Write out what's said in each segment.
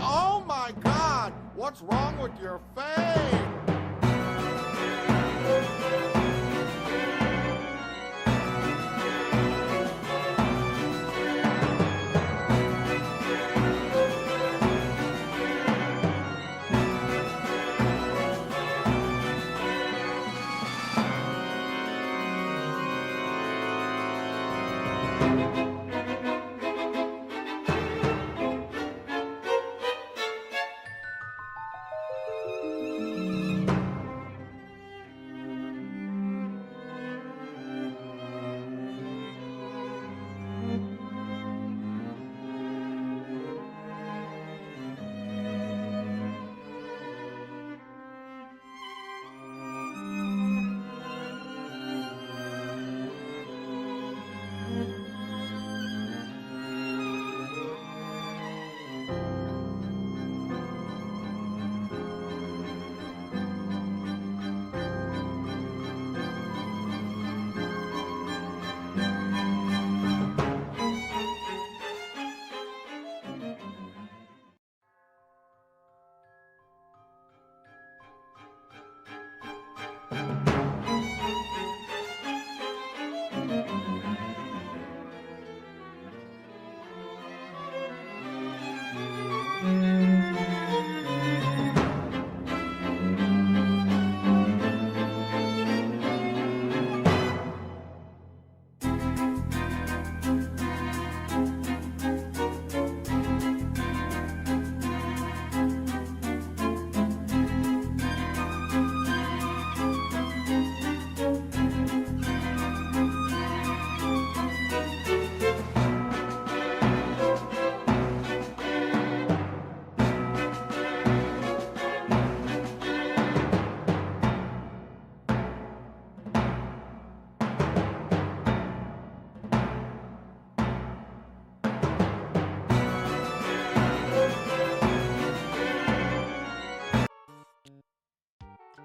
Oh my God! What's wrong with your face?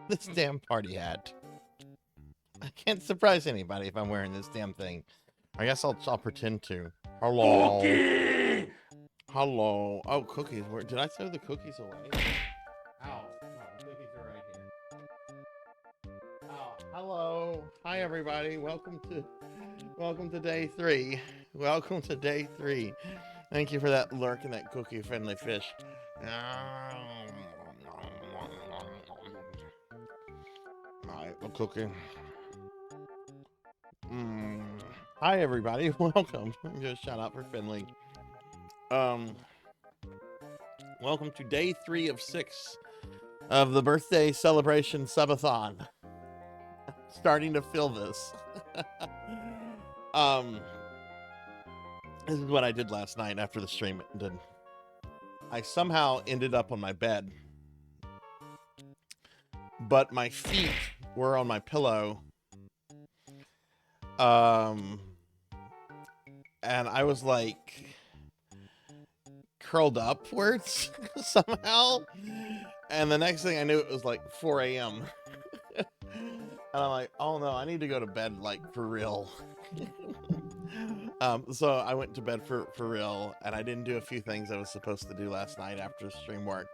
This damn party hat. I can't surprise anybody if I'm wearing this damn thing. I guess I'll pretend to. Hello. Cookie! Hello. Oh, cookies. Did I throw the cookies away? Ow. No, the cookies are right here. Oh, hello. Hi, everybody. Welcome to day 3. Welcome to day 3. Thank you for that lurk and that cookie-friendly fish. Alright, I'm cooking. Hi everybody, welcome. Just shout out for Finley. Welcome to day 3 of 6 of the birthday celebration subathon. Starting to feel this. This is what I did last night after the stream ended. I somehow ended up on my bed, but my feet were on my pillow. And I was like curled upwards somehow. And the next thing I knew, it was like 4 a.m. And I'm like, oh no, I need to go to bed, like, for real. So I went to bed for real, and I didn't do a few things I was supposed to do last night after stream work,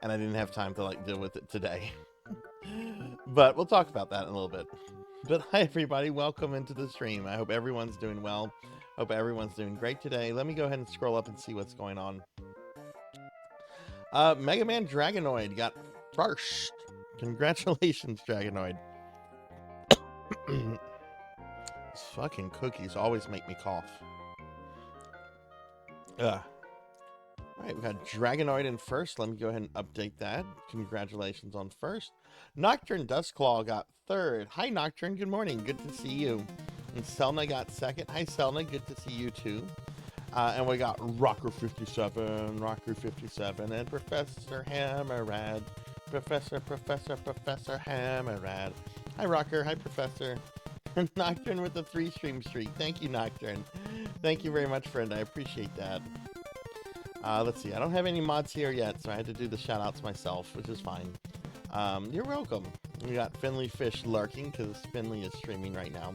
and I didn't have time to, like, deal with it today. But we'll talk about that in a little bit. But hi everybody, welcome into the stream. I hope everyone's doing well. Hope everyone's doing great today. Let me go ahead and scroll up and see what's going on. Mega Man Dragonoid got first. Congratulations, Dragonoid. These fucking cookies always make me cough. All right, we got Dragonoid in first. Let me go ahead and update that. Congratulations on first. Nocturne Dustclaw got third. Hi, Nocturne. Good morning. Good to see you. And Selna got second. Hi, Selna. Good to see you, too. And we got Rocker57, and Professor Hammerad. Professor Hammerad. Hi, Rocker. Hi, Professor. Nocturne with the 3-stream streak. Thank you, Nocturne. Thank you very much, friend. I appreciate that. Let's see. I don't have any mods here yet, so I had to do the shout-outs myself, which is fine. You're welcome. We got Finley Fish lurking, because Finley is streaming right now.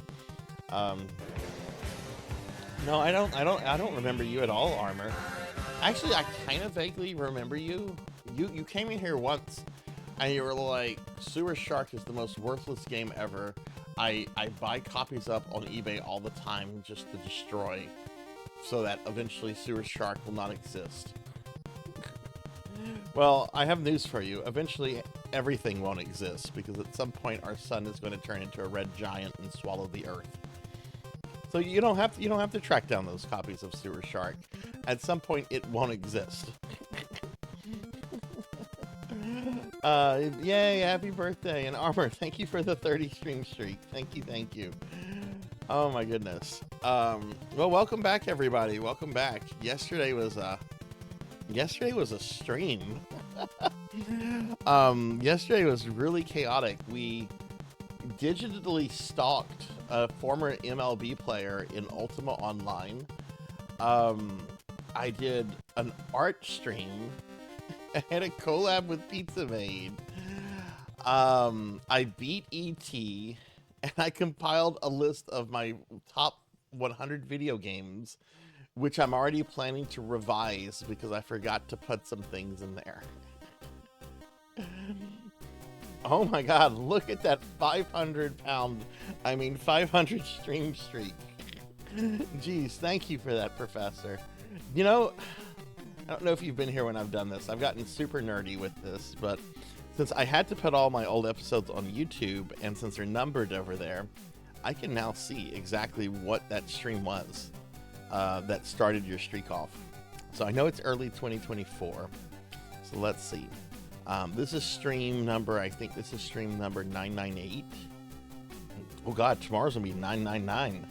No, I don't remember you at all, Armor. Actually, I kind of vaguely remember you. You came in here once, and you were like, Sewer Shark is the most worthless game ever. I buy copies up on eBay all the time just to destroy, so that eventually Sewer Shark will not exist. Well, I have news for you. Eventually, everything won't exist, because at some point our sun is going to turn into a red giant and swallow the earth. So you don't have to track down those copies of Sewer Shark. At some point, it won't exist. Yay! Happy birthday! And Armor, thank you for the 30 stream streak. Thank you. Oh my goodness. Well, welcome back, everybody. Welcome back. Yesterday was a stream. Yesterday was really chaotic. We digitally stalked a former MLB player in Ultima Online. I did an art stream. I had a collab with Pizza Made. I beat E.T. and I compiled a list of my top 100 video games, which I'm already planning to revise because I forgot to put some things in there. Oh my god, look at that 500 stream streak. Jeez, thank you for that, Professor. You know, I don't know if you've been here when I've done this. I've gotten super nerdy with this, but since I had to put all my old episodes on YouTube, and since they're numbered over there, I can now see exactly what that stream was that started your streak off. So I know it's early 2024. So let's see. This is stream number, I think this is stream number 998. Oh god, tomorrow's gonna be 999.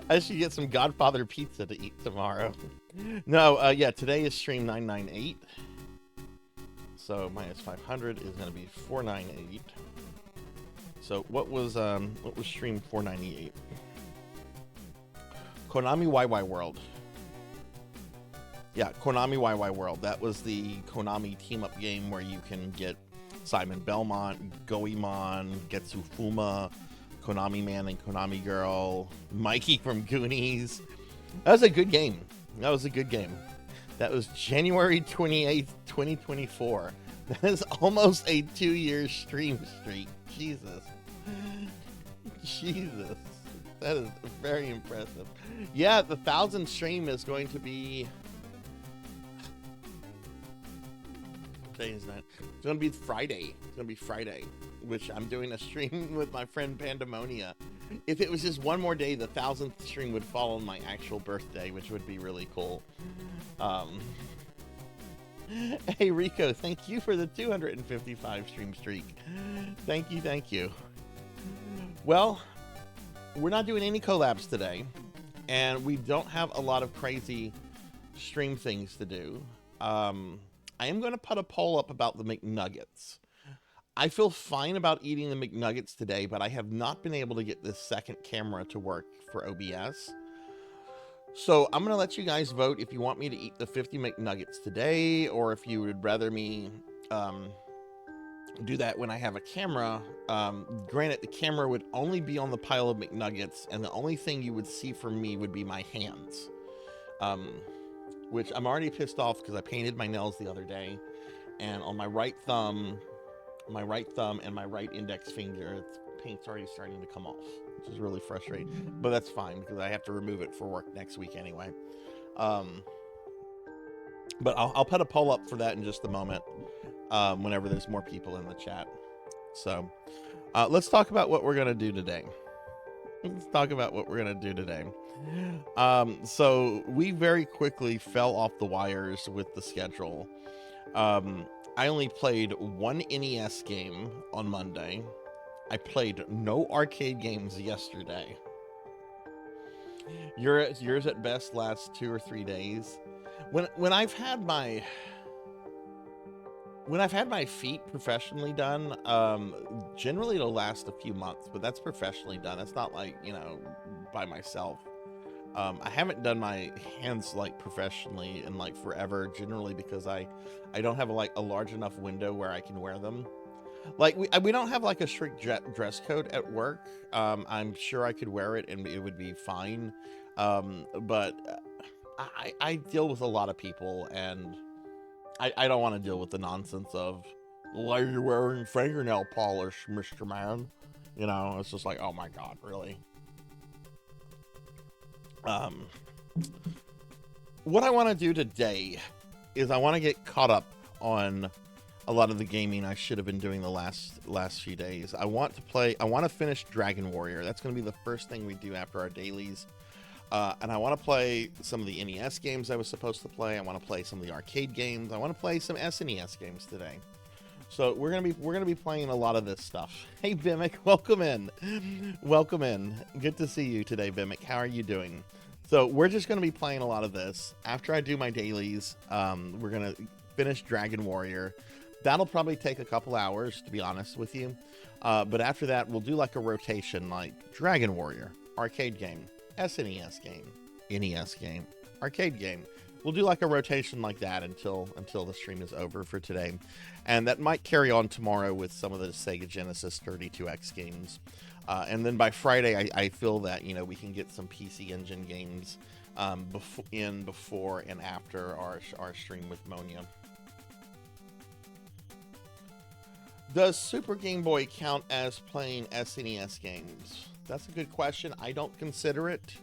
I should get some Godfather pizza to eat tomorrow. No, yeah, today is stream 998. So minus 500 is gonna be 498. So what was stream 498? Konami YY World. Yeah, Konami YY World. That was the Konami team-up game where you can get Simon Belmont, Goemon, Getsu Fuma, Konami Man and Konami Girl, Mikey from Goonies. That was a good game. That was January 28th, 2024. That is almost a 2-year stream streak. Jesus. That is very impressive. Yeah, the 1,000 stream is going to be... It's going to be Friday. It's going to be Friday, which I'm doing a stream with my friend Pandemonia. If it was just one more day, the 1,000th stream would fall on my actual birthday, which would be really cool. Hey, Rico, thank you for the 255 stream streak. Thank you. Well, we're not doing any collabs today, and we don't have a lot of crazy stream things to do. I am going to put a poll up about the McNuggets. I feel fine about eating the McNuggets today, but I have not been able to get this second camera to work for OBS. So I'm going to let you guys vote if you want me to eat the 50 McNuggets today, or if you would rather me do that when I have a camera. Granted, the camera would only be on the pile of McNuggets, and the only thing you would see from me would be my hands. Which I'm already pissed off because I painted my nails the other day, and on my right thumb and my right index finger, paint's already starting to come off, which is really frustrating. But that's fine because I have to remove it for work next week anyway. But I'll put a poll up for that in just a moment, whenever there's more people in the chat. So let's talk about what we're gonna do today. Let's talk about what we're gonna do today. So we very quickly fell off the wires with the schedule. I only played one NES game on Monday. I played no arcade games yesterday. Yours at best lasts 2 or 3 days. When I've had my feet professionally done, generally it'll last a few months, but that's professionally done. That's not like, by myself. I haven't done my hands like professionally in like forever, generally because I don't have a large enough window where I can wear them. Like we don't have like a strict dress code at work. I'm sure I could wear it and it would be fine. But I deal with a lot of people, and I don't want to deal with the nonsense of, why are you wearing fingernail polish, Mr. Man? It's just like, oh my God, really? What I want to do today is I want to get caught up on a lot of the gaming I should have been doing the last few days. I want to finish Dragon Warrior. That's going to be the first thing we do after our dailies. And I want to play some of the NES games I was supposed to play. I want to play some of the arcade games. I want to play some SNES games today. So we're gonna be playing a lot of this stuff. Hey Bimic, welcome in. Welcome in. Good to see you today, Bimic. How are you doing? So we're just gonna be playing a lot of this. After I do my dailies, we're gonna finish Dragon Warrior. That'll probably take a couple hours, to be honest with you. But after that, we'll do like a rotation, like Dragon Warrior, arcade game, SNES game, NES game, arcade game. We'll do like a rotation like that until the stream is over for today. And that might carry on tomorrow with some of the Sega Genesis 32X games. And then by Friday, I feel that, we can get some PC Engine games before and after our stream with Monia. Does Super Game Boy count as playing SNES games? That's a good question. I don't consider it.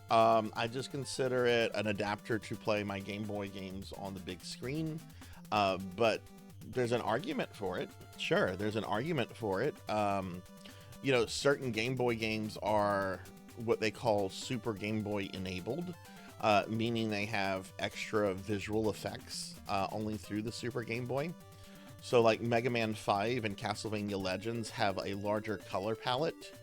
I just consider it an adapter to play my Game Boy games on the big screen. But there's an argument for it. Sure, there's an argument for it. Certain Game Boy games are what they call Super Game Boy enabled, meaning they have extra visual effects only through the Super Game Boy. So like Mega Man 5 and Castlevania Legends have a larger color palette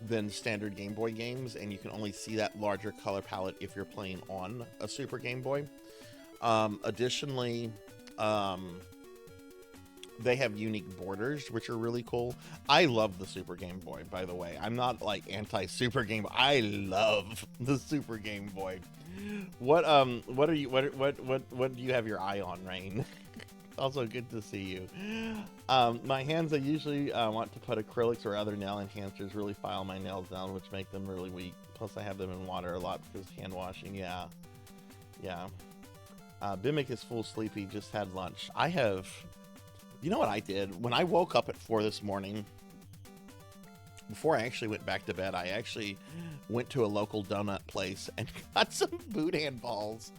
than standard Game Boy games, and you can only see that larger color palette if you're playing on a Super Game Boy. Additionally, they have unique borders, which are really cool. I love the Super Game Boy, by the way. I'm not like anti-Super Game Boy. I love the Super Game Boy. What do you have your eye on, Rain? Also good to see you. My hands, I usually want to put acrylics or other nail enhancers, really file my nails down, which make them really weak. Plus I have them in water a lot because hand washing. Yeah. Bimic is full sleepy, just had lunch. You know what I did? When I woke up at 4 this morning, before I actually went back to bed, I actually went to a local donut place and got some boudin balls.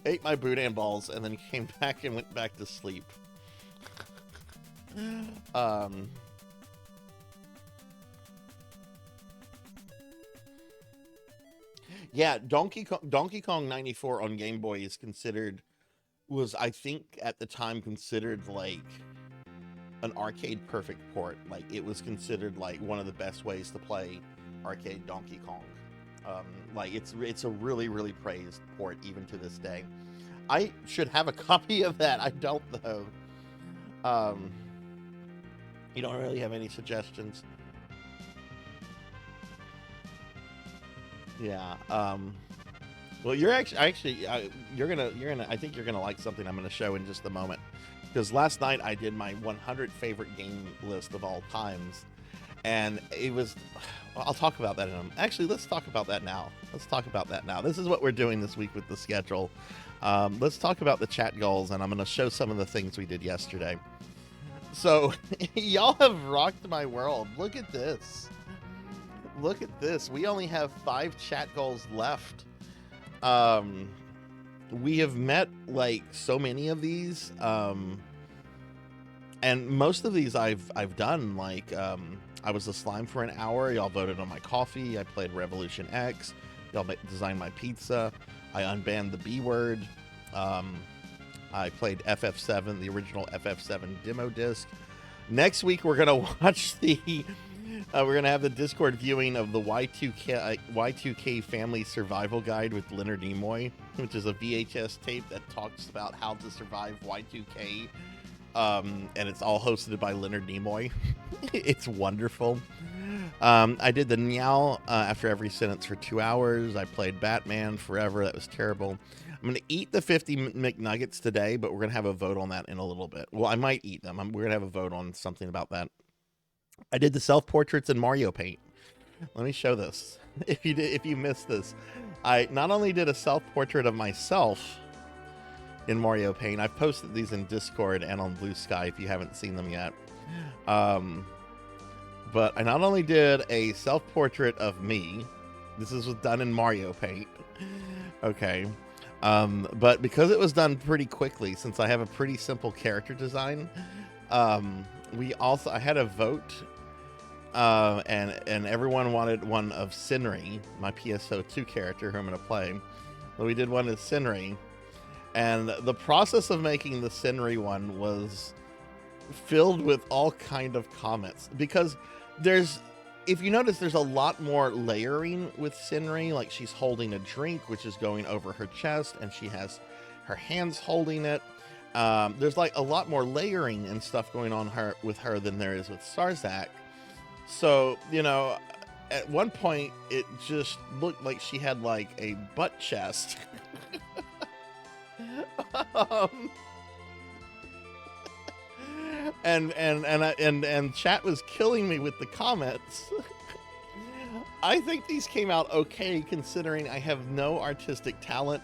Ate my boudin balls and then came back and went back to sleep. Yeah, Donkey Kong 94 on Game Boy was I think at the time considered like an arcade perfect port. Like it was considered like one of the best ways to play arcade Donkey Kong. Like it's a really, really praised port even to this day. I should have a copy of that. I don't though. You don't really have any suggestions? Yeah. Well, you're I think you're gonna like something I'm gonna show in just a moment. Because last night I did my 100 favorite game list of all times, and it was. I'll talk about that in a moment. Actually, let's talk about that now. This is what we're doing this week with the schedule. Let's talk about the chat goals, and I'm going to show some of the things we did yesterday. So, y'all have rocked my world. Look at this. We only have 5 chat goals left. We have met like so many of these, and most of these I've done. Like I was the slime for an hour. Y'all voted on my coffee. I played Revolution X. Y'all designed my pizza. I unbanned the B word. I played FF7, the original FF7 demo disc. Next week, we're going to watch we're going to have the Discord viewing of the Y2K Family Survival Guide with Leonard Nimoy, which is a VHS tape that talks about how to survive Y2K. And it's all hosted by Leonard Nimoy. It's wonderful. I did the Meow after every sentence for 2 hours. I played Batman Forever. That was terrible. I'm going to eat the 50 McNuggets today, but we're going to have a vote on that in a little bit. Well, I might eat them. We're going to have a vote on something about that. I did the self-portraits in Mario Paint. Let me show this. If you missed this, I not only did a self-portrait of myself in Mario Paint, I've posted these in Discord and on Blue Sky if you haven't seen them yet. But I not only did a self-portrait of me, this was done in Mario Paint, okay, but because it was done pretty quickly, since I have a pretty simple character design, I had a vote, and everyone wanted one of Sinri, my PSO2 character who I'm going to play. So we did one of Sinri, and the process of making the Sinri one was filled with all kind of comments, because if you notice, there's a lot more layering with Sinri. Like, she's holding a drink, which is going over her chest, and she has her hands holding it. There's like a lot more layering and stuff going on with her than there is with Sarzac. So, you know, at one point, it just looked like she had like a butt chest. And chat was killing me with the comments. I think these came out okay, considering I have no artistic talent,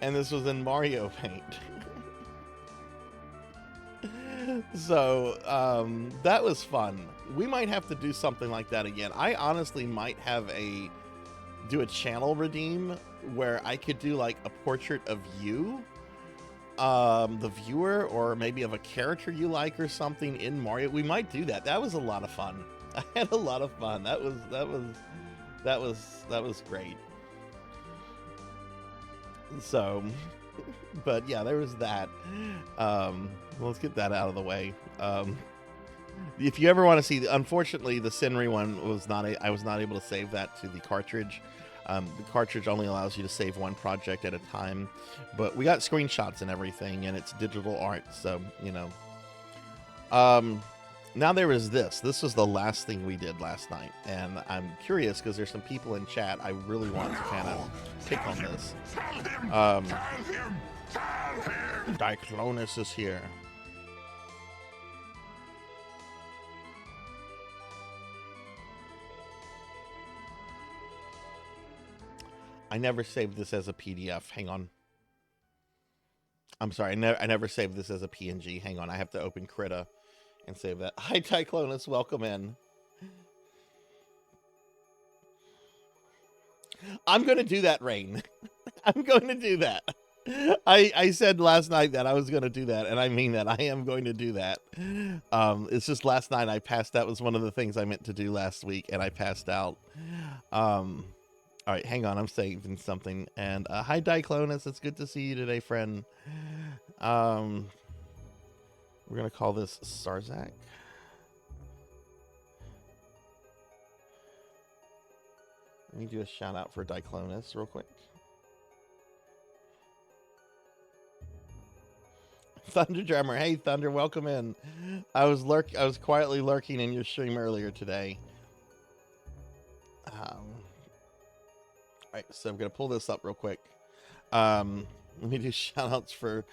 and this was in Mario Paint. So that was fun. We might have to do something like that again. I honestly might do a channel redeem where I could do like a portrait of you, the viewer, or maybe of a character you like or something in Mario. We might do that. That was a lot of fun. I had a lot of fun. That was great. So, but yeah, there was that. Let's get that out of the way. If you ever want to see, unfortunately, the Sinri one I was not able to save that to the cartridge. The cartridge only allows you to save one project at a time, but we got screenshots and everything, and it's digital art, so, you know. Now there was this. This was the last thing we did last night, and I'm curious because there's some people in chat I really want to kind of pick on this. Diclonus is here. I never saved this as a PDF. Hang on. I'm sorry. I never saved this as a PNG. Hang on. I have to open Krita and save that. Hi, Tyclonus. Welcome in. I'm going to do that, Rain. I'm going to do that. I said last night that I was going to do that, and I mean that. I am going to do that. It's just last night I passed. That was one of the things I meant to do last week, and I passed out. All right, hang on. I'm saving something. And hi, Diclonus. It's good to see you today, friend. We're going to call this Sarzac. Let me do a shout out for Diclonus real quick. Thunder Drummer. Hey, Thunder. Welcome in. I was quietly lurking in your stream earlier today. Alright, so I'm going to pull this up real quick. Let me do shout-outs for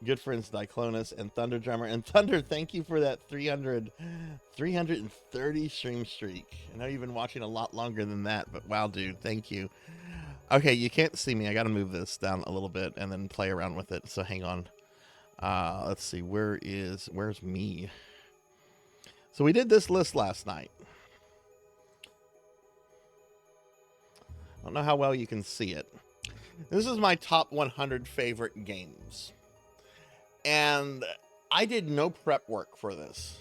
good friends Diclonus and Thunder Drummer. And Thunder, thank you for that 330 stream streak. I know you've been watching a lot longer than that, but wow, dude, thank you. Okay, you can't see me. I got to move this down a little bit and then play around with it, so hang on. Let's see, where's me? So we did this list last night. I don't know how well you can see it. This is my top 100 favorite games. And I did no prep work for this.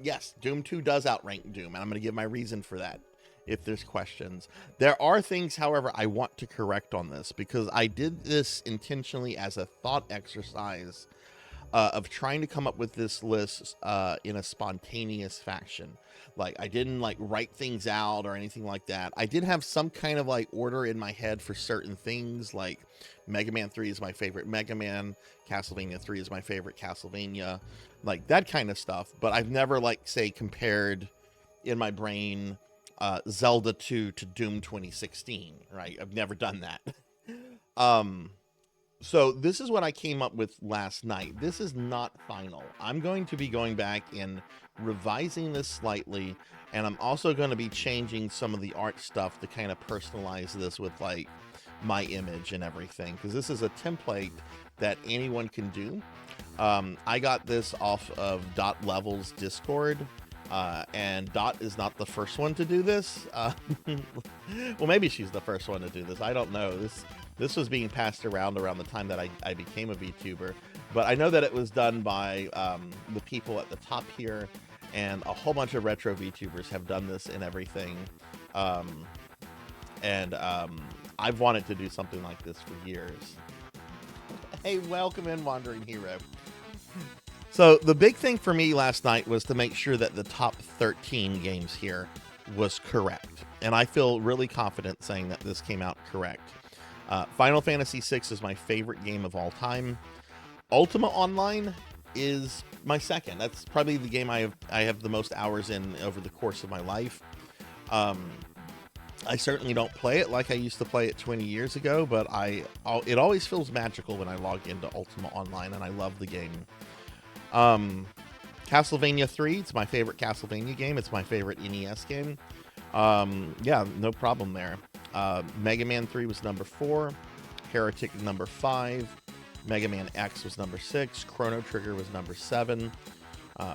yes, Doom 2 does outrank Doom, and I'm going to give my reason for that if there's questions. There are things, however, I want to correct on this, because I did this intentionally as a thought exercise of trying to come up with this list in a spontaneous fashion. Like, I didn't like write things out or anything like that. I did have some kind of like order in my head for certain things, like Mega Man 3 is my favorite Mega Man, Castlevania 3 is my favorite Castlevania, like that kind of stuff. But I've never, like, say, compared in my brain Zelda 2 to Doom 2016, right? I've never done that. So this is what I came up with last night. This is not final. I'm going to be going back and revising this slightly, and I'm also going to be changing some of the art stuff to kind of personalize this with like my image and everything, because this is a template that anyone can do. I got this off of Dot Level's Discord, and Dot is not the first one to do this. Well, maybe she's the first one to do this. I don't know. This was being passed around the time that I became a VTuber, but I know that it was done by the people at the top here, and a whole bunch of retro VTubers have done this and everything. I've wanted to do something like this for years. Hey, welcome in, Wandering Hero. So the big thing for me last night was to make sure that the top 13 games here was correct, and I feel really confident saying that this came out correct. Final Fantasy VI is my favorite game of all time. Ultima Online is my second. That's probably the game I have the most hours in over the course of my life. I certainly don't play it like I used to play it 20 years ago, but it always feels magical when I log into Ultima Online, and I love the game. Castlevania 3, it's my favorite Castlevania game. It's my favorite NES game. Yeah, no problem there. Mega Man 3 was number 4, Heretic number 5, Mega Man X was number 6, Chrono Trigger was number 7,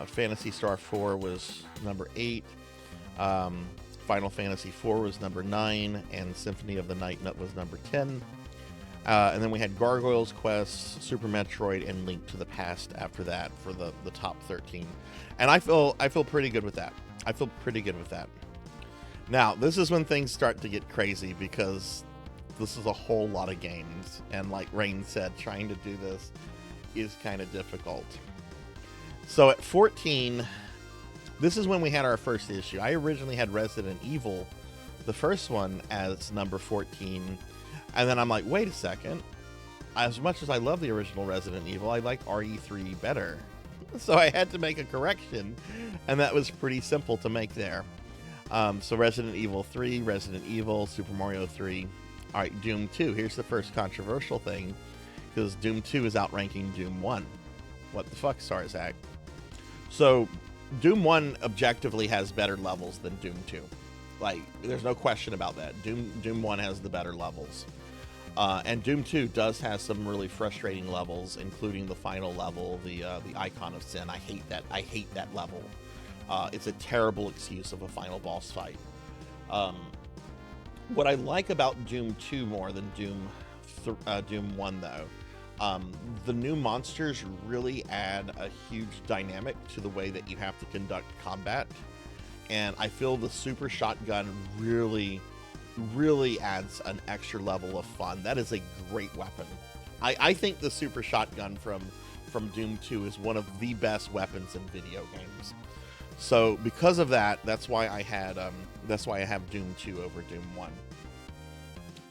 Phantasy Star 4 was number 8, Final Fantasy 4 was number 9, and Symphony of the Night was number 10. And then we had Gargoyle's Quest, Super Metroid, and Link to the Past after that for the top 13. And I feel pretty good with that. I feel pretty good with that. Now, this is when things start to get crazy, because this is a whole lot of games. And like Rain said, trying to do this is kind of difficult. So at 14, this is when we had our first issue. I originally had Resident Evil, the first one, as number 14. And then I'm like, wait a second. As much as I love the original Resident Evil, I like RE3 better. So I had to make a correction, and that was pretty simple to make there. So Resident Evil 3, Resident Evil, Super Mario 3. All right, Doom 2. Here's the first controversial thing, because Doom 2 is outranking Doom 1. What the fuck, Sarzac? So Doom 1 objectively has better levels than Doom 2. Like, there's no question about that. Doom 1 has the better levels. And Doom 2 does have some really frustrating levels, including the final level, the Icon of Sin. I hate that. I hate that level. It's a terrible excuse of a final boss fight. What I like about Doom 2 more than Doom 1, though, the new monsters really add a huge dynamic to the way that you have to conduct combat. And I feel the super shotgun really adds an extra level of fun. That is a great weapon. I think the super shotgun from Doom 2 is one of the best weapons in video games. So because of that, that's why I have Doom 2 over Doom 1.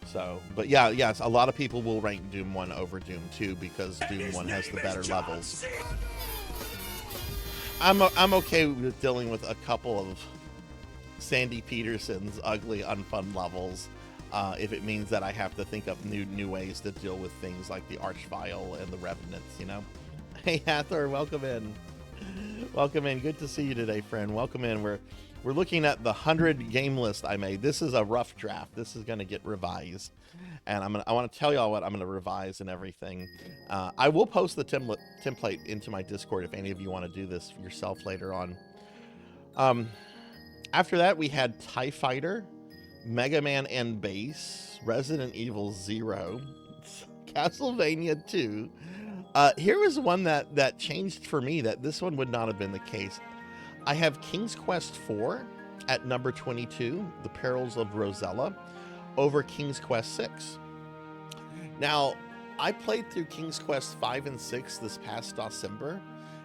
So, but yes, a lot of people will rank Doom 1 over Doom 2 because Doom 1 has the better levels. I'm okay with dealing with a couple of Sandy Peterson's ugly, unfun levels, if it means that I have to think up new ways to deal with things like the Archvile and the Revenants, you know? Hey, Hathor, welcome in. Welcome in. Good to see you today, friend. Welcome in. We're looking at the 100 game list I made. This is a rough draft. This is going to get revised, and I want to tell y'all what I'm going to revise and everything. I will post the template into my Discord if any of you want to do this yourself later on. After that, we had TIE Fighter, Mega Man N Base, Resident Evil 0, Castlevania 2. Here was one that changed for me, that this one would not have been the case. I have King's Quest IV at number 22, The Perils of Rosella, over King's Quest VI. Now, I played through King's Quest V and VI this past December,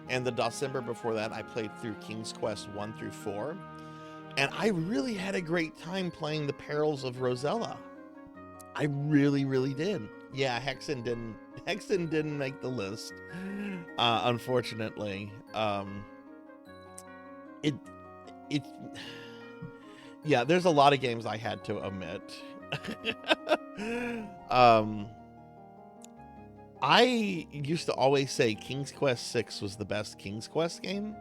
and the December before that, I played through King's Quest I through IV, and I really had a great time playing The Perils of Rosella. I really, really did. Yeah, Hexen didn't make the list, unfortunately. Yeah, there's a lot of games I had to omit. I used to always say King's Quest VI was the best King's Quest game,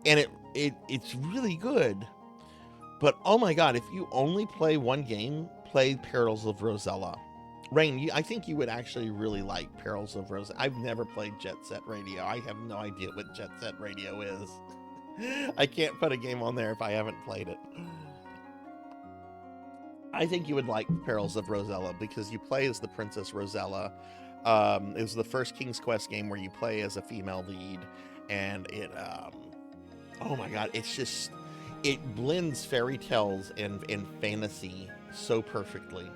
and it's really good. But oh my god, if you only play one game, play Perils of Rosella. Rain, I think you would actually really like Perils of Rosella. I've never played Jet Set Radio. I have no idea what Jet Set Radio is. I can't put a game on there if I haven't played it. I think you would like Perils of Rosella because you play as the Princess Rosella. It was the first King's Quest game where you play as a female lead, and it, oh my god, it's just, it blends fairy tales and fantasy so perfectly.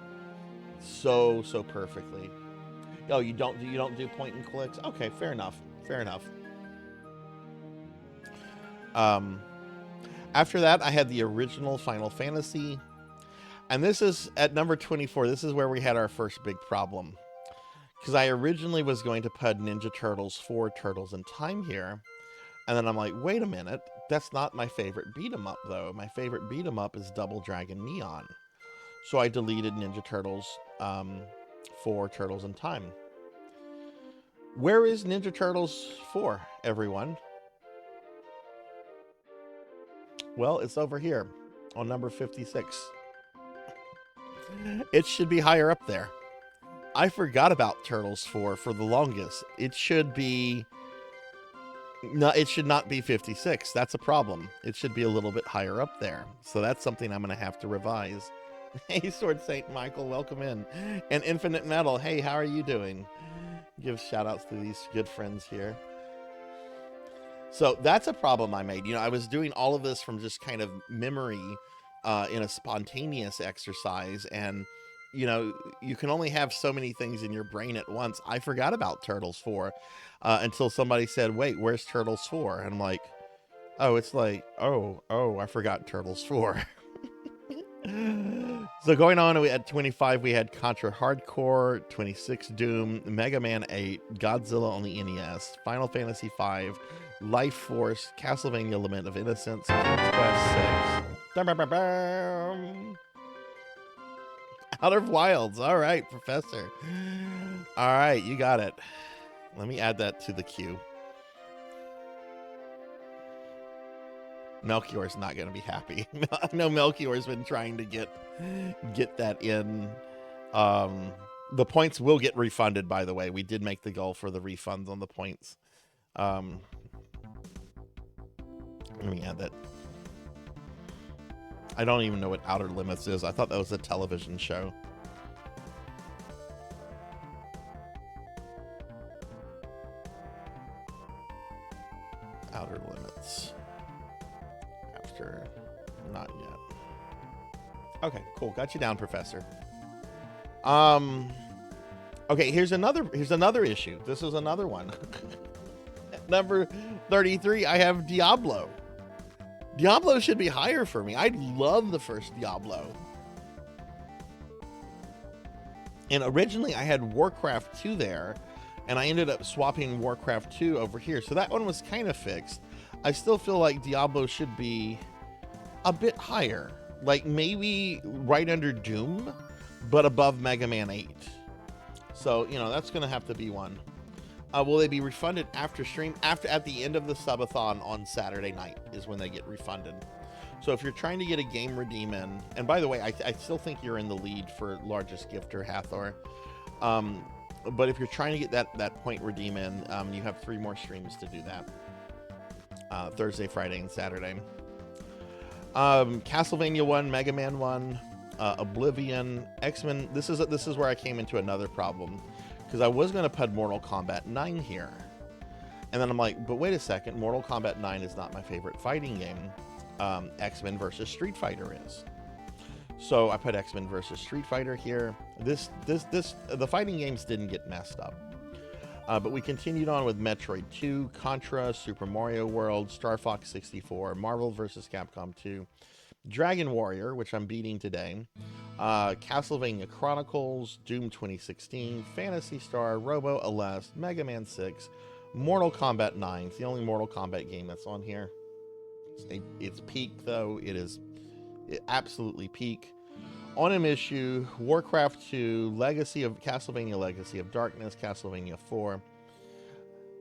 So perfectly. Oh, you don't do point and clicks? Okay, fair enough. After that, I had the original Final Fantasy, and this is at number 24. This is where we had our first big problem, because I originally was going to put Ninja Turtles 4 Turtles in Time here, and then I'm like, wait a minute, that's not my favorite beat 'em up though. My favorite beat 'em up is Double Dragon Neon, so I deleted Ninja Turtles 4 Turtles in Time. Where is Ninja Turtles 4, everyone? Well, it's over here on number 56. It should be higher up there. I forgot about Turtles 4 for the longest. It should be... No, it should not be 56. That's a problem. It should be a little bit higher up there. So that's something I'm going to have to revise. Hey, Sword Saint Michael, welcome in. And Infinite Metal, hey, how are you doing? Give shout outs to these good friends here. So that's a problem I made. You know, I was doing all of this from just kind of memory in a spontaneous exercise. And, you know, you can only have so many things in your brain at once. I forgot about Turtles 4 until somebody said, wait, where's Turtles 4? And I'm like, oh, it's like, oh, I forgot Turtles 4. So going on at 25, we had Contra Hardcore, 26 Doom, Mega Man 8, Godzilla on the NES, Final Fantasy V, Life Force, Castlevania Lament of Innocence, King's Quest 6. Outer Wilds. All right, Professor. All right, you got it. Let me add that to the queue. Melchior's not going to be happy. I know Melchior's been trying to get that in. The points will get refunded, by the way. We did make the goal for the refunds on the points. Let me add that. I don't even know what Outer Limits is. I thought that was a television show. Outer Limits. Not yet. Okay, cool. Got you down, Professor. Okay, here's another issue. This is another one. At number 33, I have Diablo. Diablo should be higher for me. I love the first Diablo. And originally I had Warcraft 2 there, and I ended up swapping Warcraft 2 over here. So that one was kind of fixed. I still feel like Diablo should be a bit higher, like maybe right under Doom, but above Mega Man 8. So, you know, that's going to have to be one. Will they be refunded after stream? At the end of the Subathon on Saturday night is when they get refunded. So if you're trying to get a game redeem in, and by the way, I still think you're in the lead for largest gifter, Hathor. But if you're trying to get that point redeem in, you have 3 more streams to do that. Thursday, Friday, and Saturday. Castlevania 1, Mega Man 1, Oblivion, X-Men. This is where I came into another problem, because I was going to put Mortal Kombat 9 here, And then I'm like, but wait a second, Mortal Kombat 9 is not my favorite fighting game. X-Men versus Street Fighter is. So I put X-Men versus Street Fighter here. The fighting games didn't get messed up. But we continued on with Metroid 2, Contra, Super Mario World, Star Fox 64, Marvel vs. Capcom 2, Dragon Warrior, which I'm beating today, Castlevania Chronicles, Doom 2016, Phantasy Star, Robo Aleste, Mega Man 6, Mortal Kombat 9. It's the only Mortal Kombat game that's on here. It's peak, though. It is absolutely peak. On an issue, Warcraft 2, Castlevania Legacy of Darkness, Castlevania 4.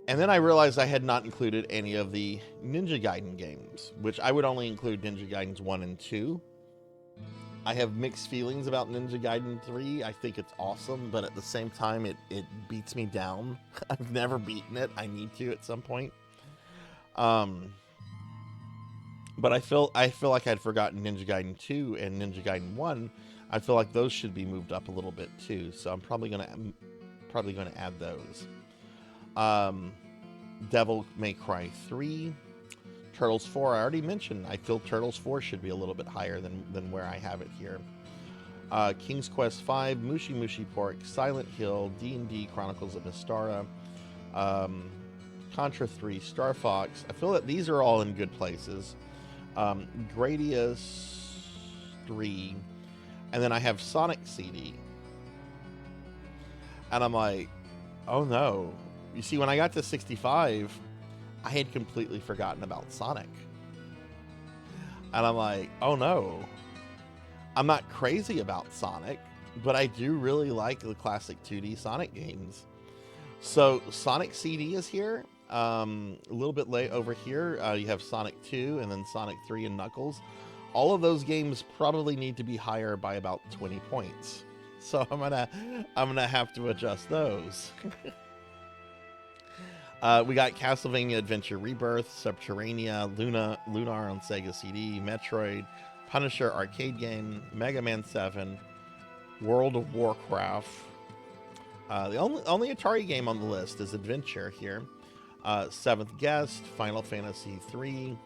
And then I realized I had not included any of the Ninja Gaiden games, which I would only include Ninja Gaidens 1 and 2. I have mixed feelings about Ninja Gaiden 3. I think it's awesome, but at the same time, it beats me down. I've never beaten it. I need to at some point. But I feel like I'd forgotten Ninja Gaiden 2 and Ninja Gaiden 1. I feel like those should be moved up a little bit too. So I'm probably gonna add those. Devil May Cry 3, Turtles 4. I already mentioned. I feel Turtles 4 should be a little bit higher than where I have it here. King's Quest 5, Mushi Mushi Pork, Silent Hill, D&D Chronicles of Mystara, Contra 3, Star Fox. I feel that these are all in good places. Gradius 3, and then I have Sonic CD. And I'm like, oh no. You see, when I got to 65, I had completely forgotten about Sonic. And I'm like, oh no. I'm not crazy about Sonic, but I do really like the classic 2D Sonic games. So Sonic CD is here. A little bit late over here, you have Sonic 2 and then Sonic 3 and Knuckles. All of those games probably need to be higher by about 20 points. So I'm gonna have to adjust those. We got Castlevania Adventure Rebirth, Subterranea, Lunar on Sega CD, Metroid, Punisher arcade game, Mega Man 7, World of Warcraft. The only Atari game on the list is Adventure here. Seventh Guest, Final Fantasy 3,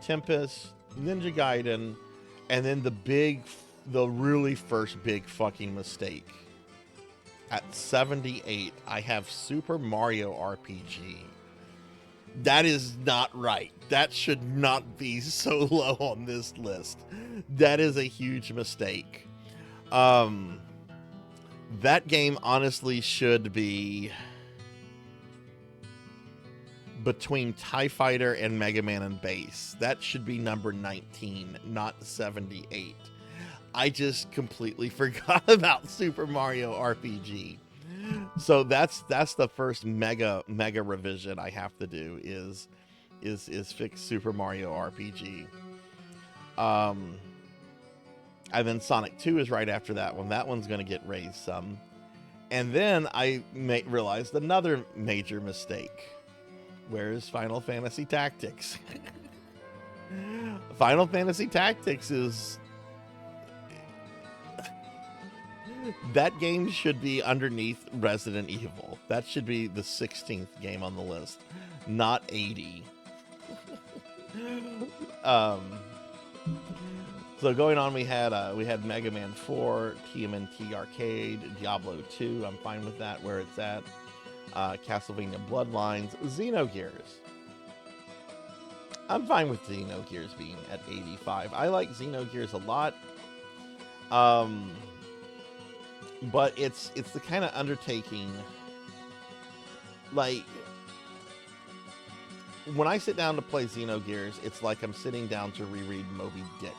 Tempest, Ninja Gaiden, and then the really first big fucking mistake. At 78, I have Super Mario RPG. That is not right. That should not be so low on this list. That is a huge mistake. That game honestly should be between TIE Fighter and Mega Man and Bass. That should be number 19, not 78. I just completely forgot about Super Mario RPG. So that's the first mega revision I have to do is fix Super Mario RPG. And then Sonic 2 is right after that one. That one's going to get raised some. And then I realized another major mistake. Where's Final Fantasy Tactics? Final Fantasy Tactics is... That game should be underneath Resident Evil. That should be the 16th game on the list, not 80. So going on, we had Mega Man 4, TMNT Arcade, Diablo 2. I'm fine with that where it's at. Castlevania Bloodlines, Xenogears. I'm fine with Xenogears being at 85. I like Xenogears a lot. But it's the kind of undertaking, like, when I sit down to play Xenogears, it's like I'm sitting down to reread Moby Dick.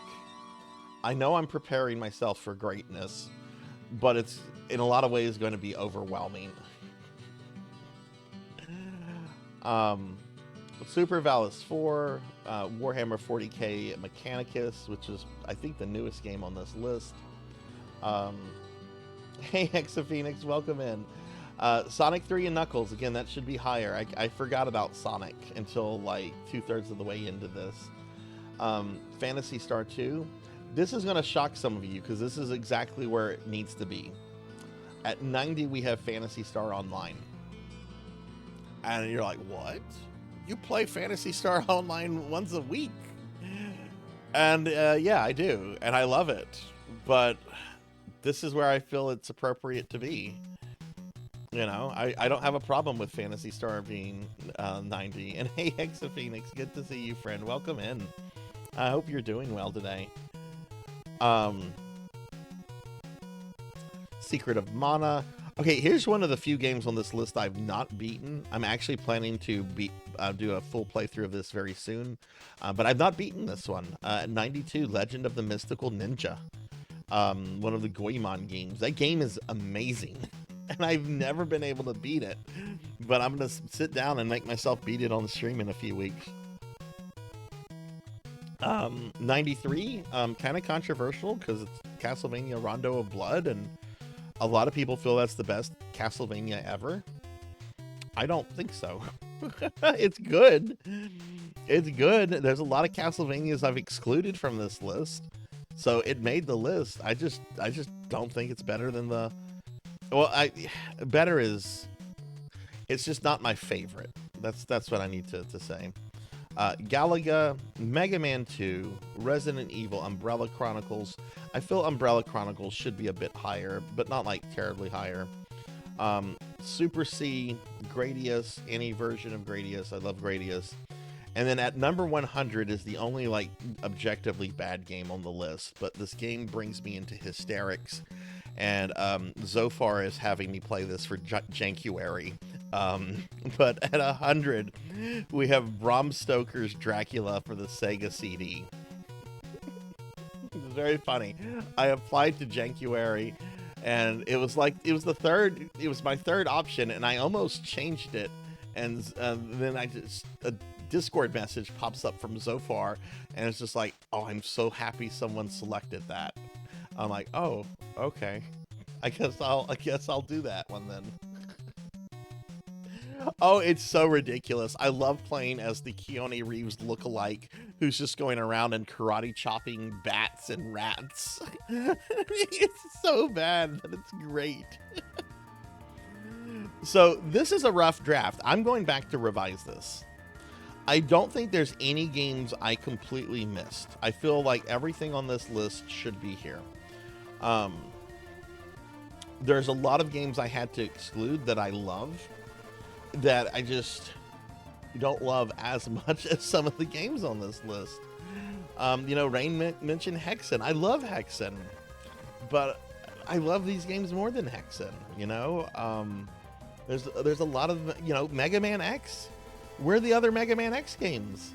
I know I'm preparing myself for greatness, but it's in a lot of ways going to be overwhelming. Super Valis 4, Warhammer 40k Mechanicus, which is, I think, the newest game on this list. Hey, Hexaphoenix, welcome in. Sonic 3 and Knuckles, again, that should be higher. I forgot about Sonic until like 2/3 of the way into this. Phantasy Star 2. This is going to shock some of you because this is exactly where it needs to be. At 90, we have Phantasy Star Online. And you're like, what? you play Phantasy Star Online once a week. And yeah, I do. And I love it. But this is where I feel it's appropriate to be. You know, I don't have a problem with Phantasy Star being 90. And hey, Hexa Phoenix, good to see you, friend. Welcome in. I hope you're doing well today. Secret of Mana. Okay, here's one of the few games on this list I've not beaten. I'm actually planning to do a full playthrough of this very soon, but I've not beaten this one. 92, Legend of the Mystical Ninja. One of the Goemon games. That game is amazing, and I've never been able to beat it, but I'm going to sit down and make myself beat it on the stream in a few weeks. 93, kind of controversial because it's Castlevania Rondo of Blood, and a lot of people feel that's the best Castlevania ever. I don't think so. It's good. It's good. There's a lot of Castlevanias I've excluded from this list, so it made the list. I just don't think it's better than the. Well, better is. It's just not my favorite. That's what I need to say. Galaga, Mega Man 2, Resident Evil, Umbrella Chronicles. I feel Umbrella Chronicles should be a bit higher, but not like terribly higher. Super C, Gradius, any version of Gradius. I love Gradius. And then at number 100 is the only like objectively bad game on the list, but this game brings me into hysterics. And Zofar is having me play this for Jankuary. But at 100, we have Bram Stoker's Dracula for the Sega CD. It's very funny. I applied to Jankuary, and it was my third option, and I almost changed it. And then a Discord message pops up from Zofar, and it's just like, oh, I'm so happy someone selected that. I'm like, oh, okay. I guess I'll do that one then. Oh, it's so ridiculous. I love playing as the Keanu Reeves lookalike who's just going around and karate chopping bats and rats. It's so bad, but it's great. So this is a rough draft. I'm going back to revise this. I don't think there's any games I completely missed. I feel like everything on this list should be here. There's a lot of games I had to exclude that I love that I just don't love as much as some of the games on this list. You know, Rain mentioned Hexen. I love Hexen, but I love these games more than Hexen, you know? There's a lot of, you know, Mega Man X. Where are the other Mega Man X games?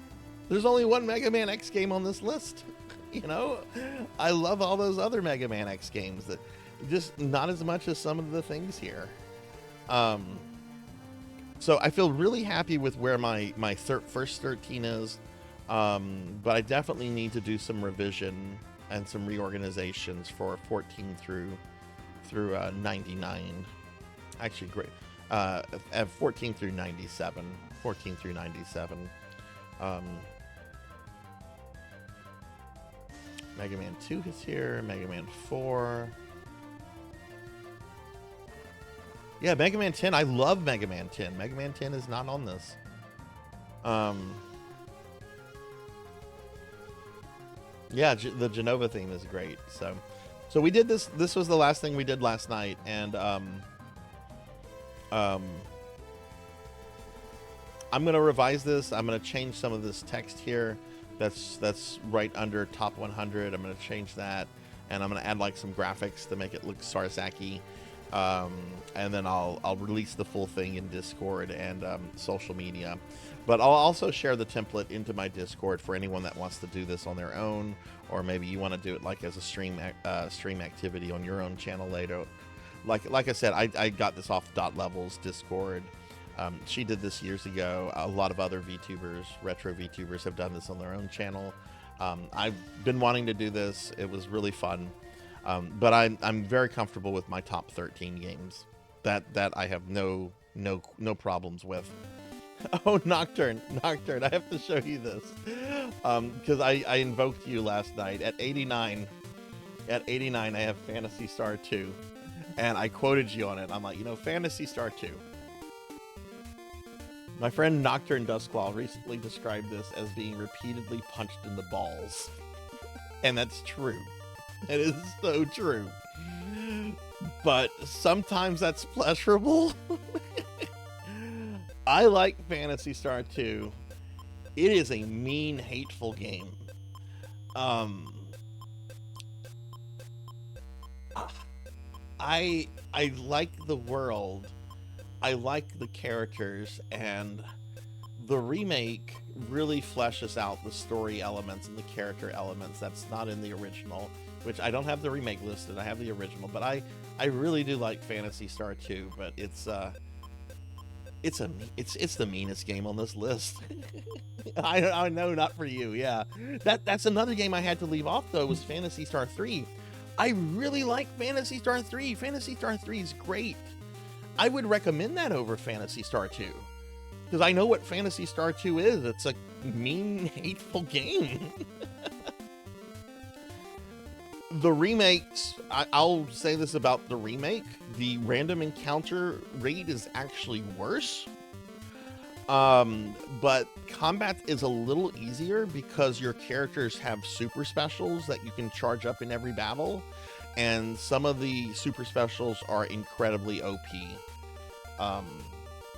There's only one Mega Man X game on this list. You know, I love all those other Mega Man X games that just not as much as some of the things here. So I feel really happy with where my first 13 is, but I definitely need to do some revision and some reorganizations for 14 through 99. Actually, great. 14 through 97. 14 through 97. Mega Man 2 is here. Mega Man 4. Yeah, Mega Man 10. I love Mega Man 10. Mega Man 10 is not on this. Yeah, the Genova theme is great. So we did this. This was the last thing we did last night, and I'm gonna revise this. I'm gonna change some of this text here. That's right under top 100. I'm gonna change that, and I'm gonna add like some graphics to make it look Sarzac-y. And then I'll release the full thing in Discord and social media. But I'll also share the template into my Discord for anyone that wants to do this on their own, or maybe you want to do it like as a stream activity on your own channel later. Like I said, I got this off Dot Level's Discord. She did this years ago. A lot of other VTubers, retro VTubers, have done this on their own channel. I've been wanting to do this. It was really fun. But I'm very comfortable with my top 13 games. That I have no problems with. Oh, Nocturne, I have to show you this. Because I invoked you last night at 89. At 89, I have Phantasy Star 2. And I quoted you on it. I'm like, you know, Phantasy Star 2. My friend Nocturne Dustclaw recently described this as being repeatedly punched in the balls. And that's true. It is so true. But sometimes that's pleasurable. I like Phantasy Star 2. It is a mean, hateful game. I like the world. I like the characters, and the remake really fleshes out the story elements and the character elements that's not in the original, which I don't have the remake listed. I have the original, but I really do like Phantasy Star 2, but it's the meanest game on this list. I know, not for you. Yeah, that's another game I had to leave off though, was Phantasy Star 3. I really like Phantasy Star 3. Phantasy Star 3 is great. I would recommend that over Phantasy Star 2. Because I know what Phantasy Star 2 is. It's a mean, hateful game. The remakes, I'll say this about the remake. The random encounter rate is actually worse. But combat is a little easier because your characters have super specials that you can charge up in every battle, and some of the super specials are incredibly OP.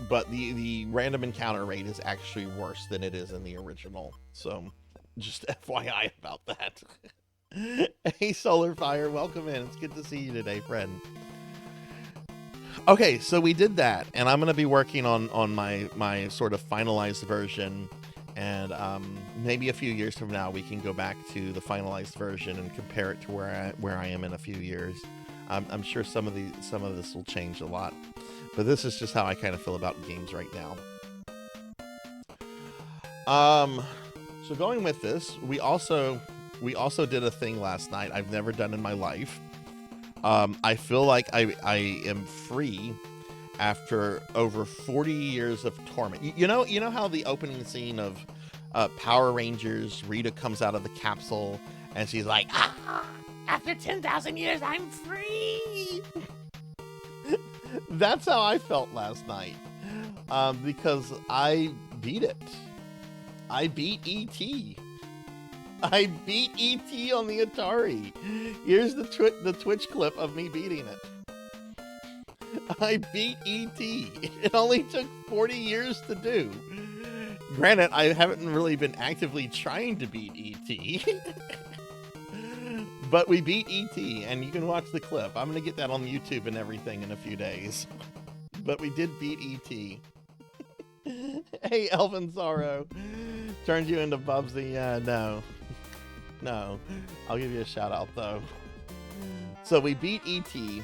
But the random encounter rate is actually worse than it is in the original. So just FYI about that. Hey Solarfire, welcome in. It's good to see you today, friend. Okay, so we did that, and I'm going to be working on my sort of finalized version, and maybe a few years from now we can go back to the finalized version and compare it to where I am in a few years. I'm sure some of this will change a lot, but this is just how I kind of feel about games right now. So going with this, we also did a thing last night I've never done in my life. I feel like I am free after over 40 years of torment. You know how the opening scene of Power Rangers, Rita comes out of the capsule and she's like, after 10,000 years, I'm free. That's how I felt last night, because I beat it. I beat E.T. I beat E.T. on the Atari. Here's the Twitch clip of me beating it. I beat E.T. It only took 40 years to do. Granted, I haven't really been actively trying to beat E.T. But we beat E.T. and you can watch the clip. I'm going to get that on YouTube and everything in a few days. But we did beat E.T. Hey, Elvin Sorrow. Turned you into Bubsy? No. I'll give you a shout out though. So we beat E.T.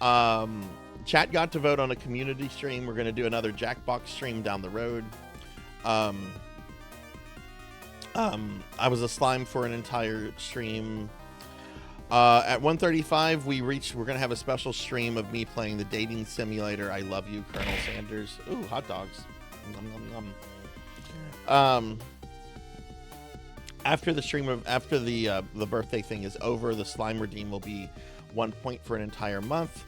Chat got to vote on a community stream. We're going to do another Jackbox stream down the road. I was a slime for an entire stream. At 1:35, we're going to have a special stream of me playing the dating simulator. I love you, Colonel Sanders. Ooh, hot dogs. Nom, nom, nom. After the birthday thing is over, the slime redeem will be 1 point for an entire month.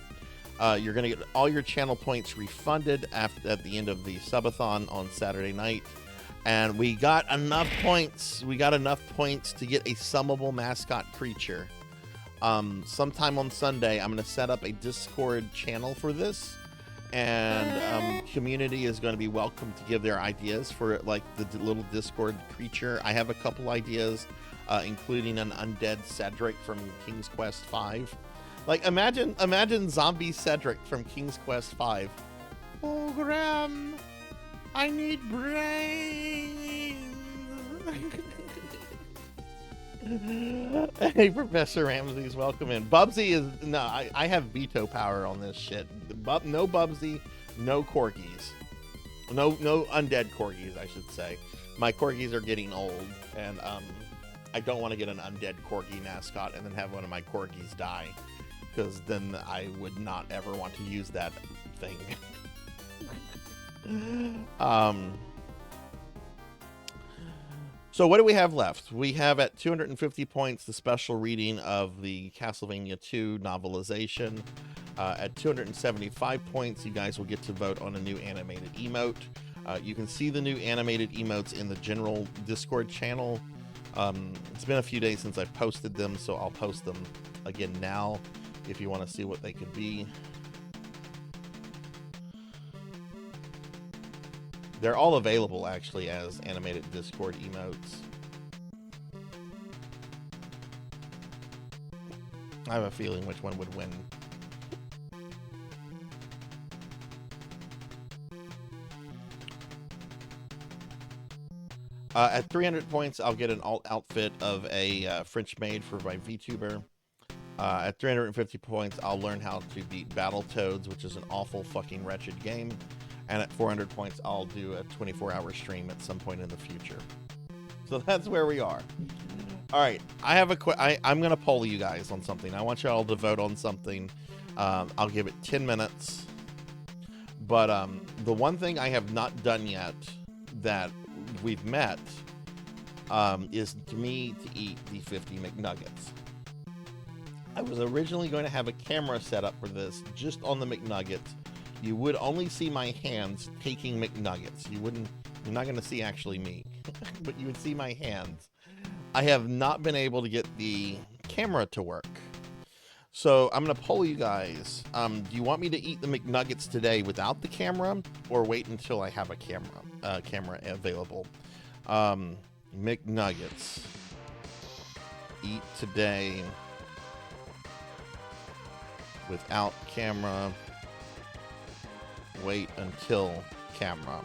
You're going to get all your channel points refunded at the end of the subathon on Saturday night. And we got enough points. We got enough points to get a summable mascot creature. Sometime on Sunday, I'm going to set up a Discord channel for this. And community is going to be welcome to give their ideas for like the little Discord creature. I have a couple ideas, including an undead Cedric from King's Quest V. Like imagine zombie Cedric from King's Quest V. Oh, Graham, I need brains. Hey, Professor Ramses, welcome in. Bubsy is no, I have veto power on this shit. No Bubsy, no corgis, no undead corgis, I should say. My corgis are getting old, and I don't want to get an undead corgi mascot and then have one of my corgis die, because then I would not ever want to use that thing. So what do we have left? We have at 250 points the special reading of the Castlevania 2 novelization. At 275 points, you guys will get to vote on a new animated emote. You can see the new animated emotes in the general Discord channel. It's been a few days since I've posted them, so I'll post them again now if you want to see what they could be. They're all available, actually, as animated Discord emotes. I have a feeling which one would win. At 300 points, I'll get an alt outfit of a French maid for my VTuber. At 350 points, I'll learn how to beat Battletoads, which is an awful fucking wretched game. And at 400 points, I'll do a 24-hour stream at some point in the future. So that's where we are. All right, I have I'm gonna poll you guys on something. I want you all to vote on something. I'll give it 10 minutes. But the one thing I have not done yet that we've met is to me to eat the 50 McNuggets. I was originally going to have a camera set up for this just on the McNuggets. You would only see my hands taking McNuggets. You're not going to see actually me, but you would see my hands. I have not been able to get the camera to work. So I'm going to poll you guys. Do you want me to eat the McNuggets today without the camera, or wait until I have a camera available? McNuggets. Eat today without camera. Wait until camera.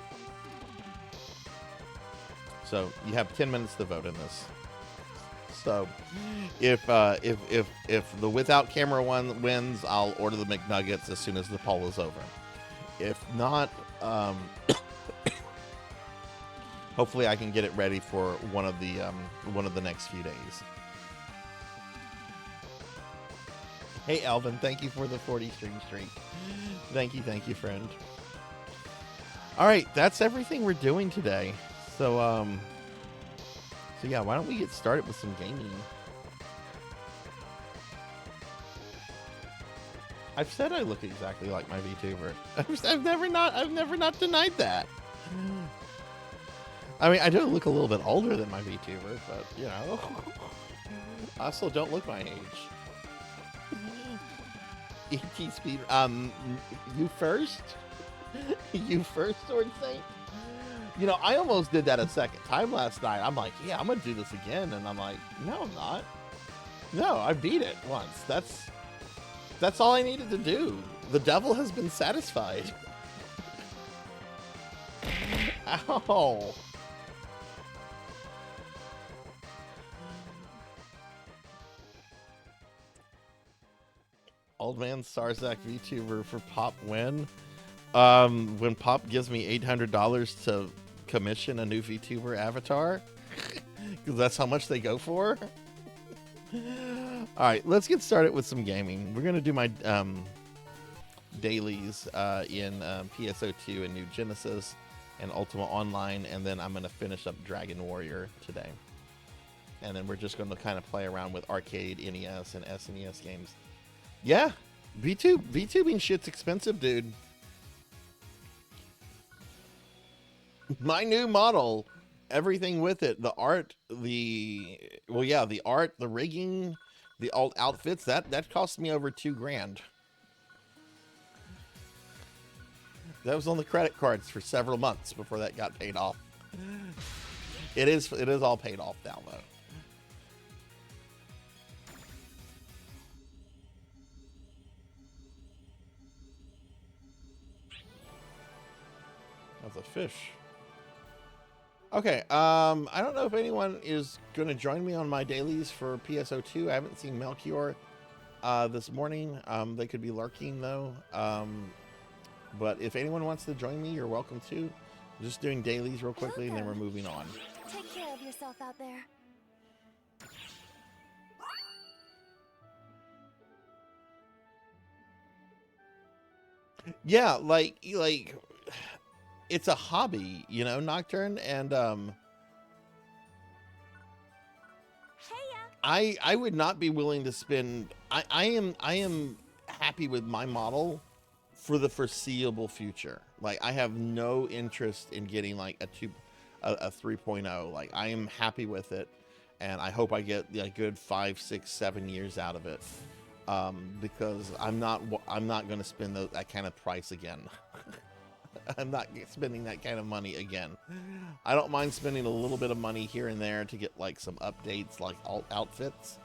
So you have 10 minutes to vote in this. So if the without camera one wins, I'll order the McNuggets as soon as the poll is over. If not, hopefully I can get it ready for one of the next few days. Hey Alvin, thank you for the 40 stream streak. Thank you, friend. All right, that's everything we're doing today. So yeah, why don't we get started with some gaming? I've said I look exactly like my VTuber. I've never not denied that. I mean, I do look a little bit older than my VTuber, but you know, I also don't look my age. ET speed. You first? You first, Sword Saint? You know, I almost did that a second time last night. I'm like, yeah, I'm gonna do this again, and I'm like, no, I'm not. No, I beat it once. That's all I needed to do. The devil has been satisfied. Ow. Old man Sarzac VTuber for Pop win. When Pop gives me $800 to commission a new VTuber avatar, because that's how much they go for. All right, let's get started with some gaming. We're gonna do my dailies in PSO2 and New Genesis and Ultima Online, and then I'm gonna finish up Dragon Warrior today. And then we're just gonna kind of play around with arcade, NES, and SNES games. Yeah, VTubing shit's expensive, dude. My new model, everything with it, the art, the art, the rigging, the alt outfits, that cost me over $2,000. That was on the credit cards for several months before that got paid off. It is all paid off now though. That's a fish. Okay, I don't know if anyone is going to join me on my dailies for PSO2. I haven't seen Melchior this morning. They could be lurking, though. But if anyone wants to join me, you're welcome to. I'm just doing dailies real quickly, and then we're moving on. Take care of yourself out there. Yeah, like it's a hobby, you know, Nocturne, and I would not be willing to spend. I am happy with my model for the foreseeable future. Like, I have no interest in getting like a 3.0. Like, I am happy with it, and I hope I get a good 5, 6, 7 years out of it. Because I'm not going to spend that kind of price again. I'm not spending that kind of money again. I don't mind spending a little bit of money here and there to get like some updates, like outfits,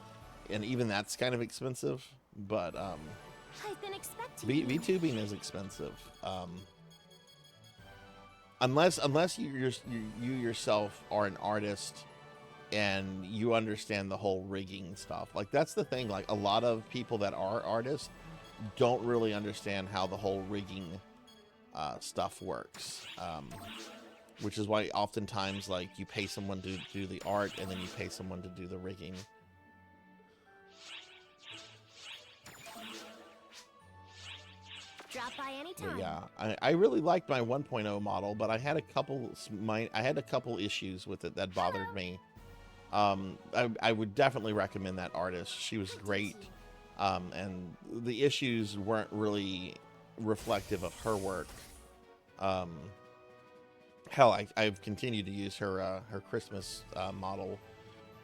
and even that's kind of expensive. But I've been expecting VTubing is expensive. Unless you yourself are an artist and you understand the whole rigging stuff. Like, that's the thing. Like, a lot of people that are artists don't really understand how the whole rigging stuff works, which is why oftentimes, like, you pay someone to do the art and then you pay someone to do the rigging. Drop by anytime. Yeah, I really liked my 1.0 model, but I had a couple issues with it that bothered me. I would definitely recommend that artist. She was great, and the issues weren't really reflective of her work. Hell, I've continued to use her Christmas model,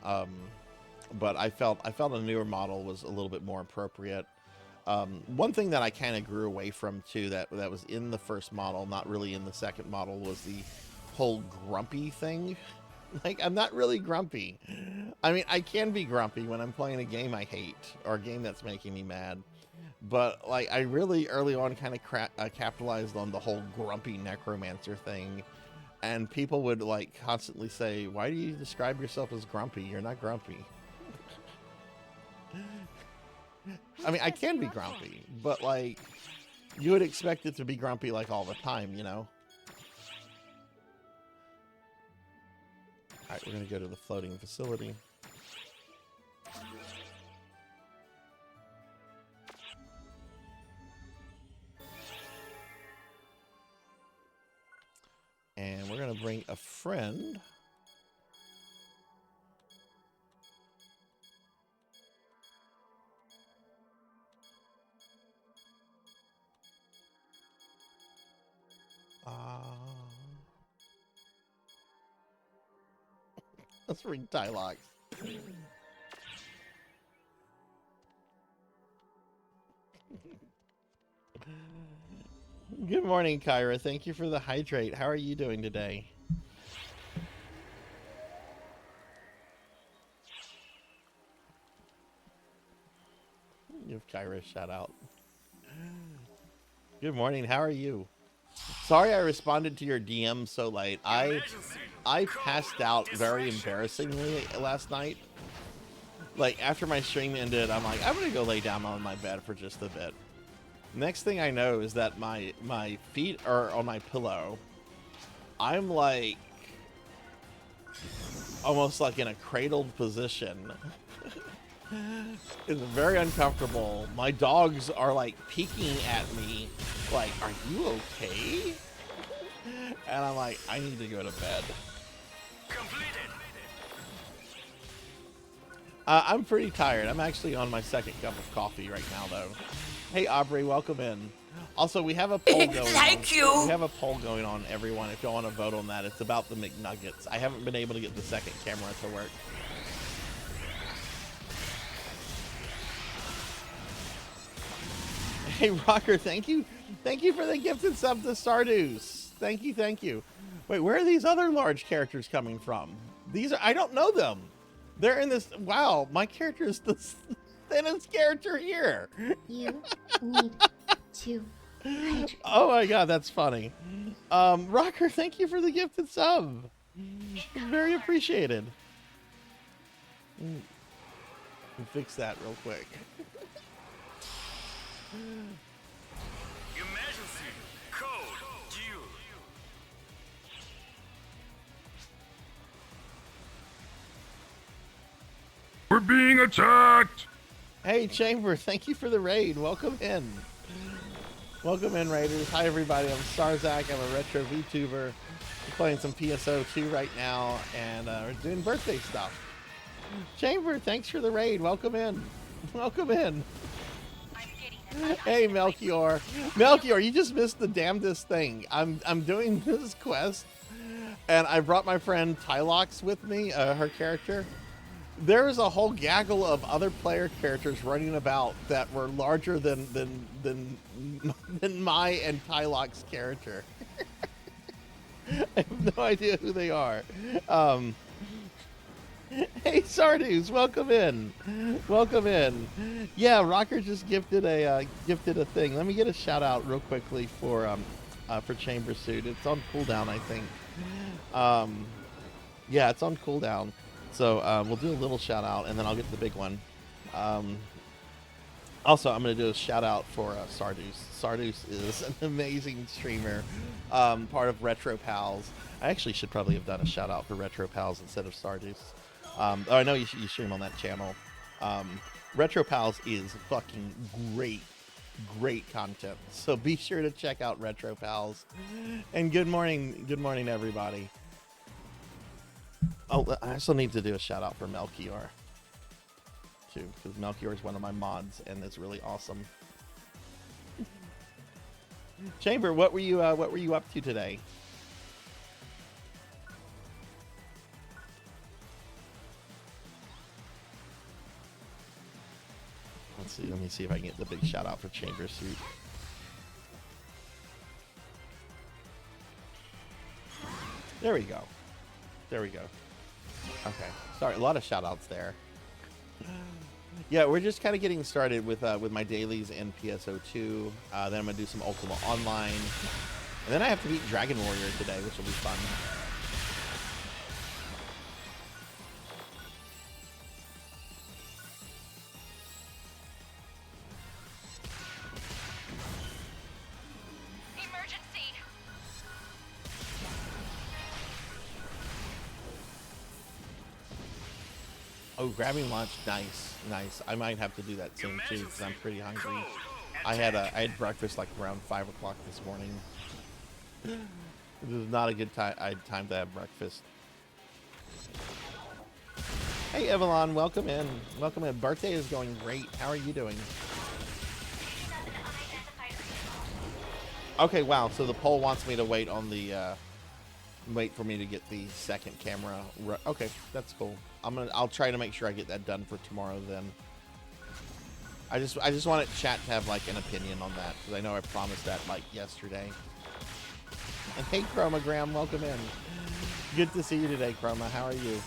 but I felt a newer model was a little bit more appropriate. One thing that I kind of grew away from too, that was in the first model, not really in the second model, was the whole grumpy thing. Like, I'm not really grumpy. I mean, I can be grumpy when I'm playing a game I hate or a game that's making me mad. But, like, I really early on kind of capitalized on the whole grumpy necromancer thing. And people would, like, constantly say, why do you describe yourself as grumpy? You're not grumpy. I mean, I can be grumpy, but, like, you would expect it to be grumpy, like, all the time, you know? All right, we're going to go to the floating facility. And we're going to bring a friend. Let's bring Tylox. Good morning, Kyra. Thank you for the hydrate. How are you doing today? Give Kyra a shout out. Good morning. How are you? Sorry I responded to your DM so late. I passed out very embarrassingly last night. Like, after my stream ended, I'm like, I'm gonna go lay down on my bed for just a bit. Next thing I know is that my feet are on my pillow. I'm like almost like in a cradled position. It's very uncomfortable. My dogs are like peeking at me like, are you okay? And I'm like, I need to go to bed. I'm pretty tired. I'm actually on my second cup of coffee right now, though. Hey, Aubrey, welcome in. Also, we have a poll going Thank you. We have a poll going on, everyone. If you want to vote on that, it's about the McNuggets. I haven't been able to get the second camera to work. Hey, Rocker, thank you. Thank you for the gifted sub to Stardews. Thank you, thank you. Wait, where are these other large characters coming from? These are, I don't know them. They're in this, wow, my character is the thinnest character here. You need to hydrate. Oh my god, that's funny. Rocker, thank you for the gifted sub. Very appreciated. Fix that real quick. Emergency code due. We're being attacked. Hey, Chamber, thank you for the raid. Welcome in. Welcome in, Raiders. Hi, everybody. I'm Sarzac. I'm a retro VTuber. We're playing some PSO2 right now, and we're doing birthday stuff. Chamber, thanks for the raid. Welcome in. Welcome in. I'm getting Hey, Melchior. Melchior, you just missed the damnedest thing. I'm doing this quest, and I brought my friend Tylox with me, her character. There is a whole gaggle of other player characters running about that were larger than my and Tylox's character. I have no idea who they are. Hey, Sardus, welcome in. Welcome in. Yeah, Rocker just gifted a thing. Let me get a shout out real quickly for Chamber Suit. It's on cooldown, I think. Yeah, it's on cooldown. So we'll do a little shout out, and then I'll get to the big one. Also, I'm going to do a shout out for Sardus. Sardus is an amazing streamer, part of Retro Pals. I actually should probably have done a shout out for Retro Pals instead of Sardus. I know you stream on that channel. Retro Pals is fucking great content. So be sure to check out Retro Pals. And good morning everybody. Oh, I also need to do a shout out for Melchior too, because Melchior is one of my mods and it's really awesome. Chamber, what were you up to today? Let's see. Let me see if I can get the big shout out for Chamber Suit. There we go. There we go. Okay. Sorry, a lot of shout outs there. Yeah, we're just kind of getting started with my dailies in PSO2. Then I'm gonna do some Ultima Online, and then I have to beat Dragon Warrior today, which will be fun. Oh, grabbing lunch, nice. I might have to do that soon too, because I'm pretty hungry. I had breakfast like around 5 o'clock this morning. This is not a good time. I had time to have breakfast. Hey, Evelyn, welcome in. Welcome in. Birthday is going great. How are you doing? Okay, wow. So the poll wants me to wait on the wait for me to get the second camera. Okay, that's cool. I'll try to make sure I get that done for tomorrow then. I just wanted chat to have like an opinion on that, because I know I promised that like yesterday. And hey Chromagram, welcome in. Good to see you today, Chroma. How are you?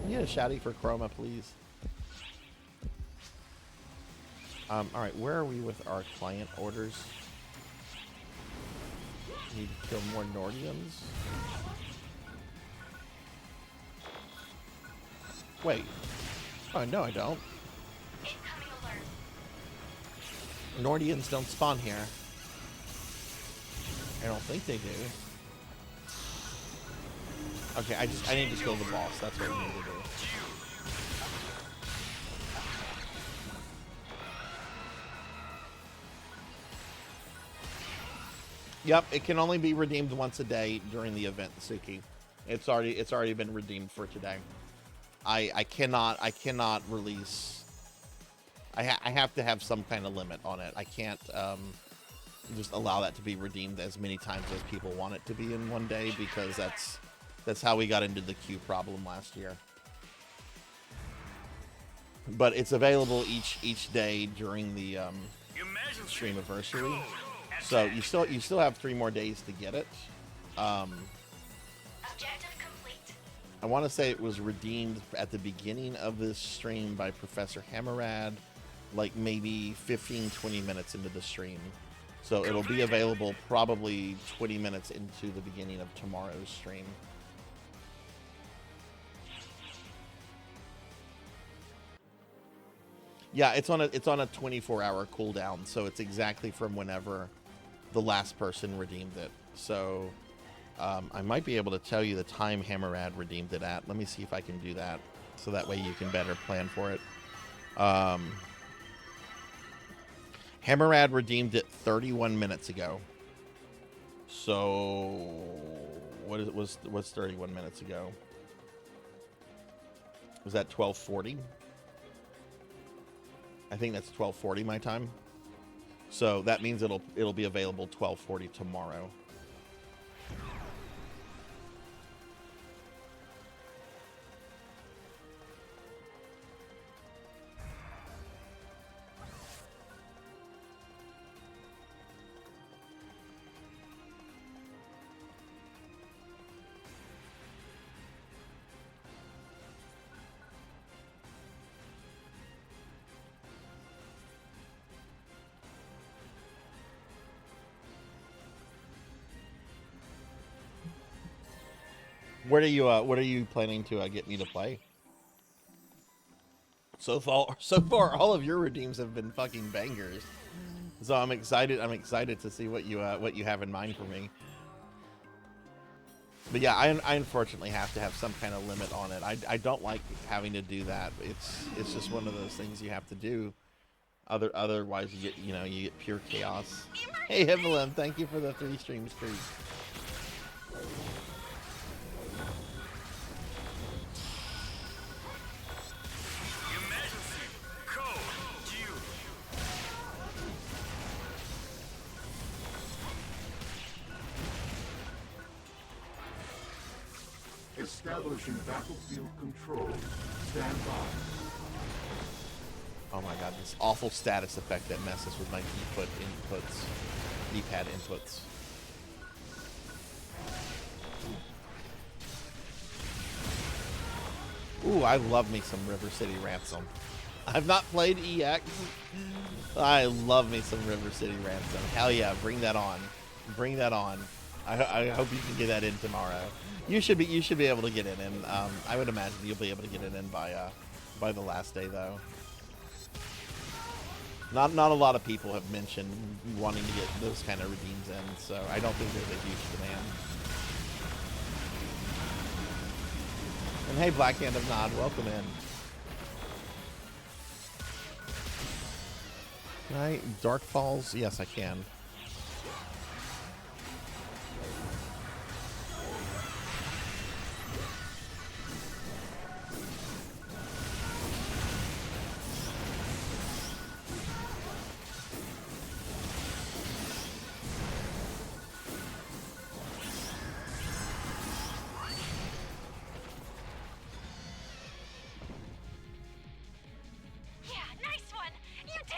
Can you get a shouty for Chroma, please? Alright, where are we with our client orders? Need to kill more Nordians? Wait. Oh, no, I don't. Nordians don't spawn here. I don't think they do. Okay, I need to kill the boss. That's what I need to do. Yep, it can only be redeemed once a day during the event, Suki. It's already been redeemed for today. I cannot release. I have to have some kind of limit on it. I can't just allow that to be redeemed as many times as people want it to be in one day, because that's how we got into the queue problem last year. But it's available each day during the stream anniversary. So you still have 3 more days to get it. Objective complete. I want to say it was redeemed at the beginning of this stream by Professor Hammerad, like maybe 15-20 minutes into the stream. So it'll be available probably 20 minutes into the beginning of tomorrow's stream. Yeah, it's on a 24-hour cooldown, so it's exactly from whenever the last person redeemed it. So I might be able to tell you the time Hammerad redeemed it at. Let me see if I can do that, so that way you can better plan for it. Hammerad redeemed it 31 minutes ago. So what's 31 minutes ago? Was that 12:40? I think that's 12:40 my time. So that means it'll be available 12:40 tomorrow. What are you planning to get me to play? So far, all of your redeems have been fucking bangers. So I'm excited to see what you have in mind for me. But yeah, I unfortunately have to have some kind of limit on it. I don't like having to do that. It's just one of those things you have to do. Otherwise you get pure chaos. Hey Evelyn, thank you for the 3 streams streak. Establishing battlefield control. Stand by. Oh my god, this awful status effect that messes with my D-pad inputs. Ooh, I love me some River City Ransom. I've not played EX. I love me some River City Ransom. Hell yeah, bring that on. Bring that on. I hope you can get that in tomorrow. You should be able to get it in. I would imagine you'll be able to get it in by the last day though. Not a lot of people have mentioned wanting to get those kind of redeems in, so I don't think there's a huge demand. And hey, Black Hand of Nod, welcome in. Can I Dark Falls? Yes, I can.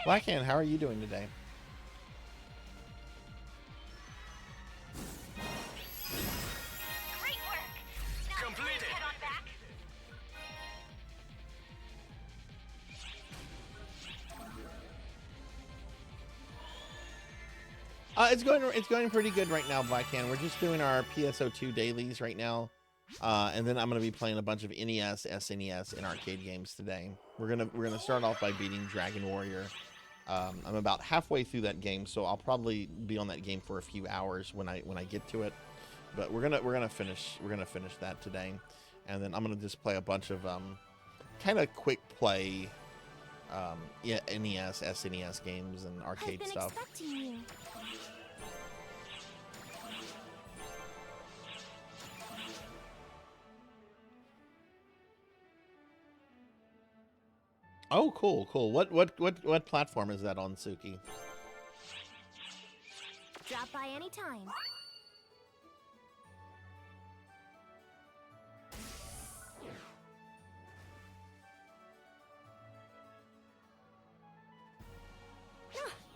Blackhand, how are you doing today? Great work. Now Completed. head on back. It's going pretty good right now, Blackhand. We're just doing our PSO2 dailies right now. And then I'm gonna be playing a bunch of NES, SNES, and arcade games today. We're gonna start off by beating Dragon Warrior. I'm about halfway through that game, so I'll probably be on that game for a few hours when I get to it. But we're gonna finish that today, and then I'm gonna just play a bunch of kind of quick play NES, SNES games and arcade stuff. Expecting you. Oh, cool. What platform is that on, Suki? Drop by anytime.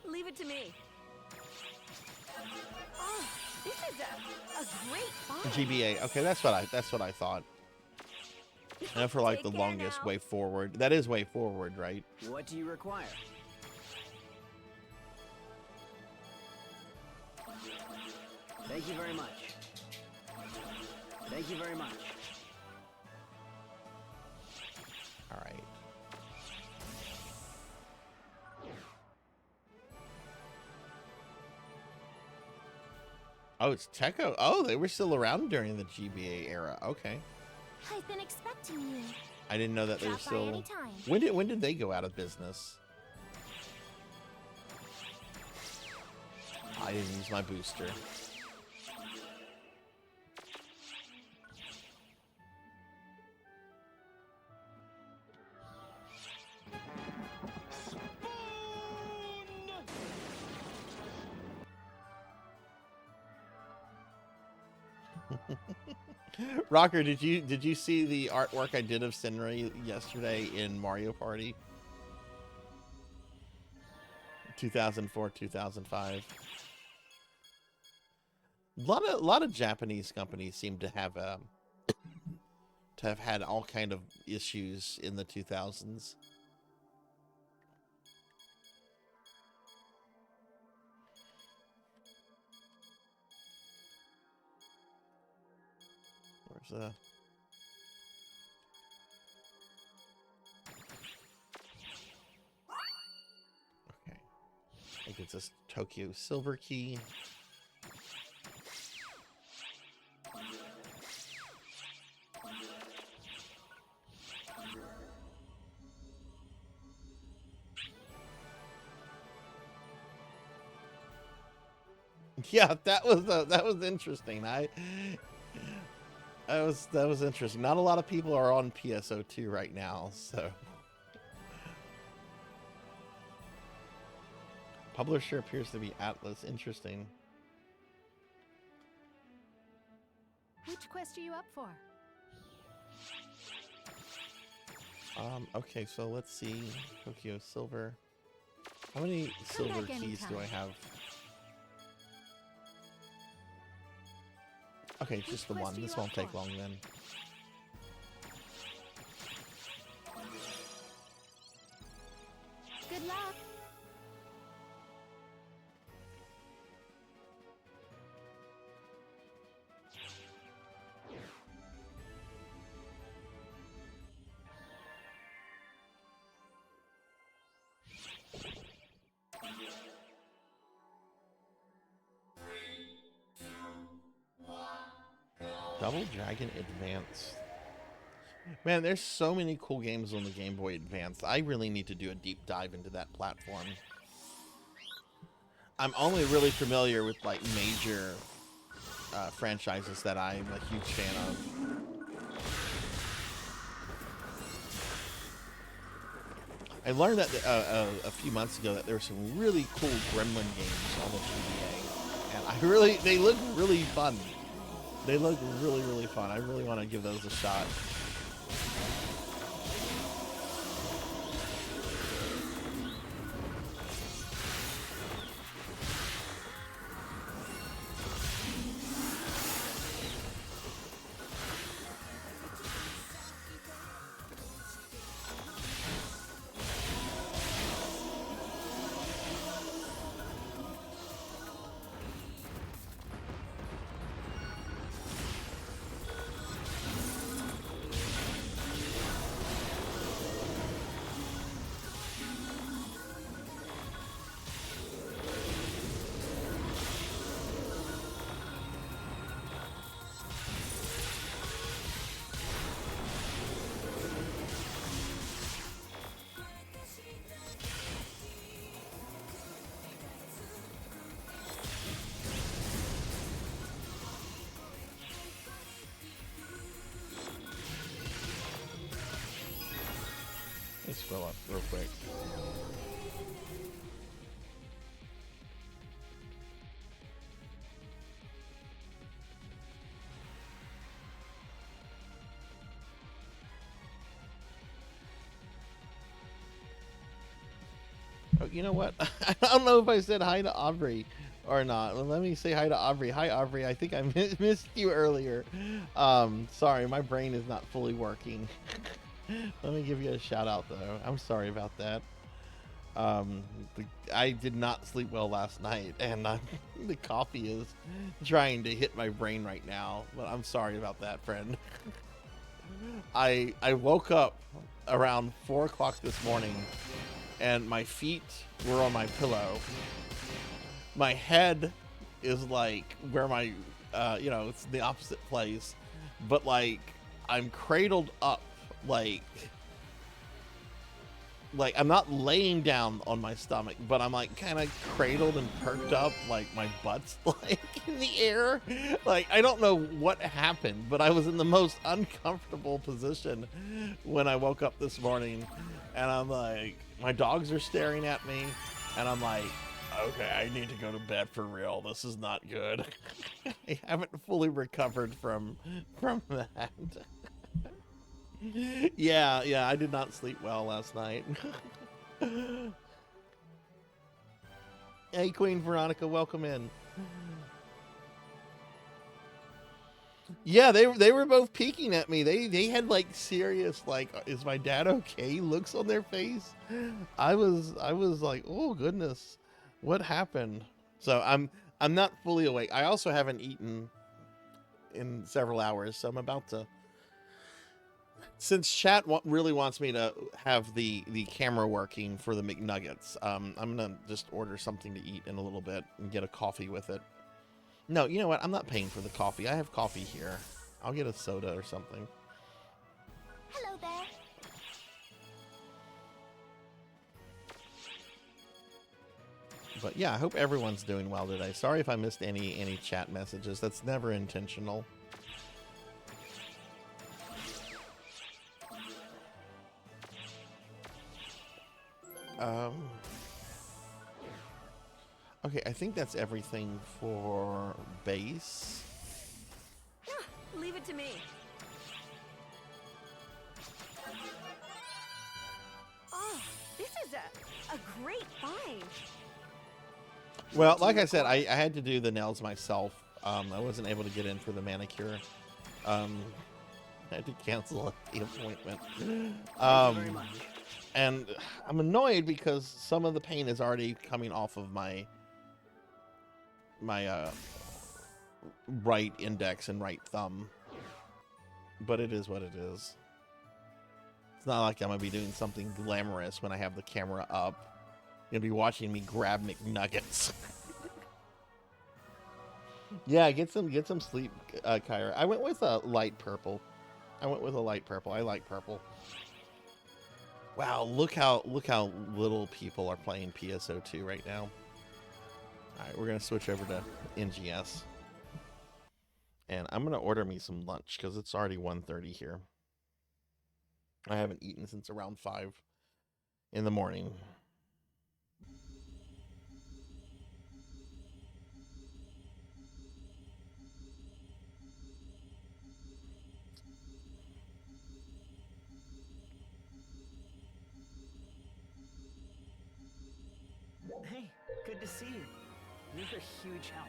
Leave it to me. Oh, this is a great find. GBA. Okay, that's what I thought. And for like the Take care longest now. way forward. That is way forward, right? What do you require? Thank you very much. Thank you very much. All right. Oh, it's Techo. Oh, they were still around during the GBA era. Okay. I've been expecting you. I didn't know that they were Drop by still. anytime. When did they go out of business? I didn't use my booster. Rocker, did you see the artwork I did of Senri yesterday in Mario Party? 2004, 2005. A lot of Japanese companies seem to have had all kind of issues in the 2000s. Where's the... Okay. I think it's this Tokyo Silver Key. Yeah, that was interesting. That was interesting. Not a lot of people are on PSO2 right now, so. Publisher appears to be Atlas. Interesting. Which quest are you up for? Okay, so let's see. Tokyo Silver. How many silver back keys do I anytime. have? Okay, it's just the quest one. are This you won't up take for? long then. Good luck. Double Dragon Advance. Man, there's so many cool games on the Game Boy Advance. I really need to do a deep dive into that platform. I'm only really familiar with like major franchises that I'm a huge fan of. I learned that a few months ago that there were some really cool Gremlin games on the GBA, and they look really fun. They look really fun. I really want to give those a shot. Let's scroll up real quick. Oh, you know what? I don't know if I said hi to Aubrey or not. Well, let me say hi to Aubrey. Hi, Aubrey. I think I missed you earlier. Sorry, my brain is not fully working. Let me give you a shout out though. I'm sorry about that. I did not sleep well last night, and the coffee is trying to hit my brain right now. But I'm sorry about that, friend. I woke up around 4 o'clock this morning, and my feet were on my pillow. My head is like where my, it's the opposite place, but like I'm cradled up. Like I'm not laying down on my stomach, but I'm like kind of cradled and perked up, like my butt's like in the air. Like I don't know what happened, but I was in the most uncomfortable position when I woke up this morning, and I'm like, my dogs are staring at me, and I'm like, Okay, I need to go to bed for real. This is not good. I haven't fully recovered from that. Yeah, I did not sleep well last night. Hey, Queen Veronica, welcome in. Yeah, they were both peeking at me. They had like serious like, is my dad okay? Looks on their face. I was like, oh goodness, what happened? So I'm not fully awake. I also haven't eaten in several hours, so I'm about to. Since chat really wants me to have the camera working for the McNuggets, I'm gonna just order something to eat in a little bit and get a coffee with it. No, you know what? I'm not paying for the coffee. I have coffee here. I'll get a soda or something. Hello there. But yeah, I hope everyone's doing well today. Sorry if I missed any chat messages. That's never intentional. Okay, I think that's everything for base. Leave it to me. Oh, this is a great find. Well, like I said, I had to do the nails myself. I wasn't able to get in for the manicure. I had to cancel the appointment. Thank you very much. And I'm annoyed because some of the pain is already coming off of my right index and right thumb. But it is what it is. It's not like I'm gonna be doing something glamorous when I have the camera up. You're gonna be watching me grab McNuggets. Yeah, get some sleep, Kyra. I went with a light purple. I like purple. Wow, look how little people are playing PSO2 right now. All right, we're gonna switch over to NGS, and I'm gonna order me some lunch because it's already 1:30 here. I haven't eaten since around 5 in the morning. Hey, good to see you. You're a huge help.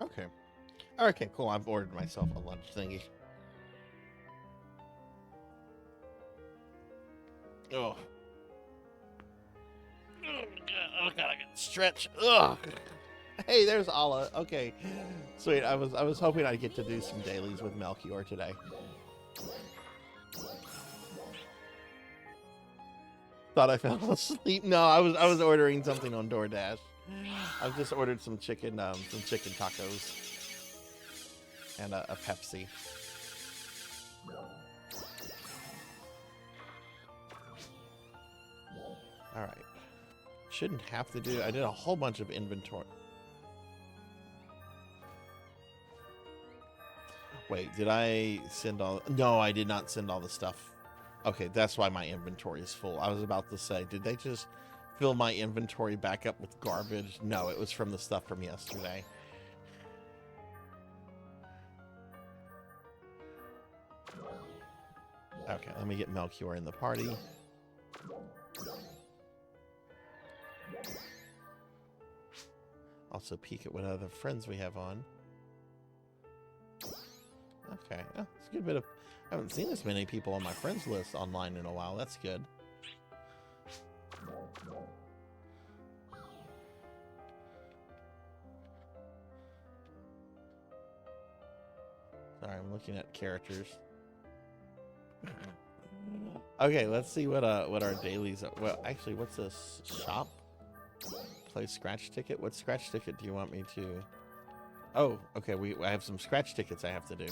Okay. Okay, cool. I've ordered myself a lunch thingy. Oh. Oh, God, I can stretch. Ugh. Hey, there's Ala. Okay. Sweet. I was hoping I'd get to do some dailies with Melchior today. Thought I fell asleep. No, I was ordering something on DoorDash. I've just ordered some chicken tacos and a Pepsi. All right, shouldn't have to do. I did a whole bunch of inventory. Wait, did I send all? No, I did not send all the stuff. Okay, that's why my inventory is full. I was about to say, did they just fill my inventory back up with garbage? No, it was from the stuff from yesterday. Okay, let me get Melchior in the party. Also peek at what other friends we have on. Okay, oh, it's a good bit of... I haven't seen as many people on my friends list online in a while. That's good. Sorry, I'm looking at characters. Okay, let's see what our dailies are. Well, actually, what's this? Shop? Play scratch ticket? What scratch ticket do you want me to... Oh, okay, I have some scratch tickets I have to do.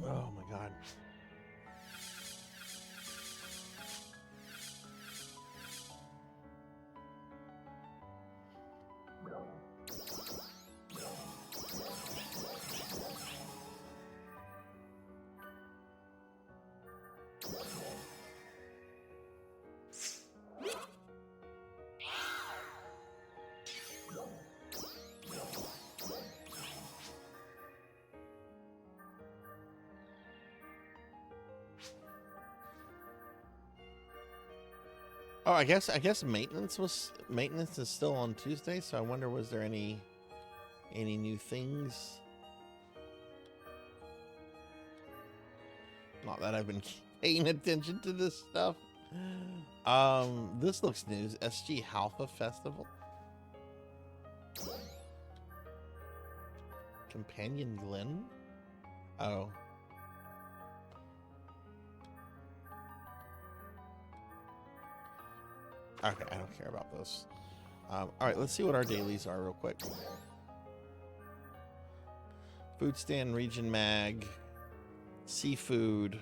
Oh my god. Oh, I guess maintenance is still on Tuesday, so I wonder, was there any new things? Not that I've been paying attention to this stuff. This looks new. SG Halfa Festival. Companion Glen? Oh. Okay, I don't care about this. Alright, let's see what our dailies are real quick. Food stand, region mag, seafood,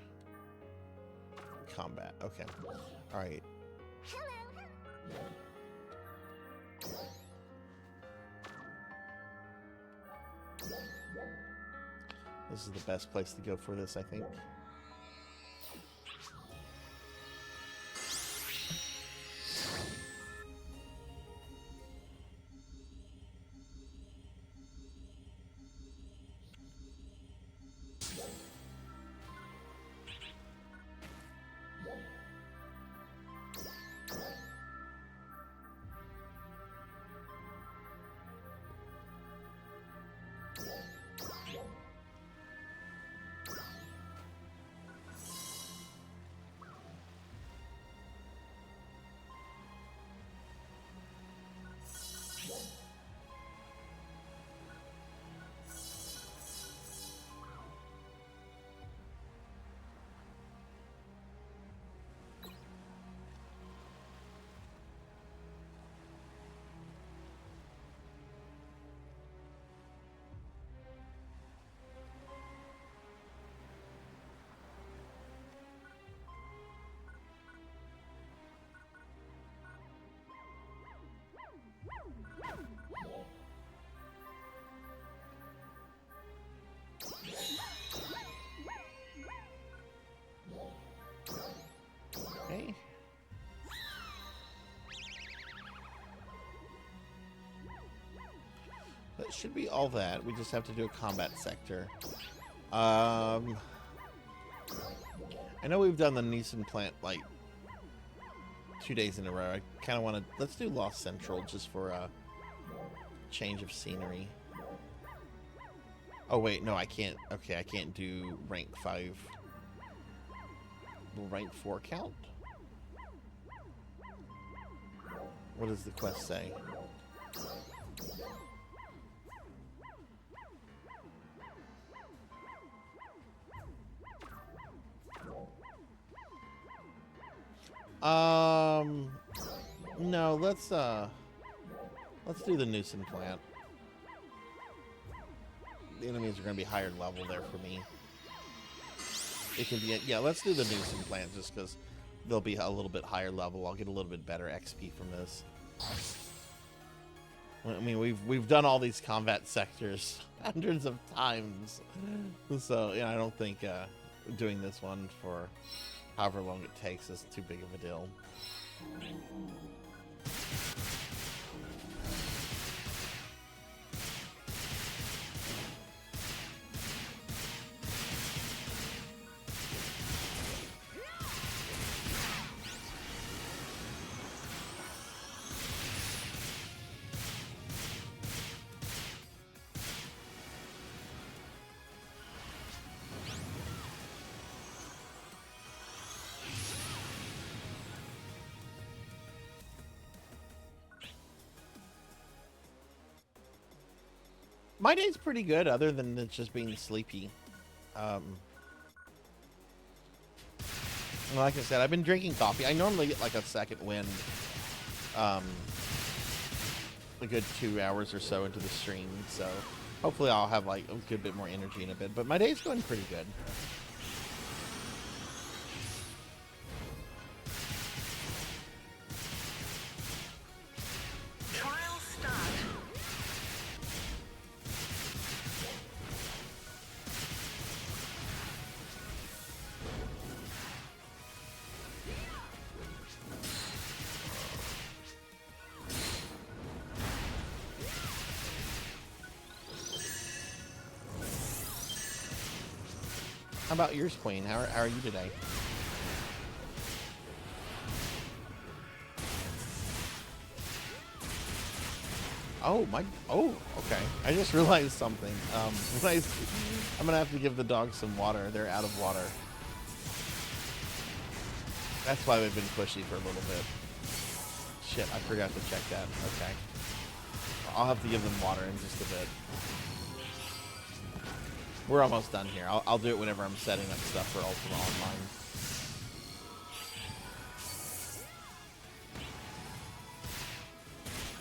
combat. Okay. Alright. This is the best place to go for this, I think. Okay. That should be all that. We just have to do a combat sector. I know we've done the Neeson plant like 2 days in a row. I kind of want to... Let's do Lost Central just for a change of scenery. Oh, wait. No, I can't. Okay, I can't do rank 5. Will rank 4 count? What does the quest say? No, let's do the Newson plant. the enemies are going to be higher level there for me. It can be, yeah, let's do the nuisance plant just because they'll be a little bit higher level. I'll get a little bit better XP from this. I mean, we've done all these combat sectors hundreds of times, so yeah, I don't think doing this one for however long it takes is too big of a deal. My day's pretty good, other than it just being sleepy. Like I said, I've been drinking coffee. I normally get like a second wind, a good 2 hours or so into the stream. So hopefully I'll have like a good bit more energy in a bit. But my day's going pretty good. How about yours, Queen? How are you today? Oh, okay. I just realized something. I'm gonna have to give the dogs some water. They're out of water. That's why they've been pushy for a little bit. Shit, I forgot to check that. Okay. I'll have to give them water in just a bit. We're almost done here. I'll do it whenever I'm setting up stuff for Ultima Online.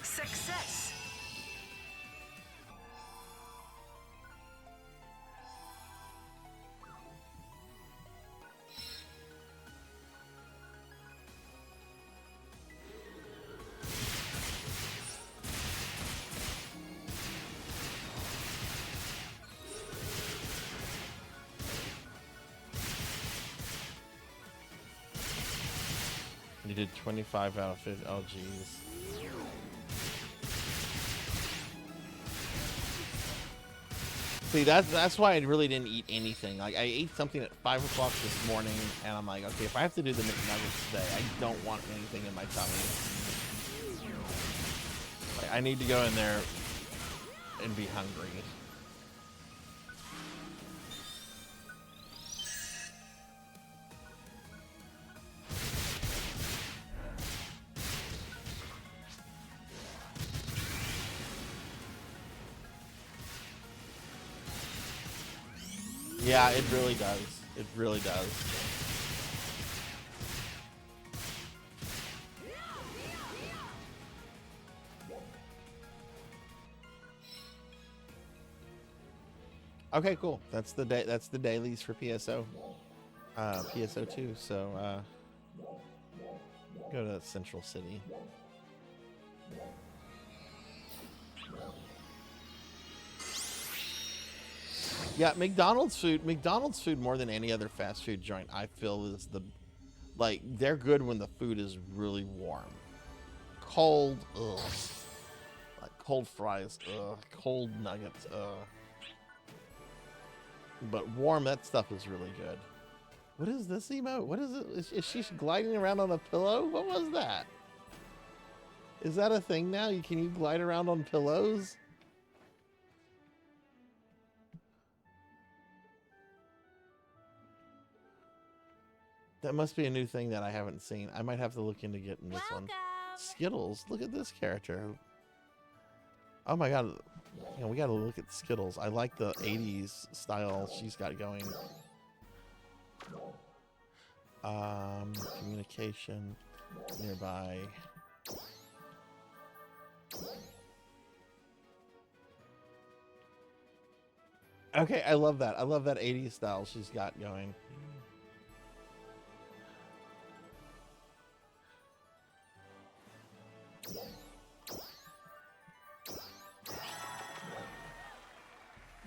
Success. You did 25 out of 50. Oh, jeez. See, that's why I really didn't eat anything. Like, I ate something at 5 o'clock this morning, and I'm like, okay, if I have to do the McNuggets today, I don't want anything in my tummy. Like, I need to go in there and be hungry. Yeah, it really does. It really does. Okay, cool. That's the day. That's the dailies for PSO. PSO2. So go to Central City. Yeah, McDonald's food more than any other fast food joint, I feel is like, they're good when the food is really warm. Cold, ugh. Like cold fries, ugh. Cold nuggets, ugh. But warm, that stuff is really good. What is this emote? What is it? Is she gliding around on a pillow? What was that? Is that a thing now? Can you glide around on pillows? That must be a new thing that I haven't seen. I might have to look into getting this one. Skittles. Look at this character. Oh my god. You know, we gotta look at Skittles. I like the 80s style she's got going. Communication. Nearby. Okay, I love that. I love that 80s style she's got going.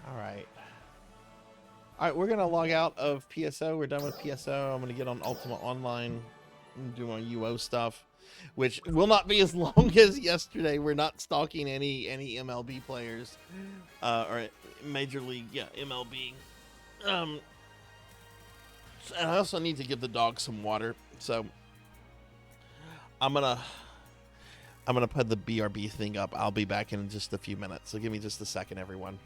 All right. All right, we're going to log out of PSO. We're done with PSO. I'm going to get on Ultima Online and do my UO stuff, which will not be as long as yesterday. We're not stalking any MLB players or Major League, MLB. And I also need to give the dog some water, so I'm gonna put the BRB thing up. I'll be back in just a few minutes, so give me just a second, everyone.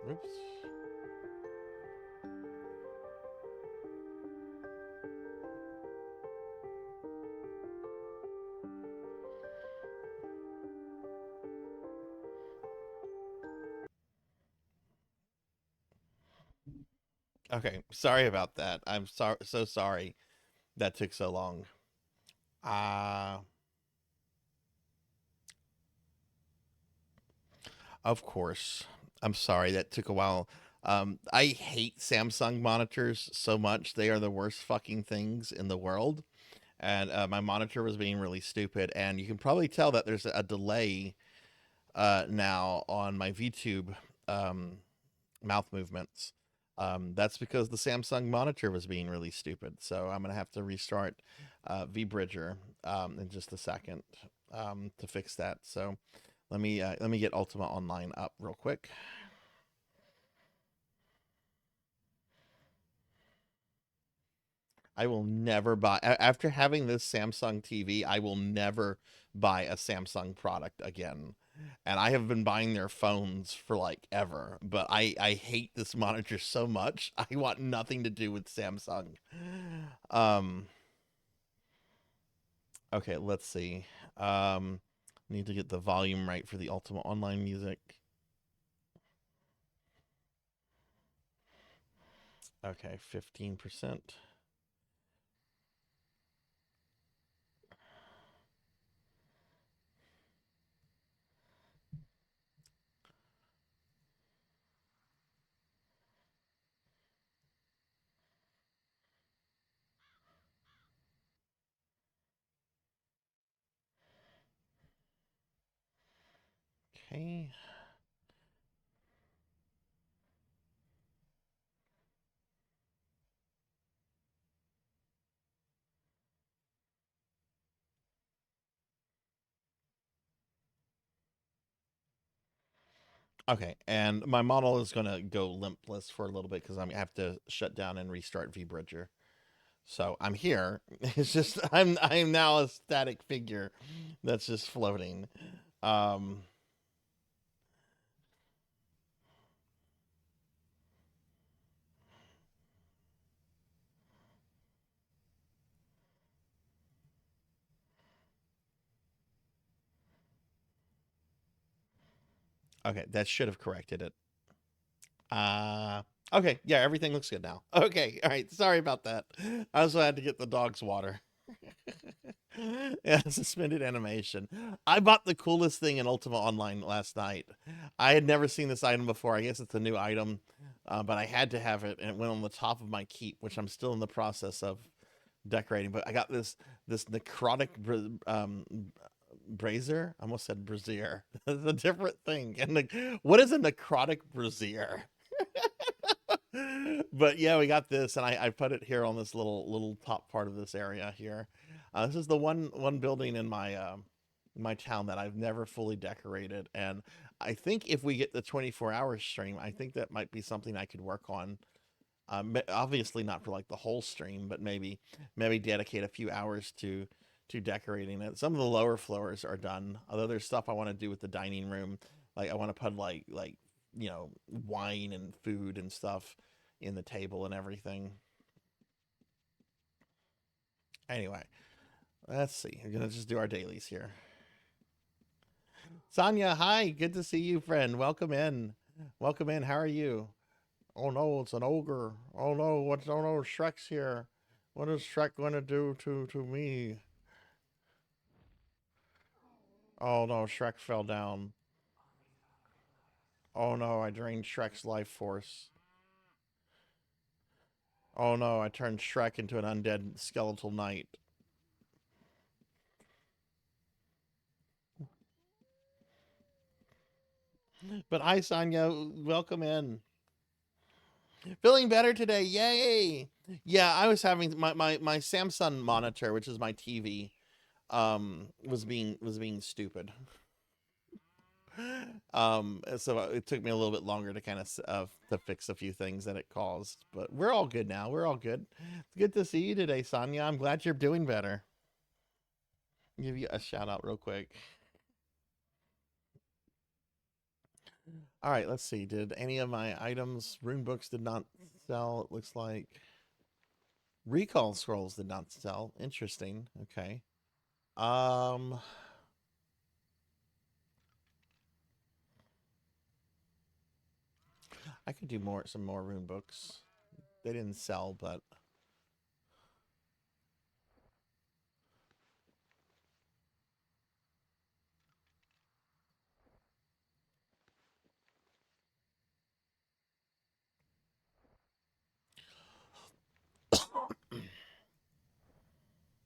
Oops. Okay, sorry about that. I'm so sorry that took so long. Uh of course. I'm sorry that took a while. I hate Samsung monitors so much. They are the worst fucking things in the world. And my monitor was being really stupid. And you can probably tell that there's a delay now on my VTube mouth movements. That's because the Samsung monitor was being really stupid. So I'm gonna have to restart VBridger in just a second to fix that. So let me get Ultima Online up real quick. I will never buy after having this Samsung TV. I will never buy a Samsung product again. And I have been buying their phones for like ever, but I hate this monitor so much. I want nothing to do with Samsung. Um okay, let's see. Need to get the volume right for the Ultima Online music. Okay, 15%. Okay. Okay, and my model is gonna go limpless for a little bit because I'm gonna have to shut down and restart VBridger. So I'm here. It's just I'm now a static figure that's just floating. Um okay, that should have corrected it. Okay, yeah, everything looks good now. Okay, all right, sorry about that. I also had to get the dog's water. Yeah, suspended animation. I bought the coolest thing in Ultima Online last night. I had never seen this item before. I guess it's a new item, but I had to have it, and it went on the top of my keep, which I'm still in the process of decorating. But I got this necrotic brazier. I almost said brazier. It's a different thing. And what is a necrotic brazier? But yeah, we got this, and I put it here on this little top part of this area here. This is the one building in my town that I've never fully decorated, and I think if we get the 24-hour stream, I think that might be something I could work on. Obviously not for like the whole stream, but maybe dedicate a few hours to decorating it. Some of the lower floors are done, although there's stuff I want to do with the dining room. Like I want to put like wine and food and stuff in the table and everything. Anyway, let's see. We're gonna just do our dailies here. Sonia, hi, good to see you, friend. Welcome in. Welcome in. How are you? Oh no, it's an ogre. Oh no, oh no, Shrek's here. What is Shrek going to do to me? Oh no, Shrek fell down. Oh no, I drained Shrek's life force. Oh no, I turned Shrek into an undead skeletal knight. But hi, Sonia. Welcome in. Feeling better today. Yay. Yeah, I was having my Samsung monitor, which is my TV, was being stupid. So it took me a little bit longer to kind of to fix a few things that it caused, but we're all good now. We're all good. It's good to see you today, Sonia. I'm glad you're doing better. Give you a shout out real quick. All right, let's see. Did any of my items, rune books did not sell, it looks like. Recall scrolls did not sell. Interesting. Okay. Um I could do some more rune books. They didn't sell, but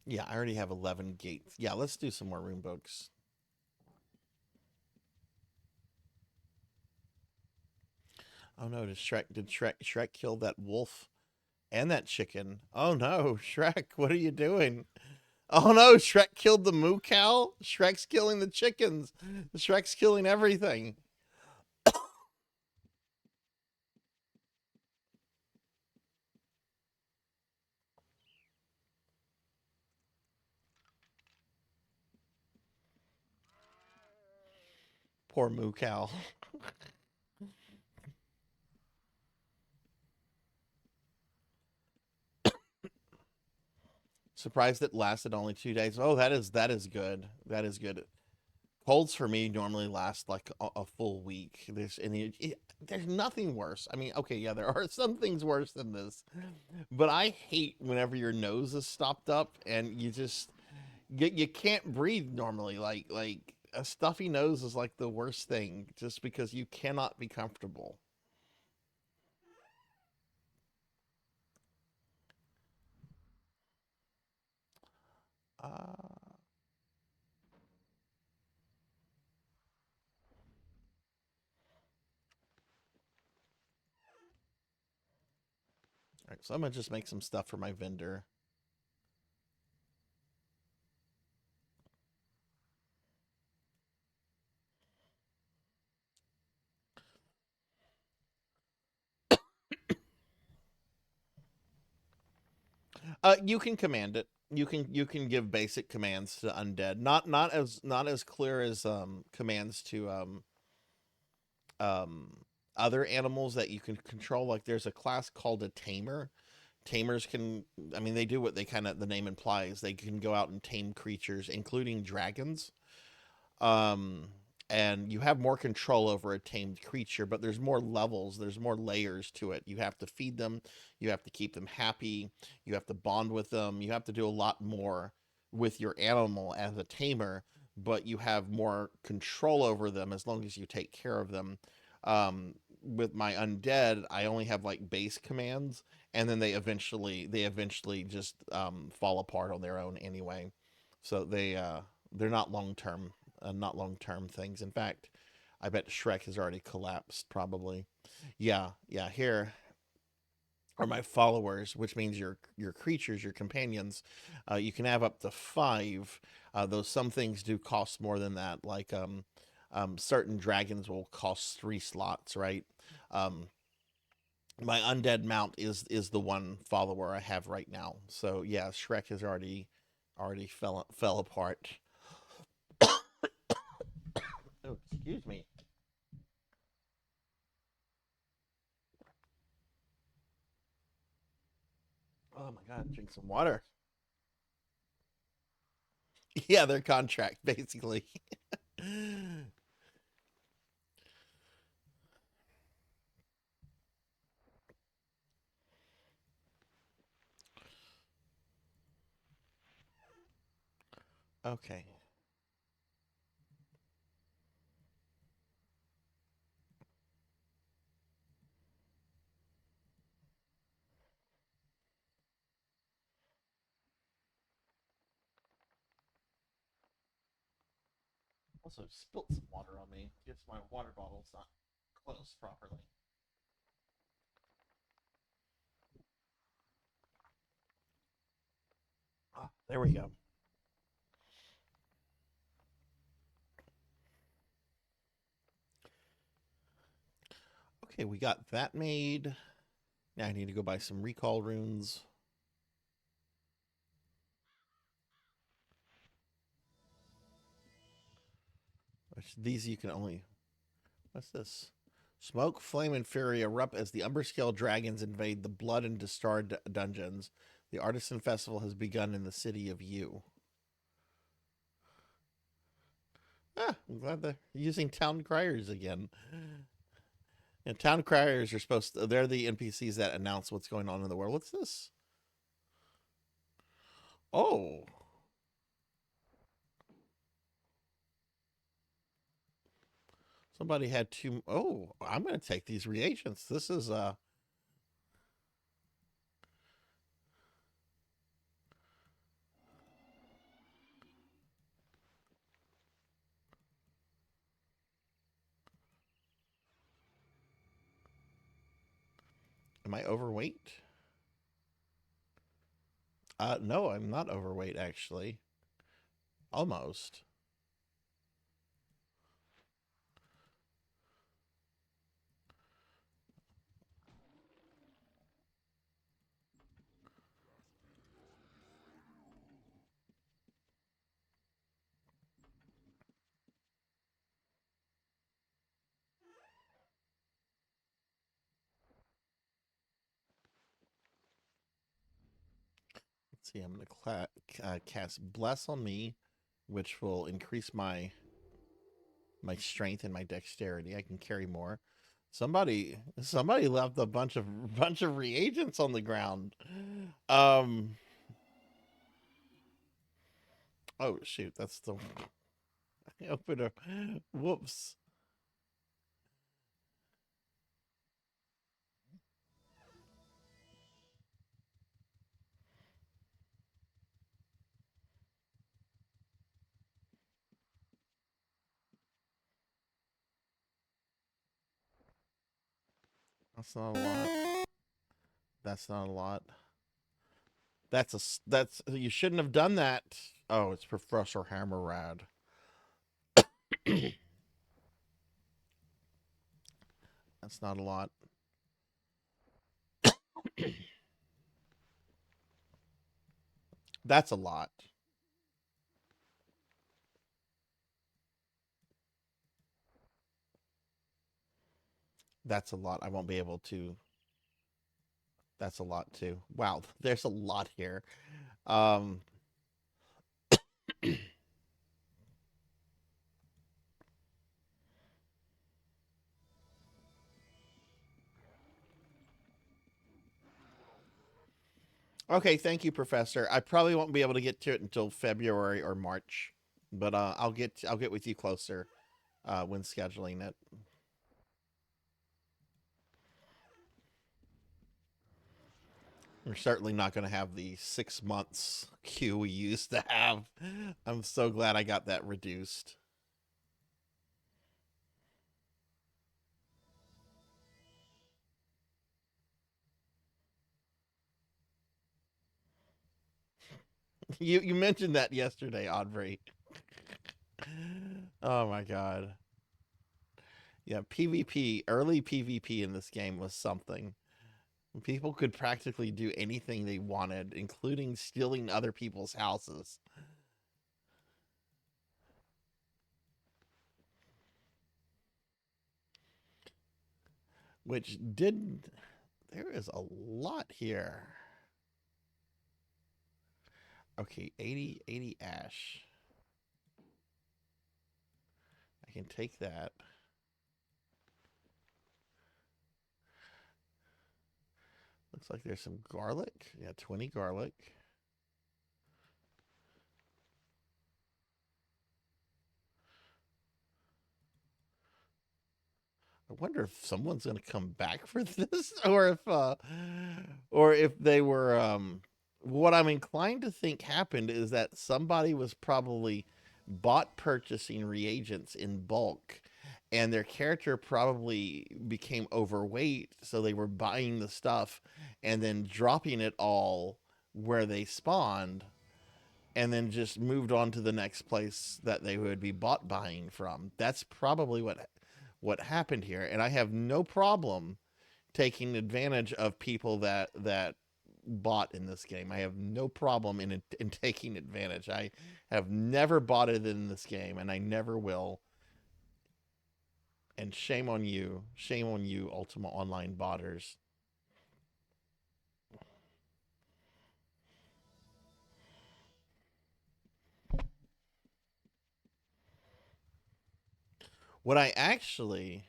yeah, I already have 11 gates. Yeah, let's do some more rune books. Oh no, did Shrek kill that wolf and that chicken? Oh no, Shrek, what are you doing? Oh no, Shrek killed the moo cow? Shrek's killing the chickens. Shrek's killing everything. Poor moo cow. Surprised it lasted only 2 days. Oh, that is good. That is good. Colds for me normally last like a full week. There's nothing worse. I mean, okay, yeah, there are some things worse than this, but I hate whenever your nose is stopped up and you can't breathe normally. Like a stuffy nose is like the worst thing, just because you cannot be comfortable. Uh, all right, so I'm gonna just make some stuff for my vendor. You can command it. You can give basic commands to undead. Not as clear as commands to um other animals that you can control. Like there's a class called a tamer. Tamers can, I mean, they do what they kind of the name implies. They can go out and tame creatures, including dragons. Um, and you have more control over a tamed creature, but there's more levels, there's more layers to it. You have to feed them, you have to keep them happy, you have to bond with them, you have to do a lot more with your animal as a tamer, but you have more control over them as long as you take care of them. With my undead, I only have like base commands, and then they eventually just fall apart on their own anyway. So they're not long term things. In fact, I bet Shrek has already collapsed, probably. Yeah, yeah. Here are my followers, which means your creatures, your companions. You can have up to 5. Though some things do cost more than that. Like certain dragons will cost 3 slots, right? Um, my undead mount is the one follower I have right now. So yeah, Shrek has already fell apart. Oh, excuse me. Oh my god, drink some water. Yeah, their contract basically. Okay. Also spilt some water on me. Guess my water bottle's not closed properly. Ah, there we go. Okay, we got that made. Now I need to go buy some recall runes. Which these you can only. What's this? Smoke, flame, and fury erupt as the Umberscale dragons invade the Blood and Destar dungeons. The Artisan Festival has begun in the city of U. I'm glad they're using town criers again. And town criers are they're the NPCs that announce what's going on in the world. What's this? Oh. Somebody had two. Oh, I'm going to take these reagents. This is, am I overweight? No, I'm not overweight, actually. Almost. Let's see, I'm going to cast Bless on me, which will increase my strength and my dexterity. I can carry more. Somebody left a bunch of reagents on the ground. Oh shoot, that's the I opened a whoops. That's not a lot. That's not a lot. That's you shouldn't have done that. Oh, it's Professor Hammerrad. That's not a lot. That's a lot. That's a lot. I won't be able to. That's a lot too. Wow, there's a lot here. Um Okay, thank you, Professor. I probably won't be able to get to it until February or March, but I'll get with you closer when scheduling it. We're certainly not going to have the 6 months queue we used to have. I'm so glad I got that reduced. You mentioned that yesterday, Audrey. Oh my god. Yeah, PvP, early PvP in this game was something. People could practically do anything they wanted, including stealing other people's houses. Which did... There is a lot here. Okay, 80 ash. I can take that. Looks like there's some garlic. Yeah, 20 garlic. I wonder if someone's going to come back for this, or if they were. What I'm inclined to think happened is that somebody was probably purchasing reagents in bulk, and their character probably became overweight, so they were buying the stuff and then dropping it all where they spawned, and then just moved on to the next place that they would be buying from. That's probably what happened here, and I have no problem taking advantage of people that bought in this game. I have no problem in taking advantage. I have never bought it in this game, and I never will. And shame on you, Ultima Online botters. What I actually...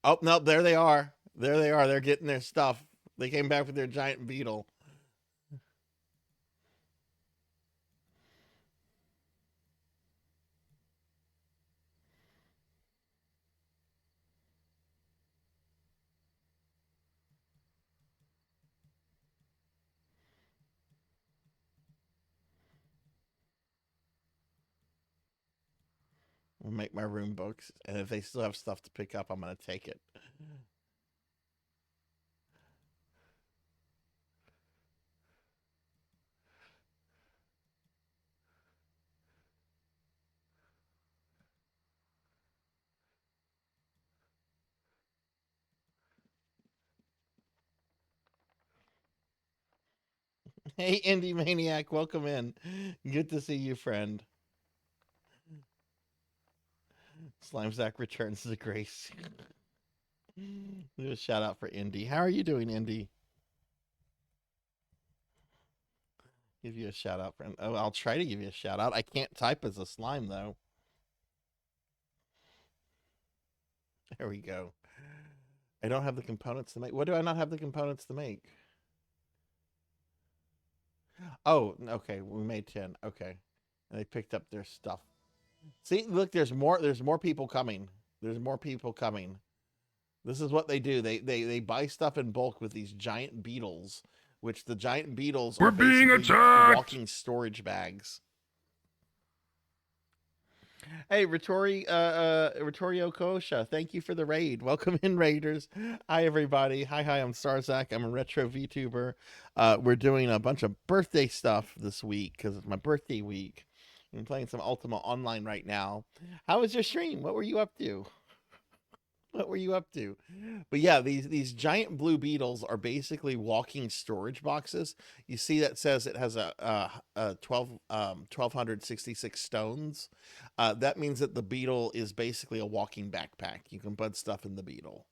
Oh, no, there they are. There they are. They're getting their stuff. They came back with their giant beetle. We'll make my room books, and if they still have stuff to pick up, I'm going to take it. Hey, Indie Maniac, welcome in. Good to see you, friend. Slimesack returns to grace. Do a shout out for Indy. How are you doing, Indy? Give you a shout out, friend. Oh, I'll try to give you a shout out. I can't type as a slime though. There we go. I don't have the components to make. What do I not have the components to make? Oh, okay. We made 10. Okay. And they picked up their stuff. See, look, there's more people coming. There's more people coming. This is what they do. They buy stuff in bulk with these giant beetles, which the giant beetles We're are being basically attacked! walking storage bags. Hey, Vittorio Kosha, thank you for the raid. Welcome in, Raiders. Hi, everybody. Hi, I'm Sarzac. I'm a retro VTuber. We're doing a bunch of birthday stuff this week because it's my birthday week. I'm playing some Ultima Online right now. How was your stream? What were you up to? What were you up to? But yeah, these giant blue beetles are basically walking storage boxes. You see that says it has a 1266 stones. That means that the beetle is basically a walking backpack. You can put stuff in the beetle,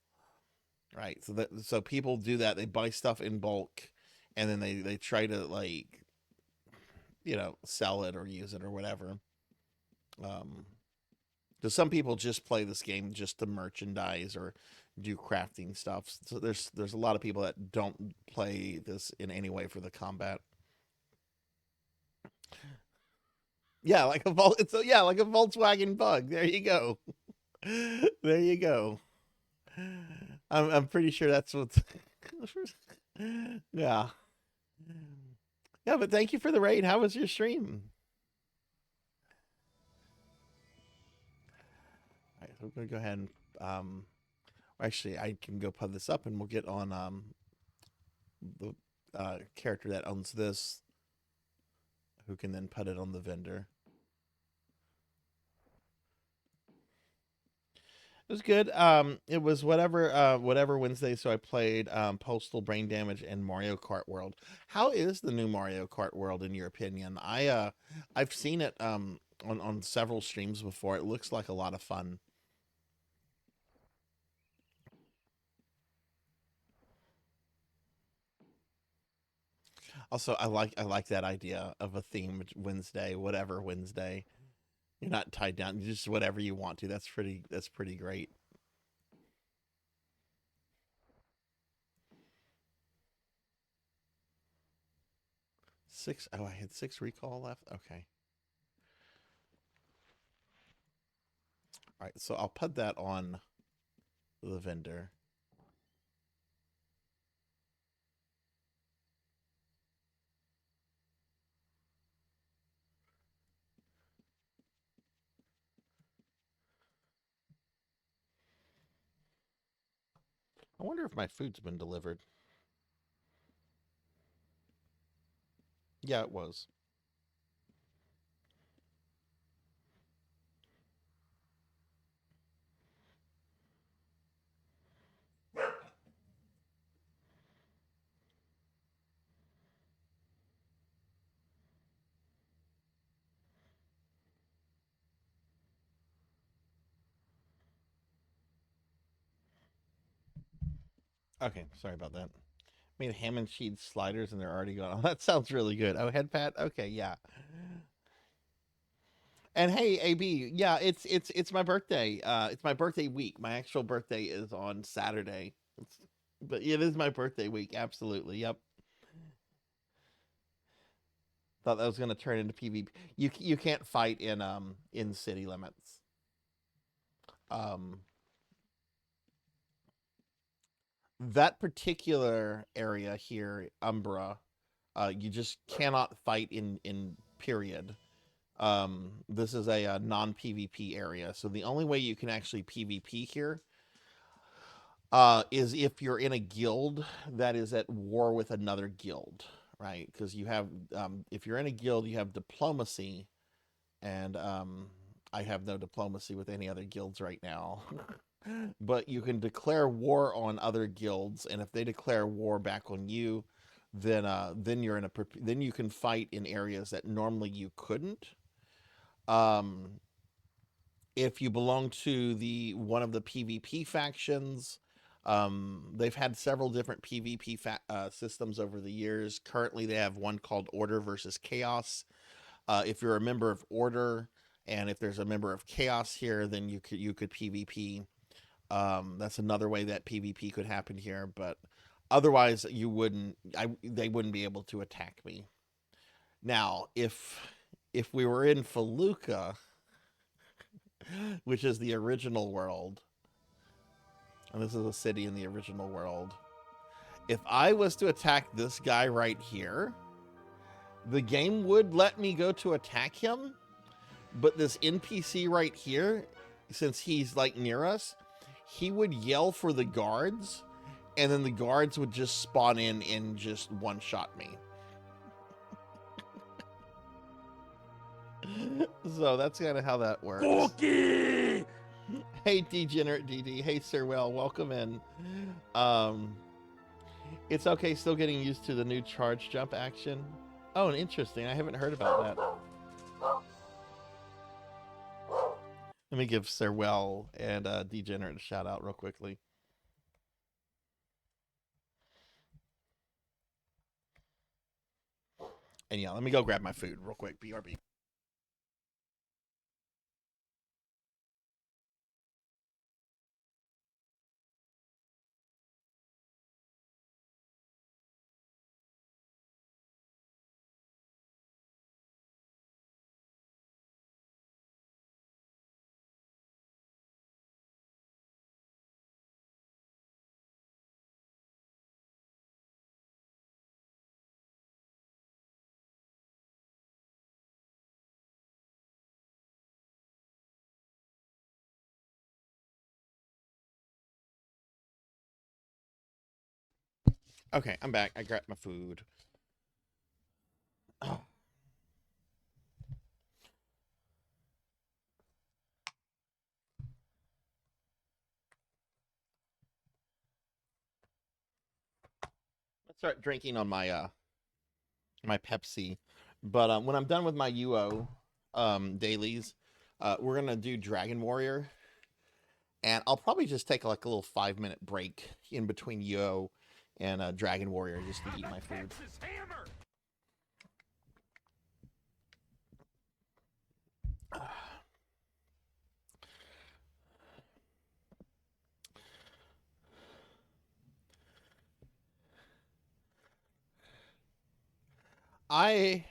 right? So people do that. They buy stuff in bulk, and then they try to, like, sell it or use it or whatever. Because some people just play this game just to merchandise or do crafting stuff. So there's a lot of people that don't play this in any way for the combat. Yeah, like a like a Volkswagen Bug. There you go. There you go. I'm pretty sure that's what's. Yeah. Yeah, but thank you for the raid. How was your stream? All right, so we're gonna go ahead and actually, I can go put this up and we'll get on the character that owns this, who can then put it on the vendor. It was good. It was whatever Wednesday, so I played Postal Brain Damage and Mario Kart World. How is the new Mario Kart World in your opinion? I've seen it on several streams before. It looks like a lot of fun. Also, I like that idea of a themed Wednesday, whatever Wednesday. You're not tied down, just whatever you want to. That's pretty great. Oh, I had 6 recall left. Okay. All right, so I'll put that on the vendor. I wonder if my food's been delivered. Yeah, it was. Okay, sorry about that. Made ham and cheese sliders and they're already gone. Oh, that sounds really good. Oh, head pat. Okay, yeah. And hey, AB, yeah, it's my birthday. It's my birthday week. My actual birthday is on Saturday. But it is my birthday week. Absolutely. Yep. Thought that was gonna turn into PvP. You can't fight in city limits. Um, that particular area here, Umbra, you just cannot fight in period. This is a non PvP area, so the only way you can actually PvP here is if you're in a guild that is at war with another guild, right? Because you have, if you're in a guild, you have diplomacy, and I have no diplomacy with any other guilds right now. But you can declare war on other guilds, and if they declare war back on you, then you're in a then you can fight in areas that normally you couldn't. Um, if you belong to the one of the PvP factions, they've had several different PvP systems over the years. Currently, they have one called Order versus Chaos. If you're a member of Order, and if there's a member of Chaos here, then you could PvP. That's another way that PvP could happen here, but otherwise you wouldn't. They wouldn't be able to attack me. Now, if we were in Feluca, which is the original world, and this is a city in the original world, if I was to attack this guy right here, the game would let me go to attack him, but this NPC right here, since he's like near us, he would yell for the guards, and then the guards would just spawn in and just one-shot me. So that's kind of how that works. Cookie! Hey, Degenerate DD. Hey, Sir Well, welcome in. It's okay, still getting used to the new charge jump action. Oh, and interesting. I haven't heard about that. Let me give Sir Well and Degenerate a shout out real quickly. And yeah, let me go grab my food real quick. BRB. Okay, I'm back. I grabbed my food. Oh. Let's start drinking on my my Pepsi. But when I'm done with my UO dailies, we're gonna do Dragon Warrior, and I'll probably just take like a little 5-minute break in between UO and Dragon Warrior just to eat my food. I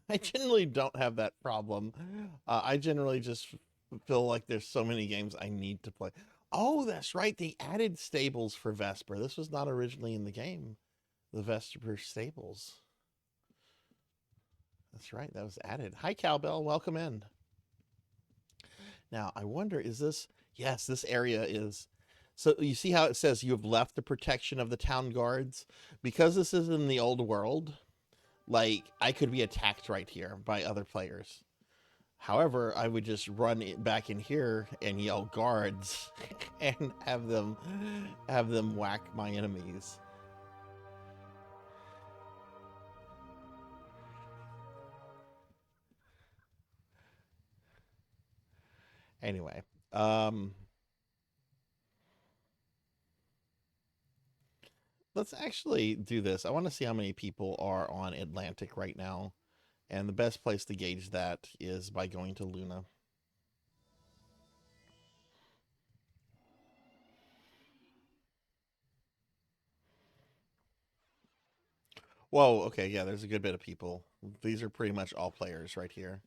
I generally don't have that problem. I generally just feel like there's so many games I need to play. Oh, that's right. They added stables for Vesper. This was not originally in the game. The Vesper stables. That's right. That was added. Hi, Cowbell. Welcome in. Now, I wonder, is this... Yes, this area is... So you see how it says you have left the protection of the town guards? Because this is in the old world, like, I could be attacked right here by other players. However, I would just run back in here and yell guards and have them whack my enemies. Anyway, Let's actually do this. I want to see how many people are on Atlantic right now. And the best place to gauge that is by going to Luna. Whoa, okay, yeah, there's a good bit of people. These are pretty much all players right here.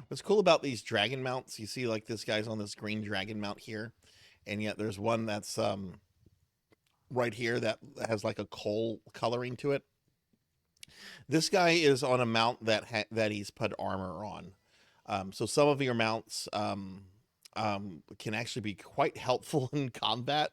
What's cool about these dragon mounts, you see like this guy's on this green dragon mount here, and yet there's one that's right here that has like a coal coloring to it. This guy is on a mount that he's put armor on. So some of your mounts can actually be quite helpful in combat.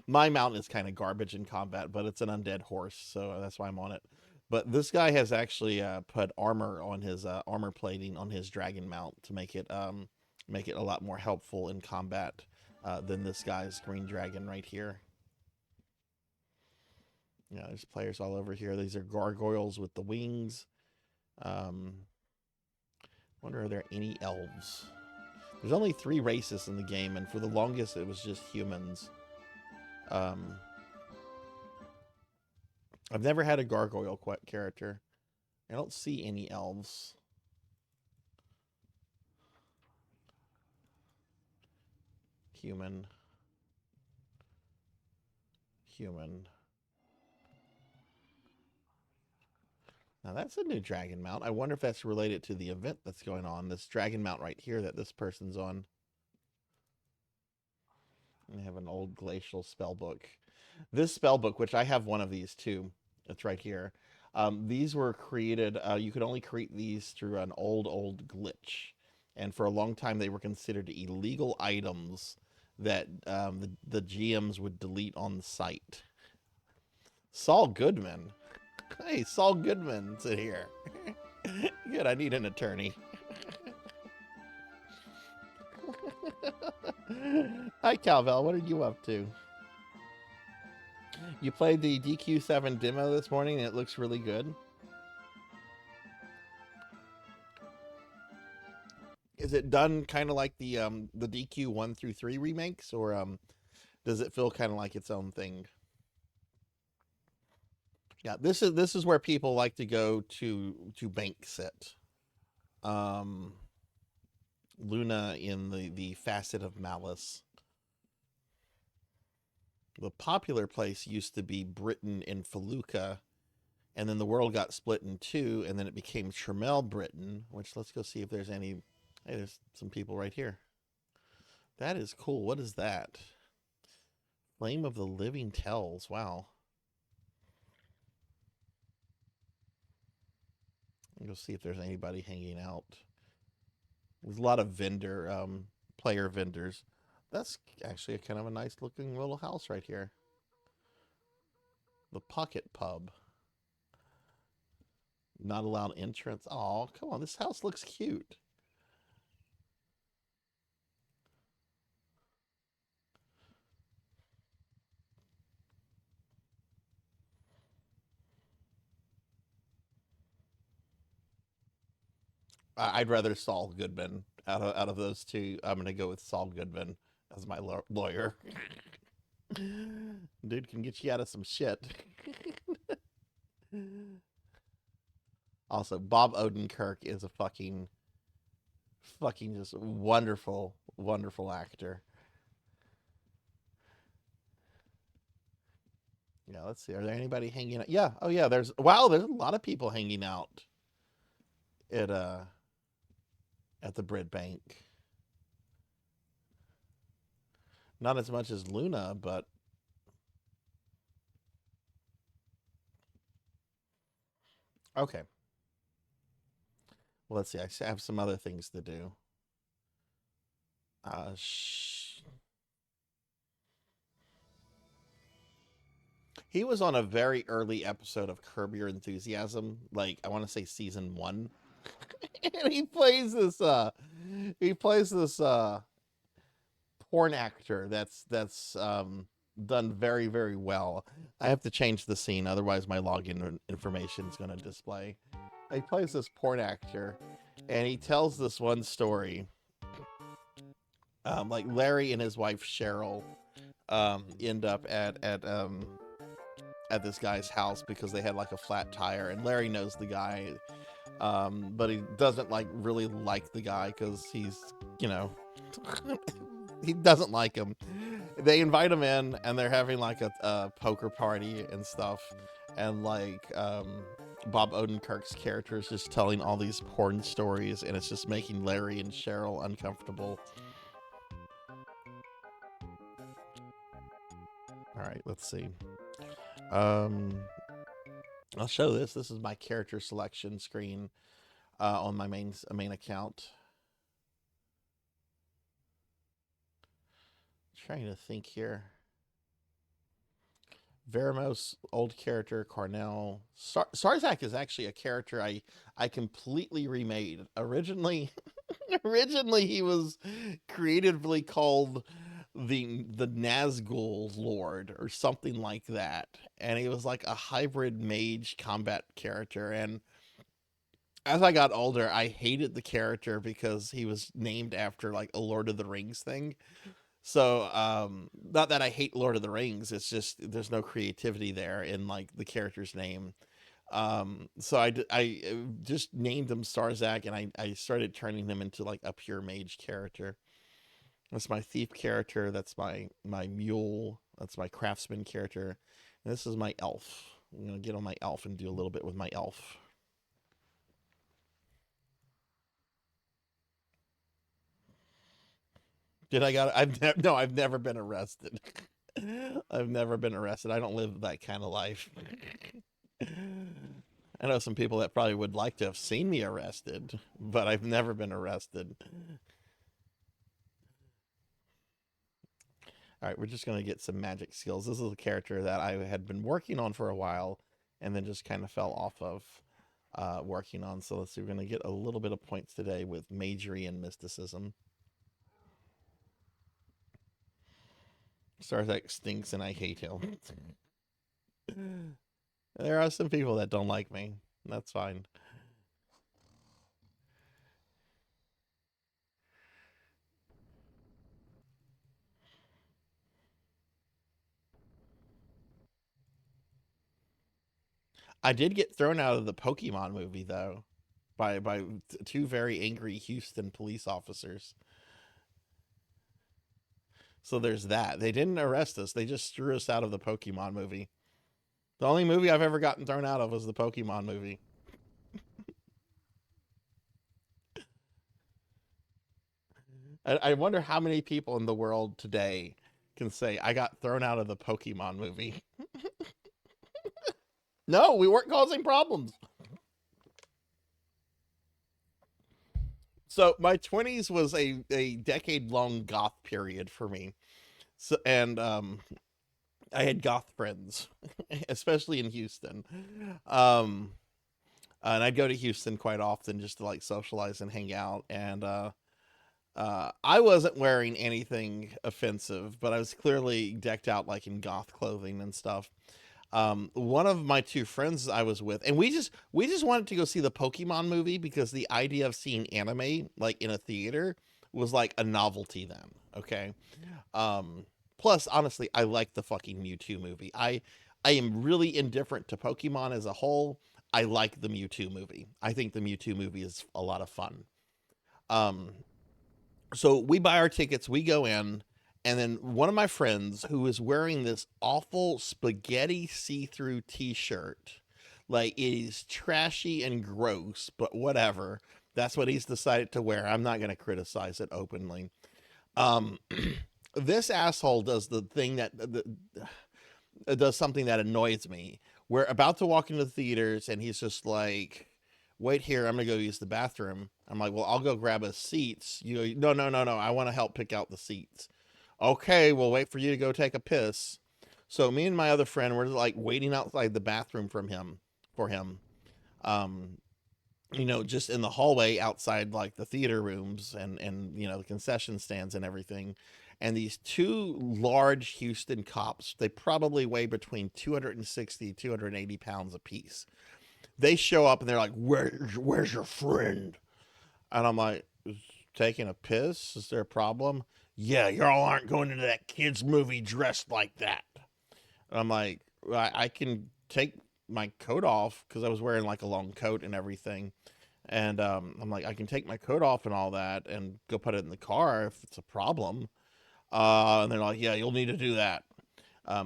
My mount is kind of garbage in combat, but it's an undead horse, so that's why I'm on it. But this guy has actually put armor on his armor plating on his dragon mount to make it a lot more helpful in combat than this guy's green dragon right here. Yeah, there's players all over here. These are gargoyles with the wings. Wonder are there any elves? There's only 3 races in the game, and for the longest it was just humans. I've never had a gargoyle character. I don't see any elves. Human. Now that's a new dragon mount. I wonder if that's related to the event that's going on. This dragon mount right here that this person's on. I have an old glacial spellbook. This spellbook, which I have one of these too. It's right here. These were created, you could only create these through an old glitch. And for a long time, they were considered illegal items that the GMs would delete on the site. Saul Goodman. Hey, Saul Goodman's in here. Good, I need an attorney. Hi, Calvel. What are you up to? You played the DQ7 demo this morning, and it looks really good. Is it done kind of like the DQ 1 through 3 remakes, or does it feel kind of like its own thing? Yeah, this is where people like to go to bank sit. Luna in the Facet of Malice. The popular place used to be Britain and Feluca, and then the world got split in 2, and then it became Tremel Britain, which let's go see if there's any. Hey, there's some people right here. That is cool. What is that? Flame of the Living Tells. Wow. Go see if there's anybody hanging out. There's a lot of player vendors. That's actually a kind of a nice looking little house right here. The Pocket Pub. Not allowed entrance. Oh, come on. This house looks cute. I'd rather Saul Goodman out of those two. I'm gonna go with Saul Goodman as my lawyer. Dude can get you out of some shit. Also, Bob Odenkirk is a fucking just wonderful actor. Yeah, let's see. Are there anybody hanging out? Yeah. Oh yeah. There's a lot of people hanging out at the Brit Bank. Not as much as Luna, but okay. Well, let's see. I have some other things to do. He was on a very early episode of Curb Your Enthusiasm, like I want to say season 1. And he plays this porn actor that's done very, very well. I have to change the scene, otherwise my login information is going to display. he plays this porn actor, and he tells this one story. Like Larry and his wife Cheryl end up at this guy's house because they had like a flat tire, and Larry knows the guy, but he doesn't like really like the guy because he's, you know, he doesn't like him. They invite him in, and they're having like a poker party and stuff, and like Bob Odenkirk's character is just telling all these porn stories, and it's just making Larry and Cheryl uncomfortable. All right, let's see. I'll show this. This is my character selection screen on my main account. Trying to think here. Veramos, old character, Cornell. Sarzac is actually a character I completely remade. Originally he was creatively called the Nazgul Lord or something like that, and he was like a hybrid mage combat character. And as I got older, I hated the character because he was named after like a Lord of the Rings thing. So not that I hate Lord of the Rings, it's just there's no creativity there in like the character's name. So I just named him Sarzac, and I started turning him into like a pure mage character. That's my thief character. That's my mule. That's my craftsman character. And this is my elf. I'm going to get on my elf and do a little bit with my elf. I've never been arrested. I've never been arrested. I don't live that kind of life. I know some people that probably would like to have seen me arrested, but I've never been arrested. All right, we're just going to get some magic skills. This is a character that I had been working on for a while and then just kind of fell off of working on. So let's see, we're going to get a little bit of points today with magery and mysticism. Sarzac stinks and I hate him. There are some people that don't like me. That's fine. I did get thrown out of the Pokemon movie, though, by two very angry Houston police officers. So there's that. They didn't arrest us. They just threw us out of the Pokemon movie. The only movie I've ever gotten thrown out of was the Pokemon movie. I wonder how many people in the world today can say, I got thrown out of the Pokemon movie. No, we weren't causing problems. So my 20s was a decade-long goth period for me. So, and I had goth friends, especially in Houston. And I'd go to Houston quite often just to like socialize and hang out. And I wasn't wearing anything offensive, but I was clearly decked out like in goth clothing and stuff. One of my two friends I was with, and we just wanted to go see the Pokemon movie because the idea of seeing anime like in a theater was like a novelty then. Okay. Plus, honestly, I like the fucking Mewtwo movie. I am really indifferent to Pokemon as a whole. I like the Mewtwo movie. I think the Mewtwo movie is a lot of fun. So we buy our tickets, we go in, and then one of my friends who is wearing this awful spaghetti see-through t-shirt, like it is trashy and gross, but whatever. That's what he's decided to wear. I'm not going to criticize it openly. This asshole does the thing that does something that annoys me. We're about to walk into the theaters, and he's just like, wait here, I'm going to go use the bathroom. I'm like, well, I'll go grab us seats. You go, no. I want to help pick out the seats. Okay, we'll wait for you to go take a piss. So me and my other friend were like waiting outside the bathroom for him. Just in the hallway outside like the theater rooms and the concession stands and everything. And these two large Houston cops, they probably weigh between 260, 280 pounds apiece. They show up and they're like, where's your friend? And I'm like, taking a piss? Is there a problem? Yeah, y'all aren't going into that kid's movie dressed like that. And I'm like, I can take my coat off because I was wearing like a long coat and everything. And I'm like, I can take my coat off and all that and go put it in the car if it's a problem. And they're like, yeah, you'll need to do that.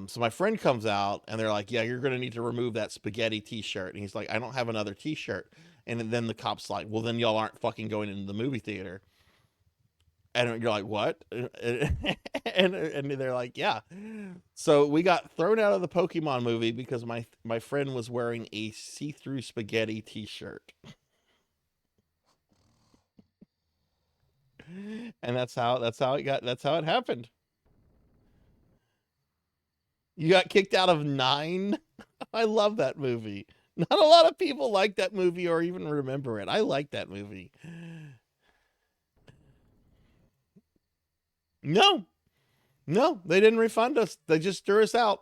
So my friend comes out and they're like, yeah, you're going to need to remove that spaghetti t-shirt. And he's like, I don't have another t-shirt. And then the cop's like, well, then y'all aren't fucking going into the movie theater. And you're like, what? And they're like, yeah. So we got thrown out of the Pokemon movie because my friend was wearing a see-through spaghetti t-shirt. And that's how it happened. You got kicked out of 9? I love that movie. Not a lot of people like that movie or even remember it. I like that movie. No, they didn't refund us. They just threw us out.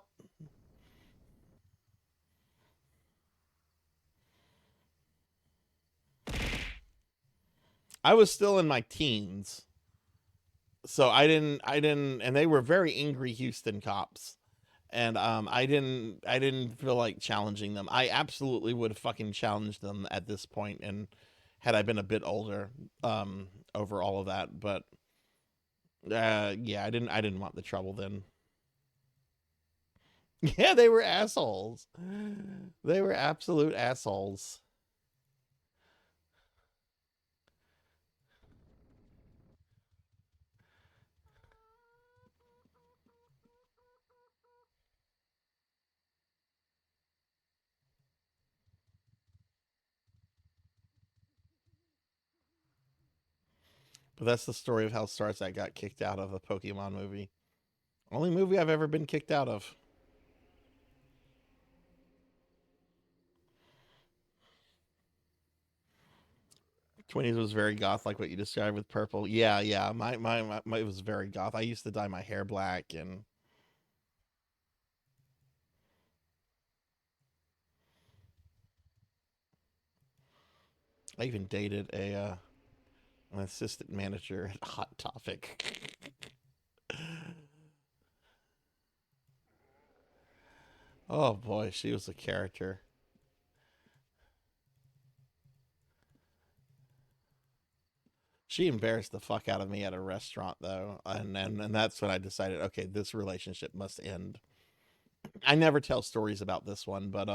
I was still in my teens. So I didn't, and they were very angry Houston cops. And I didn't feel like challenging them. I absolutely would have fucking challenged them at this point, and had I been a bit older, over all of that. But yeah, I didn't want the trouble then. Yeah, they were assholes. They were absolute assholes. But that's the story of how Sarzac got kicked out of a Pokemon movie. Only movie I've ever been kicked out of. 20s was very goth, like what you described with purple. Yeah. My it was very goth. I used to dye my hair black, and I even dated an assistant manager at Hot Topic. Oh boy, she was a character. She embarrassed the fuck out of me at a restaurant though, and that's when I decided, okay, this relationship must end. I never tell stories about this one, but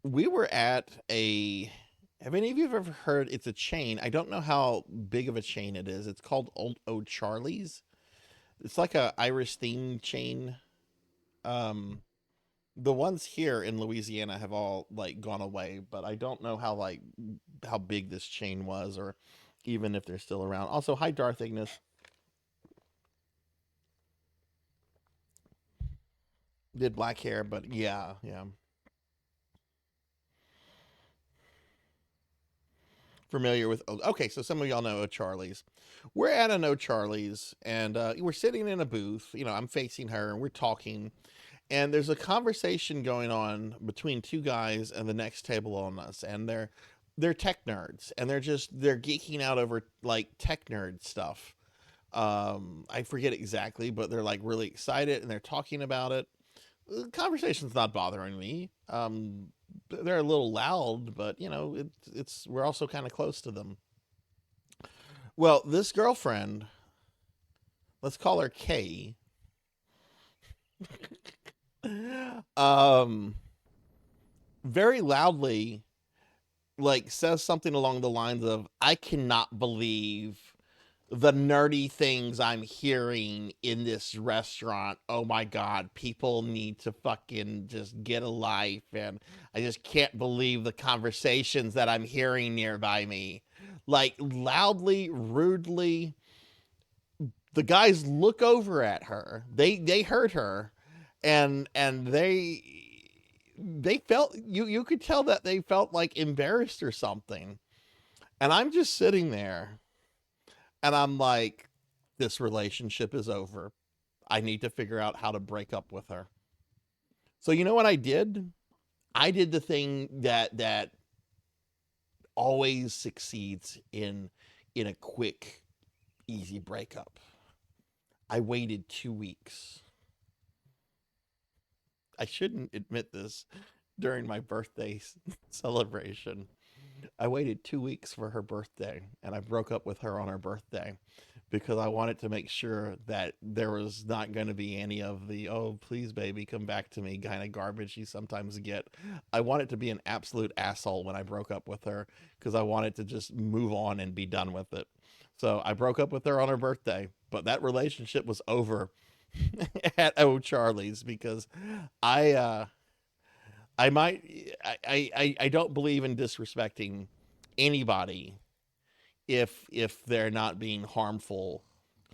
we were at a. Have any of you ever heard? It's a chain. I don't know how big of a chain it is. It's called Old O'Charlie's. It's like a Irish themed chain. Um, the ones here in Louisiana have all like gone away, but I don't know how big this chain was, or even if they're still around. Also, hi Darth Ignis. Did black hair, but yeah. Familiar with. Okay, so some of y'all know O'Charlie's. We're at an O'Charlie's, and we're sitting in a booth. I'm facing her, and we're talking. And there's a conversation going on between two guys and the next table on us, and they're tech nerds, and they're geeking out over like tech nerd stuff. I forget exactly, but they're like really excited and they're talking about it. The conversation's not bothering me. They're a little loud, but it's we're also kind of close to them. Well, this girlfriend, let's call her Kay. um Very loudly like says something along the lines of, I cannot believe the nerdy things I'm hearing in this restaurant. Oh my god, people need to fucking just get a life, and I just can't believe the conversations that I'm hearing nearby me. Like loudly, rudely. The guys look over at her. They heard her, and they felt, you could tell that they felt like embarrassed or something. And I'm just sitting there and I'm like, this relationship is over. I need to figure out how to break up with her. So you know what I did? I did the thing that always succeeds in a quick, easy breakup. I waited 2 weeks. I shouldn't admit this during my birthday celebration. I waited 2 weeks for her birthday, and I broke up with her on her birthday because I wanted to make sure that there was not going to be any of the, oh, please, baby, come back to me kind of garbage you sometimes get. I wanted to be an absolute asshole when I broke up with her because I wanted to just move on and be done with it. So I broke up with her on her birthday, but that relationship was over at Charlie's because I I might I don't believe in disrespecting anybody if they're not being harmful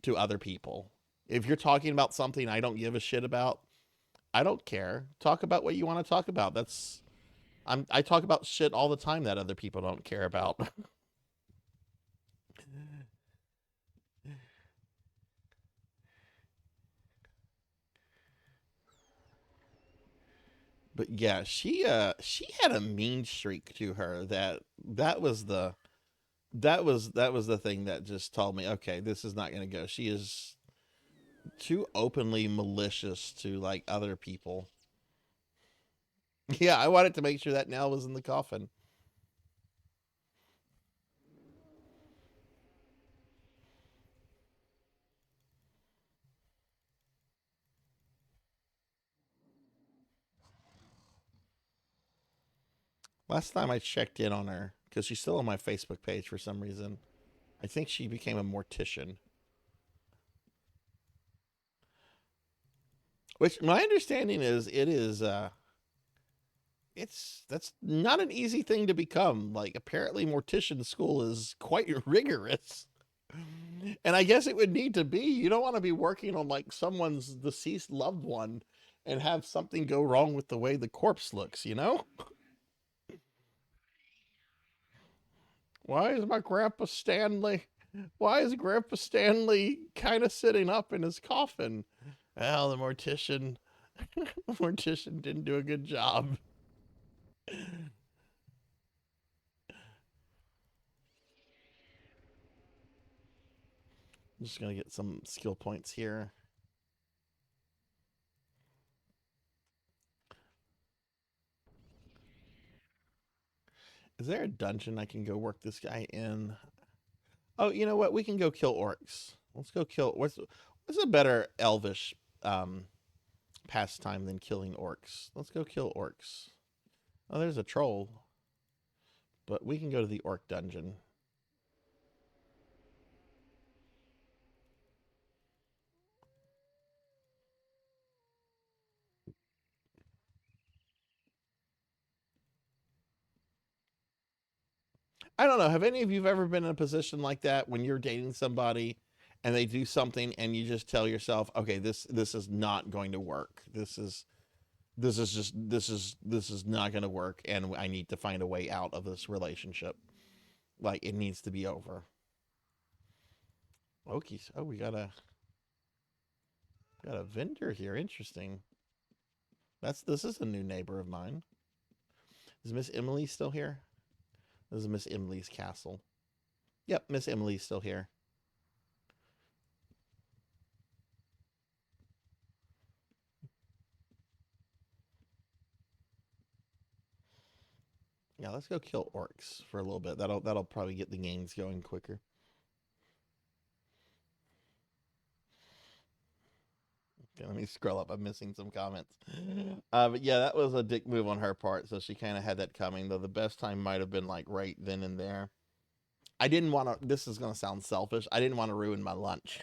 to other people. If you're talking about something I don't give a shit about, I don't care. Talk about what you want to talk about. I talk about shit all the time that other people don't care about. But yeah, she had a mean streak to her that was the thing that just told me, okay, this is not going to go. She is too openly malicious to like other people. Yeah, I wanted to make sure that nail was in the coffin. Last time I checked in on her, because she's still on my Facebook page for some reason, I think she became a mortician. Which my understanding is it's that's not an easy thing to become. Like apparently mortician school is quite rigorous. And I guess it would need to be. You don't want to be working on like someone's deceased loved one and have something go wrong with the way the corpse looks, you know? Why is my Grandpa Stanley? Why is Grandpa Stanley kind of sitting up in his coffin? Well, the mortician didn't do a good job. I'm just gonna get some skill points here. Is there a dungeon I can go work this guy in? Oh, you know what? We can go kill orcs. Let's go kill. What's a better elvish pastime than killing orcs? Let's go kill orcs. Oh, there's a troll, but we can go to the orc dungeon. I don't know. Have any of you ever been in a position like that when you're dating somebody and they do something and you just tell yourself, okay, this is not going to work. This is not going to work, and I need to find a way out of this relationship. Like it needs to be over. Okies. Oh, we got a vendor here. Interesting. This is a new neighbor of mine. Is Miss Emily still here? This is Miss Emily's castle. Yep, Miss Emily's still here. Yeah, let's go kill orcs for a little bit. That'll probably get the games going quicker. Okay, let me scroll up. I'm missing some comments. But yeah, that was a dick move on her part. So she kind of had that coming. Though the best time might have been like right then and there. I didn't want to. This is gonna sound selfish. I didn't want to ruin my lunch.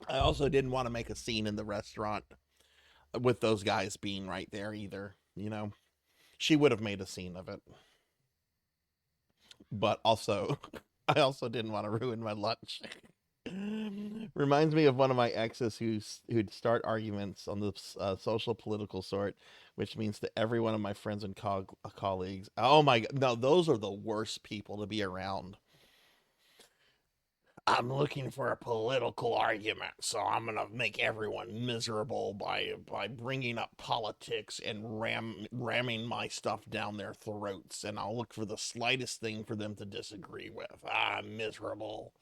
I also didn't want to make a scene in the restaurant with those guys being right there either. You know, she would have made a scene of it. But also, I also didn't want to ruin my lunch. Reminds me of one of my exes who'd start arguments on the social political sort, which means to every one of my friends and colleagues, oh my god, no, those are the worst people to be around. I'm looking for a political argument, so I'm gonna make everyone miserable by bringing up politics and ramming my stuff down their throats, and I'll look for the slightest thing for them to disagree with. Miserable.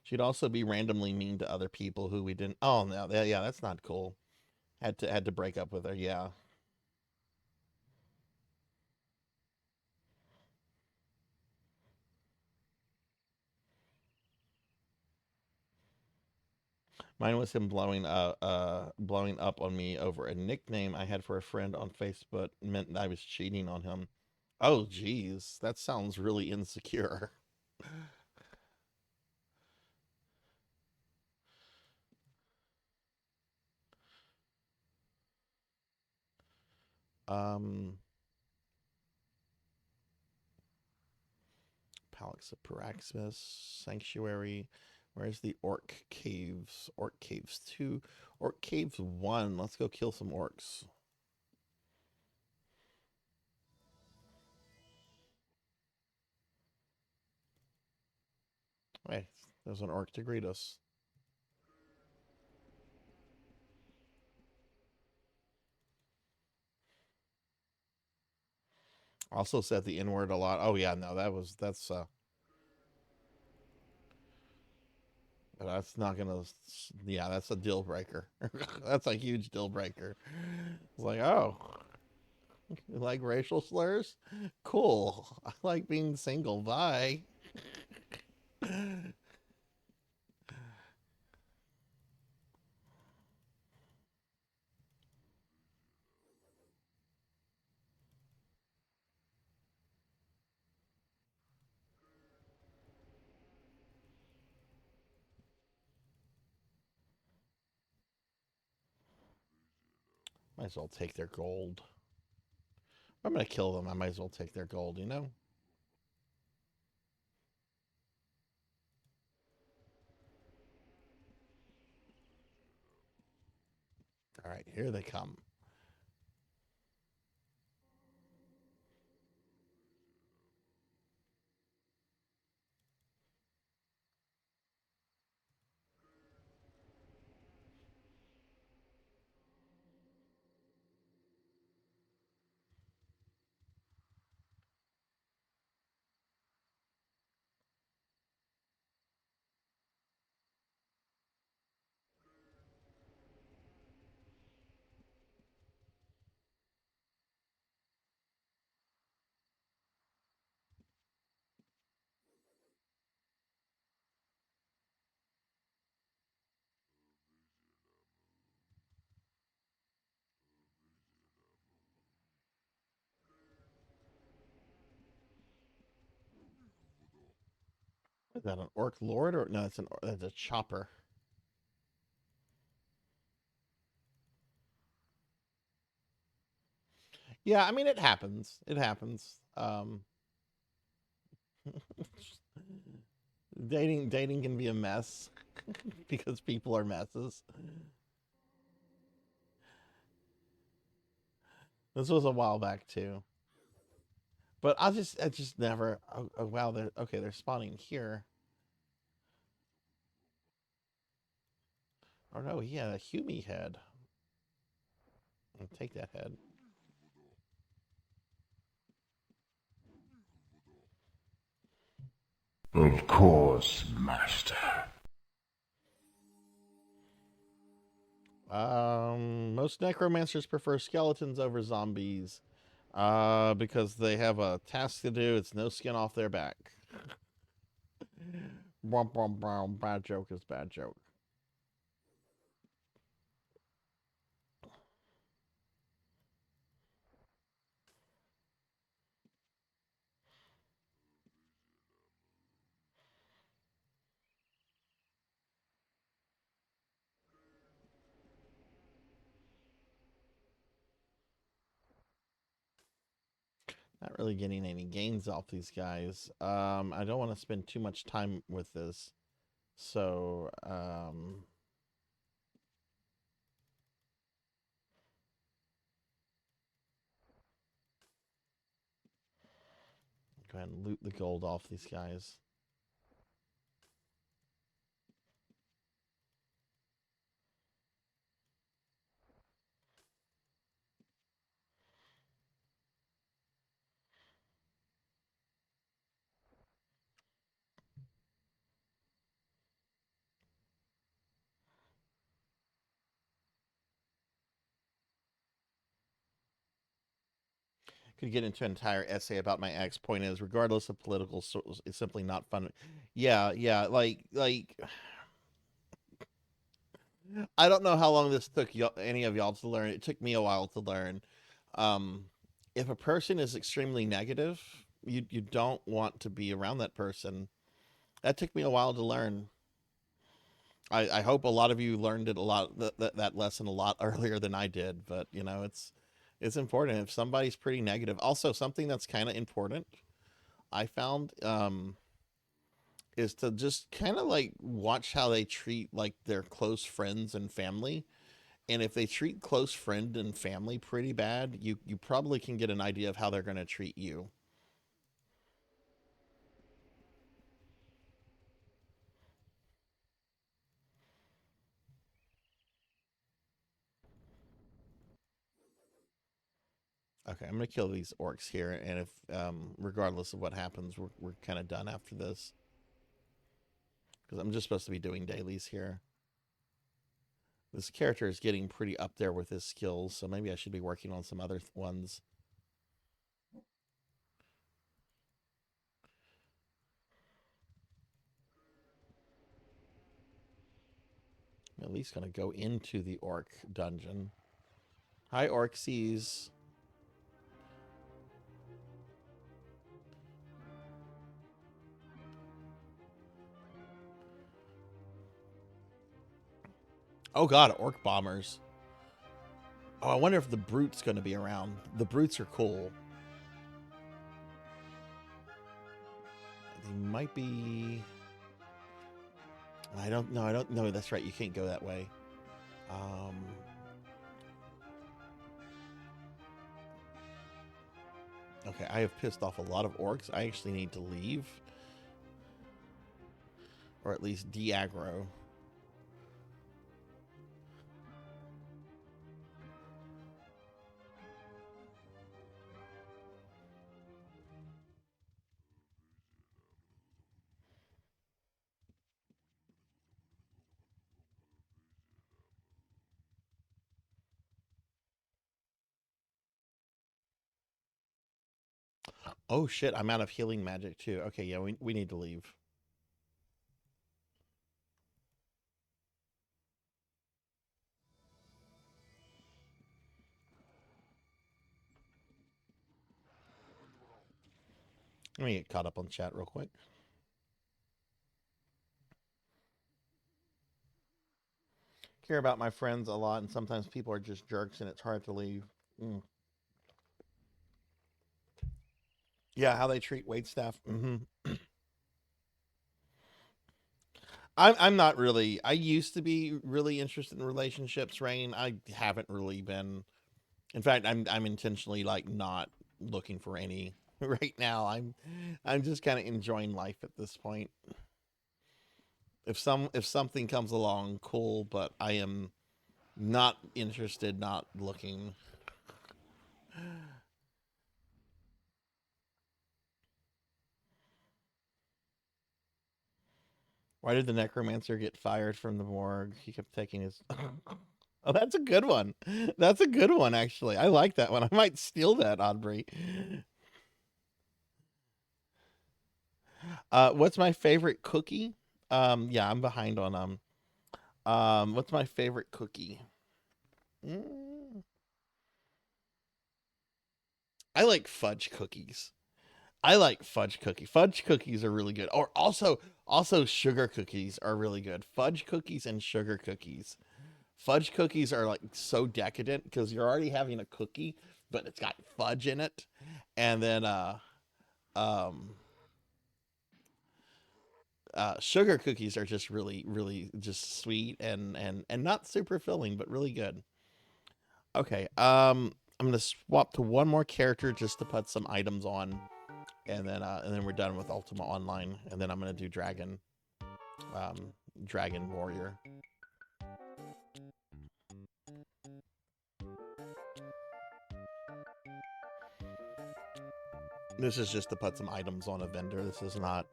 She'd also be randomly mean to other people who we didn't. Oh no, yeah, that's not cool. Had to break up with her. Yeah. Mine was him blowing up on me over a nickname I had for a friend on Facebook. Meant I was cheating on him. Oh, geez, that sounds really insecure. Um, Palax of Paraxis, Sanctuary. Where's the Orc Caves? Orc Caves 2. Orc Caves 1. Let's go kill some orcs. Hey, there's an orc to greet us. Also said the N word a lot. Oh yeah, no, that's not gonna. Yeah, that's a deal breaker. That's a huge deal breaker. It's like, oh, you like racial slurs? Cool. I like being single. Bye. Might as well take their gold. If I'm gonna kill them, I might as well take their gold, you know? Alright, here they come. Is that an orc lord or no? That's a chopper. Yeah, I mean it happens. It happens. Dating can be a mess because people are messes. This was a while back too. But I just never. Oh wow, they're okay. They're spawning here. Oh no, he had a Hume head. I'll take that head. Of course, master. Most necromancers prefer skeletons over zombies. Because they have a task to do. It's no skin off their back. Bad joke is bad joke. Not really getting any gains off these guys. I don't want to spend too much time with this. So, Go ahead and loot the gold off these guys. Could get into an entire essay about my ex. Point is, regardless of political, it's simply not fun. Yeah, yeah, like I don't know how long this took any of y'all to learn. It took me a while to learn. If a person is extremely negative, you don't want to be around that person. That took me a while to learn. I hope a lot of you learned it a lot that lesson a lot earlier than I did. But you know, it's important if somebody's pretty negative. Also, something that's kind of important I found is to just kind of like watch how they treat like their close friends and family. And if they treat close friend and family pretty bad, you probably can get an idea of how they're going to treat you. Okay, I'm gonna kill these orcs here, and if regardless of what happens, we're kind of done after this because I'm just supposed to be doing dailies here. This character is getting pretty up there with his skills, so maybe I should be working on some other ones. I'm at least gonna go into the orc dungeon. Hi, Orcsies. Oh god, orc bombers. Oh, I wonder if the brute's going to be around. The brutes are cool. They might be. I don't know. I don't know. That's right. You can't go that way. Okay, I have pissed off a lot of orcs. I actually need to leave. Or at least de-aggro. Oh shit, I'm out of healing magic too. Okay, yeah, we need to leave. Let me get caught up on chat real quick. Care about my friends a lot, and sometimes people are just jerks and it's hard to leave. Yeah, how they treat waitstaff. I'm not really. I used to be really interested in relationships, Rain. I haven't really been. In fact, I'm intentionally like not looking for any right now. I'm just kind of enjoying life at this point. If something comes along, cool, but I am not interested, not looking. Why did the necromancer get fired from the morgue? He kept taking his. Oh, that's a good one. That's a good one, actually. I like that one. I might steal that, Aubrey. What's my favorite cookie? Yeah, I'm behind on what's my favorite cookie? I like fudge cookies. I like fudge cookie. Fudge cookies are really good. Or also sugar cookies are really good. Fudge cookies and sugar cookies. Fudge cookies are like so decadent because you're already having a cookie, but it's got fudge in it. And then sugar cookies are just really just sweet and not super filling, but really good. Okay, I'm gonna swap to one more character just to put some items on, and then we're done with Ultima Online, and then I'm gonna do Dragon Warrior. This is just to put some items on a vendor. This is not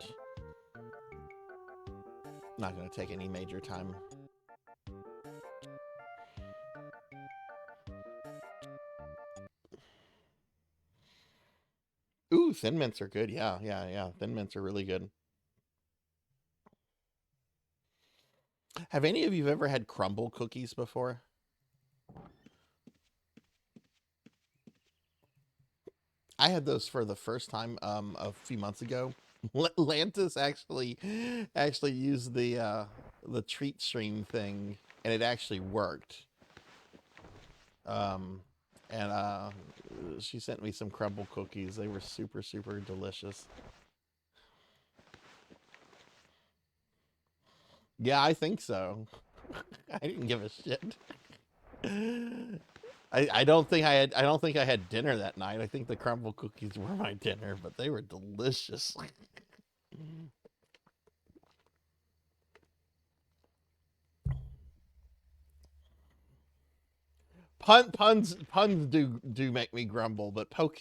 going to take any major time. Ooh, Thin Mints are good. Yeah. Thin Mints are really good. Have any of you ever had crumble cookies before? I had those for the first time a few months ago. Lantis actually used the treat stream thing, and it actually worked. And she sent me some crumble cookies. They were super, super delicious. Yeah, I think so. I didn't give a shit. I don't think I had dinner that night. I think the crumble cookies were my dinner, but they were delicious. Puns do make me grumble, but Poke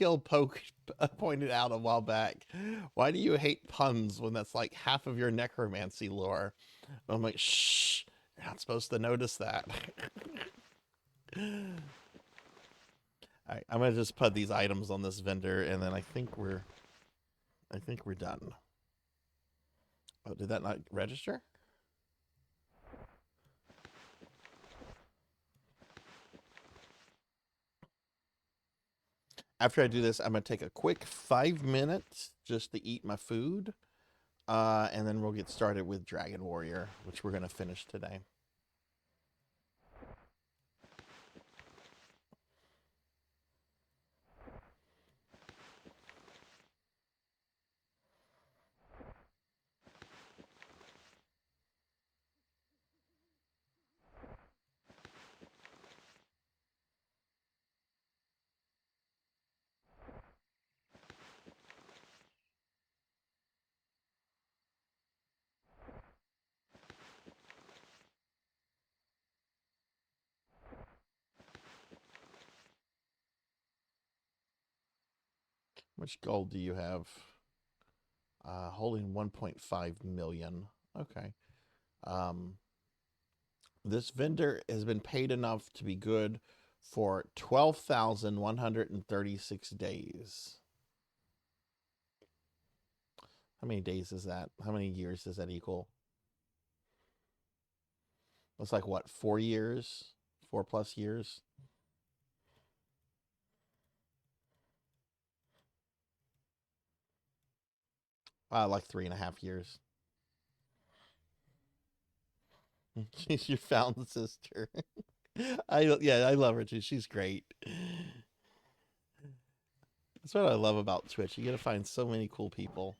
pointed out a while back, why do you hate puns when that's like half of your necromancy lore? And I'm like, shh, you're not supposed to notice that. Alright, I'm gonna just put these items on this vendor, and then I think we're done. Oh, did that not register? After I do this, I'm gonna take a quick 5 minutes just to eat my food, and then we'll get started with Dragon Warrior, which we're gonna finish today. How much gold do you have? Holding 1.5 million. Okay. This vendor has been paid enough to be good for 12,136 days. How many days is that? How many years does that equal? That's like what, 4 years? 4+ years? Like 3.5 years. She's your found sister. I love her too. She's great. That's what I love about Twitch. You get to find so many cool people.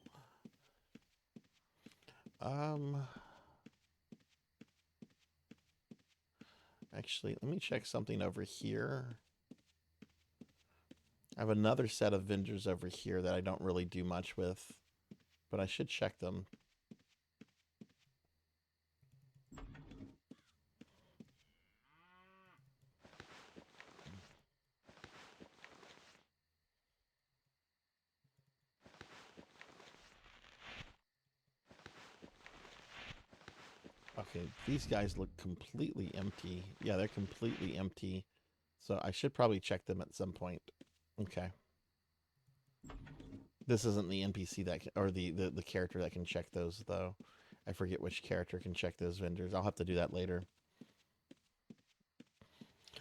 Actually, let me check something over here. I have another set of vendors over here that I don't really do much with, but I should check them. Okay, these guys look completely empty. Yeah, they're completely empty. So I should probably check them at some point. Okay. This isn't the NPC that can, or the character that can check those, though. I forget which character can check those vendors. I'll have to do that later.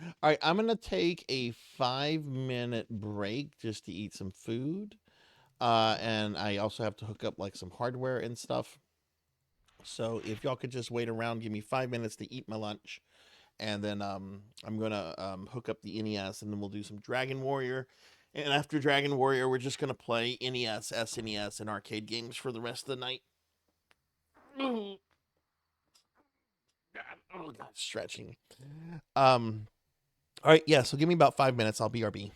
All right, I'm going to take a 5-minute break just to eat some food. And I also have to hook up like some hardware and stuff. So if y'all could just wait around, give me 5 minutes to eat my lunch. And then I'm going to hook up the NES, and then we'll do some Dragon Warrior. And after Dragon Warrior, we're just going to play NES, SNES, and arcade games for the rest of the night. Oh, God, stretching. All right, yeah, so give me about 5 minutes. I'll BRB.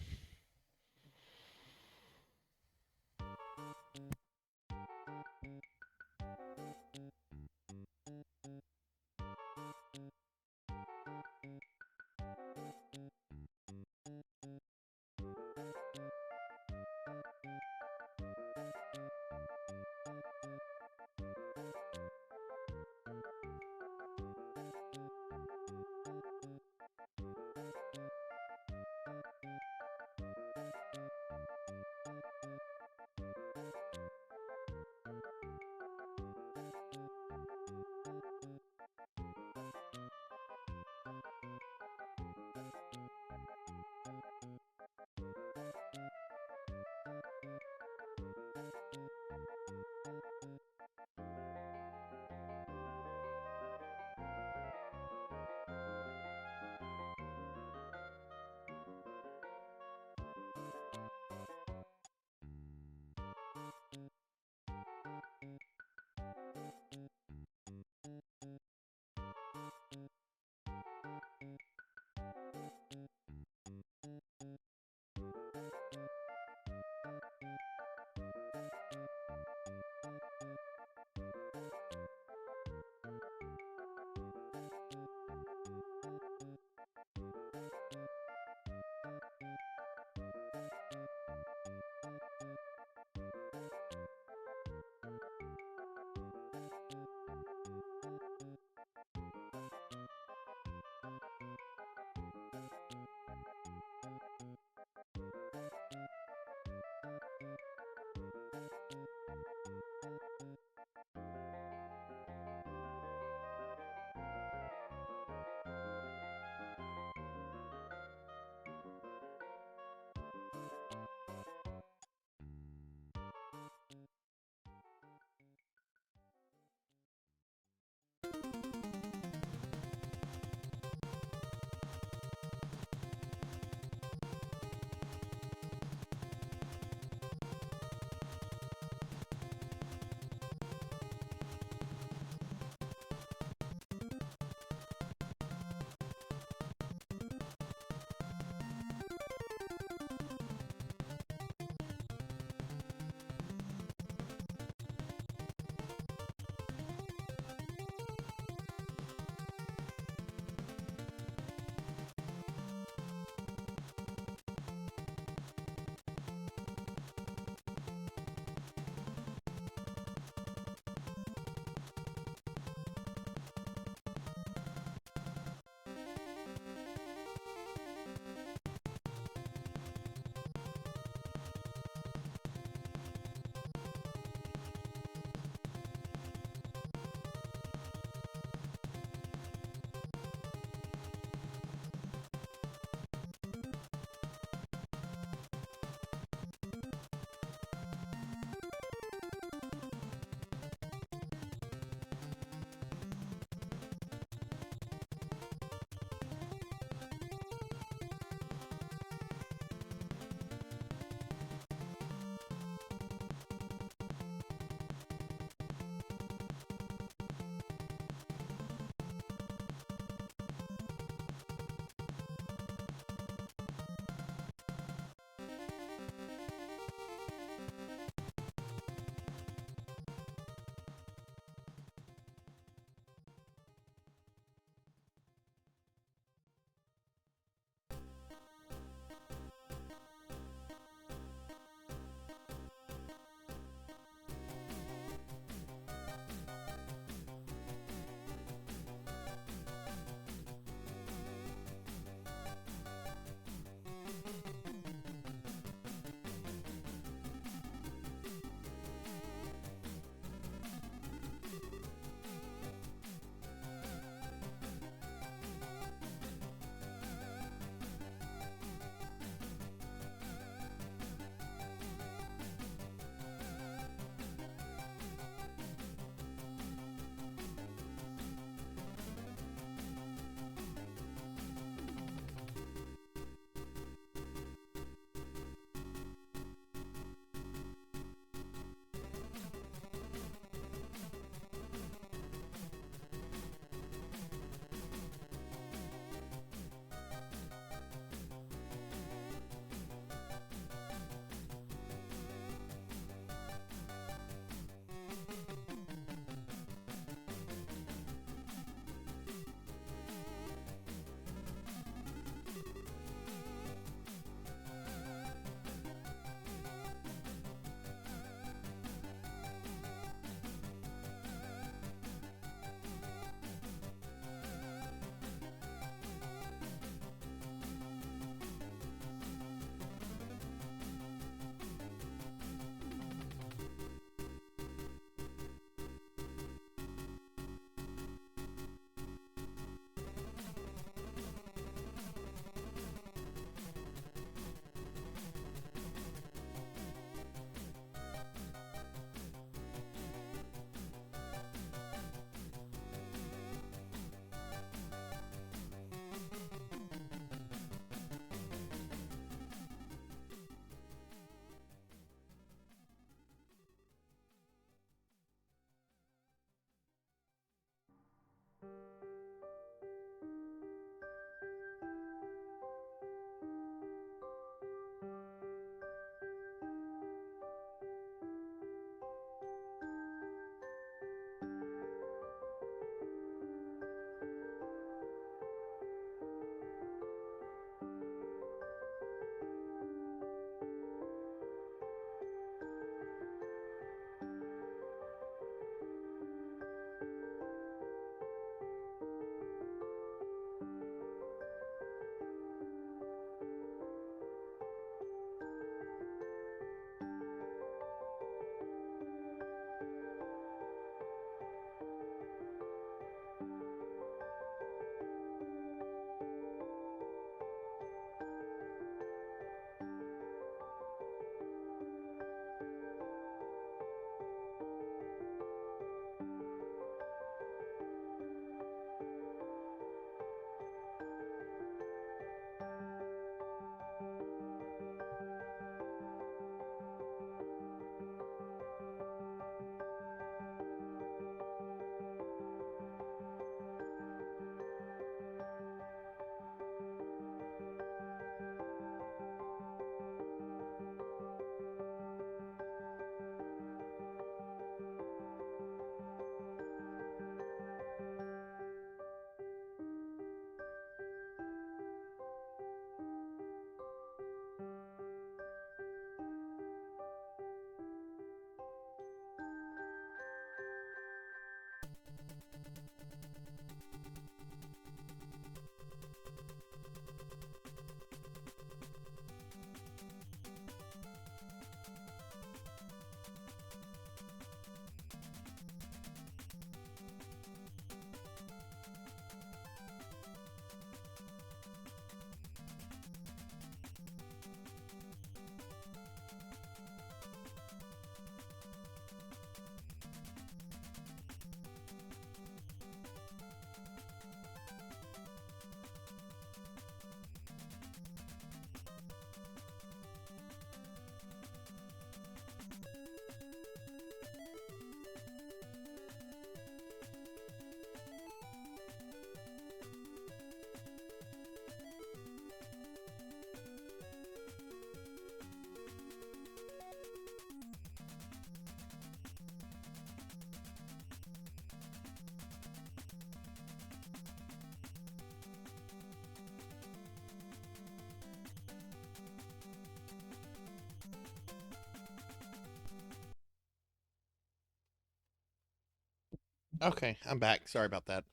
Okay, I'm back. Sorry about that.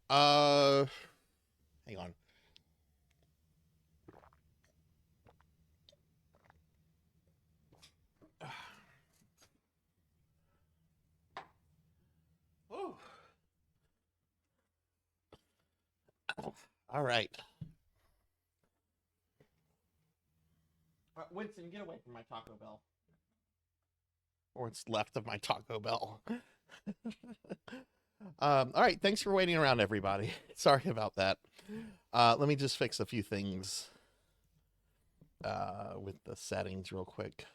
Hang on. Whew. All right. Winston, get away from my Taco Bell. Or what's left of my Taco Bell. All right, thanks for waiting around, everybody. Sorry about that. Let me just fix a few things with the settings real quick.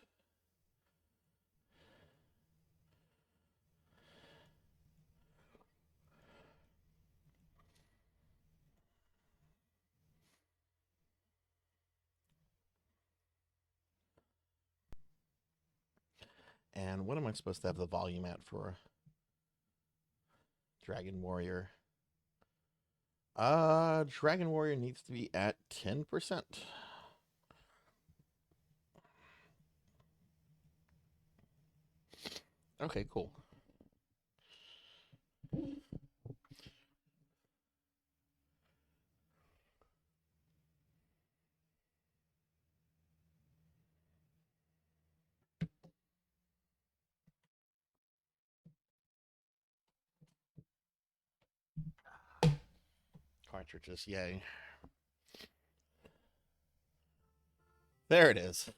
And what am I supposed to have the volume at for Dragon Warrior? Dragon Warrior needs to be at 10%. Okay, cool. Cartridges, yay. There it is.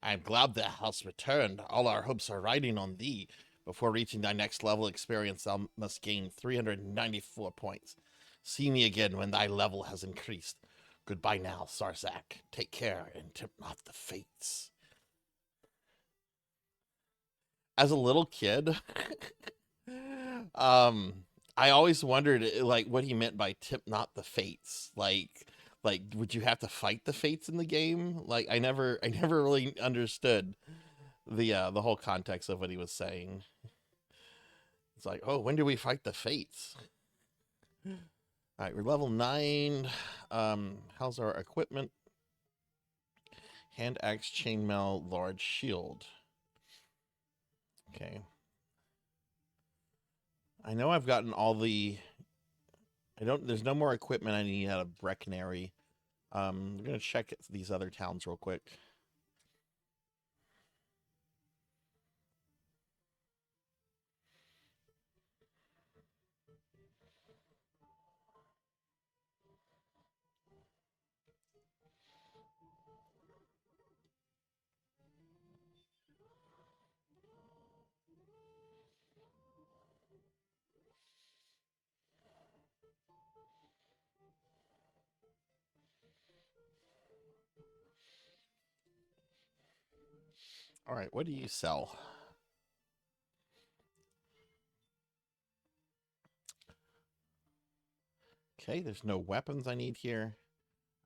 I am glad thou hast returned. All our hopes are riding on thee. Before reaching thy next level experience, thou must gain 394 points. See me again when thy level has increased. Goodbye now, Sarzac. Take care and tempt not the fates. As a little kid, I always wondered like what he meant by tempt not the fates. Like would you have to fight the fates in the game? Like I never really understood the whole context of what he was saying. It's like, oh, when do we fight the fates? All right, we're level 9. How's our equipment? Hand axe, chainmail, large shield. Okay. I know I've gotten all the. There's no more equipment I need out of Breckenary. I'm gonna check these other towns real quick. All right, what do you sell? Okay, there's no weapons I need here.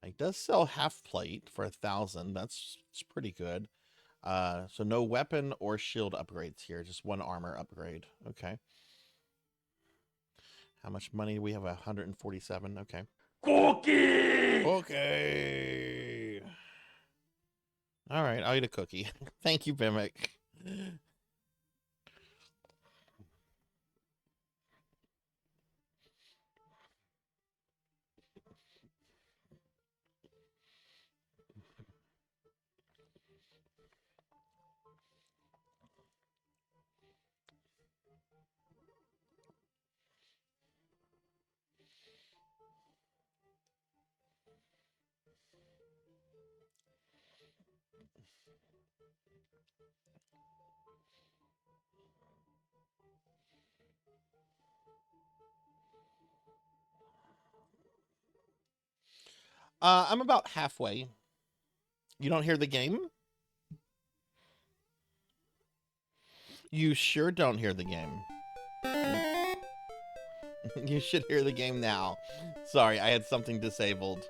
I does sell half plate for 1,000. That's pretty good. So no weapon or shield upgrades here, just one armor upgrade. Okay. How much money do we have? 147. Okay. Cookie! Okay. All right, I'll eat a cookie. Thank you, Bimic. I'm about halfway. You don't hear the game? You sure don't hear the game. You should hear the game now. Sorry, I had something disabled.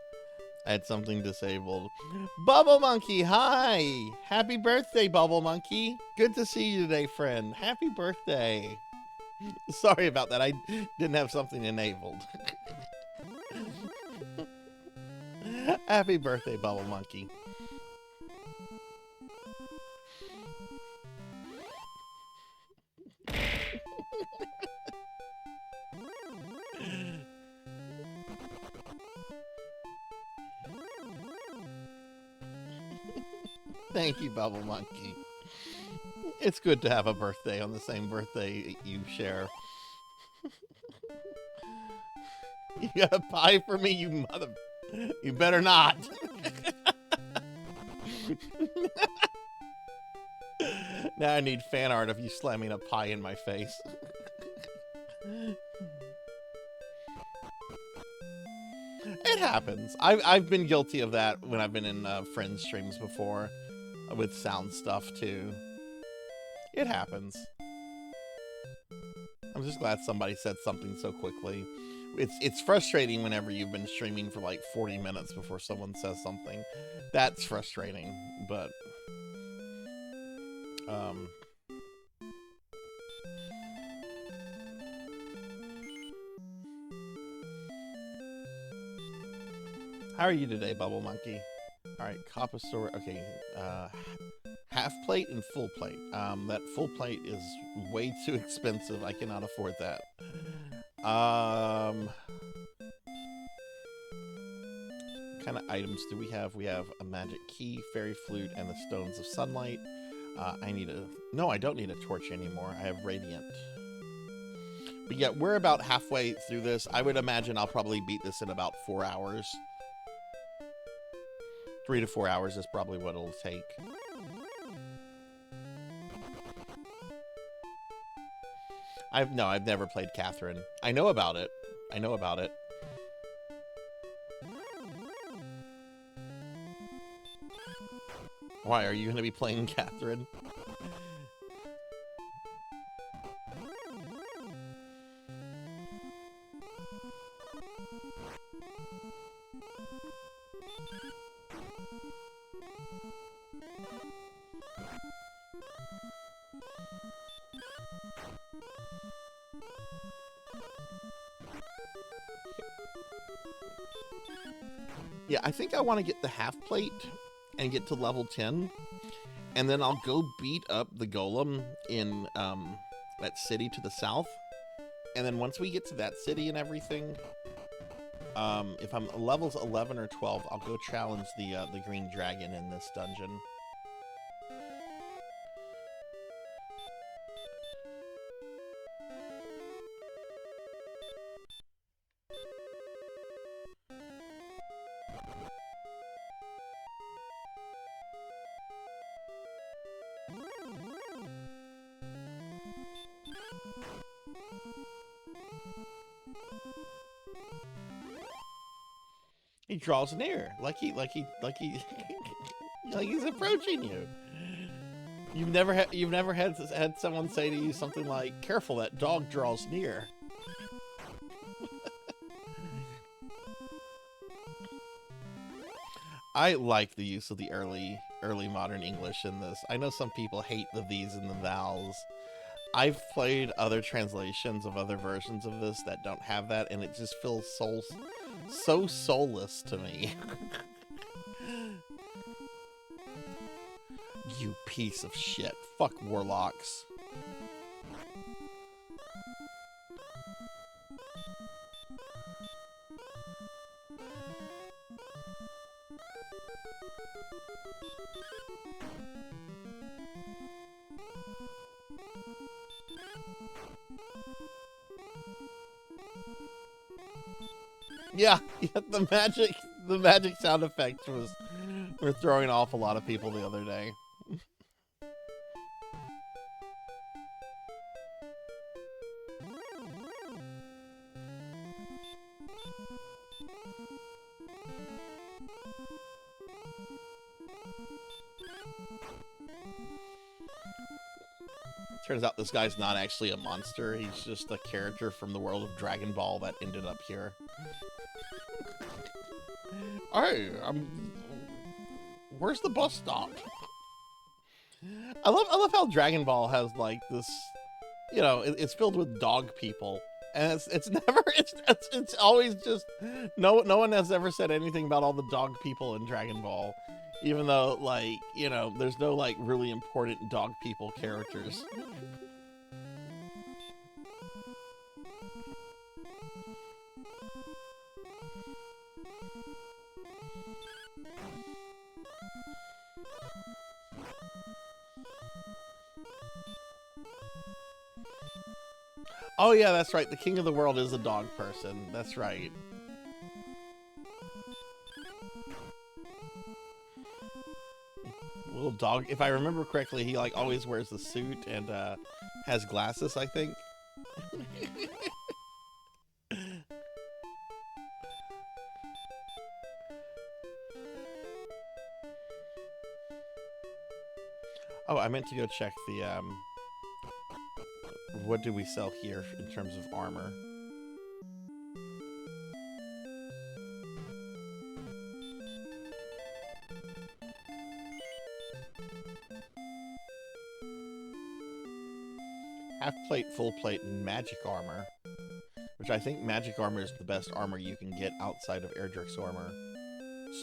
Bubble Monkey, hi! Happy birthday, Bubble Monkey. Good to see you today, friend. Happy birthday. Sorry about that. I didn't have something enabled. Happy birthday, Bubble Monkey. Thank you, Bubble Monkey. It's good to have a birthday on the same birthday you share. You got a pie for me, you mother... You better not. Now I need fan art of you slamming a pie in my face. It happens. I've been guilty of that when I've been in friends' streams before. With sound stuff, too. It happens. I'm just glad somebody said something so quickly. It's frustrating whenever you've been streaming for like 40 minutes before someone says something. That's frustrating, but... How are you today, Bubble Monkey? Alright, copper store. Okay, half plate and full plate. That full plate is way too expensive. I cannot afford that. What kind of items do we have? We have a magic key, fairy flute, and the stones of sunlight. I need a... No, I don't need a torch anymore. I have radiant. But yeah, we're about halfway through this. I would imagine I'll probably beat this in about 4 hours. 3 to 4 hours is probably what it'll take. I've never played Catherine. I know about it. Why, are you going to be playing Catherine? Yeah, I think I want to get the half plate and get to level 10. And then I'll go beat up the golem in that city to the south. And then once we get to that city and everything, if I'm levels 11 or 12, I'll go challenge the green dragon in this dungeon. He draws near, like he's approaching you. You've never had someone say to you something like, "Careful, that dog draws near." I like the use of the early modern English in this. I know some people hate the these and the thous. I've played other translations of other versions of this that don't have that, and it just feels so soulless to me. You piece of shit. Fuck warlocks. Yeah, the magic sound effects were throwing off a lot of people the other day. Turns out this guy's not actually a monster. He's just a character from the world of Dragon Ball that ended up here. Alright, where's the bus stop? I love how Dragon Ball has like this, you know, it's filled with dog people, and it's never it's always just no one has ever said anything about all the dog people in Dragon Ball, even though, like, you know, there's no like really important dog people characters. Oh yeah, that's right. The king of the world is a dog person. That's right. Little dog. If I remember correctly, he like always wears the suit and has glasses, I think. Oh, I meant to go check the what do we sell here in terms of armor? Half plate, full plate, and magic armor. Which I think magic armor is the best armor you can get outside of Erdrick's armor.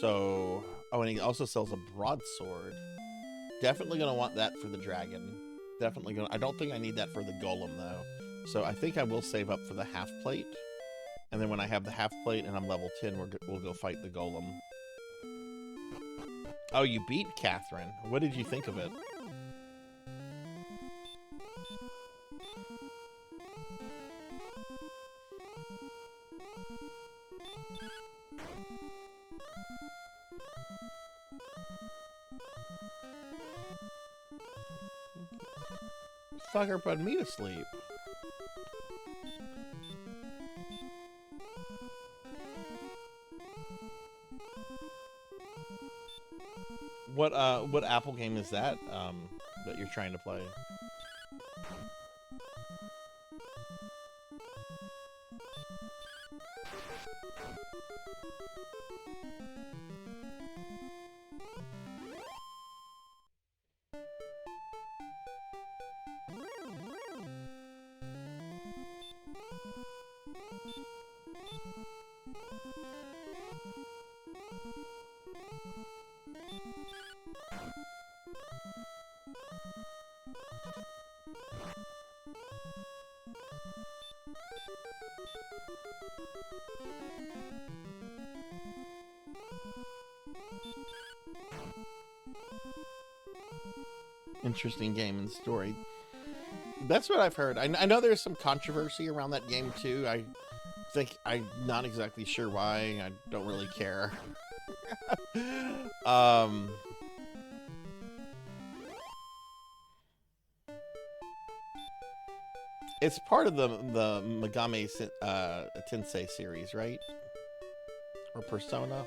So, oh, and he also sells a broadsword. Definitely gonna want that for the dragon. Definitely gonna. I don't think I need that for the golem though. So I think I will save up for the half plate, and then when I have the half plate and I'm level 10, we'll go fight the golem. Oh, you beat Catherine. What did you think of it? Fucker put me to sleep. What Apple game is that that you're trying to play? Interesting game and story. That's what I've heard. I know there's some controversy around that game too. I think I'm not exactly sure why. I don't really care. It's part of the Megami Tensei series, right? Or Persona?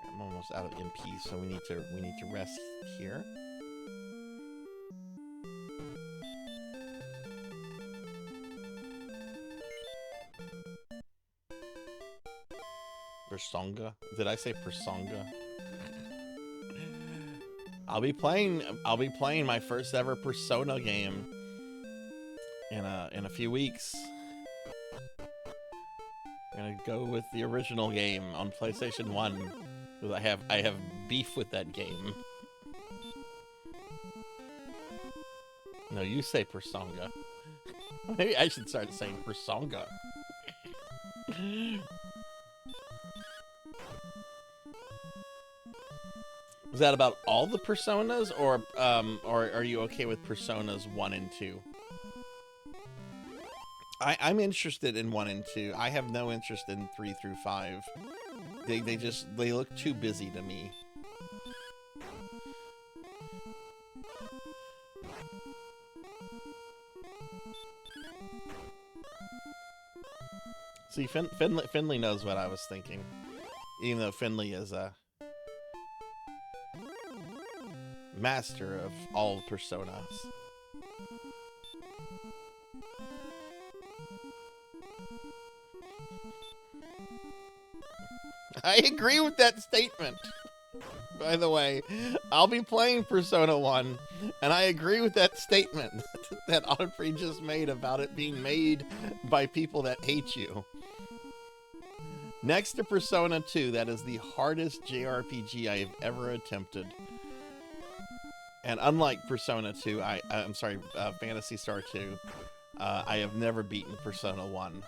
I'm almost out of MP, so we need to rest here. Persona? Did I say Persona? I'll be playing my first ever Persona game in a few weeks. I'm gonna go with the original game on PlayStation 1 because I have beef with that game. No, you say Persona. Maybe I should start saying Persona. Is that about all the Personas, or are you okay with Personas 1 and 2? I'm interested in 1 and 2. I have no interest in 3 through 5. They look too busy to me. See, Finley knows what I was thinking, even though Finley is a master of all personas. I agree with that statement. By the way, I'll be playing Persona 1, and I agree with that statement that Audrey just made about it being made by people that hate you. Next to Persona 2, that is the hardest JRPG I have ever attempted. And unlike Persona 2, I'm sorry, Phantasy Star 2, I have never beaten Persona 1.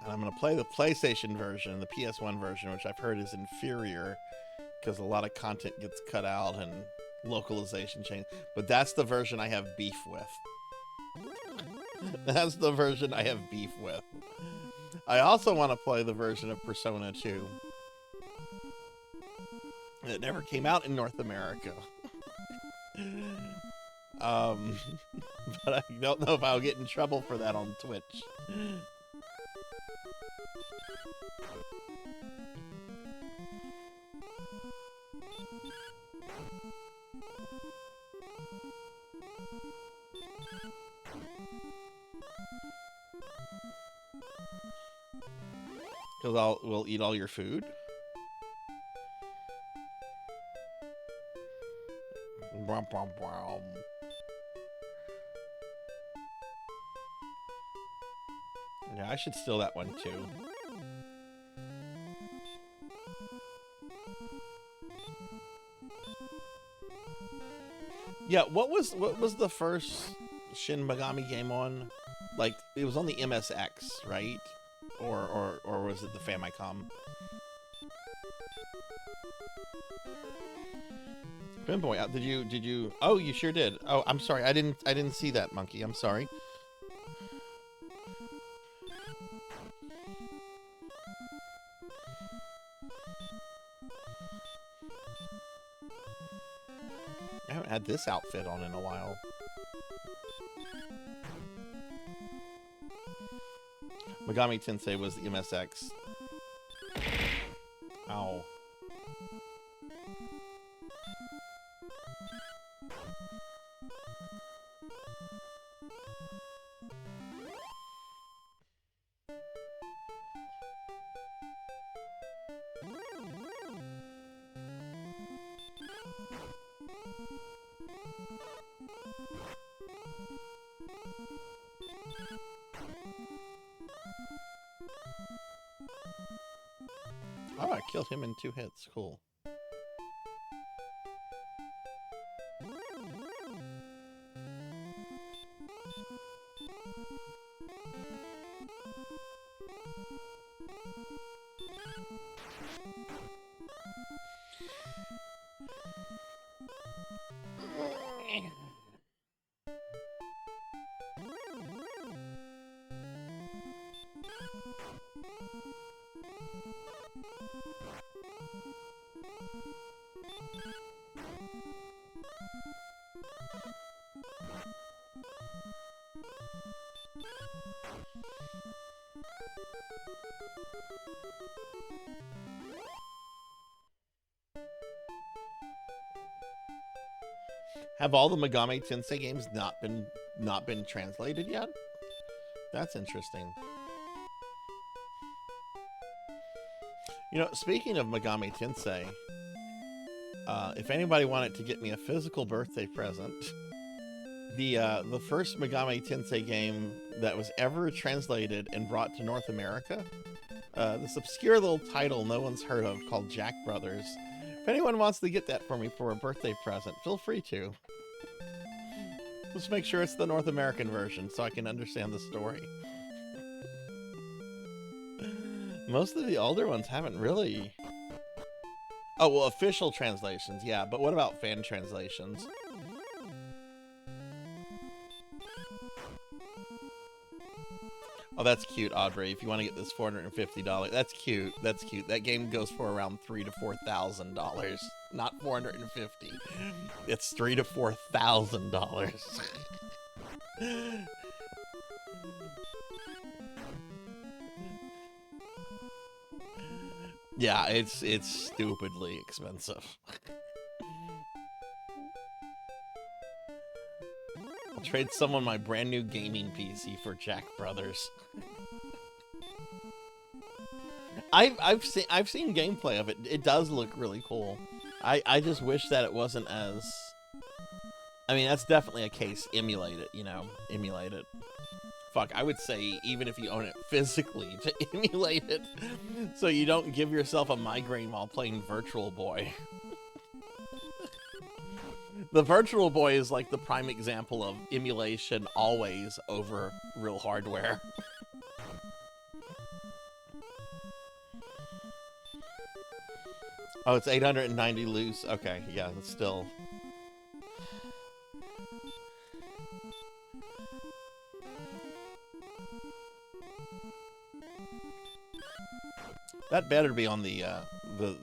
And I'm going to play the PlayStation version, the PS1 version, which I've heard is inferior because a lot of content gets cut out and localization change. But that's the version I have beef with. That's the version I have beef with. I also want to play the version of Persona 2 that never came out in North America. But I don't know if I'll get in trouble for that on Twitch. Because we'll eat all your food. Brum, brum, brum. Yeah, I should steal that one too. Yeah, what was the first Shin Megami game on? Like, it was on the MSX, right? Or was it the Famicom? Pinboy, did you? Oh, you sure did. Oh, I'm sorry. I didn't see that, Monkey. I'm sorry. I haven't had this outfit on in a while. Megami Tensei was the MSX. Ow. Oh, I killed him in 2 hits. Cool. Have all the Megami Tensei games not been translated yet? That's interesting. You know, speaking of Megami Tensei, if anybody wanted to get me a physical birthday present, the first Megami Tensei game that was ever translated and brought to North America, this obscure little title no one's heard of called Jack Brothers. If anyone wants to get that for me for a birthday present, feel free to. Just make sure it's the North American version so I can understand the story. Most of the older ones haven't really. Oh, well, official translations, yeah, but what about fan translations? Oh, that's cute, Aubrey. If you want to get this $450, that's cute. That's cute. That game goes for around $3,000 to $4,000, not $450. It's $3,000 to $4,000. Yeah, it's stupidly expensive. I'll trade someone my brand new gaming PC for Jack Brothers. I've seen gameplay of it. It does look really cool. I just wish that it wasn't as. I mean, that's definitely a case. Emulate it, you know, emulate it. Fuck, I would say even if you own it physically, to emulate it so you don't give yourself a migraine while playing Virtual Boy. The Virtual Boy is like the prime example of emulation always over real hardware. Oh, it's 890 loose. Okay, yeah, that's still. That better be on the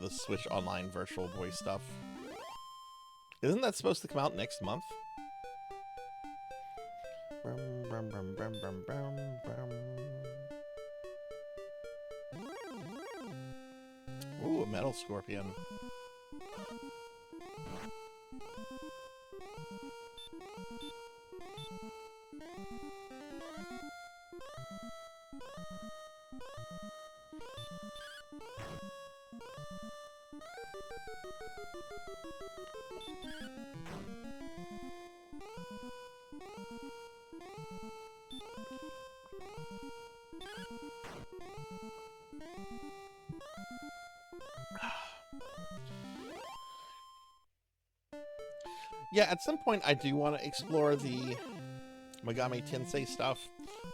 Switch Online Virtual Boy stuff. Isn't that supposed to come out next month? Ooh, a metal scorpion. Yeah, at some point I do want to explore the Megami Tensei stuff,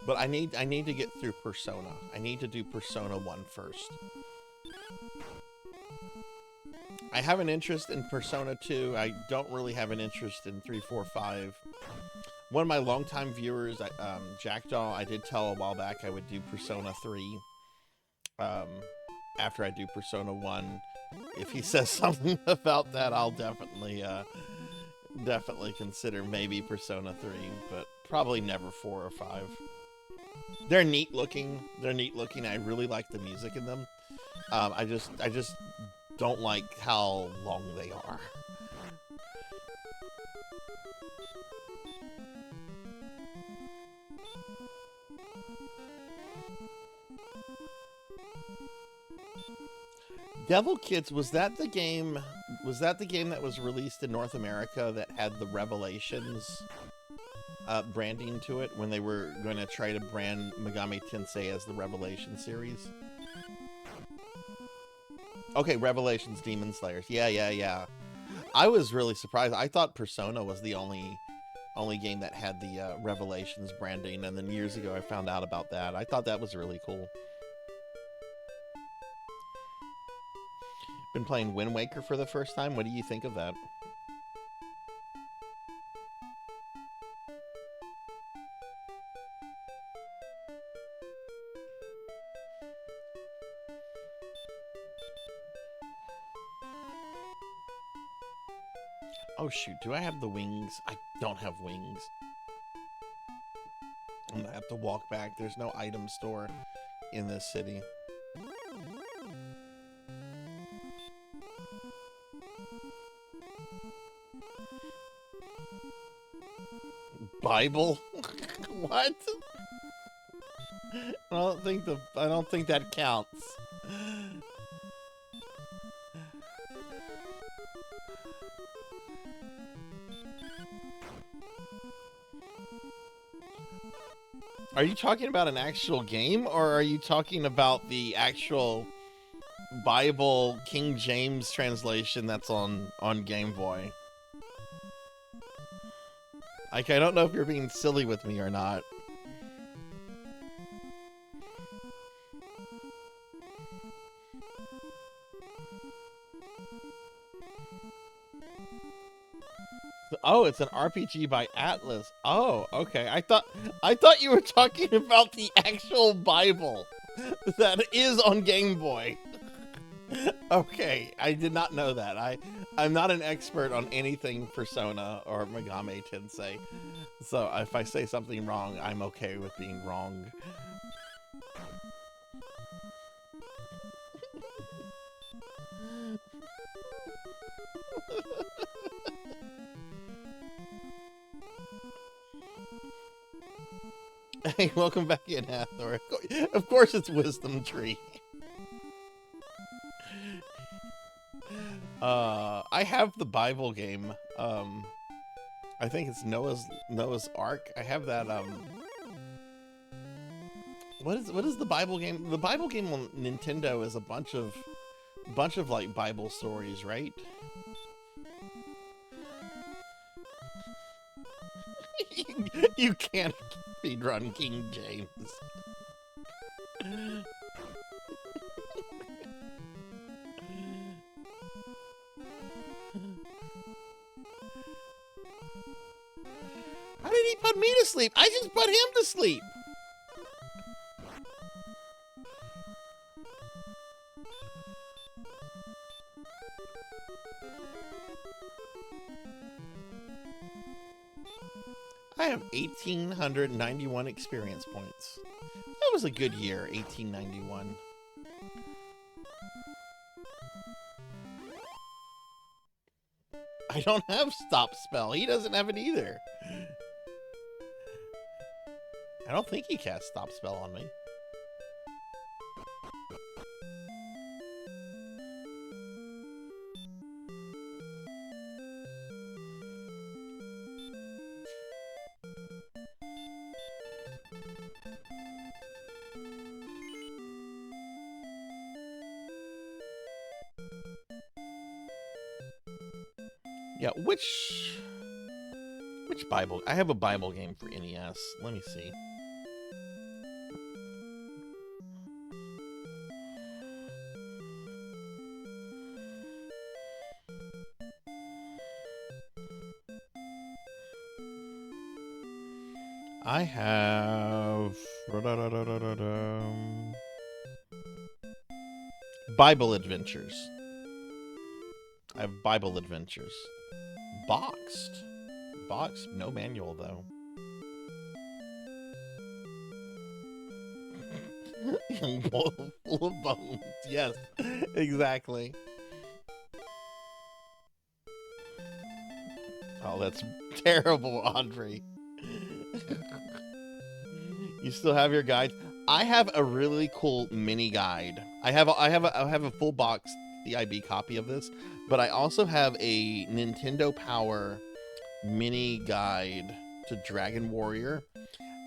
but I need to get through Persona. I need to do Persona 1 first. I have an interest in Persona 2. I don't really have an interest in 3, 4, 5. One of my longtime viewers, Jackdaw, I did tell a while back I would do Persona 3 after I do Persona 1. If he says something about that, I'll definitely consider maybe Persona 3, but probably never 4 or 5. They're neat looking. I really like the music in them. I just don't like how long they are. Devil Kids, was that the game that was released in North America that had the Revelations branding to it when they were going to try to brand Megami Tensei as the Revelation series? Okay, Revelations Demon Slayers. Yeah. I was really surprised. I thought Persona was the only game that had the Revelations branding, and then years ago I found out about that. I thought that was really cool. Been playing Wind Waker for the first time. What do you think of that? Oh shoot, do I have the wings? I don't have wings. I'm gonna have to walk back. There's no item store in this city. Bible? What? I don't think that counts. Are you talking about an actual game, or are you talking about the actual Bible King James translation that's on Game Boy? Like, I don't know if you're being silly with me or not. Oh, it's an RPG by Atlas. Oh, okay. I thought you were talking about the actual Bible that is on Game Boy. Okay, I did not know that. I'm not an expert on anything Persona or Megami Tensei. So if I say something wrong, I'm okay with being wrong. Hey, welcome back in, Hathor. Of course it's Wisdom Tree. I have the Bible game. I think it's Noah's Ark. I have that. What is the Bible game? The Bible game on Nintendo is a bunch of like Bible stories, right? You can't speedrun King James. How did he put me to sleep? I just put him to sleep. I have 1,891 experience points. That was a good year, 1891. I don't have stop spell. He doesn't have it either. I don't think he cast stop spell on me. Yeah, which Bible? I have a Bible game for NES. Let me see. I have Bible Adventures. I have Bible Adventures. Boxed. Boxed, no manual though. Full of bones. Yes, exactly. Oh, that's terrible, Audrey. You still have your guide? I have a really cool mini guide. I have a full box CIB copy of this, but I also have a Nintendo Power mini guide to Dragon Warrior,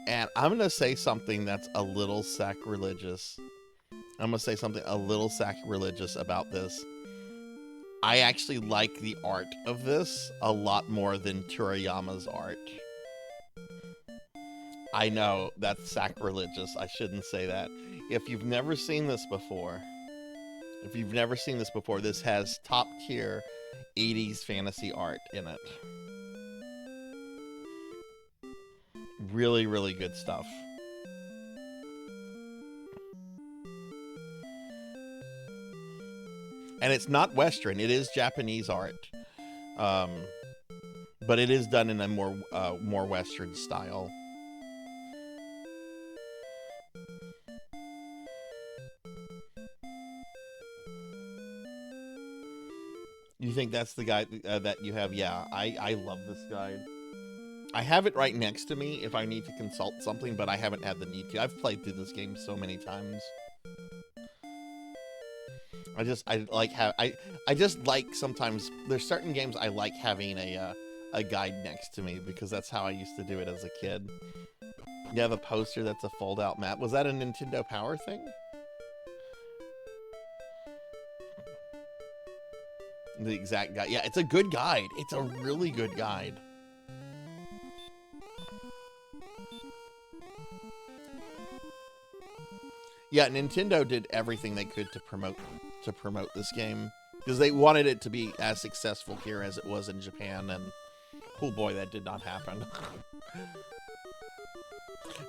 and I'm gonna say something that's a little sacrilegious. I'm gonna say something a little sacrilegious about this. I actually like the art of this a lot more than Toriyama's art. I know, that's sacrilegious. I shouldn't say that. If you've never seen this before, this has top tier 80s fantasy art in it. Really, really good stuff. And it's not Western, it is Japanese art. But it is done in a more Western style. You think that's the guy that you have? Yeah, I love this guide. I have it right next to me if I need to consult something, but I haven't had the need to. I've played through this game so many times. I just like sometimes there's certain games I like having a guide next to me because that's how I used to do it as a kid. You have a poster that's a fold-out map. Was that a Nintendo Power thing? The exact guide. Yeah, it's a good guide. It's a really good guide. Yeah, Nintendo did everything they could to promote this game because they wanted it to be as successful here as it was in Japan, and oh boy, that did not happen.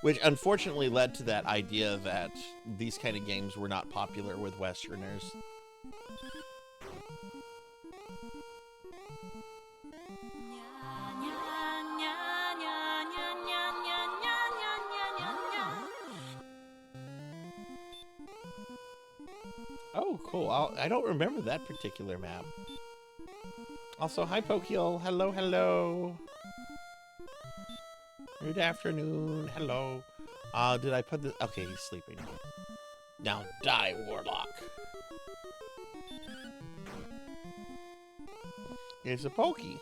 Which unfortunately led to that idea that these kind of games were not popular with Westerners. Oh, cool. I don't remember that particular map. Also, hi, Pokeel. Hello, hello. Good afternoon. Hello. Did I put this? Okay, he's sleeping. Now die, Warlock. Here's a Pokey.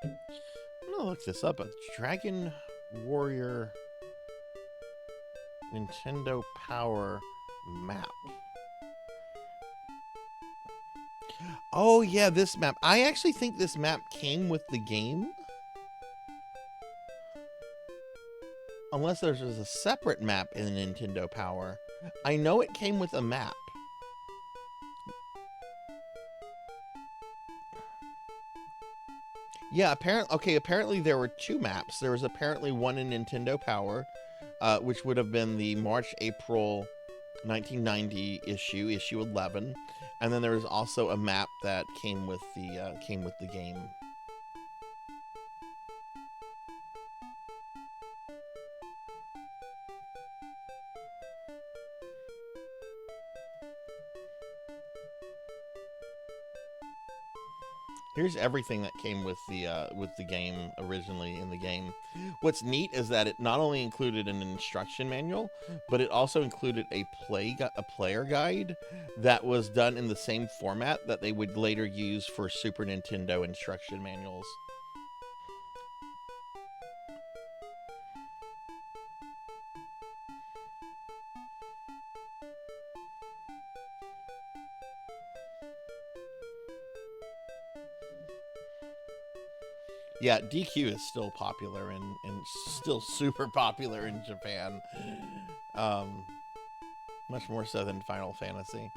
I'm gonna look this up. A Dragon Warrior Nintendo Power map. Oh yeah, this map. I actually think this map came with the game. Unless there's a separate map in Nintendo Power. I know it came with a map. Yeah, apparently there were two maps. There was apparently one in Nintendo Power, which would have been the March-April 1990 issue 11, and then there was also a map that came with the game. Here's everything that came with the game originally in the game. What's neat is that it not only included an instruction manual, but it also included a player guide that was done in the same format that they would later use for Super Nintendo instruction manuals. Yeah, DQ is still popular and still super popular in Japan. Much more so than Final Fantasy.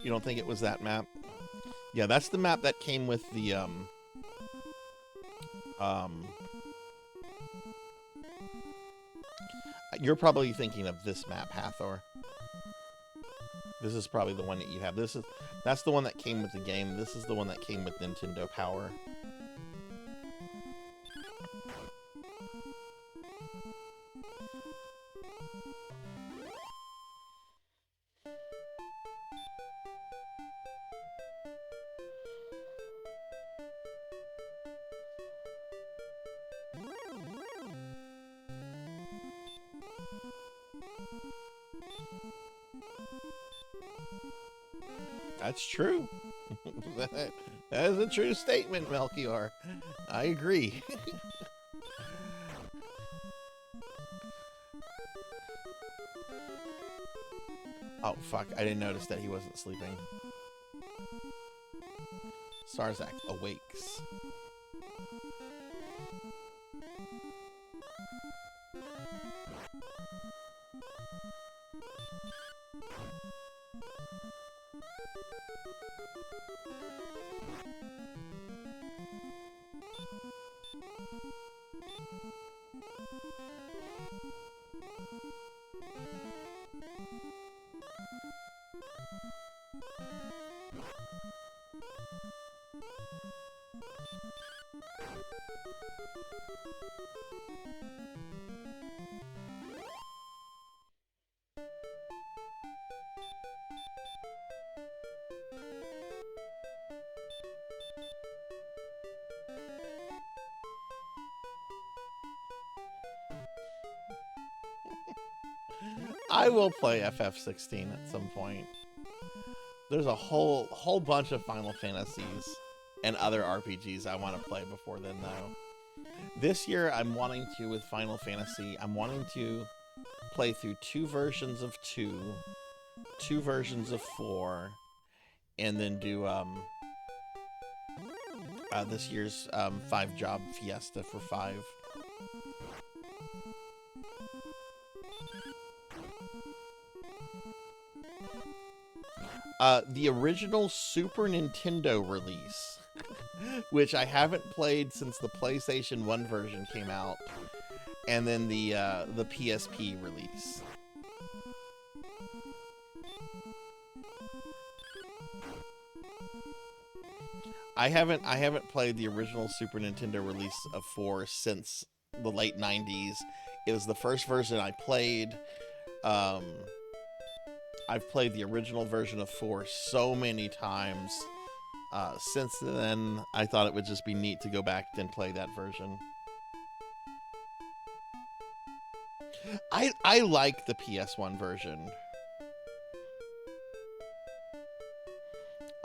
You don't think it was that map? Yeah, that's the map that came with the you're probably thinking of this map, Hathor. This is probably the one that you have. That's the one that came with the game. This is the one that came with Nintendo Power. That's true. That is a true statement, Melchior. I agree. Oh, fuck. I didn't notice that he wasn't sleeping. Sarzac awakes. I will play FF16 at some point. There's a whole bunch of Final Fantasies and other RPGs I want to play before then, though. This year, I'm wanting to, with Final Fantasy, I'm wanting to play through 2 versions of 2, 2 versions of 4, and then do this year's 5-job Fiesta for 5. The original Super Nintendo release, which I haven't played since the PlayStation 1 version came out, and then the PSP release. I haven't played the original Super Nintendo release of 4 since the late 90s. It was the first version I played. I've played the original version of 4 so many times. Since then, I thought it would just be neat to go back and play that version. I like the PS1 version.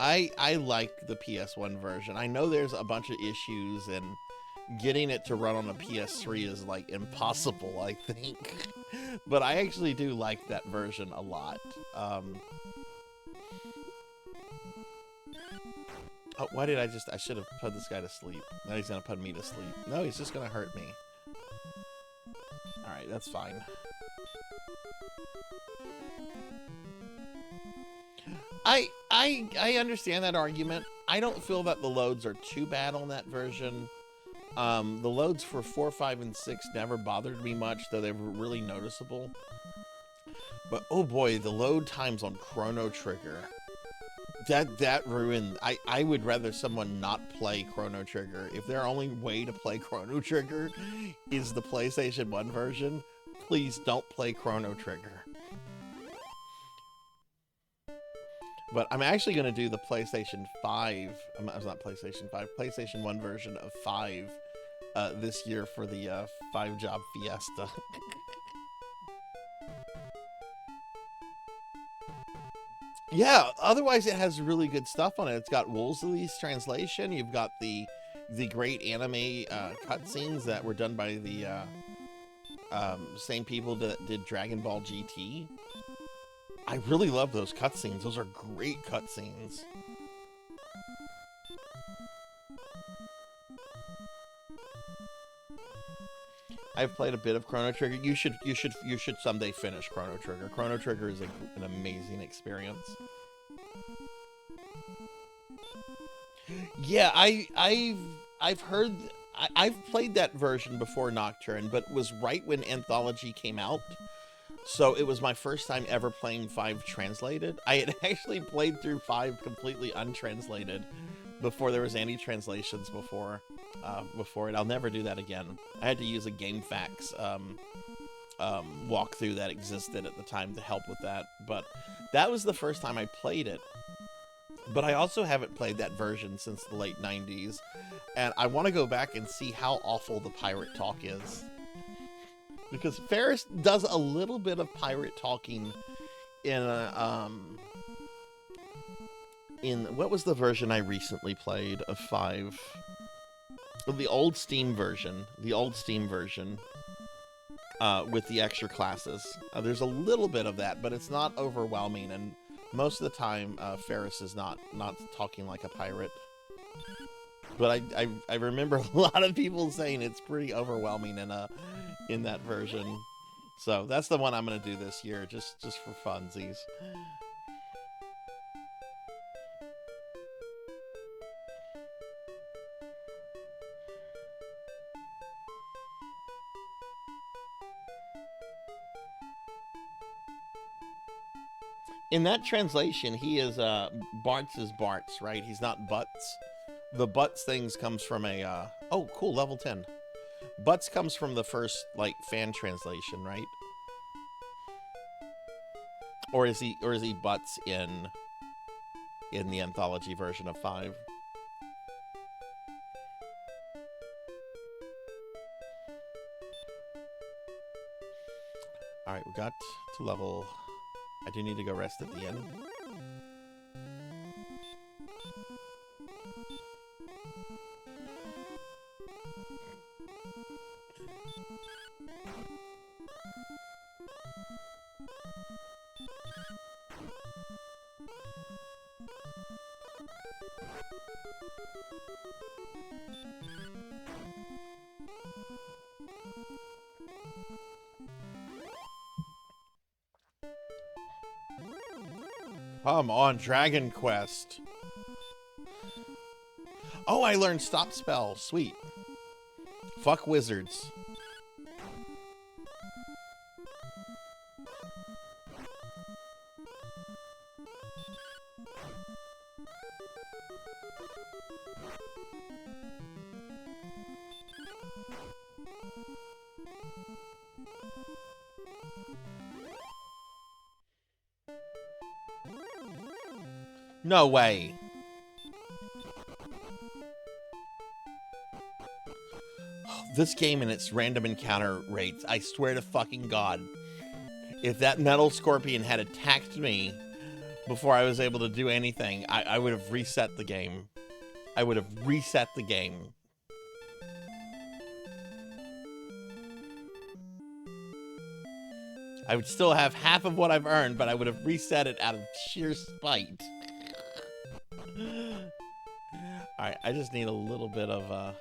I like the PS1 version. I know there's a bunch of issues, and getting it to run on a PS3 is like impossible, I think. But I actually do like that version a lot. Oh, why did I should have put this guy to sleep. Now he's gonna put me to sleep. No, he's just gonna hurt me. Alright, that's fine. I understand that argument. I don't feel that the loads are too bad on that version. The loads for 4, 5, and 6 never bothered me much, though they were really noticeable. But oh boy, the load times on Chrono Trigger. That ruined. I would rather someone not play Chrono Trigger. If their only way to play Chrono Trigger is the PlayStation 1 version, please don't play Chrono Trigger. But I'm actually going to do the PlayStation 5, it's not PlayStation 5, PlayStation 1 version of 5 this year for the 5-job Fiesta. Yeah, otherwise it has really good stuff on it. It's got Wolseley's translation. You've got the great anime cutscenes that were done by the same people that did Dragon Ball GT. I really love those cutscenes. Those are great cutscenes. I've played a bit of Chrono Trigger. You should someday finish Chrono Trigger. Chrono Trigger is an amazing experience. Yeah, I've heard. I've played that version before Nocturne, but it was right when Anthology came out. So it was my first time ever playing 5 translated. I had actually played through 5 completely untranslated before there was any translations before it. I'll never do that again. I had to use a GameFAQs walkthrough that existed at the time to help with that. But that was the first time I played it. But I also haven't played that version since the late 90s. And I want to go back and see how awful the pirate talk is. Because Ferris does a little bit of pirate talking in what was the version I recently played of 5? The old Steam version. With the extra classes. There's a little bit of that, but it's not overwhelming, and most of the time Ferris is not talking like a pirate. But I remember a lot of people saying it's pretty overwhelming in that version. So that's the one I'm going to do this year, just for funsies. In that translation, he is Bartz is Bartz, right? He's not Butts. The Butts things comes from a oh cool, level 10. Butts comes from the first like fan translation, right? Or is he Butts in the anthology version of 5? All right, we got to level. I do need to go rest at the end. Come on, Dragon Quest. Oh, I learned Stop Spell. Sweet. Fuck wizards. No way. This game and its random encounter rates, I swear to fucking God, if that metal scorpion had attacked me before I was able to do anything, I would have reset the game. I would have reset the game. I would still have half of what I've earned, but I would have reset it out of sheer spite. Alright, I just need a little bit of,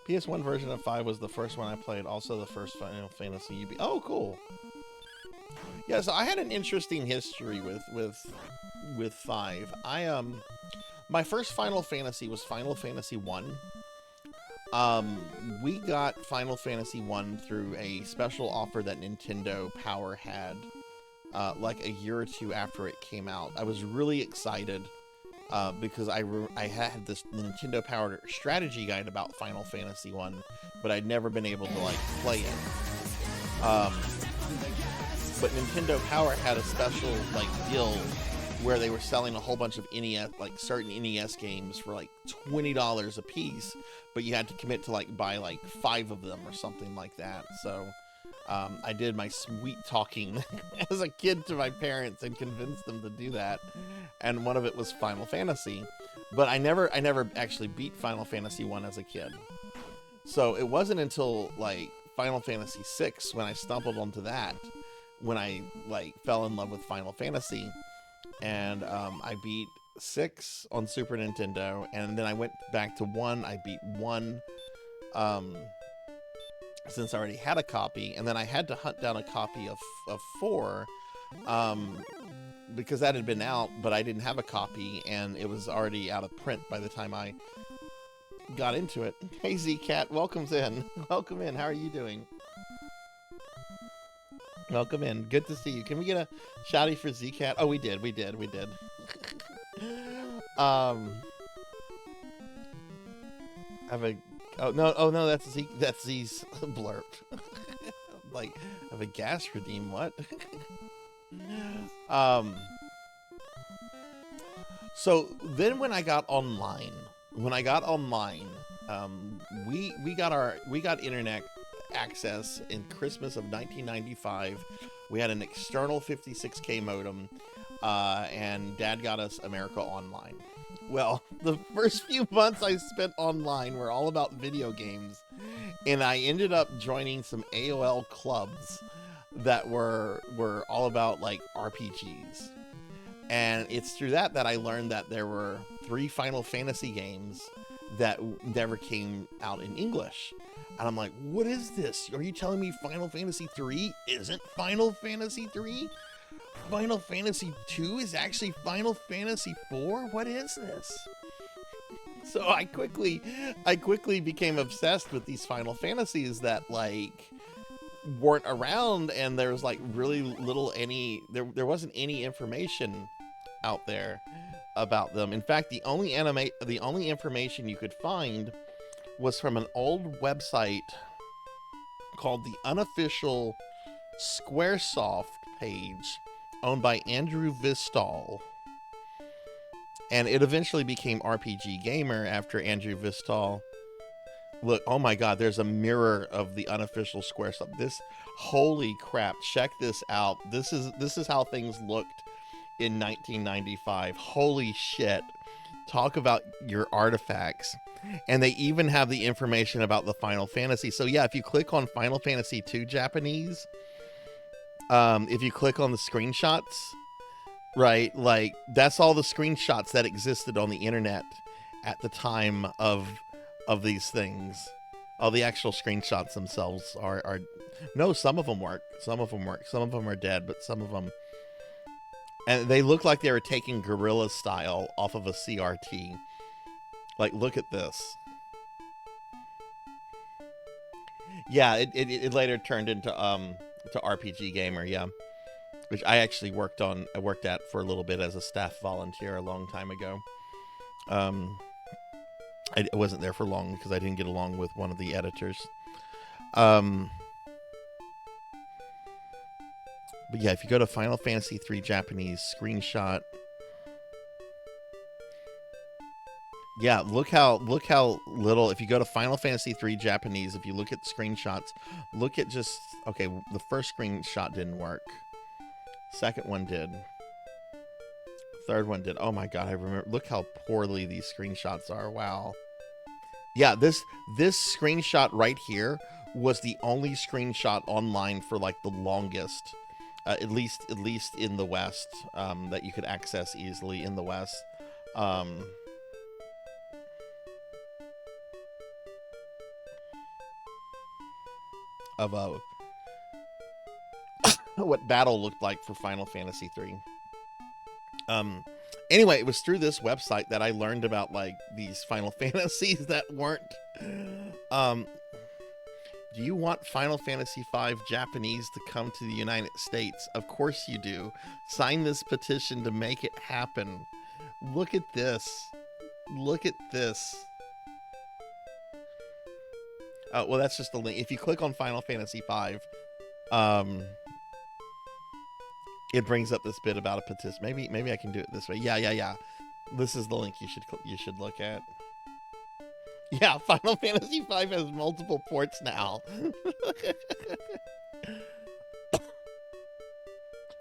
PS1 version of 5 was the first one I played, also the first Final Fantasy you beat. Oh, cool. Yeah, so I had an interesting history with 5. My first Final Fantasy was Final Fantasy 1. We got Final Fantasy 1 through a special offer that Nintendo Power had, like a year or two after it came out. I was really excited, because I had this Nintendo Power strategy guide about Final Fantasy 1, but I'd never been able to, like, play it. But Nintendo Power had a special, like, deal where they were selling a whole bunch of NES, like certain NES games for like $20 a piece, but you had to commit to like buy like 5 of them or something like that. So I did my sweet talking as a kid to my parents and convinced them to do that. And one of it was Final Fantasy, but I never actually beat Final Fantasy 1 as a kid. So it wasn't until like Final Fantasy 6 when I stumbled onto that, when I like fell in love with Final Fantasy. And I beat 6 on Super Nintendo, and then I went back to 1. I beat 1 since I already had a copy, and then I had to hunt down a copy of 4 because that had been out, but I didn't have a copy, and it was already out of print by the time I got into it. Hey Z-Cat, welcome in. Welcome in. How are you doing? Welcome in. Good to see you. Can we get a shouty for Z-Cat? Oh, we did. Have a... Oh, no, that's Z's blurb. Like, have a gas redeem, what? So, then when I got online, we got internet access in Christmas of 1995. We had an external 56K modem, and Dad got us America Online. Well, the first few months I spent online were all about video games, and I ended up joining some AOL clubs that were all about like RPGs. And it's through that I learned that there were 3 Final Fantasy games that never came out in English. And I'm like, what is this? Are you telling me Final Fantasy 3 isn't Final Fantasy 3? Final Fantasy 2 is actually Final Fantasy 4? What is this? So I quickly became obsessed with these Final Fantasies that like weren't around, and there was like really little there wasn't any information out there about them. In fact, the only information you could find was from an old website called the Unofficial Squaresoft page, owned by Andrew Vistal. And it eventually became RPG Gamer after Andrew Vistal. Look, oh my God, there's a mirror of the Unofficial Squaresoft. This, holy crap, check this out. This is how things looked in 1995. Holy shit. Talk about your artifacts. And they even have the information about the Final Fantasy. So yeah, if you click on Final Fantasy II Japanese, if you click on the screenshots, right, like that's all the screenshots that existed on the internet at the time of these things. All the actual screenshots themselves are no, some of them work. Some of them are dead, but some of them, and they look like they were taking Guerrilla style off of a CRT. Like, look at this. Yeah, it later turned into to RPG Gamer, yeah, which I actually worked at for a little bit as a staff volunteer a long time ago. I wasn't there for long because I didn't get along with one of the editors. But yeah, if you go to Final Fantasy III Japanese screenshot, yeah, look how little. If you go to Final Fantasy III Japanese, if you look at screenshots, look at just, okay, the first screenshot didn't work. Second one did. Third one did. Oh my God, I remember. Look how poorly these screenshots are. Wow. Yeah, this screenshot right here was the only screenshot online for like the longest, at least in the West, that you could access easily in the West. Of what battle looked like for Final Fantasy III. Anyway, it was through this website that I learned about like these Final Fantasies that weren't. Do you want Final Fantasy V Japanese to come to the United States? Of course you do. Sign this petition to make it happen. Look at this. Look at this. Well, that's just the link. If you click on Final Fantasy V, it brings up this bit about a petition. Maybe I can do it this way. Yeah. This is the link you should look at. Yeah, Final Fantasy V has multiple ports now.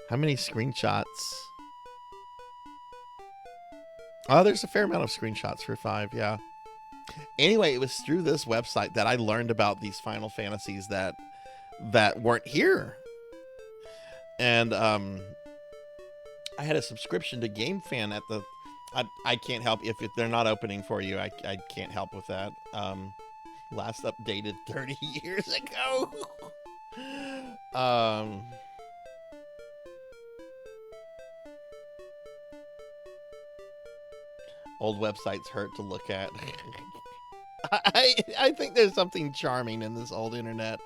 How many screenshots? Oh, there's a fair amount of screenshots for 5, yeah. Anyway, it was through this website that I learned about these Final Fantasies that weren't here. And I had a subscription to GameFan at the... I can't help if they're not opening for you. I can't help with that. Last updated 30 years ago. Old websites hurt to look at. I think there's something charming in this old internet.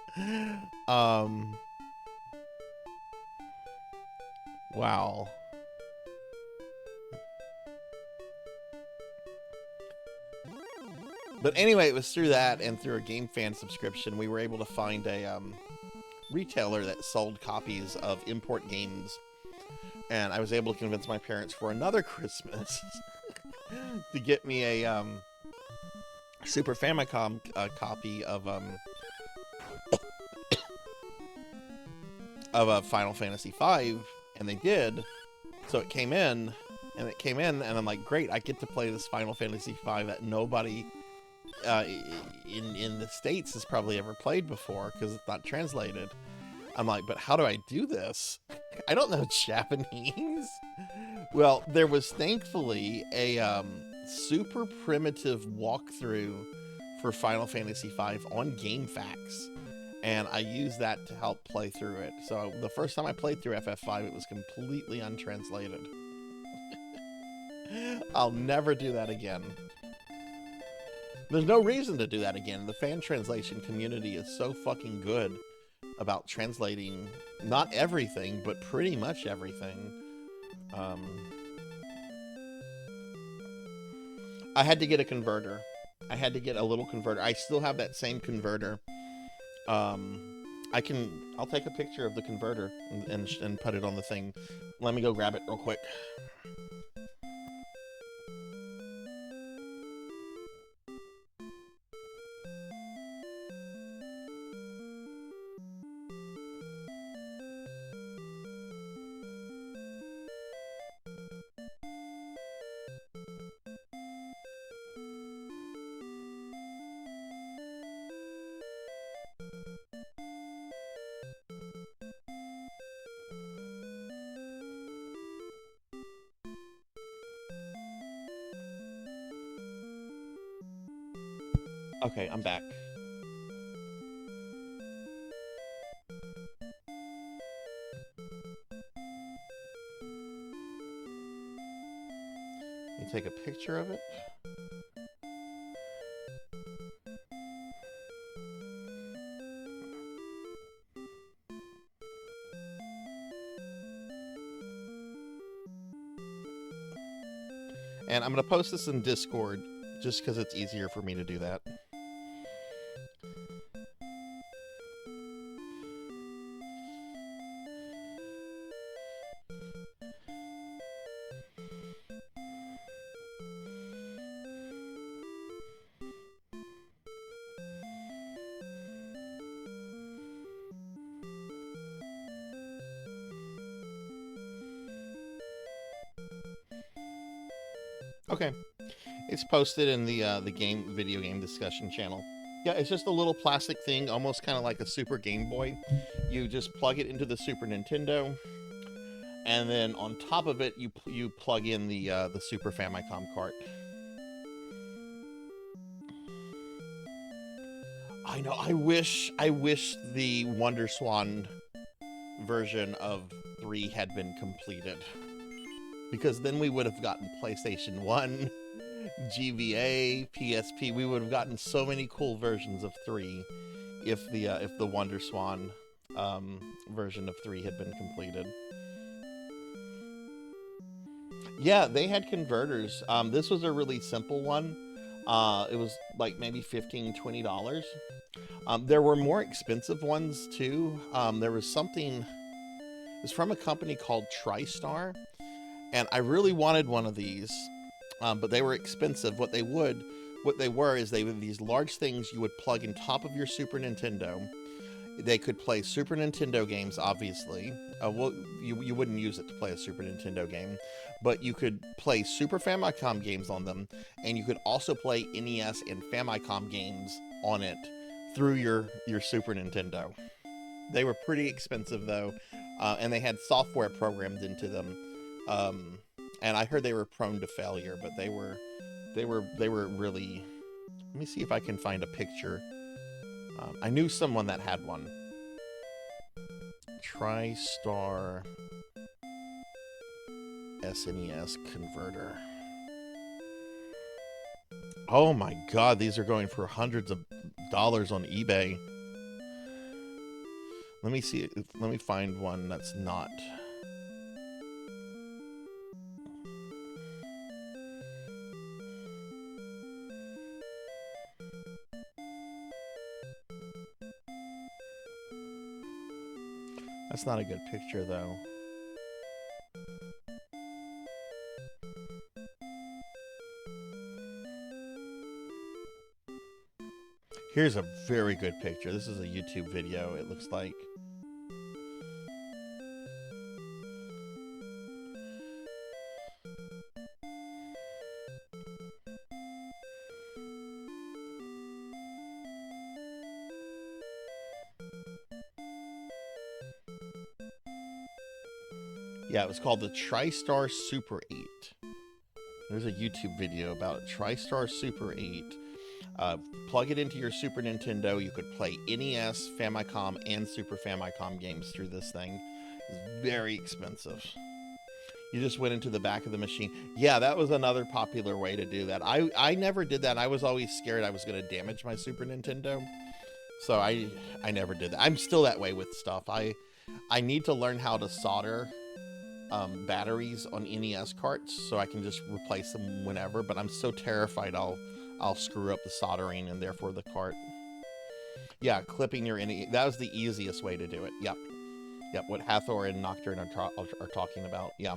Wow. But anyway, it was through that and through a GameFan subscription, we were able to find a retailer that sold copies of import games. And I was able to convince my parents for another Christmas to get me a Super Famicom copy of a Final Fantasy V, and they did. So it came in, and I'm like, great, I get to play this Final Fantasy V that nobody in the States has probably ever played before because it's not translated. I'm like, but how do I do this? I don't know Japanese. Well, there was thankfully a super primitive walkthrough for Final Fantasy V on GameFAQs, and I used that to help play through it. So the first time I played through FF5, it was completely untranslated. I'll never do that again. There's no reason to do that again. The fan translation community is so fucking good about translating not everything, but pretty much everything. I had to get a converter. I had to get a little converter. I still have that same converter. I'll take a picture of the converter and put it on the thing. Let me go grab it real quick. Okay, I'm back. You take a picture of it. And I'm going to post this in Discord just because it's easier for me to do that. Okay, it's posted in the video game discussion channel. Yeah, it's just a little plastic thing, almost kind of like a Super Game Boy. You just plug it into the Super Nintendo, and then on top of it, you plug in the Super Famicom cart. I know. I wish the Wonder Swan version of 3 had been completed. Because then we would have gotten PlayStation 1, GBA, PSP. We would have gotten so many cool versions of 3 if the Wonder Swan version of 3 had been completed. Yeah, they had converters. This was a really simple one. It was like maybe $15–20. There were more expensive ones too. There was something. It was from a company called TriStar. And I really wanted one of these, but they were expensive. What they were is they were these large things you would plug in top of your Super Nintendo. They could play Super Nintendo games, obviously. Well, you wouldn't use it to play a Super Nintendo game, but you could play Super Famicom games on them, and you could also play NES and Famicom games on it through your Super Nintendo. They were pretty expensive though, and they had software programmed into them. And I heard they were prone to failure, but they were really. Let me see if I can find a picture. I knew someone that had one. TriStar SNES converter. Oh my God, these are going for hundreds of dollars on eBay. Let me see. Let me find one that's not. That's not a good picture, though. Here's a very good picture. This is a YouTube video, it looks like. Yeah, it was called the TriStar Super 8. There's a YouTube video about it. TriStar Super 8. Plug it into your Super Nintendo. You could play NES, Famicom, and Super Famicom games through this thing. It's very expensive. You just went into the back of the machine. Yeah, that was another popular way to do that. I never did that. I was always scared I was going to damage my Super Nintendo. So I never did that. I'm still that way with stuff. I need to learn how to solder batteries on NES carts so I can just replace them whenever, but I'm so terrified I'll screw up the soldering and therefore the cart. Yeah, clipping your NES. That was the easiest way to do it. Yep. Yep, what Hathor and Nocturne are talking about. Yeah.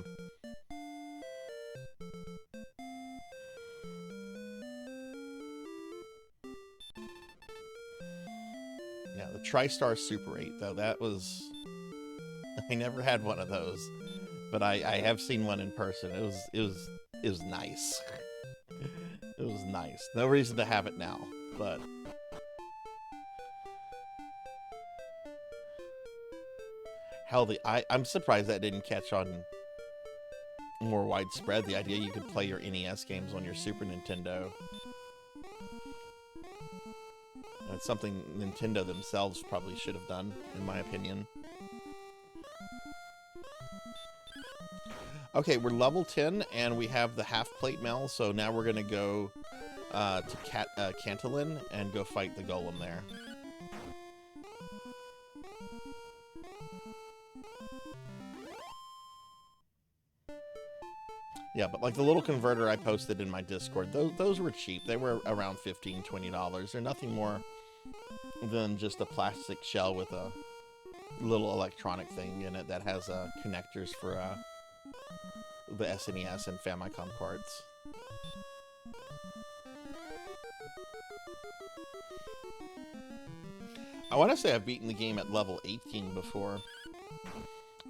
Yeah, the TriStar Super 8, though, that was... I never had one of those, but I have seen one in person. It was nice. It was nice. No reason to have it now, but... Hell, I'm surprised that didn't catch on more widespread. The idea you could play your NES games on your Super Nintendo. That's something Nintendo themselves probably should have done, in my opinion. Okay, we're level 10, and we have the half-plate mail, so now we're going to go to Cantilin and go fight the golem there. Yeah, but like the little converter I posted in my Discord, those were cheap. They were around $15, $20. They're nothing more than just a plastic shell with a little electronic thing in it that has connectors for the SNES and Famicom carts. I want to say I've beaten the game at level 18 before.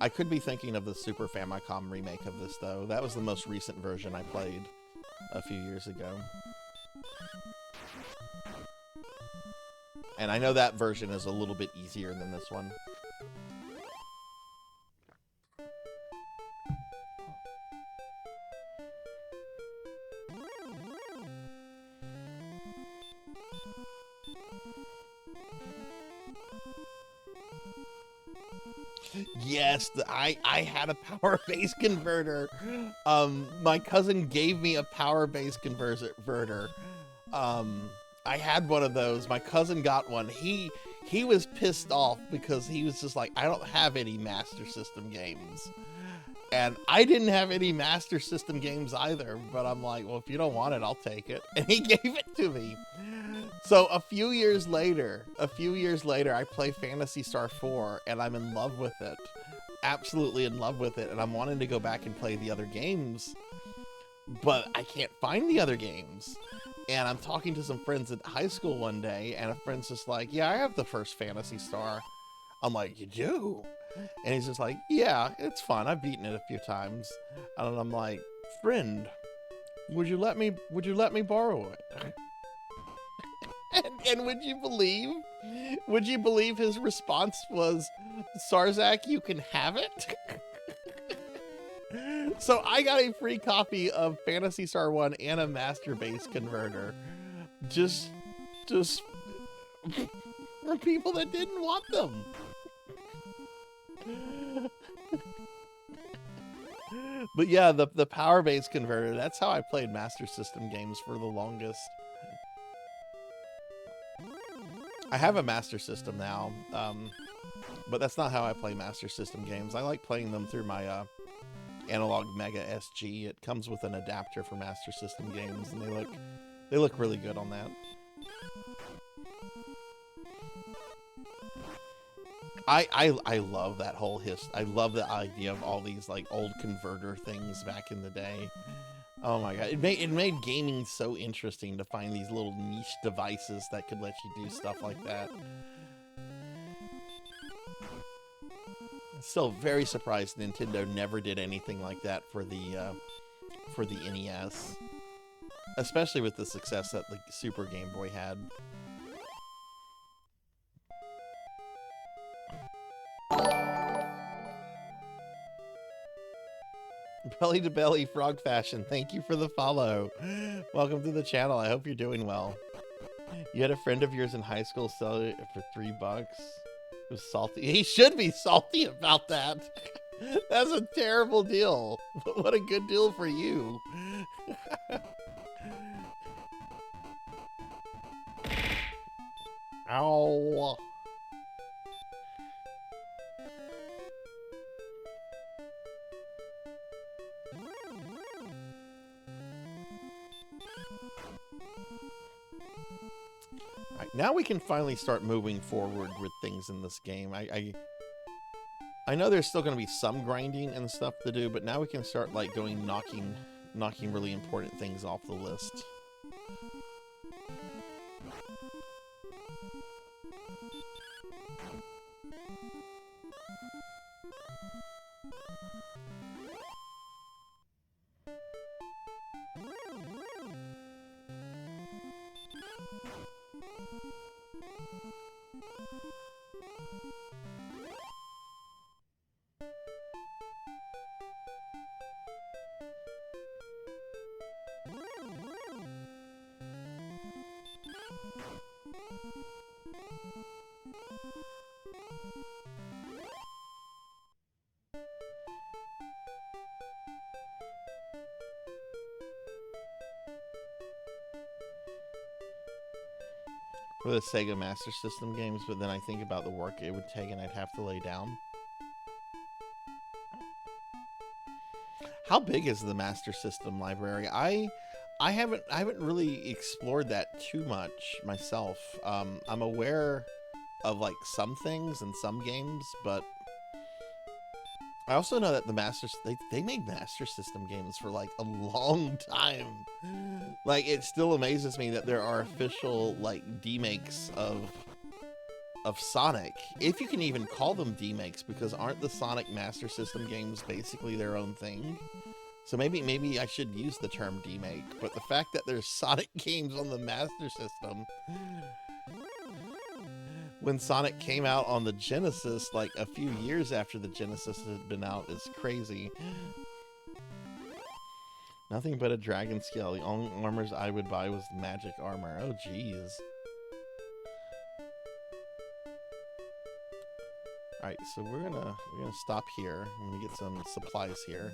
I could be thinking of the Super Famicom remake of this, though. That was the most recent version I played a few years ago. And I know that version is a little bit easier than this one. Yes, I had a power base converter. My cousin gave me a power base converter. I had one of those. My cousin got one. He was pissed off because he was just like, I don't have any Master System games. And I didn't have any Master System games either, but I'm like, well, if you don't want it, I'll take it. And he gave it to me. So a few years later, I play Phantasy Star 4, and I'm in love with it. Absolutely in love with it, and I'm wanting to go back and play the other games, but I can't find the other games. And I'm talking to some friends at high school one day, and a friend's just like, yeah, I have the first Phantasy Star. I'm like, you do? And he's just like, yeah, it's fun. I've beaten it a few times. And I'm like, friend, would you let me borrow it? And would you believe his response was, Sarzac, you can have it? So I got a free copy of Phantasy Star 1 and a Master Base converter. Just for people that didn't want them. But yeah, the power base converter, that's how I played Master System games for the longest. I have a Master System now, but that's not how I play Master System games. I like playing them through my Analog Mega SG. It comes with an adapter for Master System games, and they look really good on that. I love that whole I love the idea of all these like old converter things back in the day. Oh my god, it made gaming so interesting to find these little niche devices that could let you do stuff like that. Still very surprised Nintendo never did anything like that for the NES, especially with the success that the Super Game Boy had. Belly to Belly Frog Fashion, thank you for the follow. Welcome to the channel. I hope you're doing well. You had a friend of yours in high school sell it for $3. It was salty. He should be salty about that. That's a terrible deal. But what a good deal for you. Ow. Alright, now we can finally start moving forward with things in this game. I know there's still going to be some grinding and stuff to do, but now we can start like knocking really important things off the list. For the Sega Master System games, but then I think about the work it would take and I'd have to lay down. How big is the Master System library? I haven't really explored that too much myself. I'm aware of like some things in some games, but I also know that the they made Master System games for like a long time. Like, it still amazes me that there are official like demakes of Sonic, if you can even call them demakes, because aren't the Sonic Master System games basically their own thing? So maybe I should use the term demake, but the fact that there's Sonic games on the Master System when Sonic came out on the Genesis, like a few years after the Genesis had been out, is crazy. Nothing but a dragon scale. The only armors I would buy was magic armor. Oh, jeez. Alright, so we're gonna stop here. I'm gonna get some supplies here.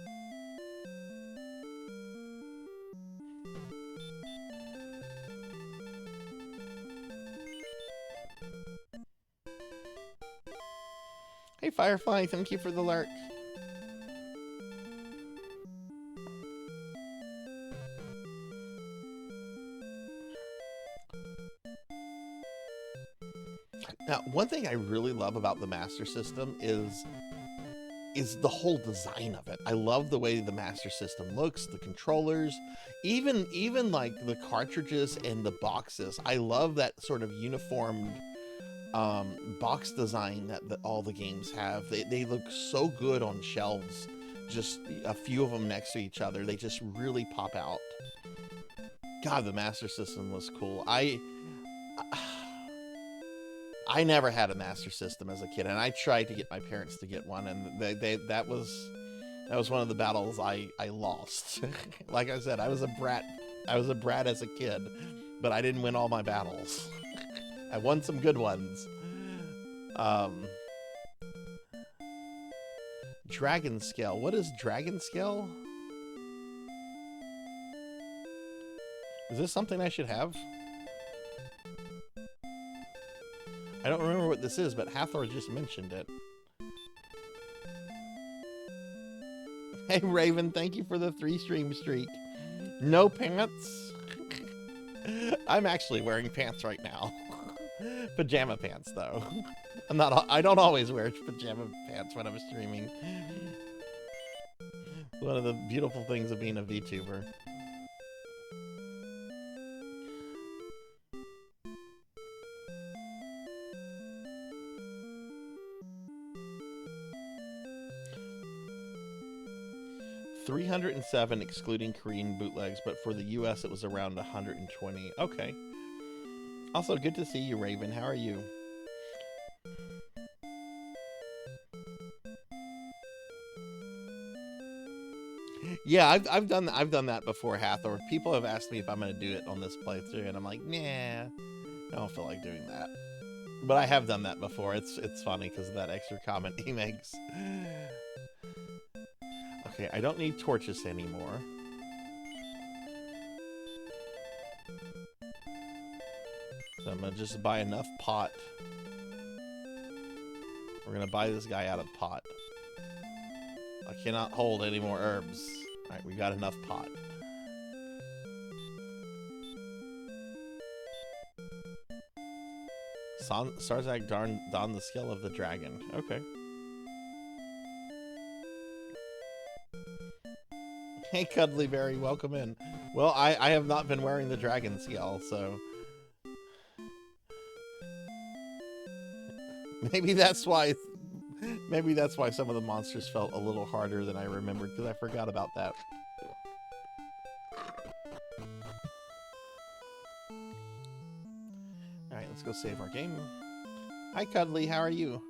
Hey Firefly, thank you for the lurk. Now, one thing I really love about the Master System is the whole design of it. I love the way the Master System looks, the controllers, even like the cartridges and the boxes. I love that sort of uniformed box design that all the games have. They look so good on shelves, just a few of them next to each other. They just really pop out. God, the Master System was cool. I never had a Master System as a kid, and I tried to get my parents to get one, and that was one of the battles I lost. Like I said, I was a brat as a kid, but I didn't win all my battles. I won some good ones. Dragon Scale. What is Dragon Scale? Is this something I should have? I don't remember what this is, but Hathor just mentioned it. Hey Raven, thank you for the 3-stream streak. No pants? I'm actually wearing pants right now. Pajama pants, though. I don't always wear pajama pants when I'm streaming. One of the beautiful things of being a VTuber. $307 excluding Korean bootlegs, but for the US it was around 120. Okay. Also, good to see you, Raven. How are you? Yeah, I've done that before, Hathor. People have asked me if I'm going to do it on this playthrough, and I'm like, nah, I don't feel like doing that. But I have done that before. It's funny because of that extra comment he makes. Okay, I don't need torches anymore. So I'm gonna just buy enough pot. We're gonna buy this guy out of pot. I cannot hold any more herbs. Alright, we got enough pot. Sarzac donned the skull of the dragon. Okay. Hey, Cuddlyberry, welcome in. Well, I have not been wearing the dragon skull, so... Maybe that's why some of the monsters felt a little harder than I remembered, because I forgot about that. Alright, let's go save our game. Hi, Cuddly, how are you?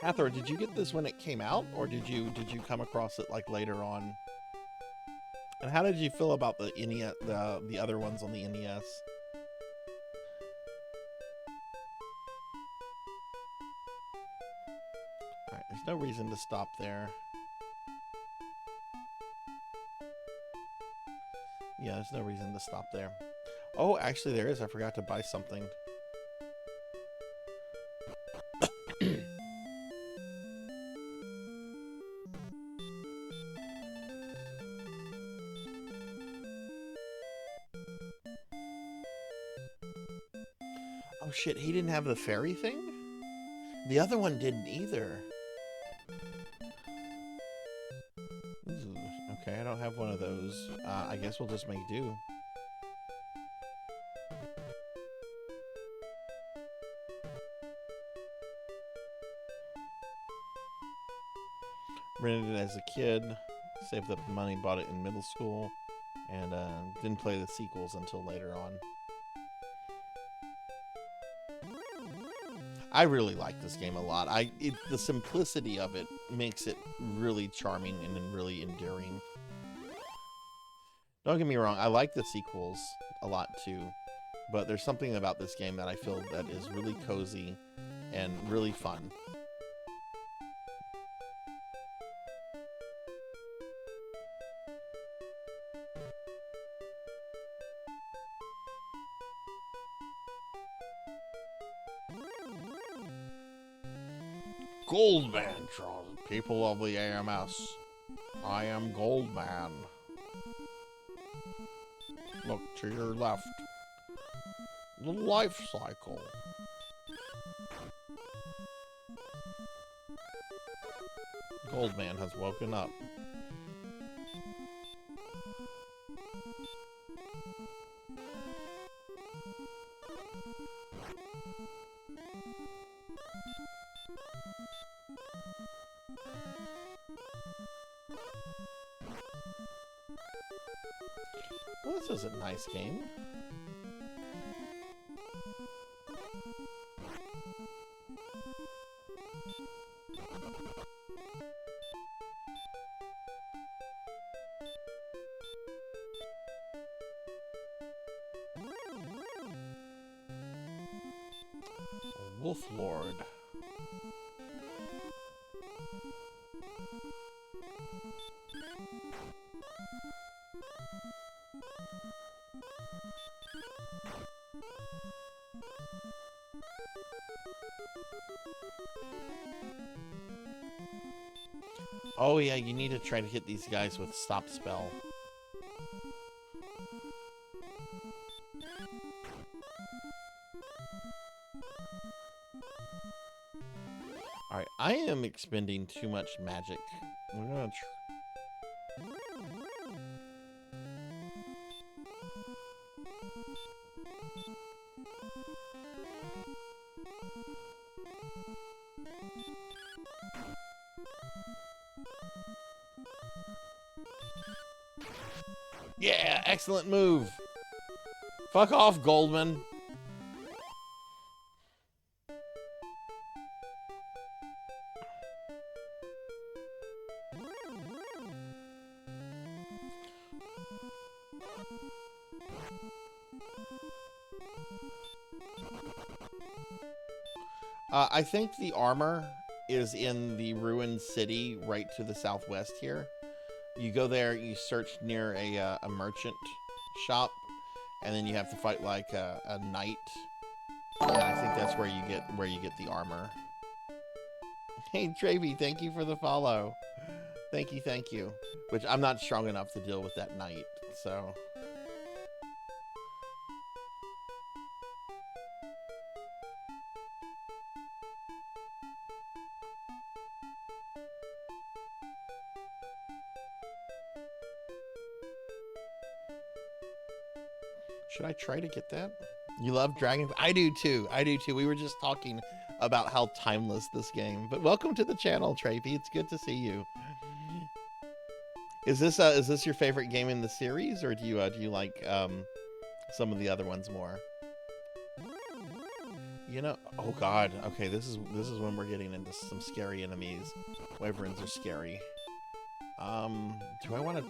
Hathor, did you get this when it came out, or did you come across it like later on? And how did you feel about the NES, the other ones on the NES? Alright, there's no reason to stop there. Yeah, there's no reason to stop there. Oh, actually there is. I forgot to buy something. Oh shit, he didn't have the fairy thing? The other one didn't either. Ooh, okay, I don't have one of those. I guess we'll just make do. Rented it as a kid, saved up the money, bought it in middle school, and didn't play the sequels until later on. I really like this game a lot. The simplicity of it makes it really charming and really endearing. Don't get me wrong, I like the sequels a lot too, but there's something about this game that I feel that is really cozy and really fun. Goldman, people of the AMS. I am Goldman. Look to your left. The life cycle. Goldman has woken up. Well, this is a nice game. Wolf Lord. Oh yeah, you need to try to hit these guys with stop spell. Alright, I am expending too much magic. We're gonna Yeah, excellent move. Fuck off, Goldman. I think the armor is in the ruined city right to the southwest here. You go there, you search near a merchant shop, and then you have to fight like a knight. And I think that's where you get the armor. Hey Travy, thank you for the follow. Thank you. Which I'm not strong enough to deal with that knight, so. Should I try to get that? You love Dragon? I do too. We were just talking about how timeless this game. But welcome to the channel, Travy. It's good to see you. Is this your favorite game in the series, or do you like some of the other ones more? You know, oh god. Okay, this is when we're getting into some scary enemies. Wyverns are scary. Do I want to?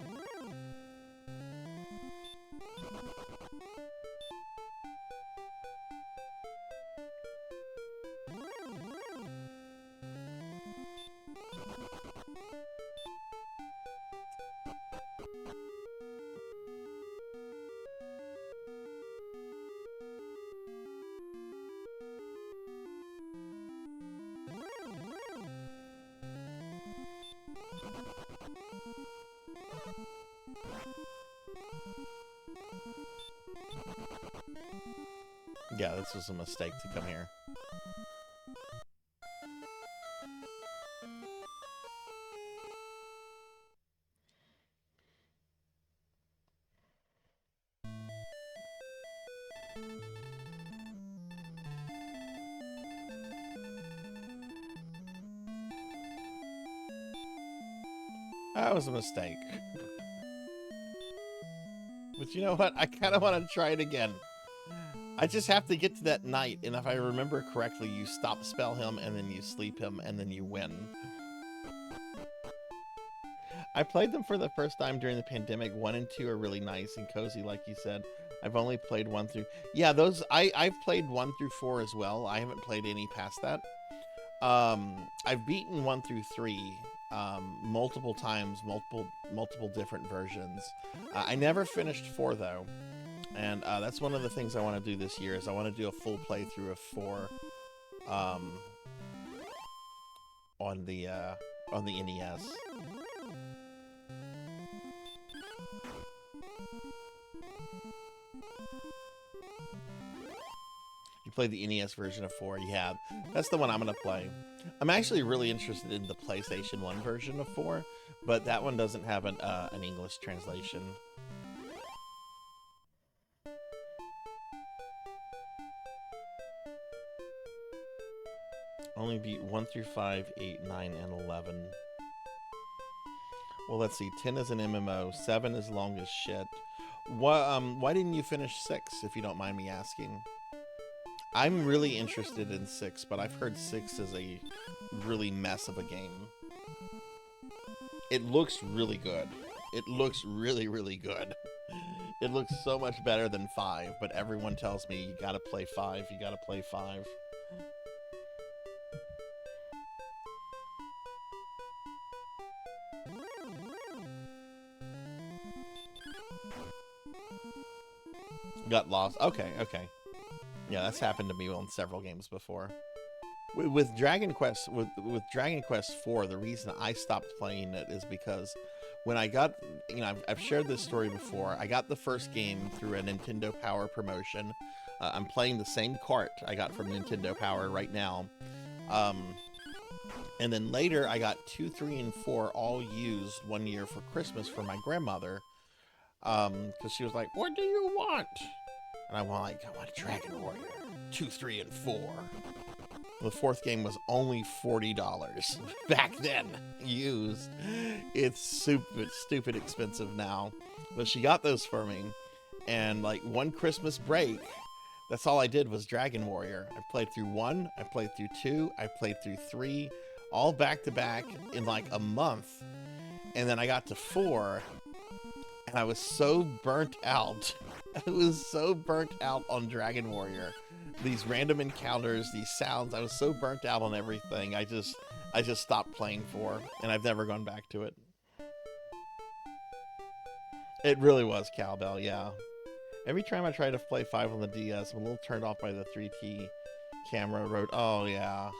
Yeah, this was a mistake to come here. That was a mistake. But you know what? I kind of want to try it again. I just have to get to that knight, and if I remember correctly, you stop spell him, and then you sleep him, and then you win. I played them for the first time during the pandemic. 1 and 2 are really nice and cozy, like you said. I've only played 1 through... Yeah, those... I've played 1 through 4 as well. I haven't played any past that. I've beaten 1 through 3 multiple times, multiple different versions. I never finished 4, though. And that's one of the things I want to do this year, is I want to do a full playthrough of 4 on the NES. You played the NES version of 4, yeah. That's the one I'm going to play. I'm actually really interested in the PlayStation 1 version of 4, but that one doesn't have an English translation. Only beat 1 through 5, 8, 9, and 11. Well, let's see. 10 is an MMO. 7 is long as shit. Why didn't you finish 6, if you don't mind me asking? I'm really interested in 6, but I've heard 6 is a really mess of a game. It looks really good. It looks really, really good. It looks so much better than 5, but everyone tells me you gotta play 5, you gotta play 5. Got lost. Okay. Yeah, that's happened to me on several games before. With Dragon Quest, with Dragon Quest 4, the reason I stopped playing it is because when I got, I've shared this story before. I got the first game through a Nintendo Power promotion. I'm playing the same cart I got from Nintendo Power right now. And then later I got 2, 3, and 4 all used one year for Christmas for my grandmother. Because she was like, what do you want? And I want Dragon Warrior 2, 3, and 4. The 4th game was only $40 back then, used. It's stupid expensive now. But she got those for me. And like one Christmas break, that's all I did was Dragon Warrior. I played through 1, I played through 2, I played through 3, all back to back in like a month. And then I got to 4, and I was so burnt out. I was so burnt out on Dragon Warrior. These random encounters, these sounds, I was so burnt out on everything. I just stopped playing 4, and I've never gone back to it. It really was cowbell, yeah. Every time I try to play 5 on the DS, I'm a little turned off by the 3T camera road. Oh, yeah.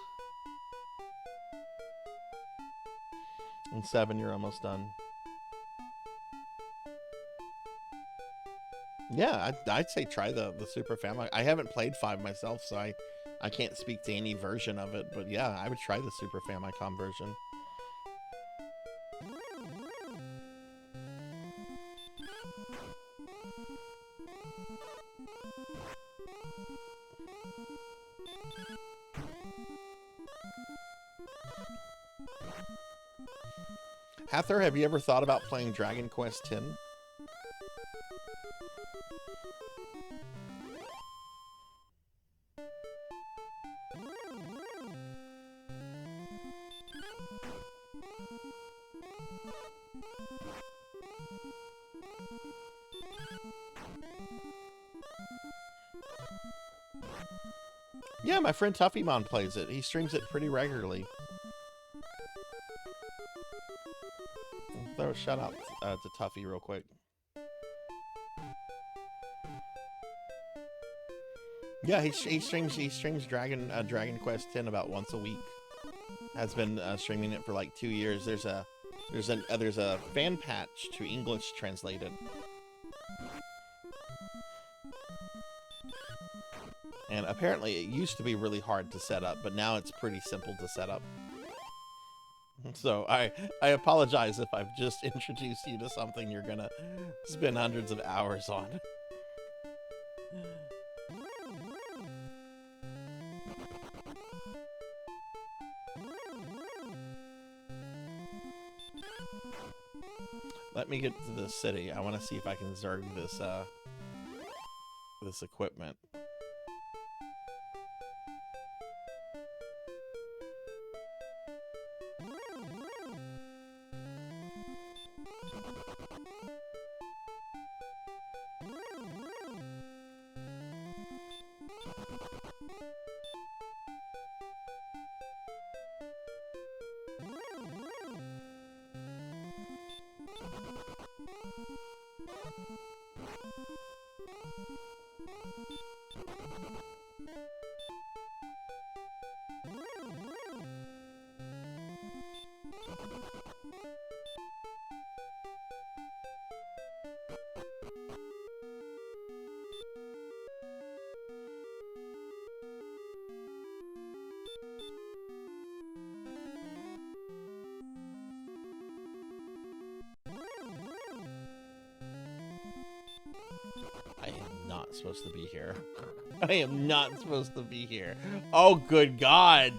And 7, you're almost done. Yeah, I'd say try the Super Famicom. I haven't played 5 myself, so I can't speak to any version of it. But yeah, I would try the Super Famicom version. Hather, have you ever thought about playing Dragon Quest X? Yeah, my friend Tuffymon plays it. He streams it pretty regularly. Throw a shout out to Tuffy real quick. Yeah, he streams Dragon Quest X about once a week. Has been streaming it for like 2 years. There's a fan patch to English translated. And apparently it used to be really hard to set up, but now it's pretty simple to set up. So I apologize if I've just introduced you to something you're gonna spend hundreds of hours on. Let me get to the city. I want to see if I can zerg this equipment. Supposed to be here. I am not supposed to be here. Oh, good God.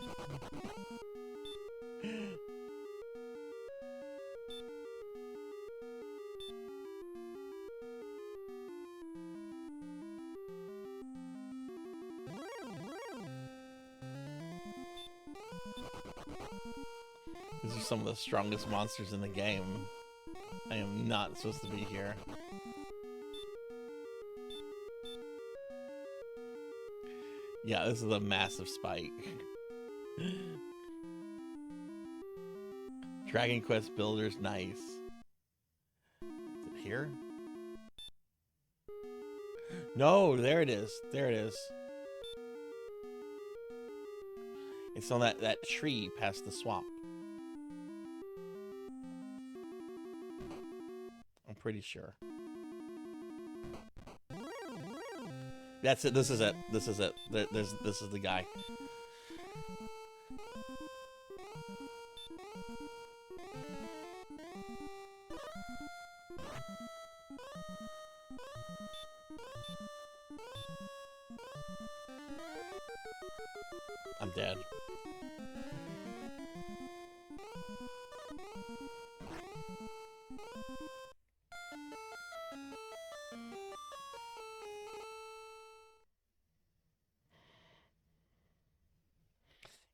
These are some of the strongest monsters in the game. I am not supposed to be here. Yeah, this is a massive spike. Dragon Quest Builder's nice. Is it here? No, there it is. There it is. It's on that tree past the swamp. I'm pretty sure. That's it. This is it. This is it. This is the guy. I'm dead.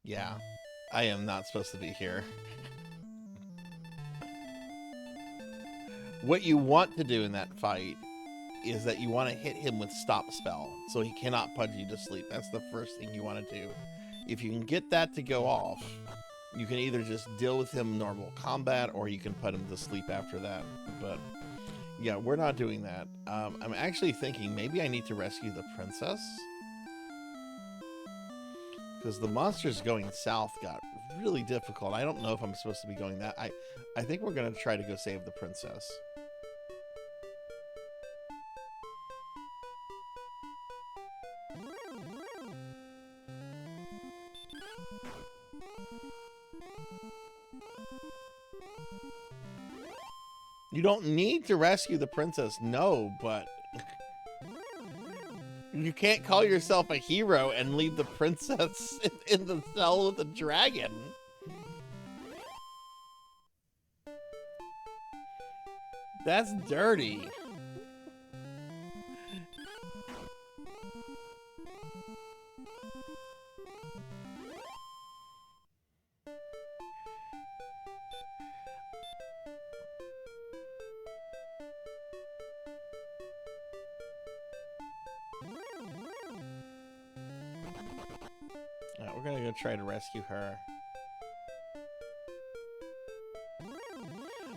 Yeah, I am not supposed to be here. What you want to do in that fight is that you want to hit him with stop spell, so he cannot pudge you to sleep. That's the first thing you want to do. If you can get that to go off, you can either just deal with him normal combat, or you can put him to sleep after that. But yeah, we're not doing that. I'm actually thinking maybe I need to rescue the princess, because the monsters going south got really difficult. I don't know if I'm supposed to be going that. I think we're going to try to go save the princess. You don't need to rescue the princess, no, but you can't call yourself a hero and leave the princess in the cell with the dragon. That's dirty. Alright, we're gonna go try to rescue her.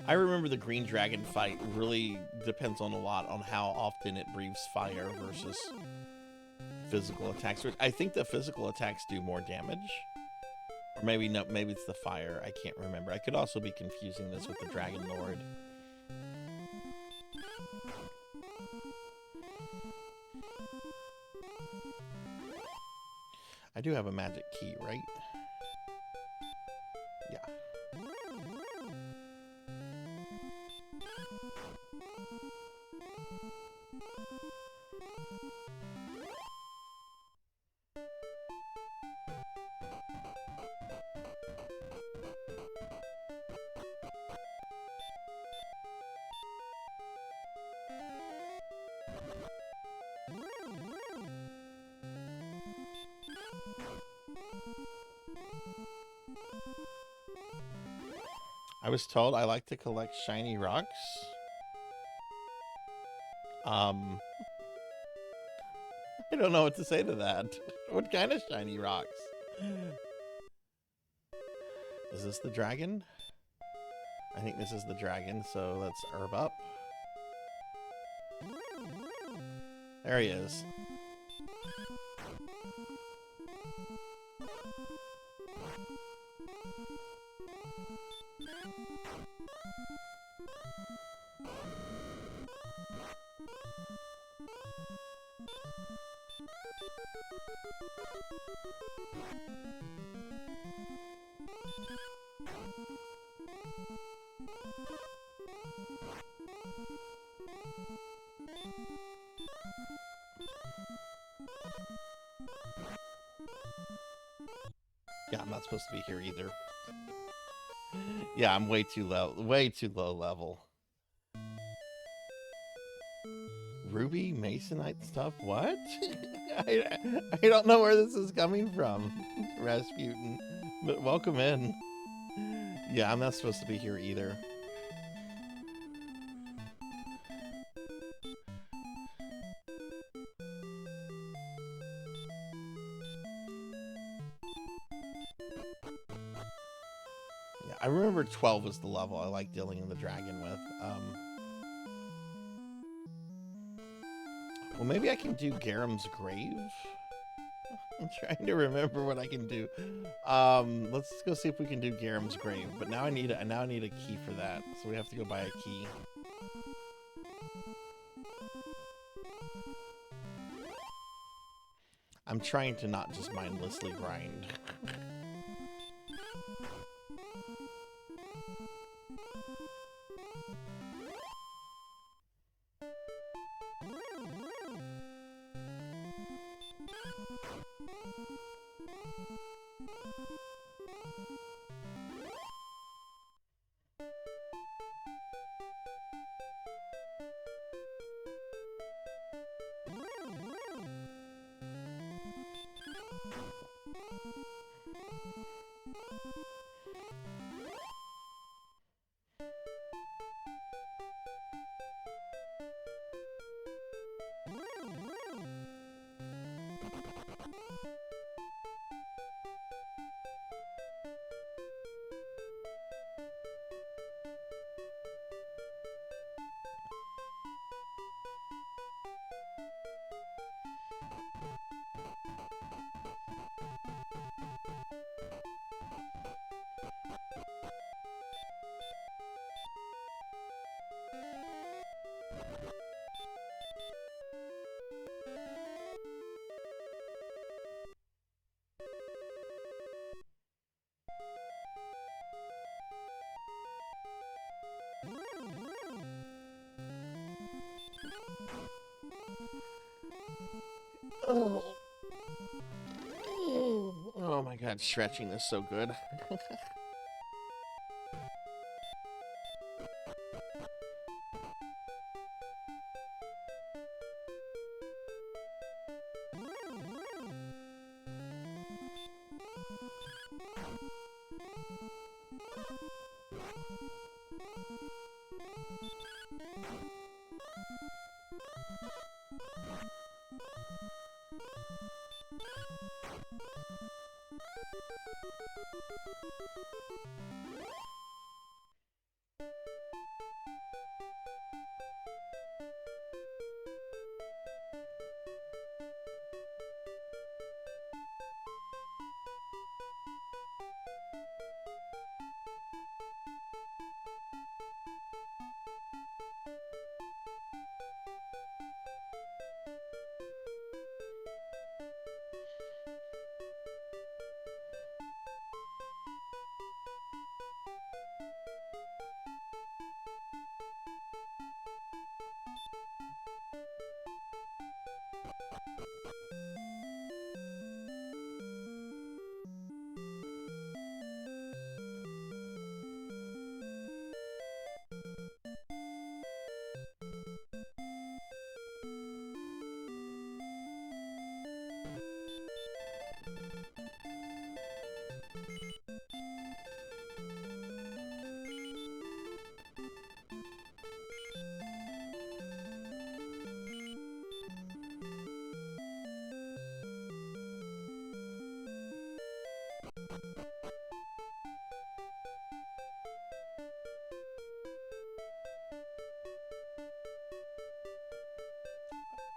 I remember the green dragon fight really depends on a lot on how often it breathes fire versus physical attacks. I think the physical attacks do more damage. Or maybe no, maybe it's the fire. I can't remember. I could also be confusing this with the Dragon Lord. I do have a magic key, right? Yeah. I was told I like to collect shiny rocks. I don't know what to say to that. What kind of shiny rocks? Is this the dragon? I think this is the dragon, so let's herb up. There he is. Yeah, I'm not supposed to be here either. Yeah, I'm way too low level. Ruby Masonite stuff? What? I don't know where this is coming from, Rasputin. But welcome in. Yeah, I'm not supposed to be here either. Yeah, I remember 12 was the level I like dealing with the dragon with. Well, maybe I can do Garam's grave. I'm trying to remember what I can do. Let's go see if we can do Garam's grave. But now I need a key for that, so we have to go buy a key. I'm trying to not just mindlessly grind. Oh. Oh my god, stretching is so good.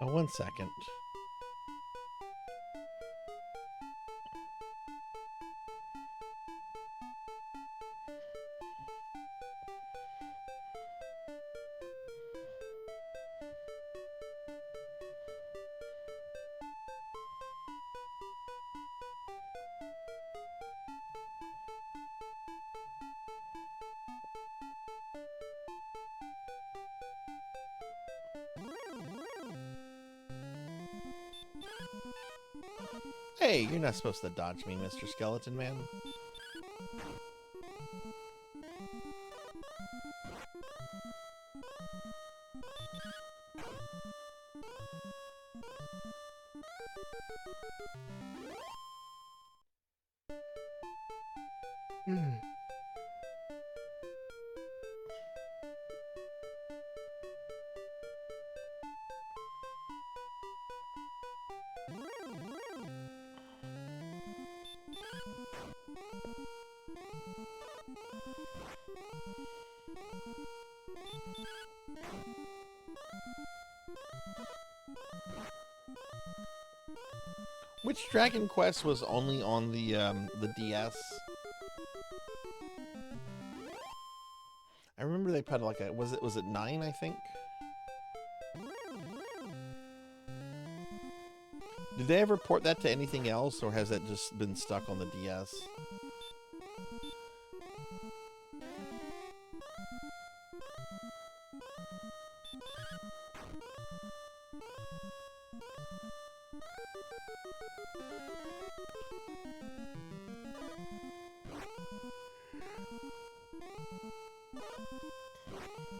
Oh, 1 second. Hey, you're not supposed to dodge me, Mr. Skeleton Man. Which Dragon Quest was only on the DS? I remember they put like a was it 9, I think? Did they ever port that to anything else, or has that just been stuck on the DS?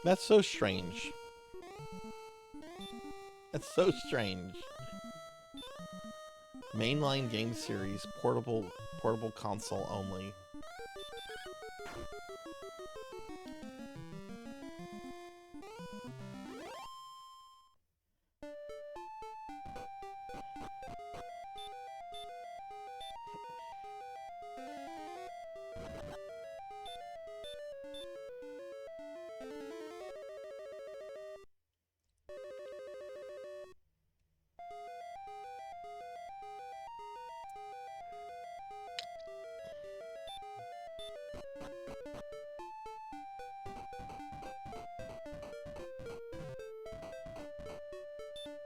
That's so strange. That's so strange. Mainline game series, portable console only.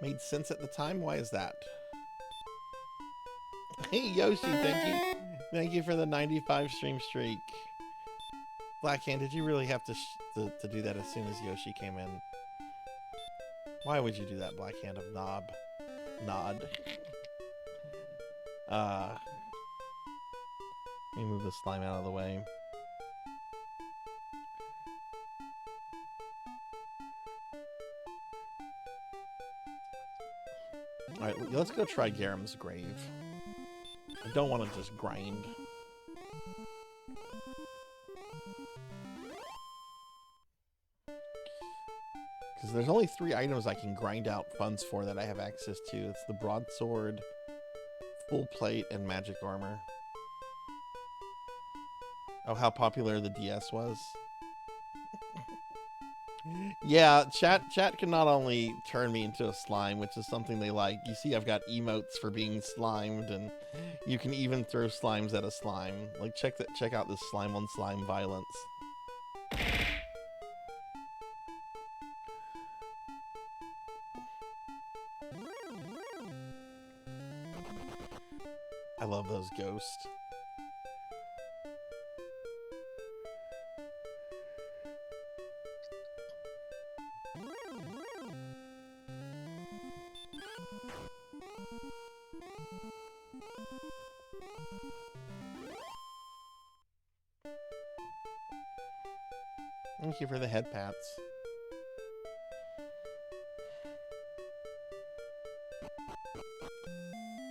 Made sense at the time? Why is that? Hey Yoshi, thank you. Thank you for the 95 stream streak. Blackhand, did you really have to do that as soon as Yoshi came in? Why would you do that, Blackhand of Knob? Nod. Let me move the slime out of the way. Alright, let's go try Garam's grave. I don't want to just grind. Because there's only 3 items I can grind out funds for that I have access to. It's the broadsword, full plate, and magic armor. Oh, how popular the DS was. Yeah, chat can not only turn me into a slime, which is something they like. You see, I've got emotes for being slimed, and you can even throw slimes at a slime. Like, check out this slime on slime violence. I love those ghosts. Thank you for the head pats.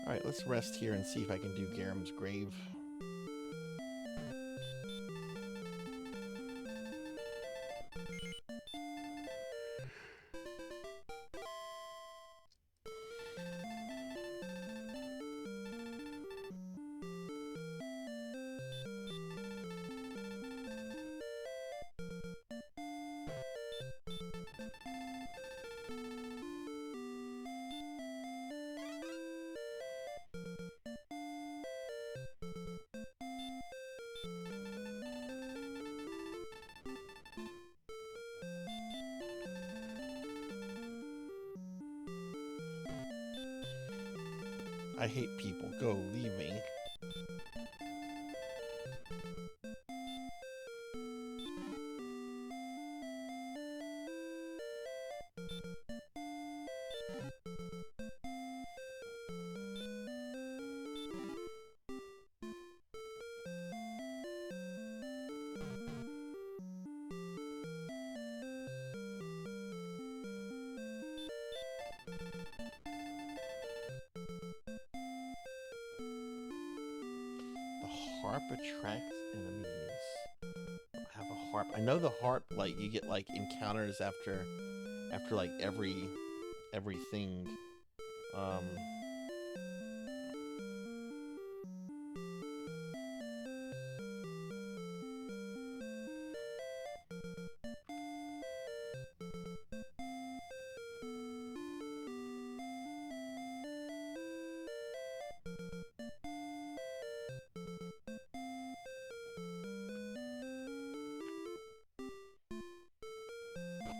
Alright, let's rest here and see if I can do Garam's grave. I hate people. Go, leave me. Harp attracts enemies. I don't have a harp. I know the harp, like, you get like encounters after like everything.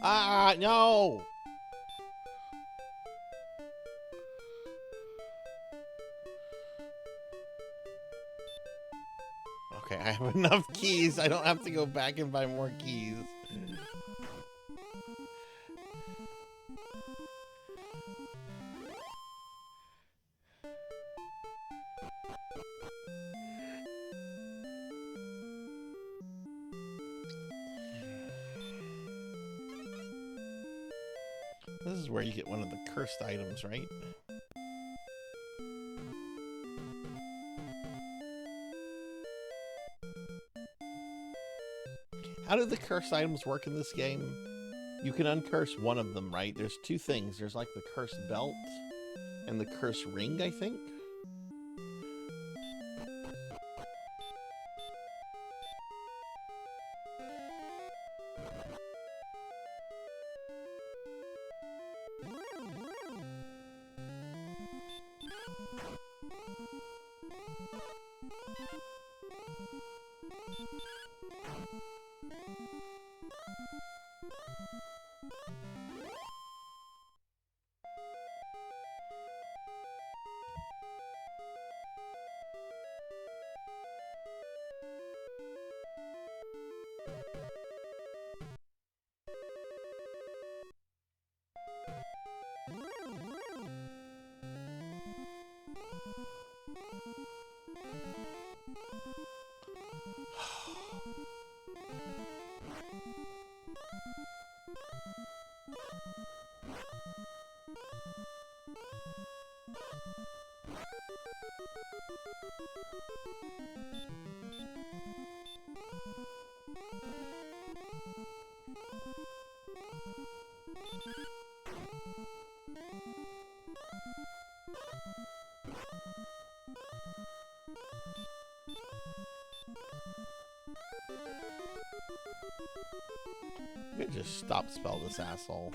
Ah, no! Okay, I have enough keys. I don't have to go back and buy more keys. This is where you get one of the cursed items, right? How do the cursed items work in this game? You can uncurse one of them, right? There's two things. There's like the cursed belt and the cursed ring, I think. You could just stop spell this asshole.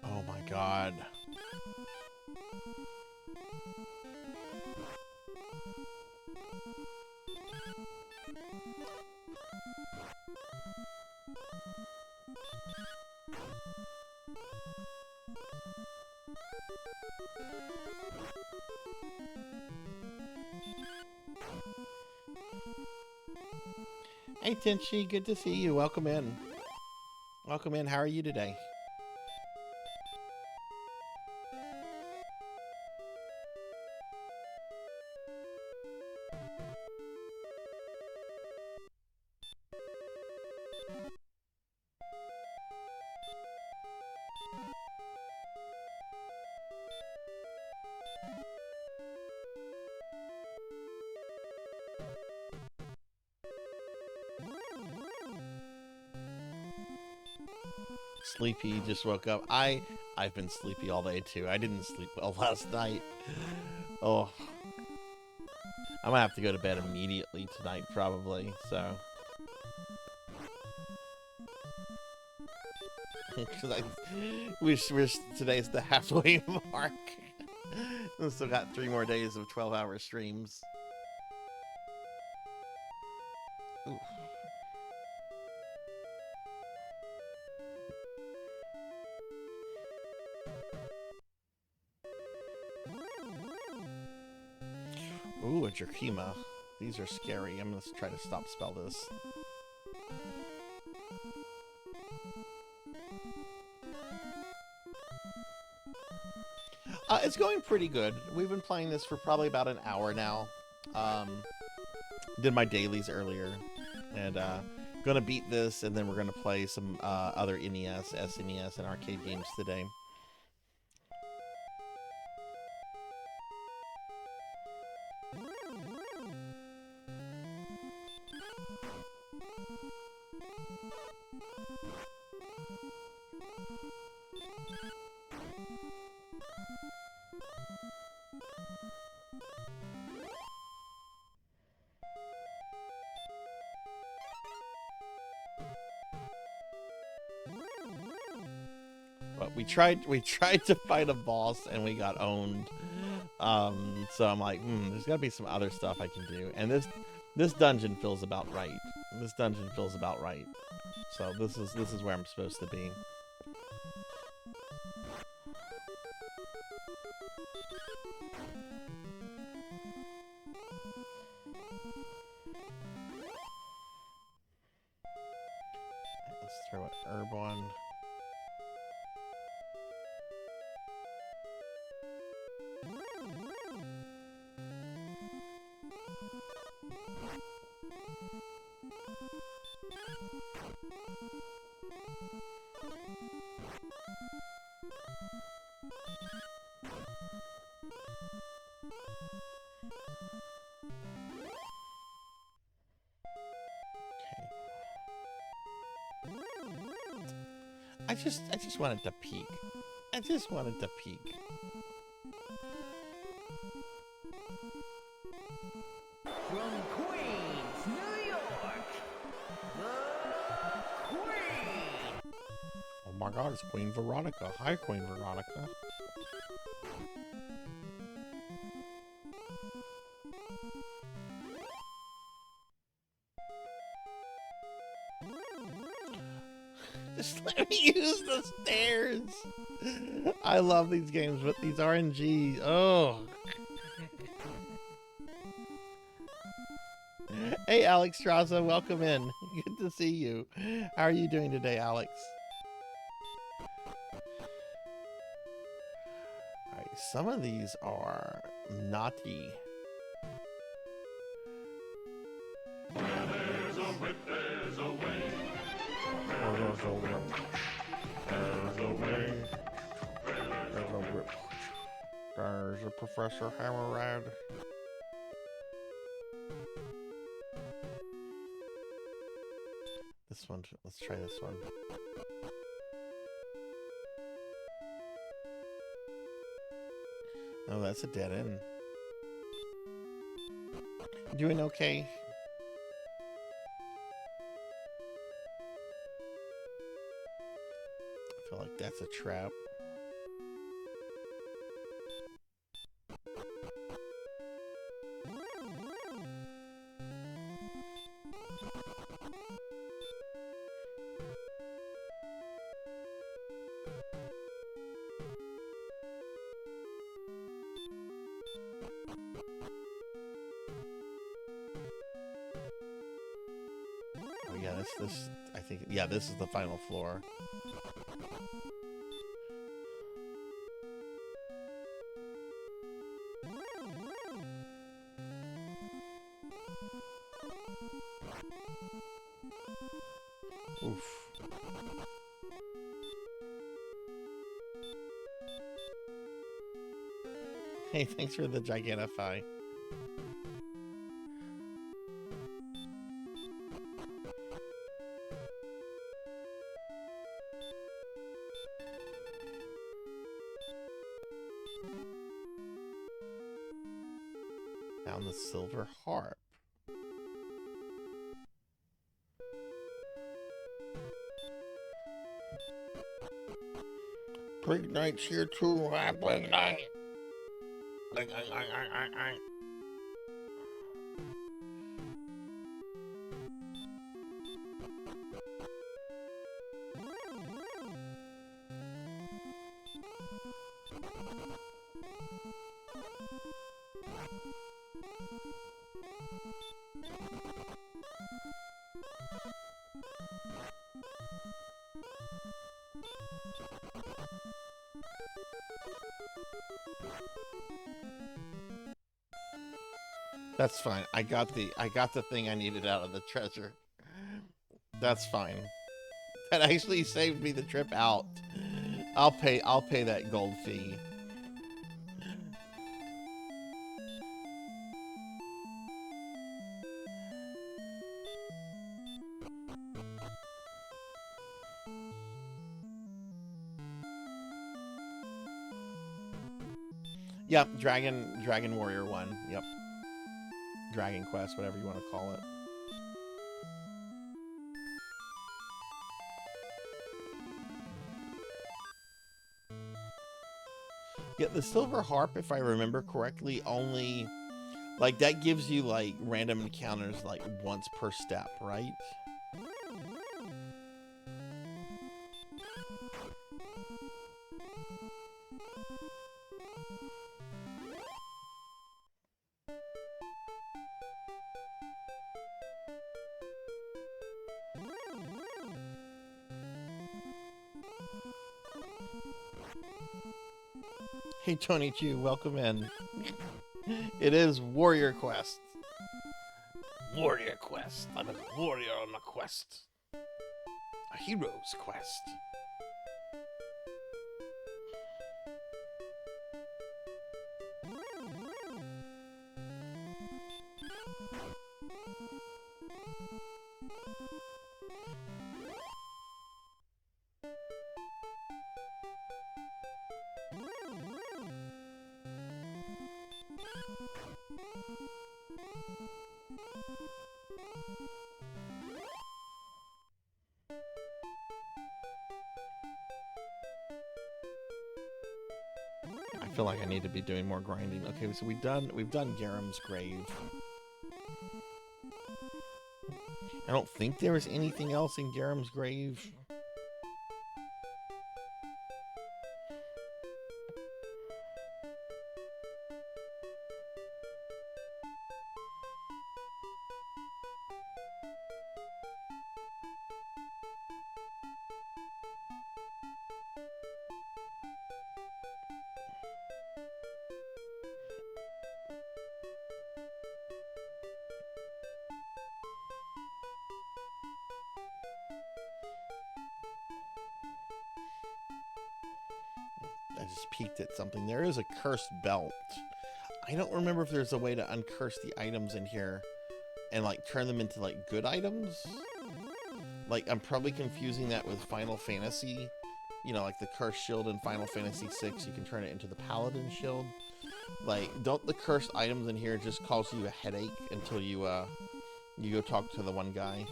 Oh my god. Hey Tenchi, good to see you. Welcome in. Welcome in. How are you today? Sleepy, just woke up. I've been sleepy all day too. I didn't sleep well last night. Oh, I'm gonna have to go to bed immediately tonight probably, so because today's the halfway mark. We still got 3 more days of 12-hour streams. Ooh. Ooh, a Jerkima. These are scary. I'm gonna try to stop spell this. It's going pretty good. We've been playing this for probably about an hour now. Did my dailies earlier. And gonna beat this, and then we're gonna play some other NES, SNES, and arcade games today. But we tried to fight a boss and we got owned. So I'm like, there's gotta be some other stuff I can do. And this dungeon feels about right. This dungeon feels about right. So this is where I'm supposed to be. Let's throw an herb on. I just wanted to peek. I just wanted to peek. From Queens, New York, the Queen. Oh my God, it's Queen Veronica. Hi, Queen Veronica. Just let me use the stairs. I love these games, but these RNG. Oh. Hey, Alex Straza, welcome in. Good to see you. How are you doing today, Alex? All right, some of these are naughty. There's a whip, there's a way. There's a whip. There's a way. There's a whip. There's a Professor Hammerad. This one, let's try this one. Oh, that's a dead end. You doing okay? I feel like that's a trap. Oh yeah, this I think, yeah, this is the final floor. Oof. Hey, thanks for the Gigantify. Found the silver harp. Big Knight's here too. Big Knight. That's fine. I got the thing I needed out of the treasure. That's fine. That actually saved me the trip out. I'll pay that gold fee. Yep, Dragon Warrior 1. Yep. Dragon Quest, whatever you want to call it. Yeah, the silver harp, if I remember correctly, only like that gives you like random encounters like once per step, right? Hey Tony Chu, welcome in. It is Warrior Quest. Warrior Quest. I'm a warrior on a quest. A hero's quest. I feel like I need to be doing more grinding. Okay, so we've done Garam's grave. I don't think there was anything else in Garam's grave. I just peeked at something. There is a cursed belt. I don't remember if there's a way to uncurse the items in here and like turn them into like good items. Like I'm probably confusing that with Final Fantasy. You know, like the cursed shield in Final Fantasy VI, you can turn it into the paladin shield. Like, don't the cursed items in here just cause you a headache until you you go talk to the one guy?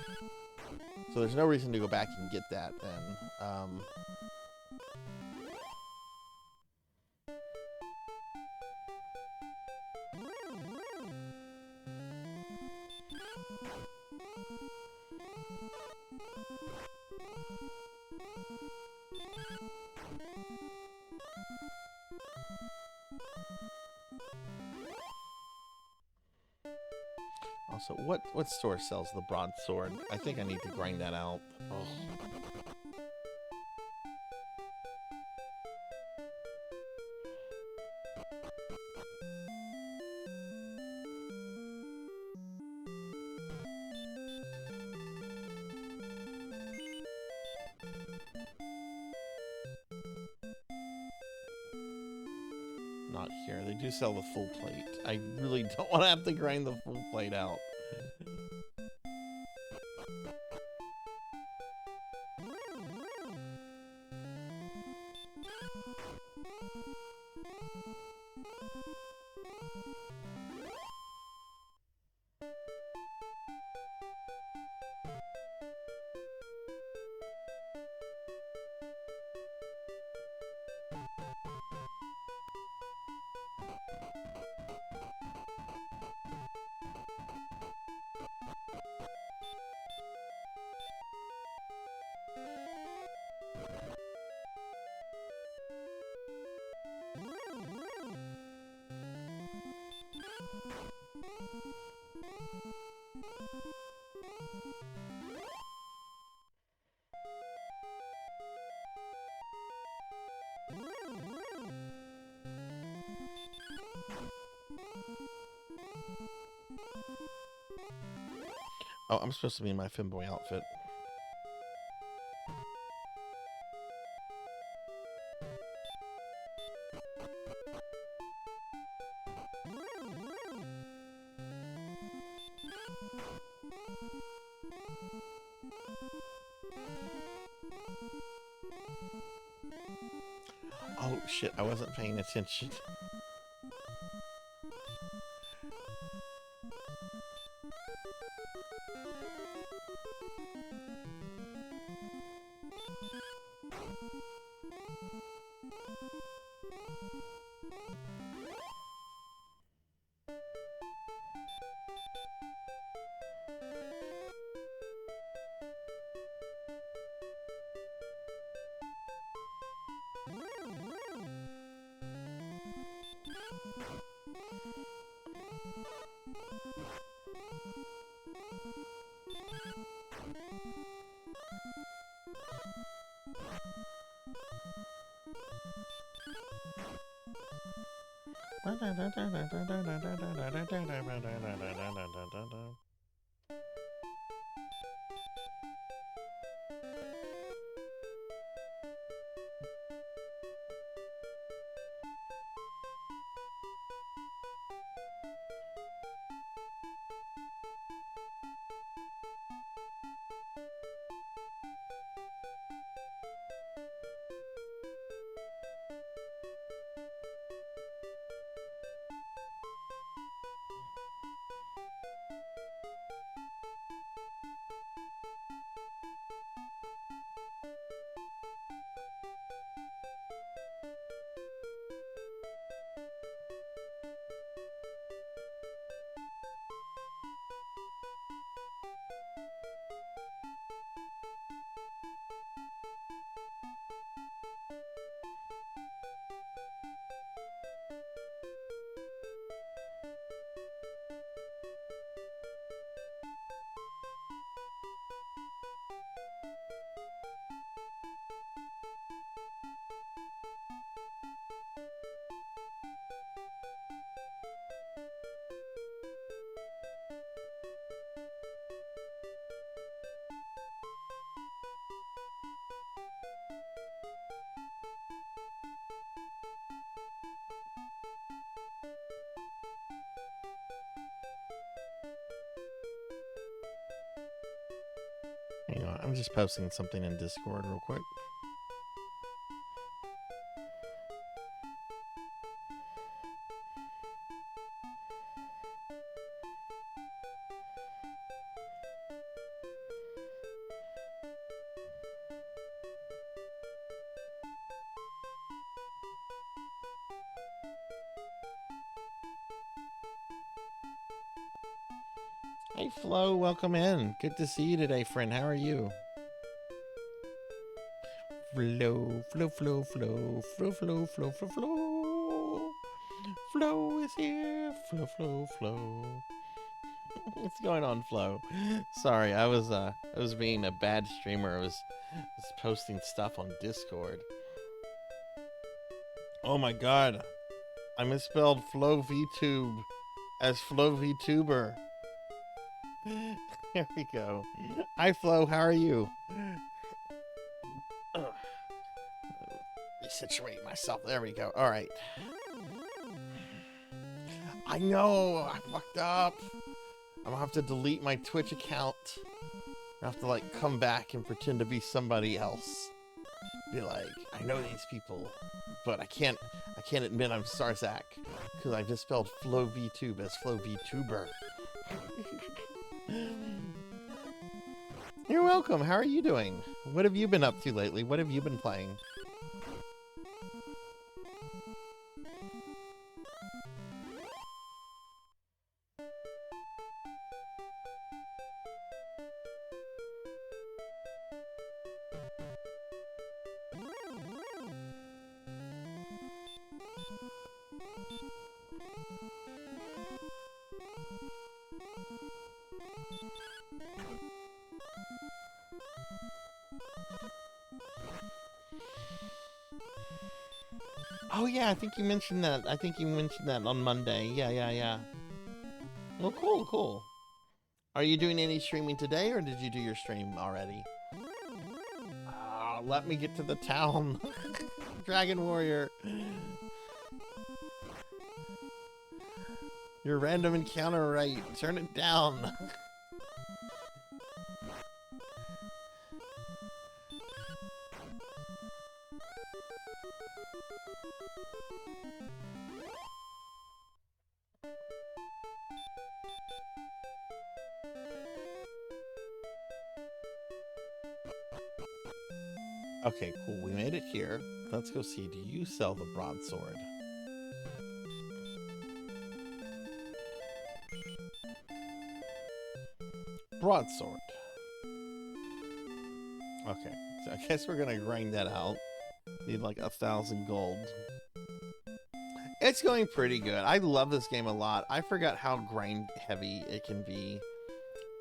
So there's no reason to go back and get that then. Also, what store sells the broadsword? I think I need to grind that out. Oh. Not here. They do sell the full plate. I really don't want to have to grind the full plate out. Oh, I'm supposed to be in my femboy outfit. Oh shit, I wasn't paying attention. Hang on, I'm just posting something in Discord real quick. Hey Flo, welcome in. Good to see you today, friend. How are you? Flo, Flo, Flo, Flo, Flo, Flo, Flo, Flo, Flo. Flo is here. Flo, Flo, Flo. What's going on, Flo? Sorry, I was being a bad streamer. I was posting stuff on Discord. Oh my god. I misspelled Flo VTube as Flo Vtuber. There we go. Hi Flo, how are you? Resituate myself. There we go. Alright. I know, I fucked up. I'm gonna have to delete my Twitch account. I have to like come back and pretend to be somebody else. Be like, I know these people, but I can't admit I'm Sarzac because I just spelled Flo VTube as Flo VTuber. You're welcome. How are you doing? What have you been up to lately? What have you been playing? Oh yeah, I think you mentioned that. I think you mentioned that on Monday. Yeah. Well, cool. Are you doing any streaming today, or did you do your stream already? Let me get to the town. Dragon Warrior. Your random encounter rate. Turn it down. Okay, cool. We made it here. Let's go see. Do you sell the broadsword? broadsword. Okay, so I guess we're gonna grind that out. Need like 1,000 gold. It's going pretty good. I love this game a lot. I forgot how grind heavy it can be.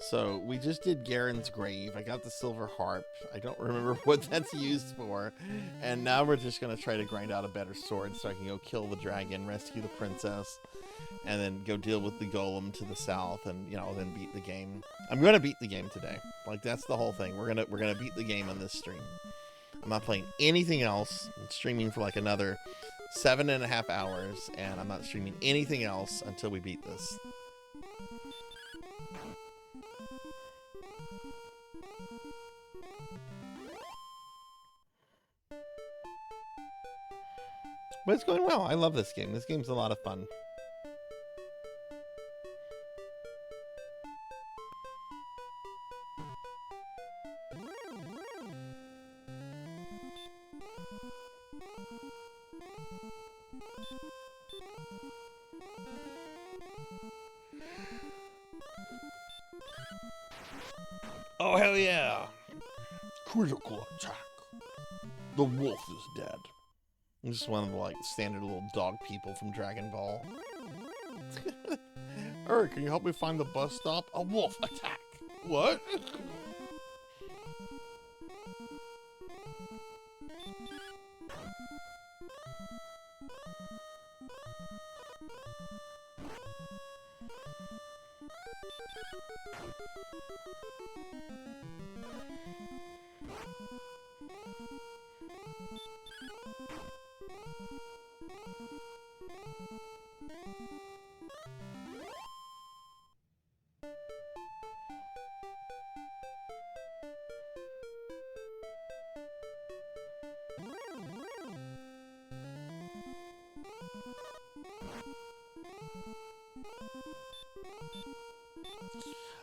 So we just did Garen's Grave. I got the silver harp. I don't remember what that's used for. And now we're just going to try to grind out a better sword so I can go kill the dragon, rescue the princess, and then go deal with the golem to the south and, you know, then beat the game. I'm going to beat the game today. Like, that's the whole thing. We're going to beat the game on this stream. I'm not playing anything else. I'm streaming for like another 7.5 hours, and I'm not streaming anything else until we beat this. But it's going well. I love this game. This game's a lot of fun. Oh, hell yeah. Critical attack. The wolf is dead. This is one of the, like, standard little dog people from Dragon Ball. Eric, can you help me find the bus stop? A wolf attack. What?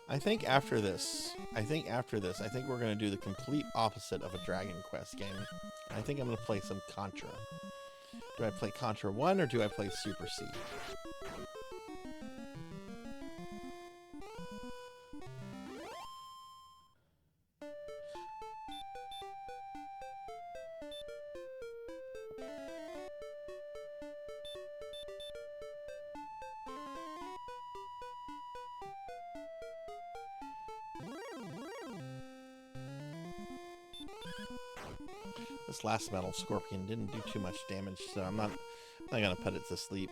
I think after this, I think we're going to do the complete opposite of a Dragon Quest game. I think I'm going to play some Contra. Do I play Contra 1 or do I play Super C? This last metal scorpion didn't do too much damage, so I'm not gonna put it to sleep.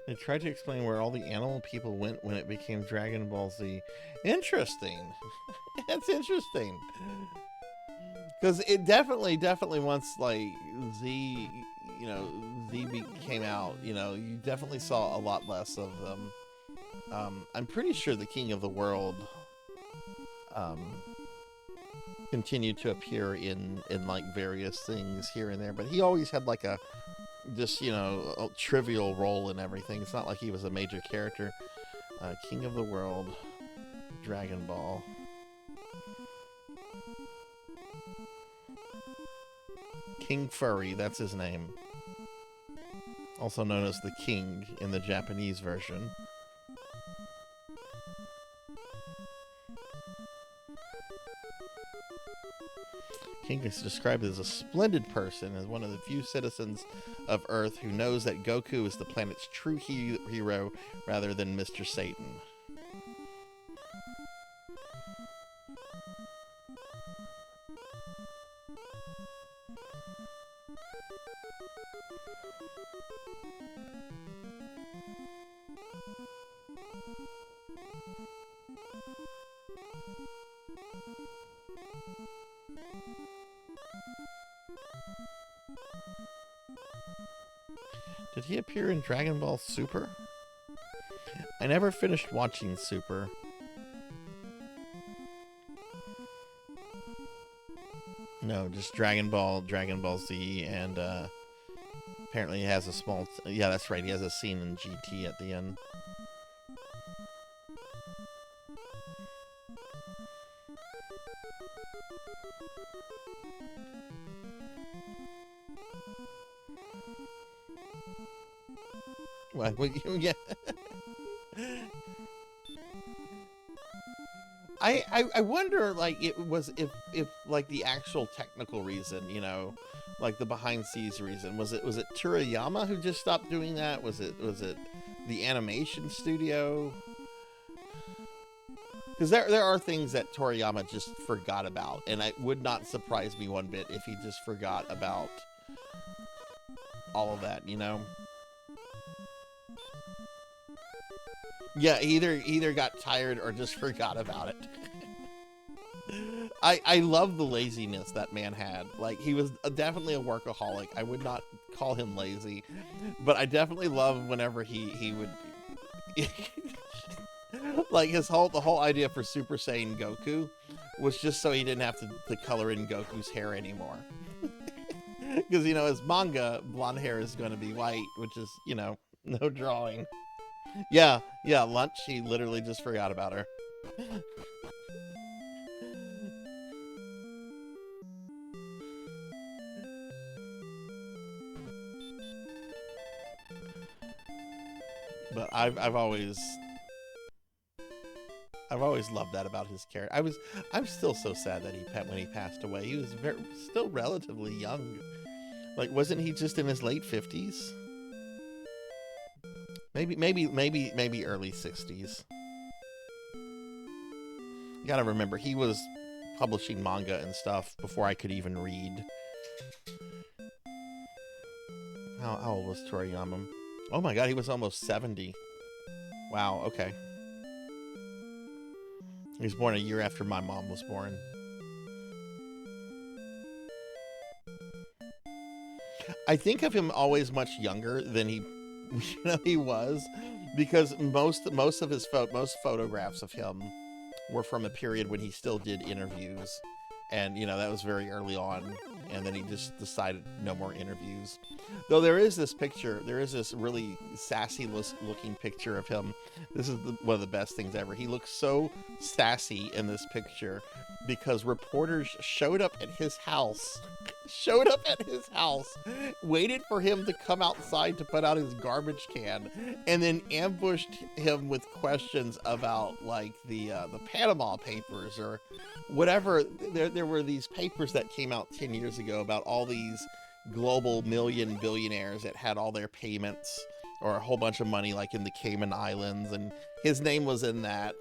They tried to explain where all the animal people went when it became Dragon Ball Z. Interesting. That's interesting. Because it definitely once, like, Z, you know, came out, you know, you definitely saw a lot less of them. I'm pretty sure the King of the World continued to appear in like various things here and there, but he always had like a just, you know, a trivial role in everything. It's not like he was a major character. King of the World, Dragon Ball. King Furry, that's his name. Also known as the King in the Japanese version. King is described as a splendid person, as one of the few citizens of Earth who knows that Goku is the planet's true hero rather than Mr. Satan. Did he appear in Dragon Ball Super? I never finished watching Super. No, just Dragon Ball Z, and apparently he has a small... yeah, that's right, he has a scene in GT at the end. What? Yeah. I wonder, like, it was if like the actual technical reason, you know, like the behind scenes reason, was it Toriyama who just stopped doing that? Was it the animation studio? Because there are things that Toriyama just forgot about, and it would not surprise me one bit if he just forgot about all of that, you know? Yeah, either got tired or just forgot about it. I love the laziness that man had. Like, he was definitely a workaholic. I would not call him lazy, but I definitely love whenever he would like the whole idea for Super Saiyan Goku was just so he didn't have to color in Goku's hair anymore. Because, you know, his manga, blonde hair is going to be white, which is, you know, no drawing. Yeah, Lunch, he literally just forgot about her. But I've always loved that about his character. I'm still so sad that when he passed away. He was still relatively young. Like, wasn't he just in his late 50s? Maybe early 60s. You gotta remember, he was publishing manga and stuff before I could even read. How old was Toriyama? Oh my god, he was almost 70. Wow, okay. He was born a year after my mom was born. I think of him always much younger than he was, because most of his most photographs of him were from a period when he still did interviews, and you know, that was very early on, and then he just decided no more interviews. Though there is this really sassy looking picture of him. This is one of the best things ever. He looks so sassy in this picture because reporters showed up at his house, waited for him to come outside to put out his garbage can, and then ambushed him with questions about, like, the Panama Papers or whatever. There were these papers that came out 10 years ago about all these global billionaires that had all their payments or a whole bunch of money, like, in the Cayman Islands, and his name was in that.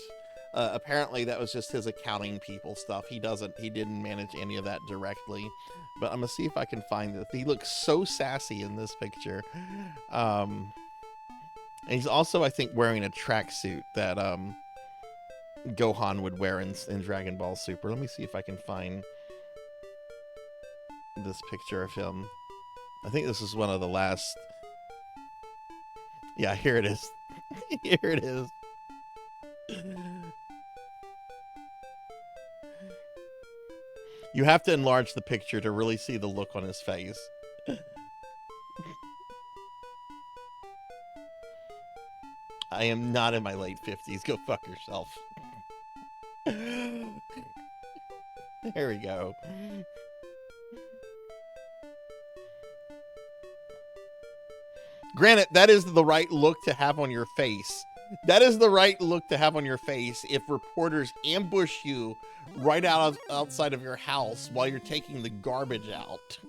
Apparently that was just his accounting people stuff. He didn't manage any of that directly, but I'm gonna see if I can find it. He looks so sassy in this picture. And he's also, I think, wearing a tracksuit that Gohan would wear in Dragon Ball Super. Let me see if I can find this picture of him. I think this is one of the last. Yeah, here it is. Here it is. You have to enlarge the picture to really see the look on his face. I am not in my late 50s. Go fuck yourself. There we go. Granted, that is the right look to have on your face. That is the right look to have on your face if reporters ambush you right outside of your house while you're taking the garbage out.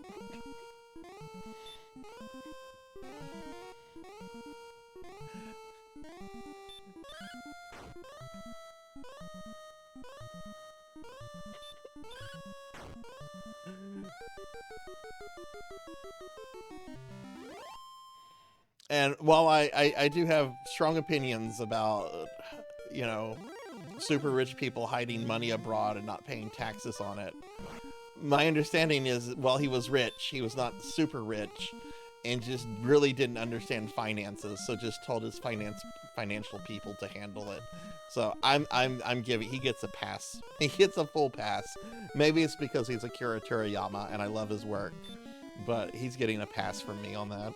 And while I do have strong opinions about, you know, super rich people hiding money abroad and not paying taxes on it, my understanding is while he was rich, he was not super rich and just really didn't understand finances, so just told his financial people to handle it. So I'm giving, he gets a pass. He gets a full pass. Maybe it's because he's Akira Toriyama and I love his work, but he's getting a pass from me on that.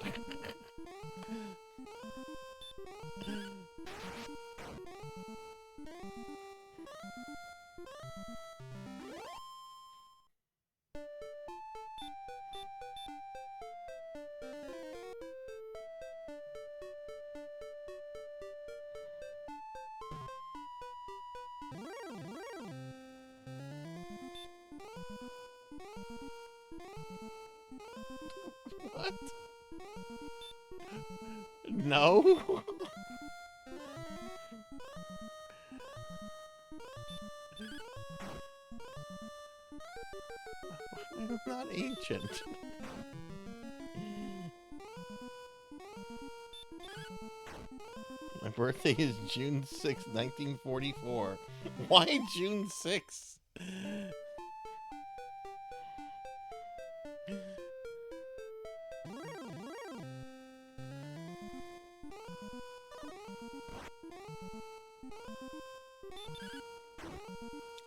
What? No? I'm not ancient. My birthday is June 6, 1944. Why June 6?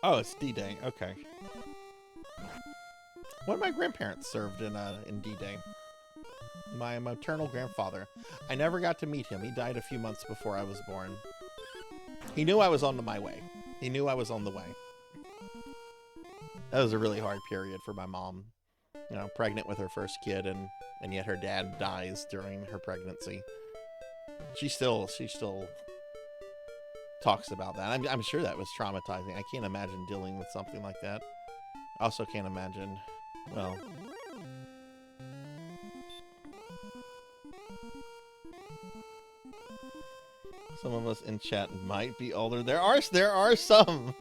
Oh, it's D-Day. Okay. One of my grandparents served in D-Day. My maternal grandfather. I never got to meet him. He died a few months before I was born. He knew I was on my way. He knew I was on the way. That was a really hard period for my mom. You know, pregnant with her first kid, and yet her dad dies during her pregnancy. She still talks about that. I'm sure that was traumatizing. I can't imagine dealing with something like that. I also can't imagine, well, some of us in chat might be older. There are some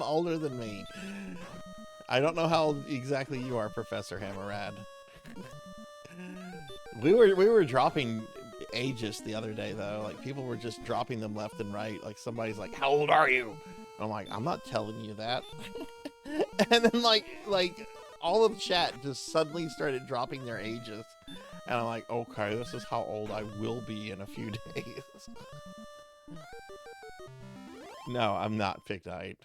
older than me. I don't know how old exactly you are, Professor Hammerad. We were dropping ages the other day though. Like people were just dropping them left and right. Like somebody's like, "How old are you?" I'm like, "I'm not telling you that." And then like all of chat just suddenly started dropping their ages. And I'm like, okay, this is how old I will be in a few days. No, I'm not Pigdite.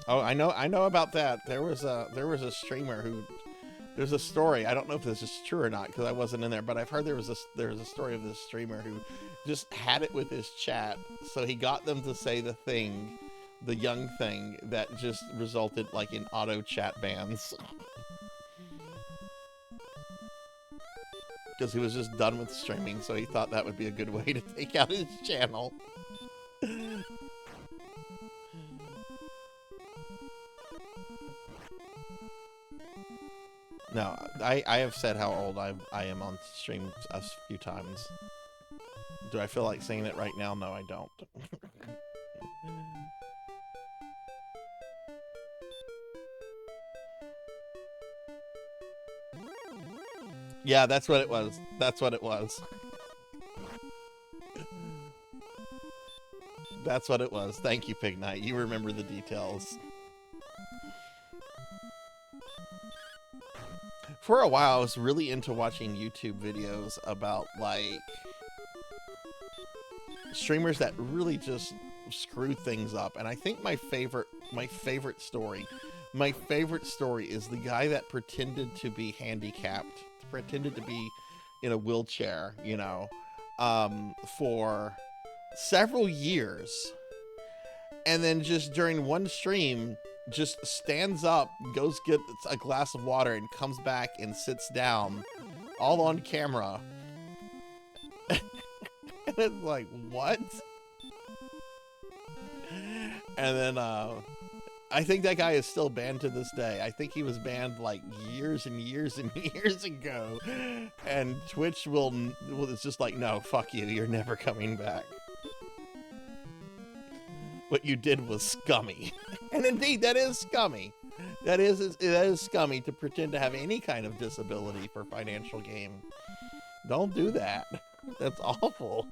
Oh, I know about that. There was a streamer who, there's a story. I don't know if this is true or not because I wasn't in there, but I've heard there was a story of this streamer who just had it with his chat, so he got them to say the thing, the young thing that just resulted like in auto chat bans. Because he was just done with streaming, so he thought that would be a good way to take out his channel. No, I have said how old I am on stream a few times. Do I feel like saying it right now? No, I don't. Yeah, that's what it was. That's what it was. That's what it was. Thank you, Pig Knight. You remember the details. For a while, I was really into watching YouTube videos about, like, streamers that really just screw things up. And I think my favorite story is the guy that pretended to be handicapped, pretended to be in a wheelchair, you know, for several years. And then just during one stream, just stands up, goes get a glass of water, and comes back and sits down, all on camera. And it's like, what? And then, I think that guy is still banned to this day. I think he was banned like years and years and years ago. And Twitch it's just like, no, fuck you, you're never coming back. What you did was scummy. And indeed, that is scummy. That is scummy to pretend to have any kind of disability for financial gain. Don't do that. That's awful.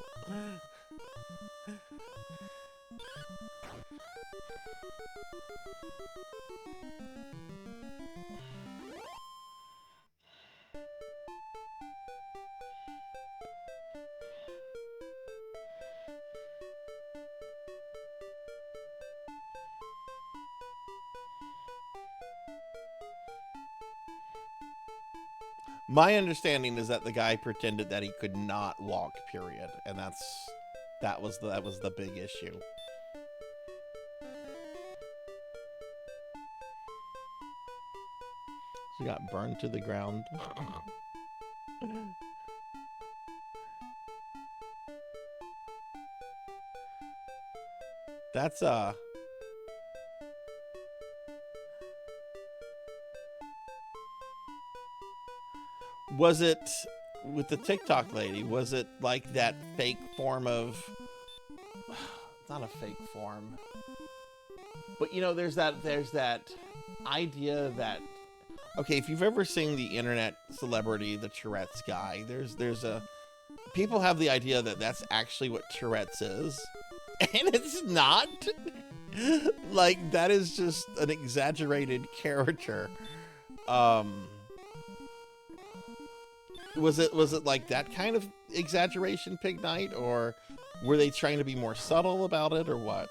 My understanding is that the guy pretended that he could not walk, period, and that was the big issue. She got burned to the ground. That's was it with the TikTok lady? Was it like that fake form of? Not a fake form, but you know, there's that idea that, okay, if you've ever seen the internet celebrity, the Tourette's guy, there's a people have the idea that that's actually what Tourette's is, and it's not. Like, that is just an exaggerated character. Was it like that kind of exaggeration, Pig Knight, or were they trying to be more subtle about it, or what?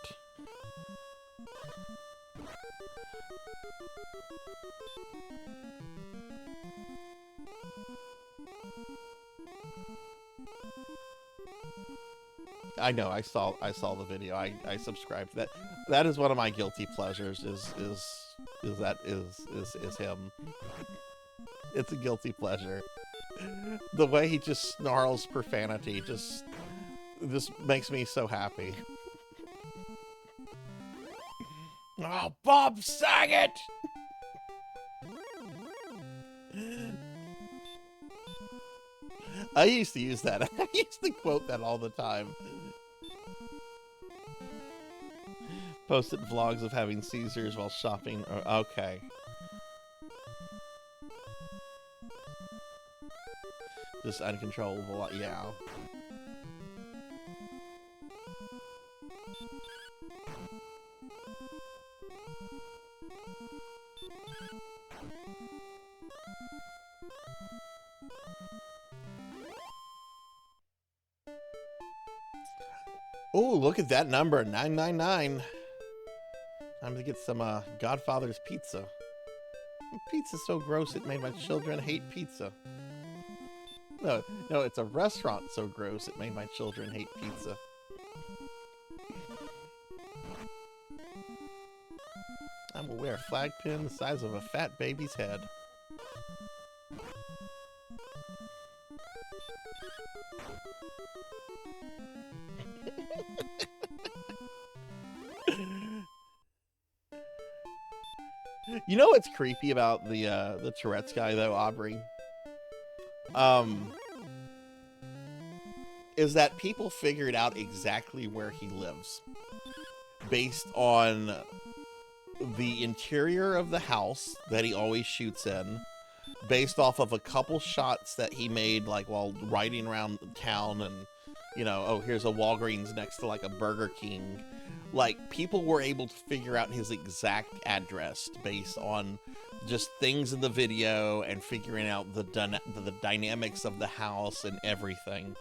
I know, I saw the video. I subscribed to that. That is one of my guilty pleasures, is him. It's a guilty pleasure. The way he just snarls profanity just makes me so happy. Oh, Bob Saget! I used to use that. I used to quote that all the time. Posted vlogs of having Caesars while shopping. Okay. Just uncontrollable, yeah. Oh, look at that number, 999. Time to get some Godfather's pizza. Pizza's so gross it made my children hate pizza. No, it's a restaurant so gross it made my children hate pizza. I will wear a flag pin the size of a fat baby's head. You know what's creepy about the Tourette's guy though, Aubrey? Is that people figured out exactly where he lives based on the interior of the house that he always shoots in, based off of a couple shots that he made like while riding around town, and you know, oh, here's a Walgreens next to like a Burger King. Like, people were able to figure out his exact address based on just things in the video and figuring out the dynamics of the house and everything.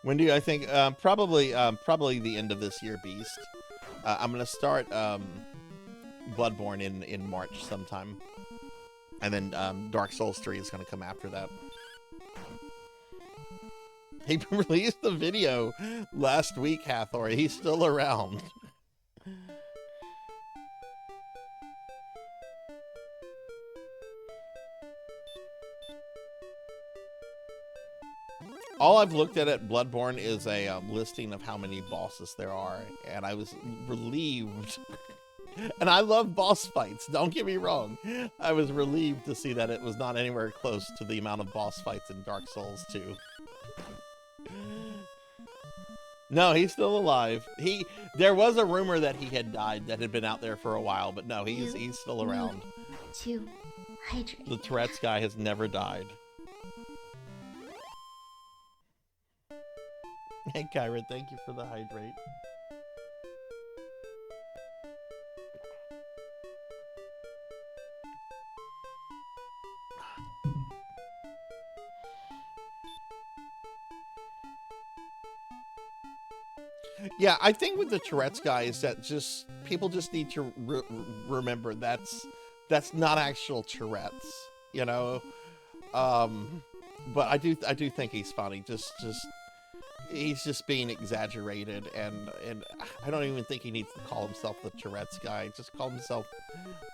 When do I think? Probably the end of this year, Beast. I'm gonna start Bloodborne in March sometime, and then Dark Souls 3 is gonna come after that. He released the video last week, Hathor. He's still around. All I've looked at Bloodborne is a listing of how many bosses there are, and I was relieved. And I love boss fights, don't get me wrong. I was relieved to see that it was not anywhere close to the amount of boss fights in Dark Souls 2. No, he's still alive. There was a rumor that he had died, that had been out there for a while, but no, he's still around. To hydrate. The Tourette's guy has never died. Hey, Kyra, thank you for the hydrate. Yeah, I think with the Tourette's guy is that just people just need to remember that's not actual Tourette's, you know. But I do think he's funny. Just he's just being exaggerated, and I don't even think he needs to call himself the Tourette's guy. Just call himself,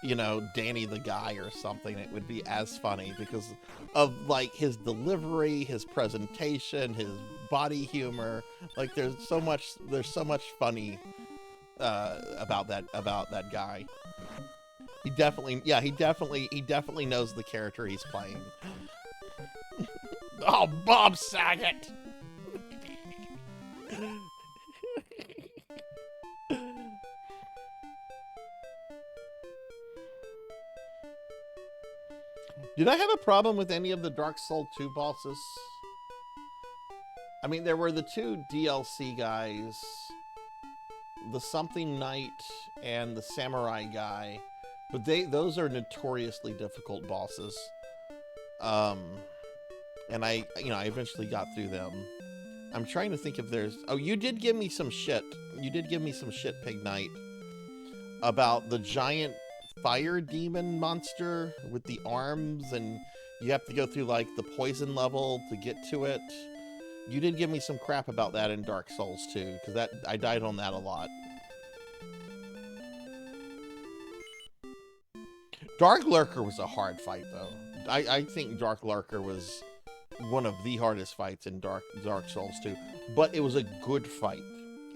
you know, Danny the guy or something. It would be as funny because of like his delivery, his presentation, his body humor. Like there's so much funny about that guy. He definitely knows the character he's playing. Oh, Bob Saget. Did I have a problem with any of the Dark Souls 2 bosses? I mean, there were the 2 DLC guys, the Something Knight and the Samurai guy, but those are notoriously difficult bosses. And I eventually got through them. I'm trying to think if there's... Oh, you did give me some shit. You did give me some shit, Pig Knight, about the giant fire demon monster with the arms, and you have to go through, like, the poison level to get to it. You did give me some crap about that in Dark Souls 2, because I died on that a lot. Dark Lurker was a hard fight, though. I think Dark Lurker was one of the hardest fights in Dark Souls 2, but it was a good fight.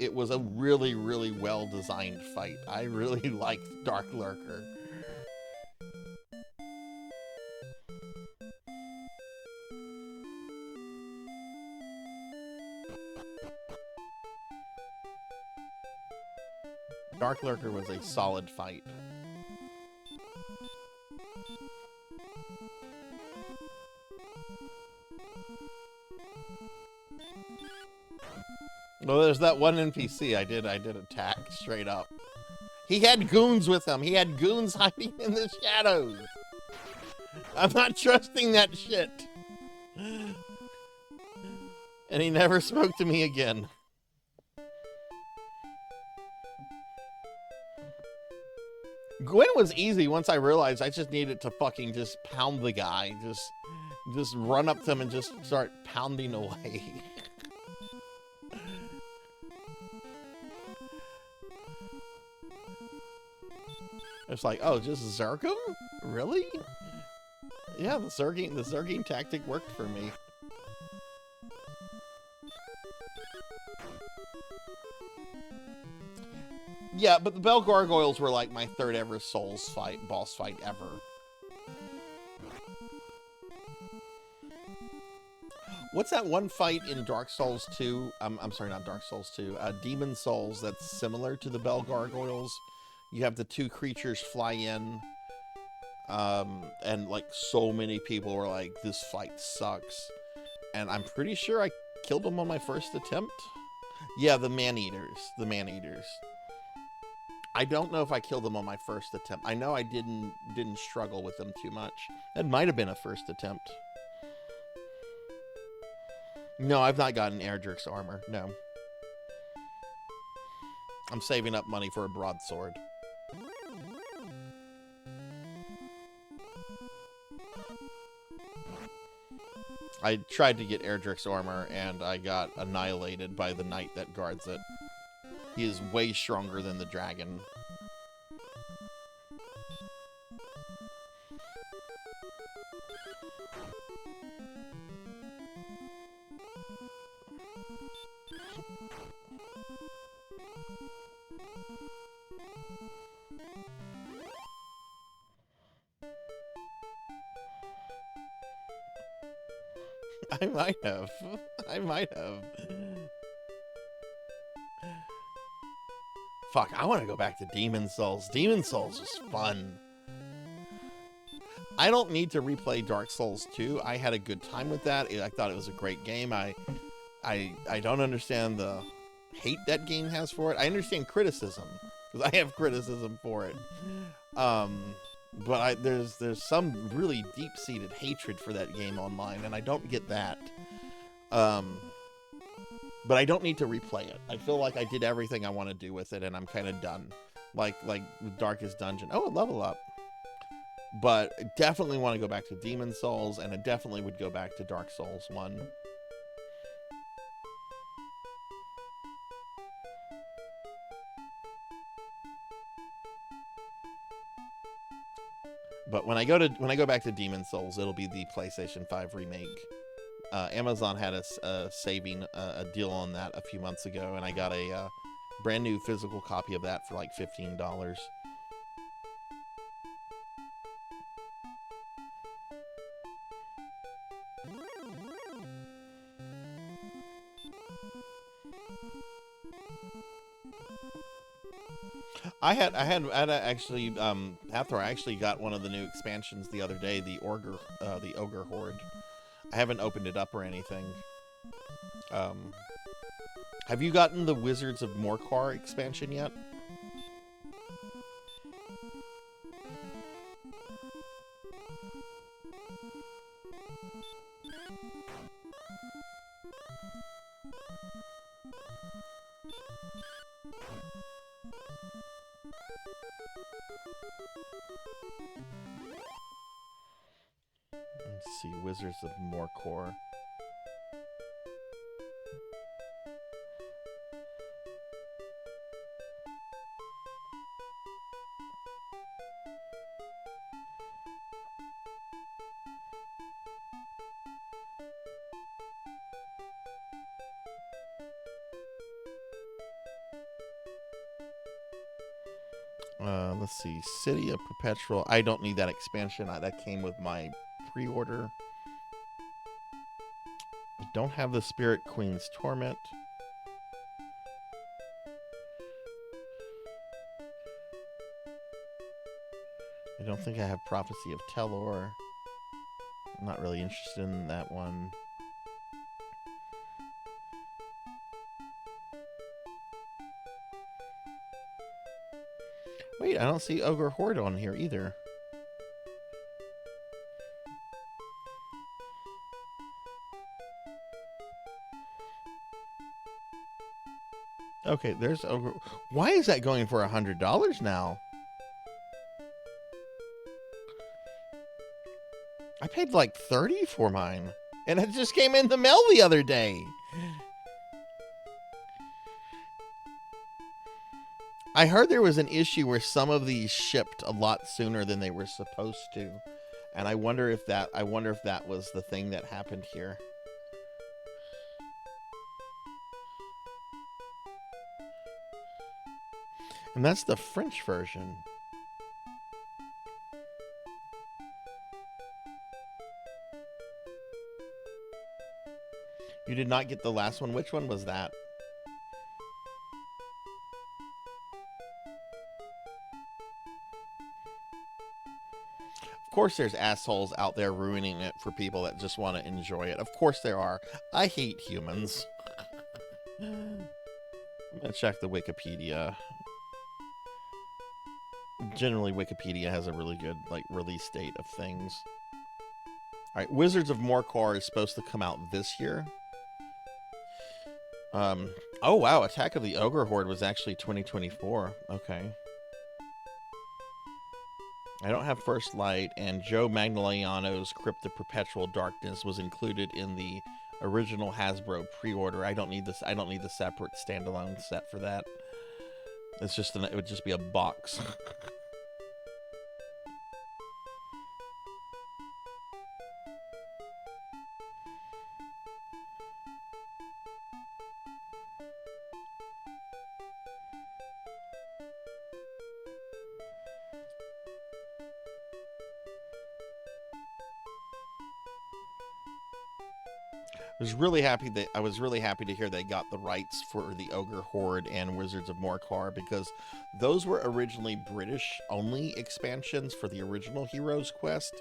It was a really, really well-designed fight. I really liked Dark Lurker. Dark Lurker was a solid fight. Well, there's that one NPC I did attack straight up. He had goons with him. He had goons hiding in the shadows. I'm not trusting that shit. And he never spoke to me again. Gwen was easy once I realized I just needed to fucking just pound the guy. Just run up to him and just start pounding away. It's like, oh, just zerk him? Really? Yeah, the zerging tactic worked for me. Yeah, but the Bell Gargoyles were like my third ever boss fight ever. What's that one fight in Dark Souls 2? I'm sorry, not Dark Souls 2. Demon Souls that's similar to the Bell Gargoyles. You have the 2 creatures fly in, and like so many people were like, this fight sucks. And I'm pretty sure I killed them on my first attempt. Yeah, the man-eaters. The man-eaters. I don't know if I killed them on my first attempt. I know I didn't struggle with them too much. That might have been a first attempt. No, I've not gotten Erdrick's armor. No. I'm saving up money for a broadsword. I tried to get Erdrick's armor, and I got annihilated by the knight that guards it. He is way stronger than the dragon. I might have. I might have. Fuck, I want to go back to Demon Souls. Demon Souls was fun. I don't need to replay Dark Souls 2. I had a good time with that. I thought it was a great game. I don't understand the hate that game has for it. I understand criticism, because I have criticism for it. But there's some really deep-seated hatred for that game online, and I don't get that. But I don't need to replay it. I feel like I did everything I want to do with it, and I'm kind of done. Like Darkest Dungeon. Oh, a level up. But I definitely want to go back to Demon Souls, and I definitely would go back to Dark Souls 1. But when I go back to Demon Souls, it'll be the PlayStation 5 remake. Amazon had a saving a deal on that a few months ago, and I got a brand new physical copy of that for like $15. I had actually Hathor, I actually got one of the new expansions the other day, the Ogre Horde. I haven't opened it up or anything. Have you gotten the Wizards of Morcar expansion yet? Let's see, Wizards of Morcor. Let's see, City of Perpetual. I don't need that expansion. That came with my pre-order. I don't have the Spirit Queen's Torment. I don't think I have Prophecy of Telor. I'm not really interested in that one. Wait, I don't see Ogre Horde on here either. Okay, there's Ogre. Why is that going for $100 now? I paid like $30 for mine, and it just came in the mail the other day. I heard there was an issue where some of these shipped a lot sooner than they were supposed to, and I wonder if that was the thing that happened here. And that's the French version. You did not get the last one. Which one was that? Of course there's assholes out there ruining it for people that just want to enjoy it. Of course there are. I hate humans. I'm gonna check the Wikipedia. Generally, Wikipedia has a really good release date of things. Alright, Wizards of Morcar is supposed to come out this year. Oh wow, Attack of the Ogre Horde was actually 2024. Okay. I don't have First Light, and Joe Magliano's Crypt of Perpetual Darkness was included in the original Hasbro pre-order. I don't need this. I don't need the separate standalone set for that. It's just it would just be a box. I was really happy to hear they got the rights for the Ogre Horde and Wizards of Morcar, because those were originally British only expansions for the original Heroes Quest,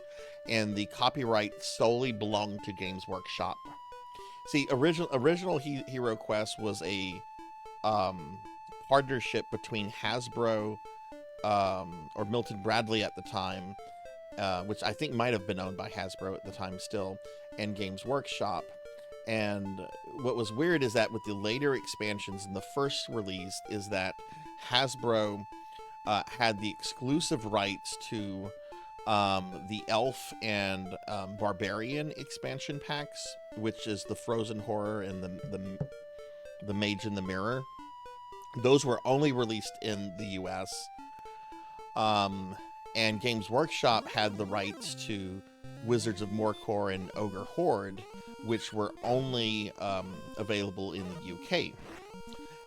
and the copyright solely belonged to Games Workshop. See, original Hero Quest was a partnership between Hasbro or Milton Bradley at the time, which I think might have been owned by Hasbro at the time still, and Games Workshop. And what was weird is that with the later expansions and the first release is that Hasbro had the exclusive rights to the Elf and Barbarian expansion packs, which is the Frozen Horror and the Mage in the Mirror. Those were only released in the US. and Games Workshop had the rights to Wizards of Morcor and Ogre Horde, which were only available in the UK.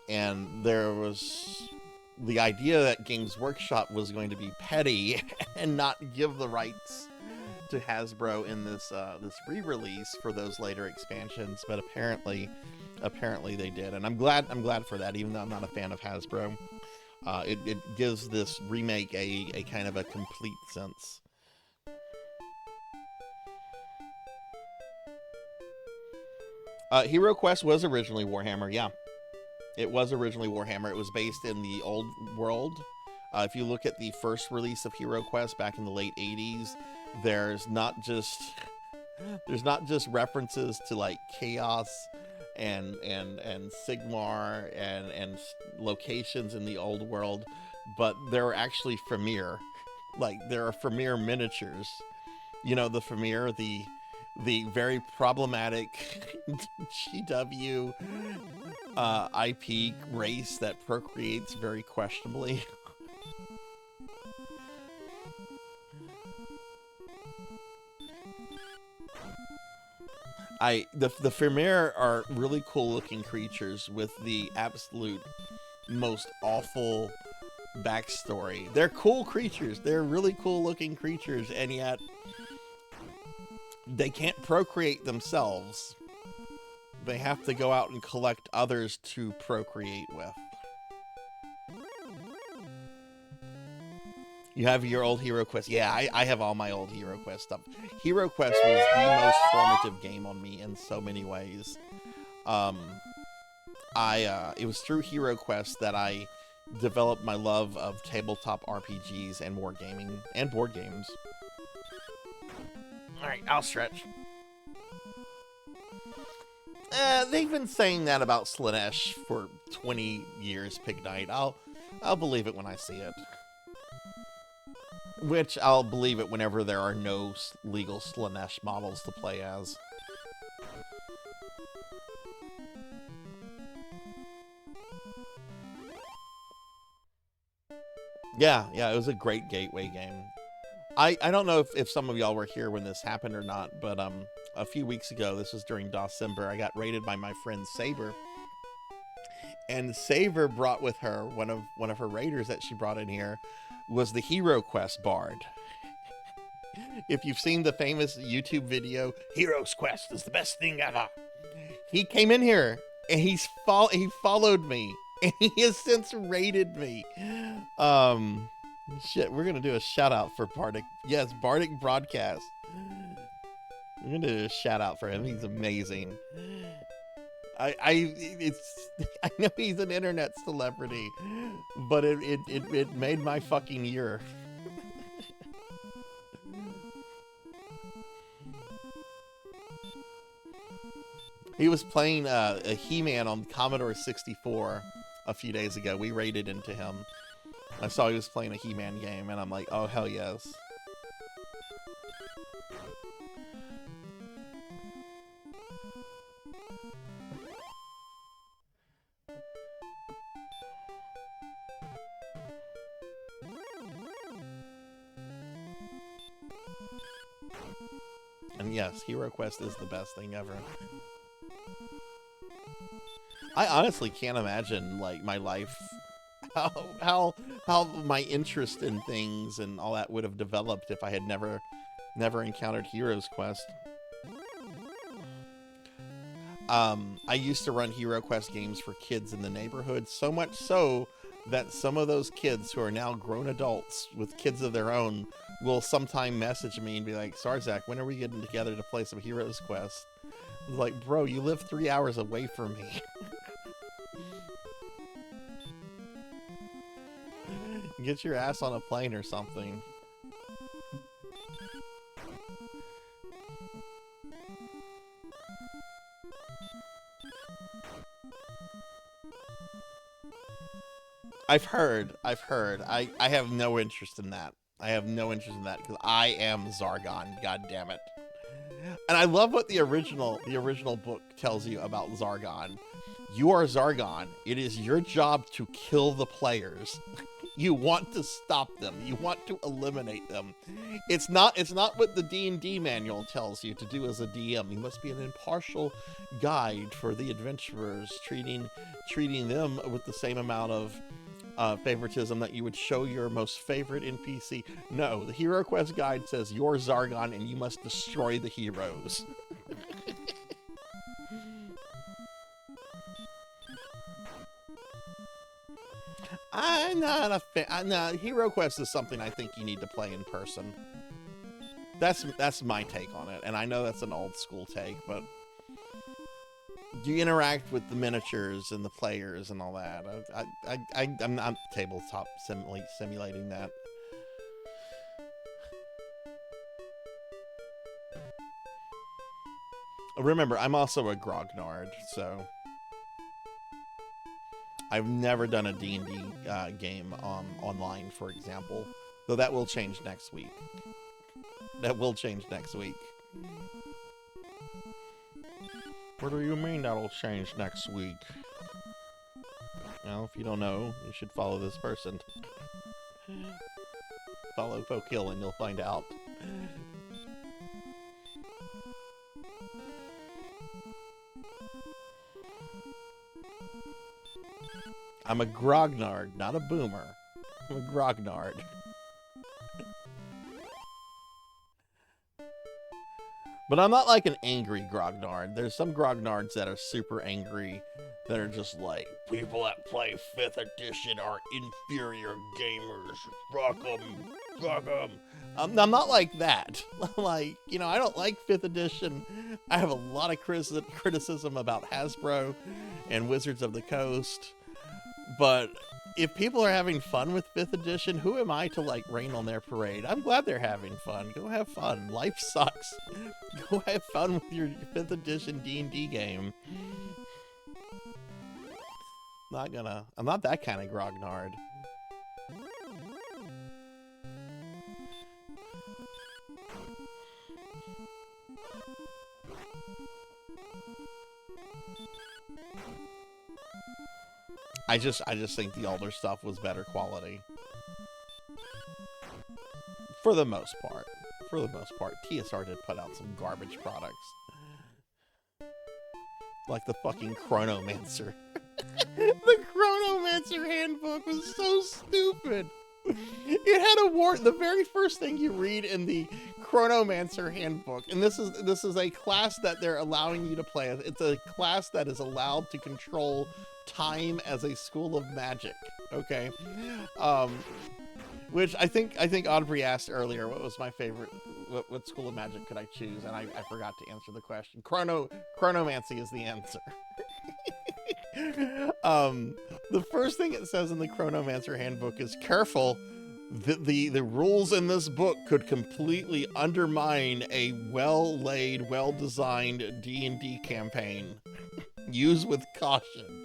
And there was the idea that Games Workshop was going to be petty and not give the rights to Hasbro in this this re-release for those later expansions, but apparently they did, and I'm glad for that. Even though I'm not a fan of Hasbro, it gives this remake a kind of a complete sense. Hero Quest was originally Warhammer, yeah. It was originally Warhammer. It was based in the old world. If you look at the first release of Hero Quest back in the late 80s, there's not just references to like Chaos and Sigmar and locations in the old world, but there are actually Fimir. Like, there are Fimir miniatures. You know, the Fimir, the very problematic GW IP race that procreates very questionably. The Fimir are really cool looking creatures with the absolute most awful backstory. They're cool creatures. They're really cool looking creatures, and yet they can't procreate themselves. They have to go out and collect others to procreate with. You have your old Hero Quest. Yeah, I have all my old Hero Quest stuff. Hero Quest was the most formative game on me in so many ways. It was through Hero Quest that I developed my love of tabletop RPGs and wargaming and board games. All right, I'll stretch. They've been saying that about Slaanesh for 20 years, Pig Knight. I'll believe it when I see it. Which I'll believe it whenever there are no legal Slaanesh models to play as. Yeah, it was a great gateway game. I don't know if some of y'all were here when this happened or not, but a few weeks ago, this was during December, I got raided by my friend Saber. And Saber brought with her one of her raiders that she brought in here was the Hero Quest bard. If you've seen the famous YouTube video, Hero's Quest is the best thing ever. He came in here and he followed me and he has since raided me. Shit, we're gonna do a shout out for Bardic. Yes, Bardic Broadcast. We're gonna do a shout out for him. He's amazing. I know he's an internet celebrity, but it made my fucking year. He was playing a He-Man on Commodore 64 a few days ago. We raided into him. I saw he was playing a He-Man game, and I'm like, oh, hell yes. And yes, Hero Quest is the best thing ever. I honestly can't imagine, like, my life, how my interest in things and all that would have developed if I had never encountered Hero's Quest. I used to run Hero Quest games for kids in the neighborhood, so much so that some of those kids who are now grown adults with kids of their own will sometime message me and be like, Sarzac, when are we getting together to play some Hero's Quest? I was like, bro, you live 3 hours away from me. Get your ass on a plane or something. I've heard. I have no interest in that. I have no interest in that because I am Zargon. God damn it. And I love what the original book tells you about Zargon. You are Zargon. It is your job to kill the players. You want to stop them. You want to eliminate them. It's not what the D&D manual tells you to do as a DM. You must be an impartial guide for the adventurers, treating them with the same amount of favoritism that you would show your most favorite NPC. No, the Hero Quest guide says you're Zargon and you must destroy the heroes. I'm not a fan. No, Hero Quest is something I think you need to play in person. That's my take on it, and I know that's an old school take, but you interact with the miniatures and the players and all that. I'm not tabletop simulating that. Remember, I'm also a grognard, so I've never done a D&D game online, for example, though that will change next week. That will change next week. What do you mean that'll change next week? Well, if you don't know, you should follow this person. Follow Pokehill and you'll find out. I'm a grognard, not a boomer. I'm a grognard. But I'm not like an angry grognard. There's some grognards that are super angry, that are just like, people that play 5th edition are inferior gamers. Fuck them. Fuck them. I'm not like that. Like, you know, I don't like 5th edition. I have a lot of criticism about Hasbro and Wizards of the Coast. But if people are having fun with 5th edition, who am I to, like, rain on their parade? I'm glad they're having fun. Go have fun. Life sucks. Go have fun with your 5th edition D&D game. I'm not that kind of grognard. I just think the older stuff was better quality. For the most part. For the most part. TSR did put out some garbage products. Like the fucking Chronomancer. The Chronomancer handbook was so stupid. It had a warning. The very first thing you read in the Chronomancer handbook, and this is a class that they're allowing you to play. It's a class that is allowed to control time as a school of magic. Okay, which I think Audrey asked earlier, what was my favorite? What school of magic could I choose? And I forgot to answer the question. Chronomancy is the answer. The first thing it says in the Chronomancer handbook is, careful, the rules in this book could completely undermine a well-laid, well-designed D&D campaign. Use with caution.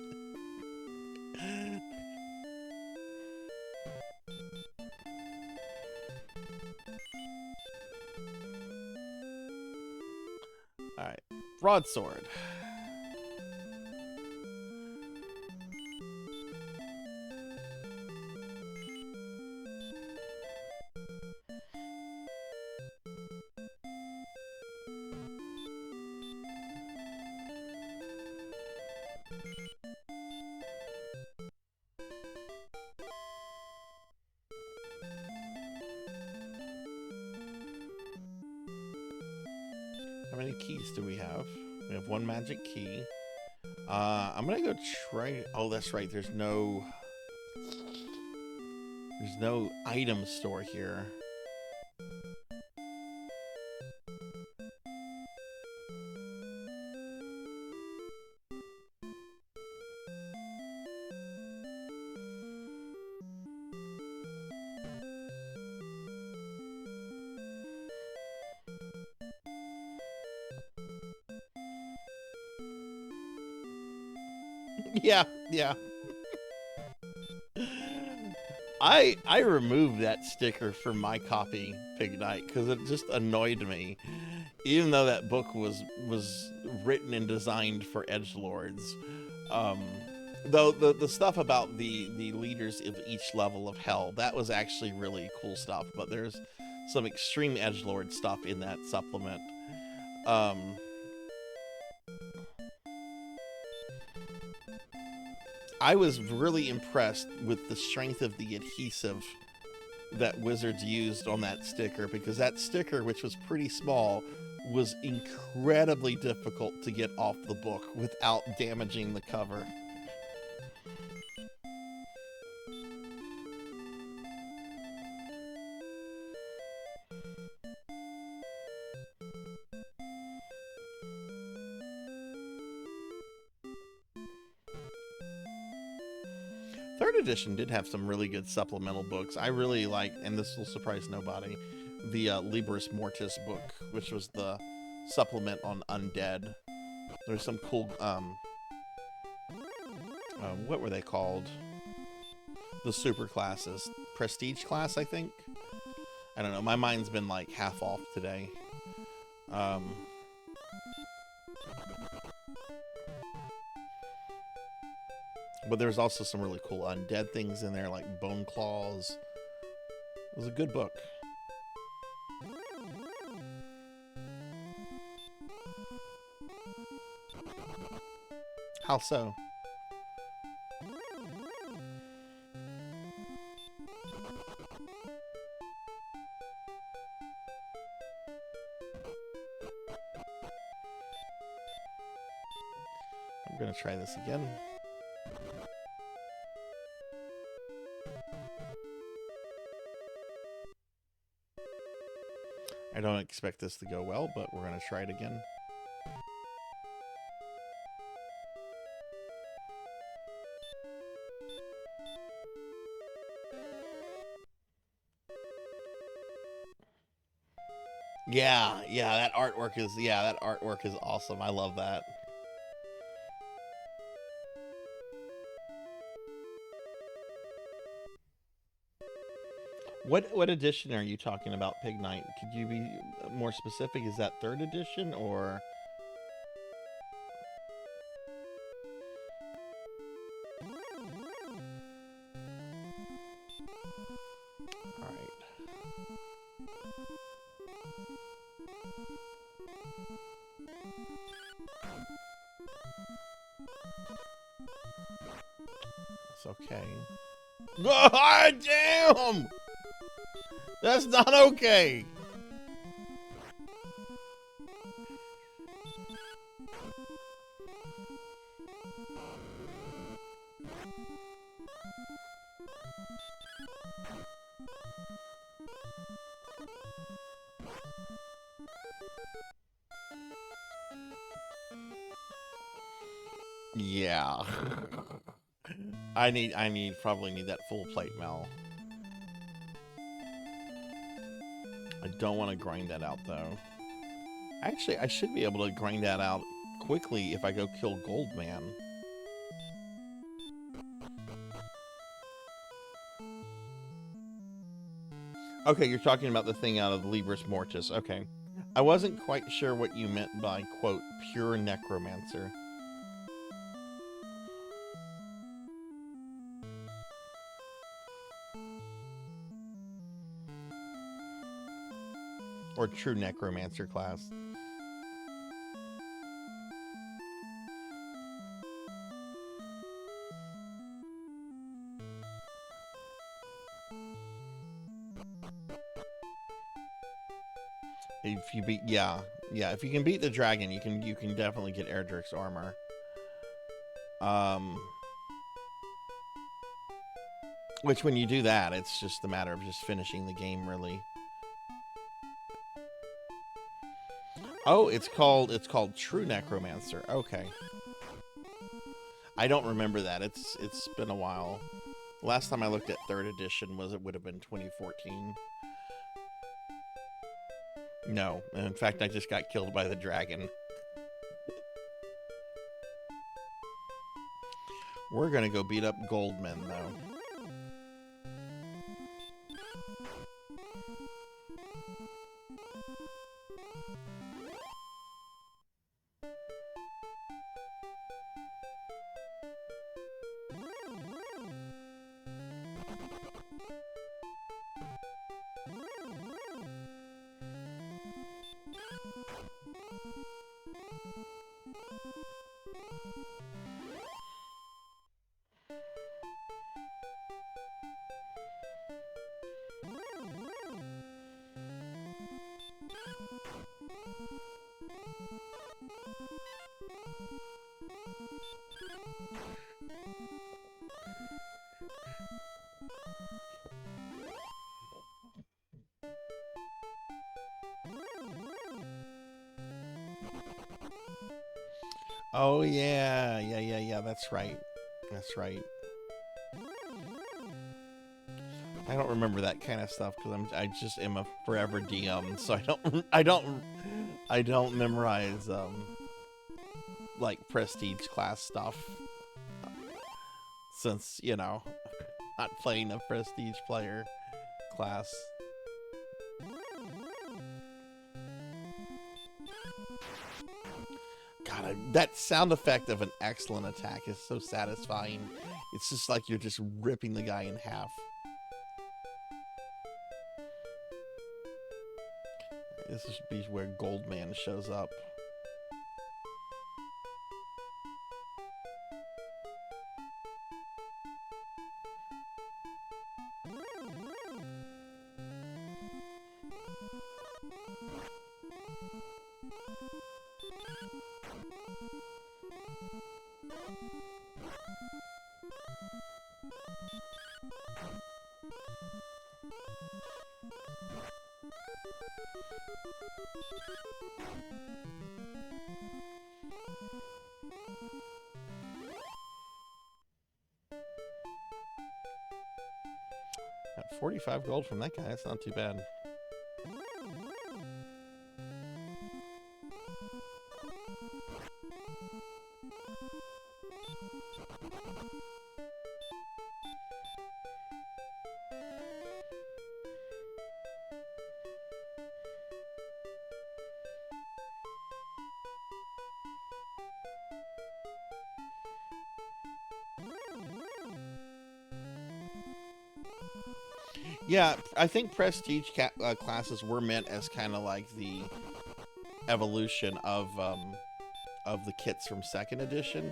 Alright, broadsword. How many keys do we have? We have one magic key. I'm gonna go try. Oh, that's right. There's no item store here. Yeah. I removed that sticker from my copy, Pig Knight, because it just annoyed me. Even though that book was written and designed for edgelords, Though the stuff about the leaders of each level of hell, that was actually really cool stuff. But there's some extreme edgelord stuff in that supplement. I was really impressed with the strength of the adhesive that Wizards used on that sticker, because that sticker, which was pretty small, was incredibly difficult to get off the book without damaging the cover. Third edition did have some really good supplemental books. I really like, and this will surprise nobody, the Libris Mortis book, which was the supplement on Undead. There's some cool, what were they called? The super classes. Prestige class, I think? I don't know. My mind's been like half off today. But there's also some really cool undead things in there, like bone claws. It was a good book. How so? I'm gonna try this again. I don't expect this to go well, but we're gonna try it again. Yeah, that artwork is awesome. I love that. What edition are you talking about, Pig Knight? Could you be more specific? Is that 3rd edition or? All right. It's okay. God damn! That's not okay. Yeah. Probably need that full plate, Mel. I don't want to grind that out, though. Actually, I should be able to grind that out quickly if I go kill Goldman. Okay, you're talking about the thing out of Libris Mortis. Okay. I wasn't quite sure what you meant by, quote, pure necromancer. Or true necromancer class. If you beat, yeah, if you can beat the dragon, you can definitely get Erdrick's armor. Which when you do that, it's just a matter of just finishing the game, really. Oh, it's called True Necromancer. Okay. I don't remember that. It's been a while. Last time I looked at 3rd edition would have been 2014. No, in fact, I just got killed by the dragon. We're gonna go beat up Goldman, though. Oh yeah, that's right. That's right. I don't remember that kind of stuff because I just am a forever DM, so I don't memorize like prestige class stuff since, you know, not playing a prestige player class. God, that sound effect of an excellent attack is so satisfying. It's just like you're just ripping the guy in half. This is where Goldman shows up. Got 45 gold from that guy. That's not too bad. Yeah, I think prestige classes were meant as kind of like the evolution of the kits from second edition.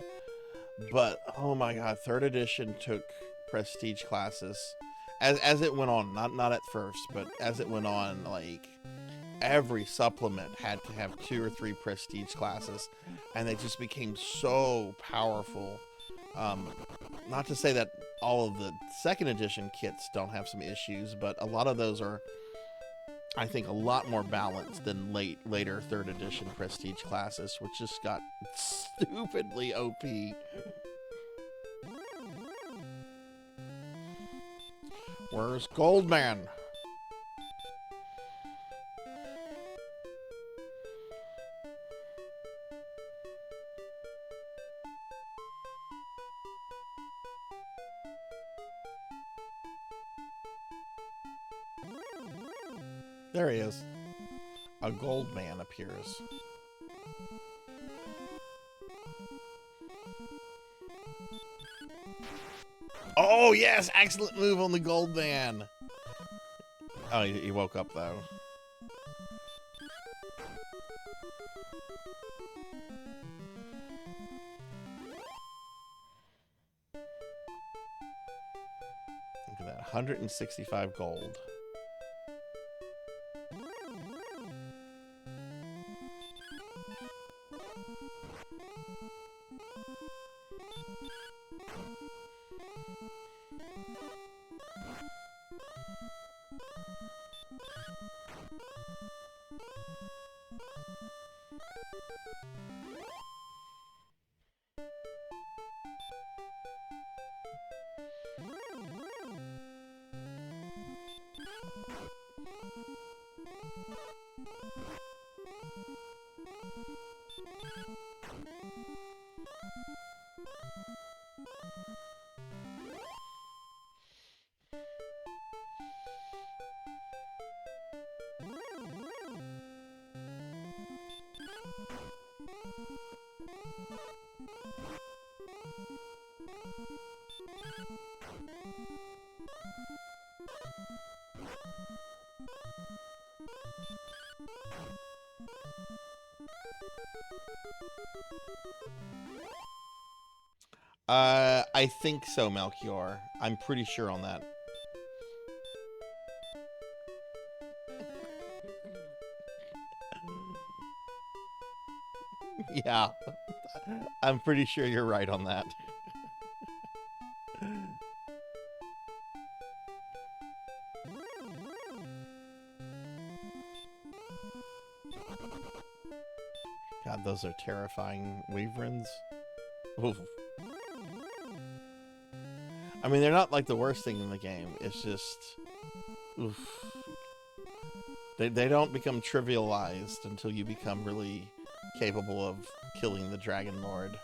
But oh my god, third edition took prestige classes as it went on. Not at first, but as it went on, like every supplement had to have 2 or 3 prestige classes, and they just became so powerful. Not to say that all of the second edition kits don't have some issues, but a lot of those are, I think, a lot more balanced than later third edition prestige classes, which just got stupidly OP. Where's Goldman? There he is. A gold man appears. Oh, yes! Excellent move on the gold man. Oh, he woke up, though. Look at that. 165 gold. I think so, Melchior. I'm pretty sure on that. Yeah, I'm pretty sure you're right on that. God, those are terrifying wyverns. Oof. I mean, they're not like the worst thing in the game. It's just, oof. They don't become trivialized until you become really capable of killing the Dragon Lord.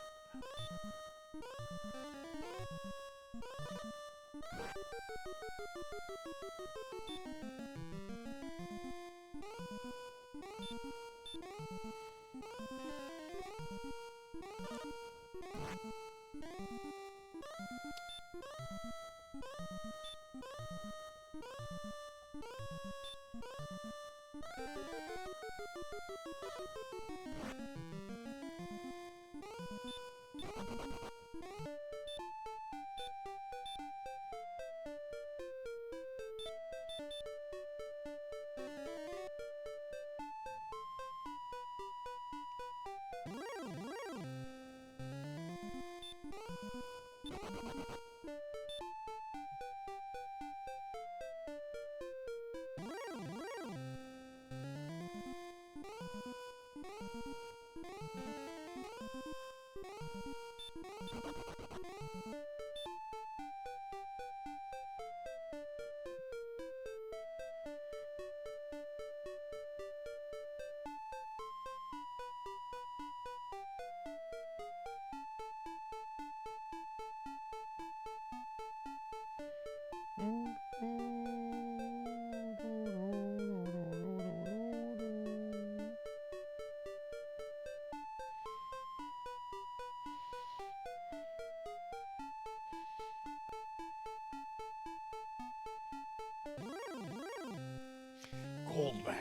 Goldman.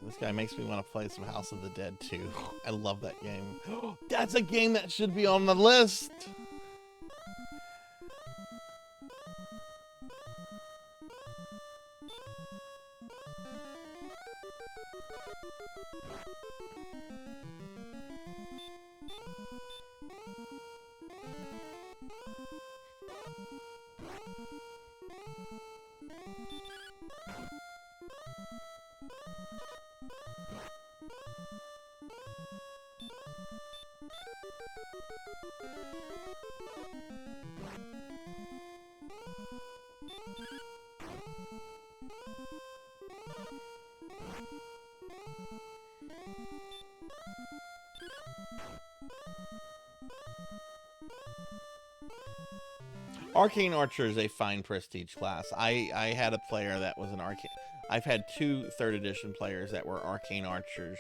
This guy makes me want to play some House of the Dead too. I love that game. That's a game that should be on the list. Arcane Archer is a fine prestige class. I had a player that was an Arcane. I've had 2 3rd edition players that were Arcane Archers,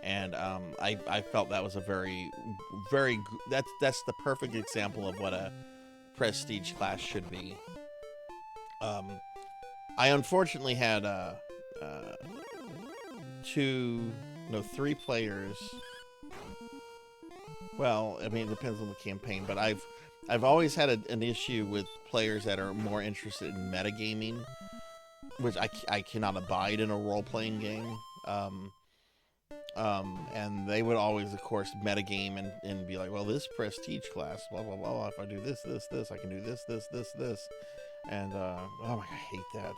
and I felt that was a very that's the perfect example of what a prestige class should be. I unfortunately had 3 players. Well, I mean, it depends on the campaign, but I've always had an issue with players that are more interested in metagaming, which I cannot abide in a role-playing game. And they would always, of course, metagame and be like, well, this prestige class, blah, blah, blah, if I do this, I can do this. And, oh my God, I hate that.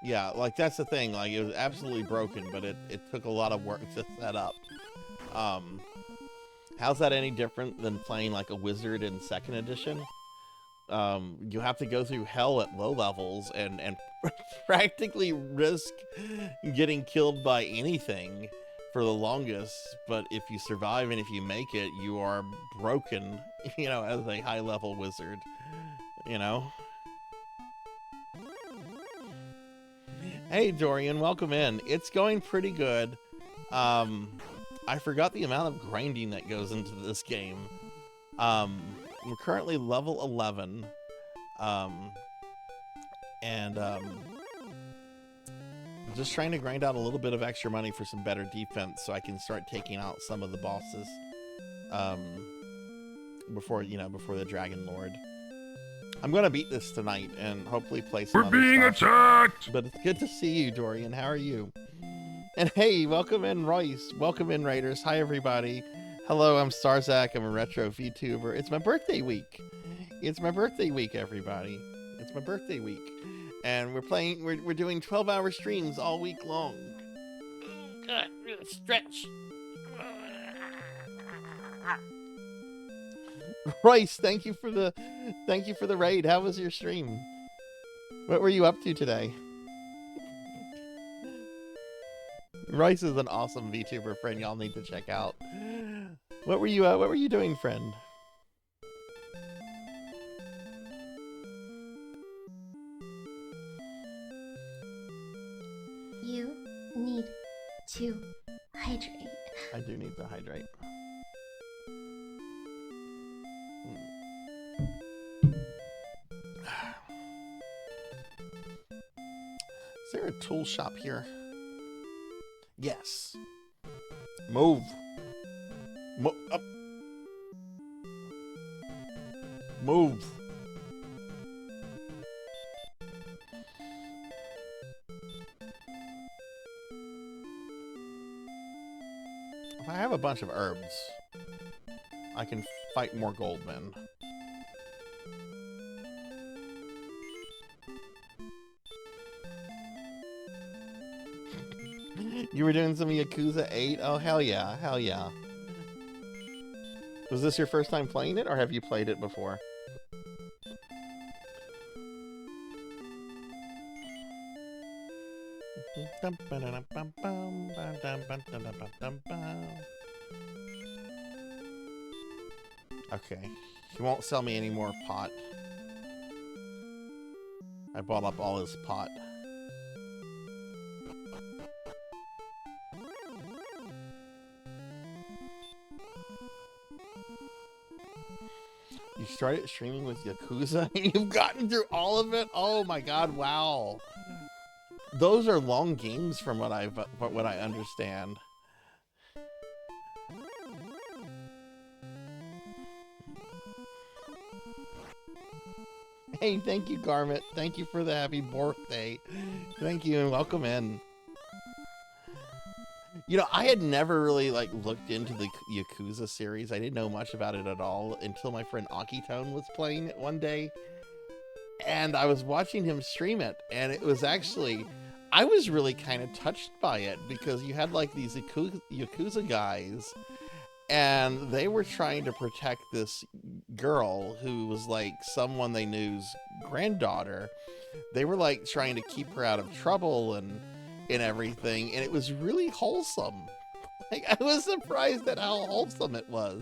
Yeah, like that's the thing, like it was absolutely broken, but it took a lot of work to set up. How's that any different than playing like a wizard in 2nd edition? You have to go through hell at low levels and practically risk getting killed by anything for the longest, but if you survive and if you make it, you are broken, you know, as a high level wizard, you know? Hey, Dorian, welcome in. It's going pretty good. I forgot the amount of grinding that goes into this game. We're currently level 11. Just trying to grind out a little bit of extra money for some better defense so I can start taking out some of the bosses before the Dragon Lord. I'm gonna beat this tonight and hopefully play some other stuff. We're being attacked! But it's good to see you, Dorian. How are you? And hey, welcome in, Royce. Welcome in, Raiders. Hi, everybody. Hello, I'm Sarzac. I'm a retro VTuber. It's my birthday week. It's my birthday week, everybody. It's my birthday week. And we're doing 12-hour streams all week long. Oh, God, stretch. Royce, thank you for the raid. How was your stream? What were you up to today? Royce is an awesome VTuber friend y'all need to check out. What were you doing, friend? You need to hydrate. I do need to hydrate. Is there a tool shop here? Yes. Move. Up. Move. If I have a bunch of herbs, I can fight more goldmen. You were doing some Yakuza 8? Oh, hell yeah. Hell yeah. Was this your first time playing it, or have you played it before? Okay. He won't sell me any more pot. I bought up all his pot. You started streaming with Yakuza and you've gotten through all of it? Oh my god, wow. Those are long games from what I understand. Hey, thank you, Garment. Thank you for the happy birthday. Thank you and welcome in. You know, I had never really looked into the Yakuza series. I didn't know much about it at all until my friend Akitone was playing it one day. And I was watching him stream it, and it was actually, I was really kind of touched by it because you had like these Yakuza guys, and they were trying to protect this girl who was like someone they knew's granddaughter. They were like trying to keep her out of trouble and everything, and it was really wholesome. Like, I was surprised at how wholesome it was.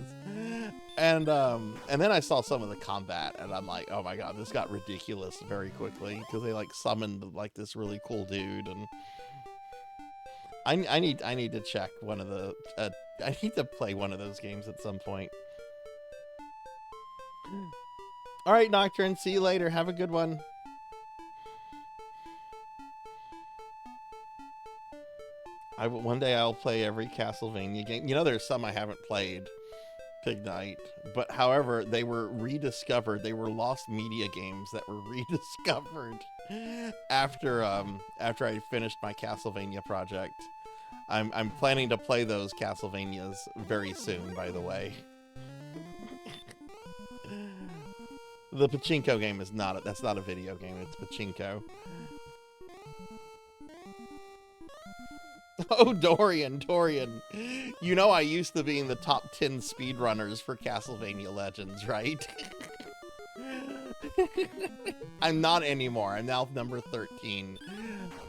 And then I saw some of the combat, and I'm like, oh my god, this got ridiculous very quickly because they like summoned like this really cool dude, and I need to check one of the I need to play one of those games at some point. All right, Nocturne, see you later. Have a good one. One day I'll play every Castlevania game. You know, there's some I haven't played, Pig Night, but however, they were rediscovered. They were lost media games that were rediscovered after I finished my Castlevania project. I'm planning to play those Castlevanias very soon, by the way. The Pachinko game is that's not a video game, it's Pachinko. Oh, Dorian. You know I used to be in the top 10 speedrunners for Castlevania Legends, right? I'm not anymore. I'm now number 13.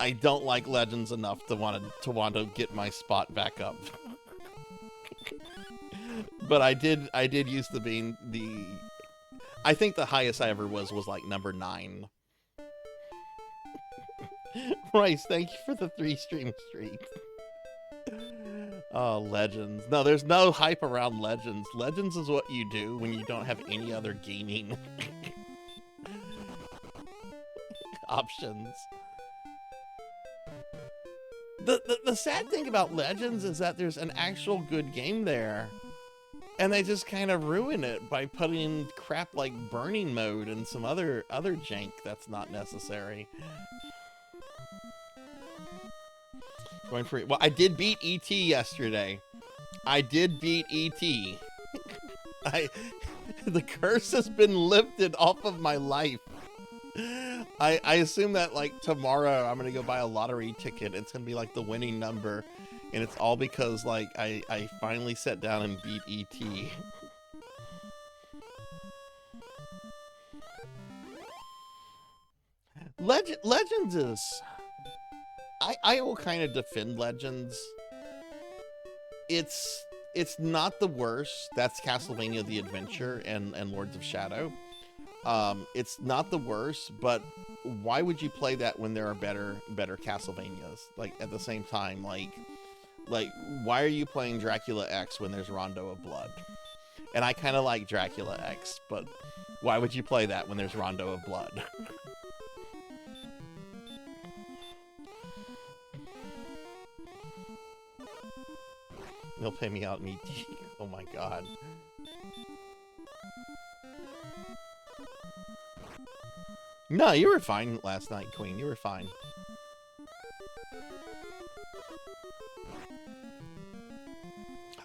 I don't like Legends enough to want to get my spot back up. But I did used to be I think the highest I ever was like number 9. Bryce, thank you for the 3 stream streak. Oh, Legends. No, there's no hype around Legends. Legends is what you do when you don't have any other gaming options. The sad thing about Legends is that there's an actual good game there, and they just kind of ruin it by putting in crap like burning mode and some other jank that's not necessary. Going for it. Well, I did beat ET yesterday. I did beat ET. The curse has been lifted off of my life. I assume that like tomorrow I'm gonna go buy a lottery ticket. It's gonna be like the winning number, and it's all because like I finally sat down and beat ET. Legends is. I will kind of defend Legends. It's not the worst. That's Castlevania the Adventure and Lords of Shadow. It's not the worst, but why would you play that when there are better Castlevanias? Like at the same time, like why are you playing Dracula X when there's Rondo of Blood? And I kind of like Dracula X, but why would you play that when there's Rondo of Blood? They'll pay me out in ET. Oh my god. No, you were fine last night, Queen. You were fine.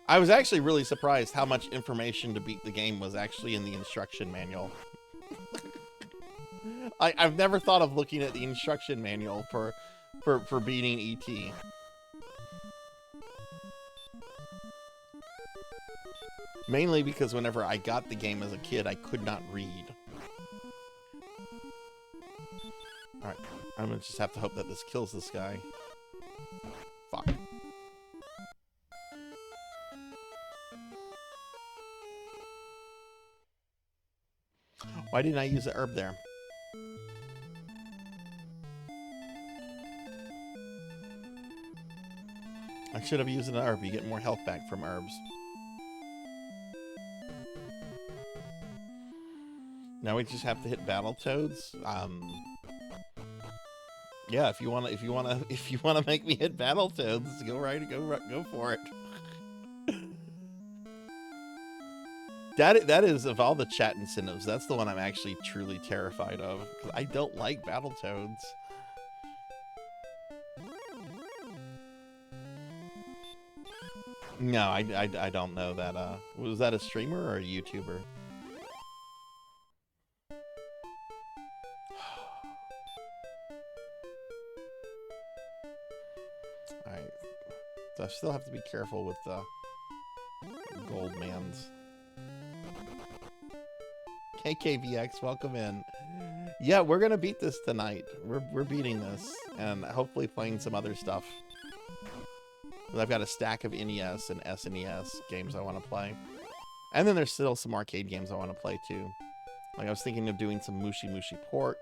I was actually really surprised how much information to beat the game was actually in the instruction manual. I've never thought of looking at the instruction manual for beating ET. Mainly because whenever I got the game as a kid, I could not read. Alright, I'm gonna just have to hope that this kills this guy. Fuck. Why didn't I use the herb there? I should have used an herb. You get more health back from herbs. Now we just have to hit Battletoads. Yeah, if you wanna make me hit Battletoads, go for it. That is, of all the chat incentives, that's the one I'm actually truly terrified of, because I don't like Battletoads. No, I don't know that. Was that a streamer or a YouTuber? Alright. So I still have to be careful with the gold mans. KKVX, welcome in. Yeah, we're gonna beat this tonight. We're beating this, and hopefully playing some other stuff. I've got a stack of NES and SNES games I want to play. And then there's still some arcade games I want to play too. Like I was thinking of doing some Mushi Mushi Pork.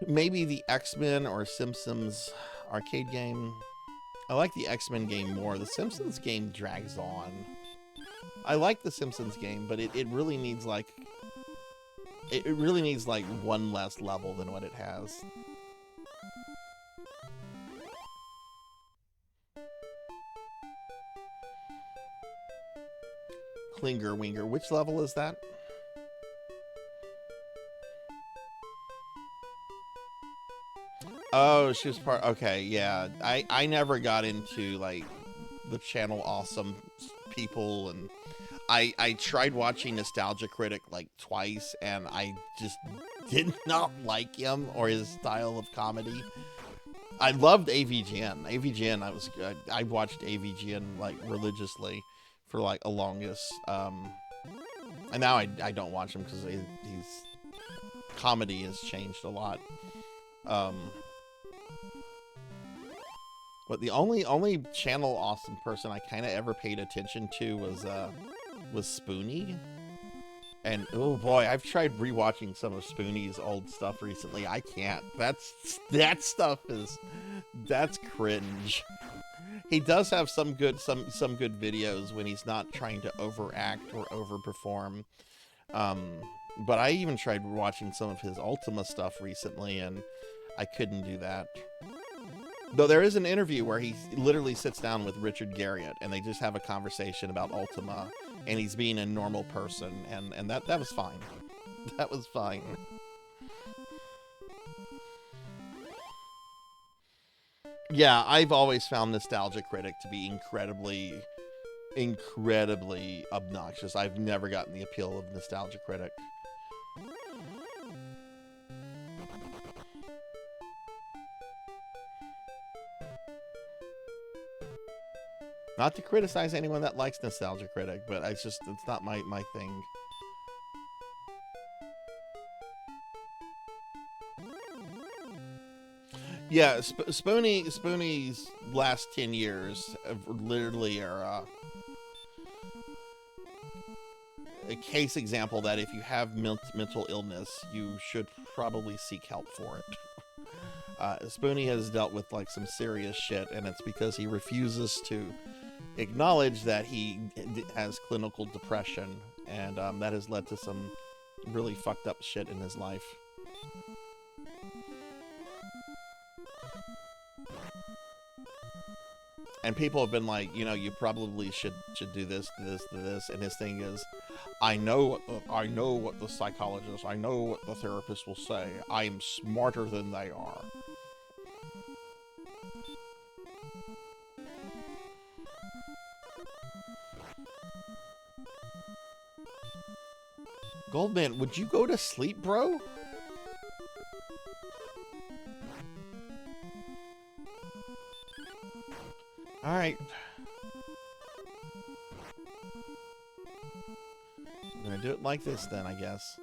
Maybe the X-Men or Simpsons arcade game. I like the X-Men game more. The Simpsons game drags on. I like the Simpsons game, but it really needs like... It really needs like one less level than what it has. Klinger Winger. Which level is that? Oh, she was part... Okay, yeah. I never got into, like, the channel awesome people, and I tried watching Nostalgia Critic, like, twice, and I just did not like him or his style of comedy. I loved AVGN. AVGN, I watched AVGN, like, religiously for like a longest, and now I don't watch him because he's comedy has changed a lot. But the only channel awesome person I kind of ever paid attention to was Spoonie. And oh boy, I've tried rewatching some of Spoonie's old stuff recently. I can't. That stuff that's cringe. He does have some good videos when he's not trying to overact or overperform. But I even tried watching some of his Ultima stuff recently, and I couldn't do that. Though there is an interview where he literally sits down with Richard Garriott, and they just have a conversation about Ultima, and he's being a normal person, and that was fine. That was fine. Yeah, I've always found Nostalgia Critic to be incredibly obnoxious. I've never gotten the appeal of Nostalgia Critic. Not to criticize anyone that likes Nostalgia Critic, but it's not my thing. Yeah, Spoonie's last 10 years literally are a case example that if you have mental illness, you should probably seek help for it. Spoonie has dealt with like some serious shit, and it's because he refuses to acknowledge that he has clinical depression, and that has led to some really fucked up shit in his life. And people have been like, you know, you probably should do this, and his thing is, I know what the psychologist, I know what the therapist will say. I am smarter than they are. Goldman, would you go to sleep, bro? All right. I'm gonna do it like this then, I guess.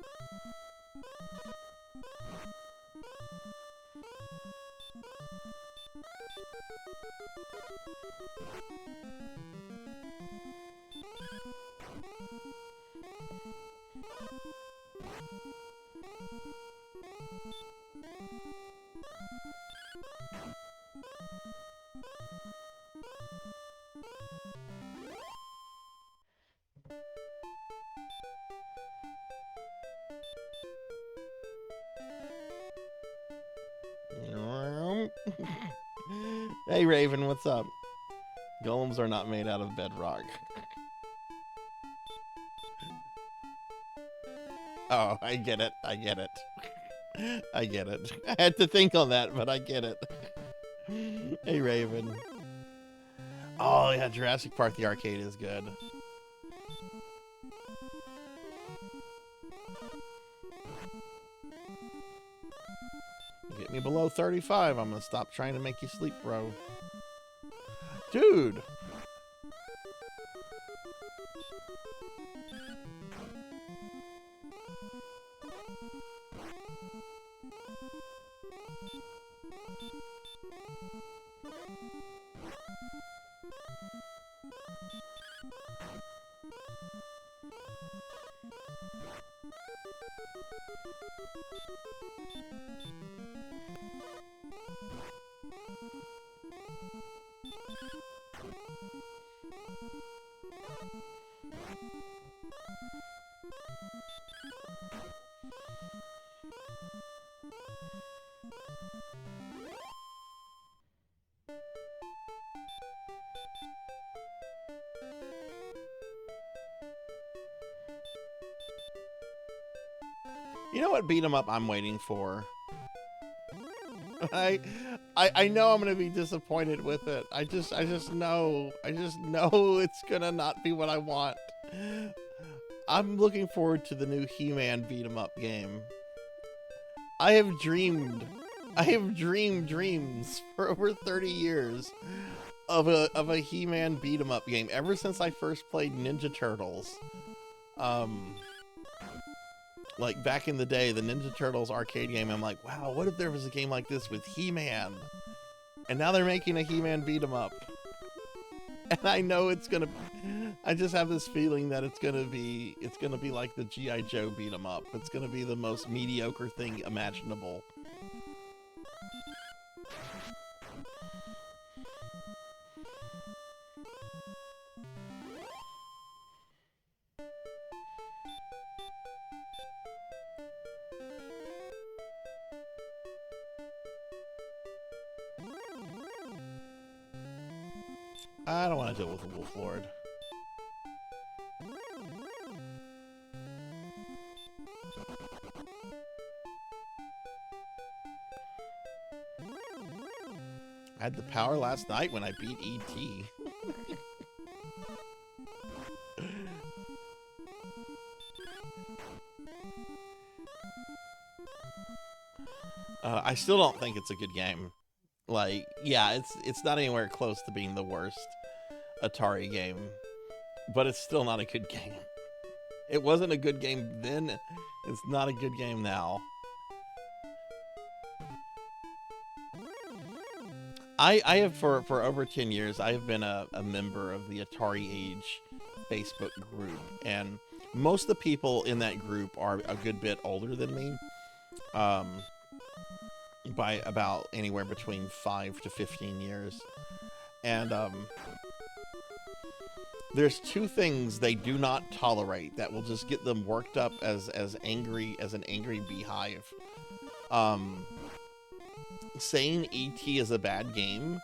Hey Raven, what's up? Golems are not made out of bedrock. Oh, I get it. I get it. I get it. I had to think on that, but I get it. Hey Raven. Oh yeah, Jurassic Park the arcade is good. Get me below 35, I'm gonna stop trying to make you sleep, bro. Dude! You know what beat 'em up I'm waiting for? I know I'm gonna be disappointed with it. I just know it's gonna not be what I want. I'm looking forward to the new He-Man beat 'em up game. I have dreamed dreams for over 30 years of a He-Man beat 'em up game ever since I first played Ninja Turtles. Like back in the day, the Ninja Turtles arcade game, I'm like, wow, what if there was a game like this with He-Man? And now they're making a He-Man beat 'em up. And I know it's gonna. I just have this feeling that it's gonna be like the G.I. Joe beat 'em up. It's gonna be the most mediocre thing imaginable. I don't want to deal with the Wolf Lord. I had the power last night when I beat E.T. I still don't think it's a good game. Like, yeah, it's not anywhere close to being the worst Atari game, but it's still not a good game. It wasn't a good game then. It's not a good game now. I have for over 10 years, I have been a member of the Atari Age Facebook group, and most of the people in that group are a good bit older than me, by about anywhere between 5 to 15 years. And there's two things they do not tolerate that will just get them worked up as angry as an angry beehive. Saying E.T. is a bad game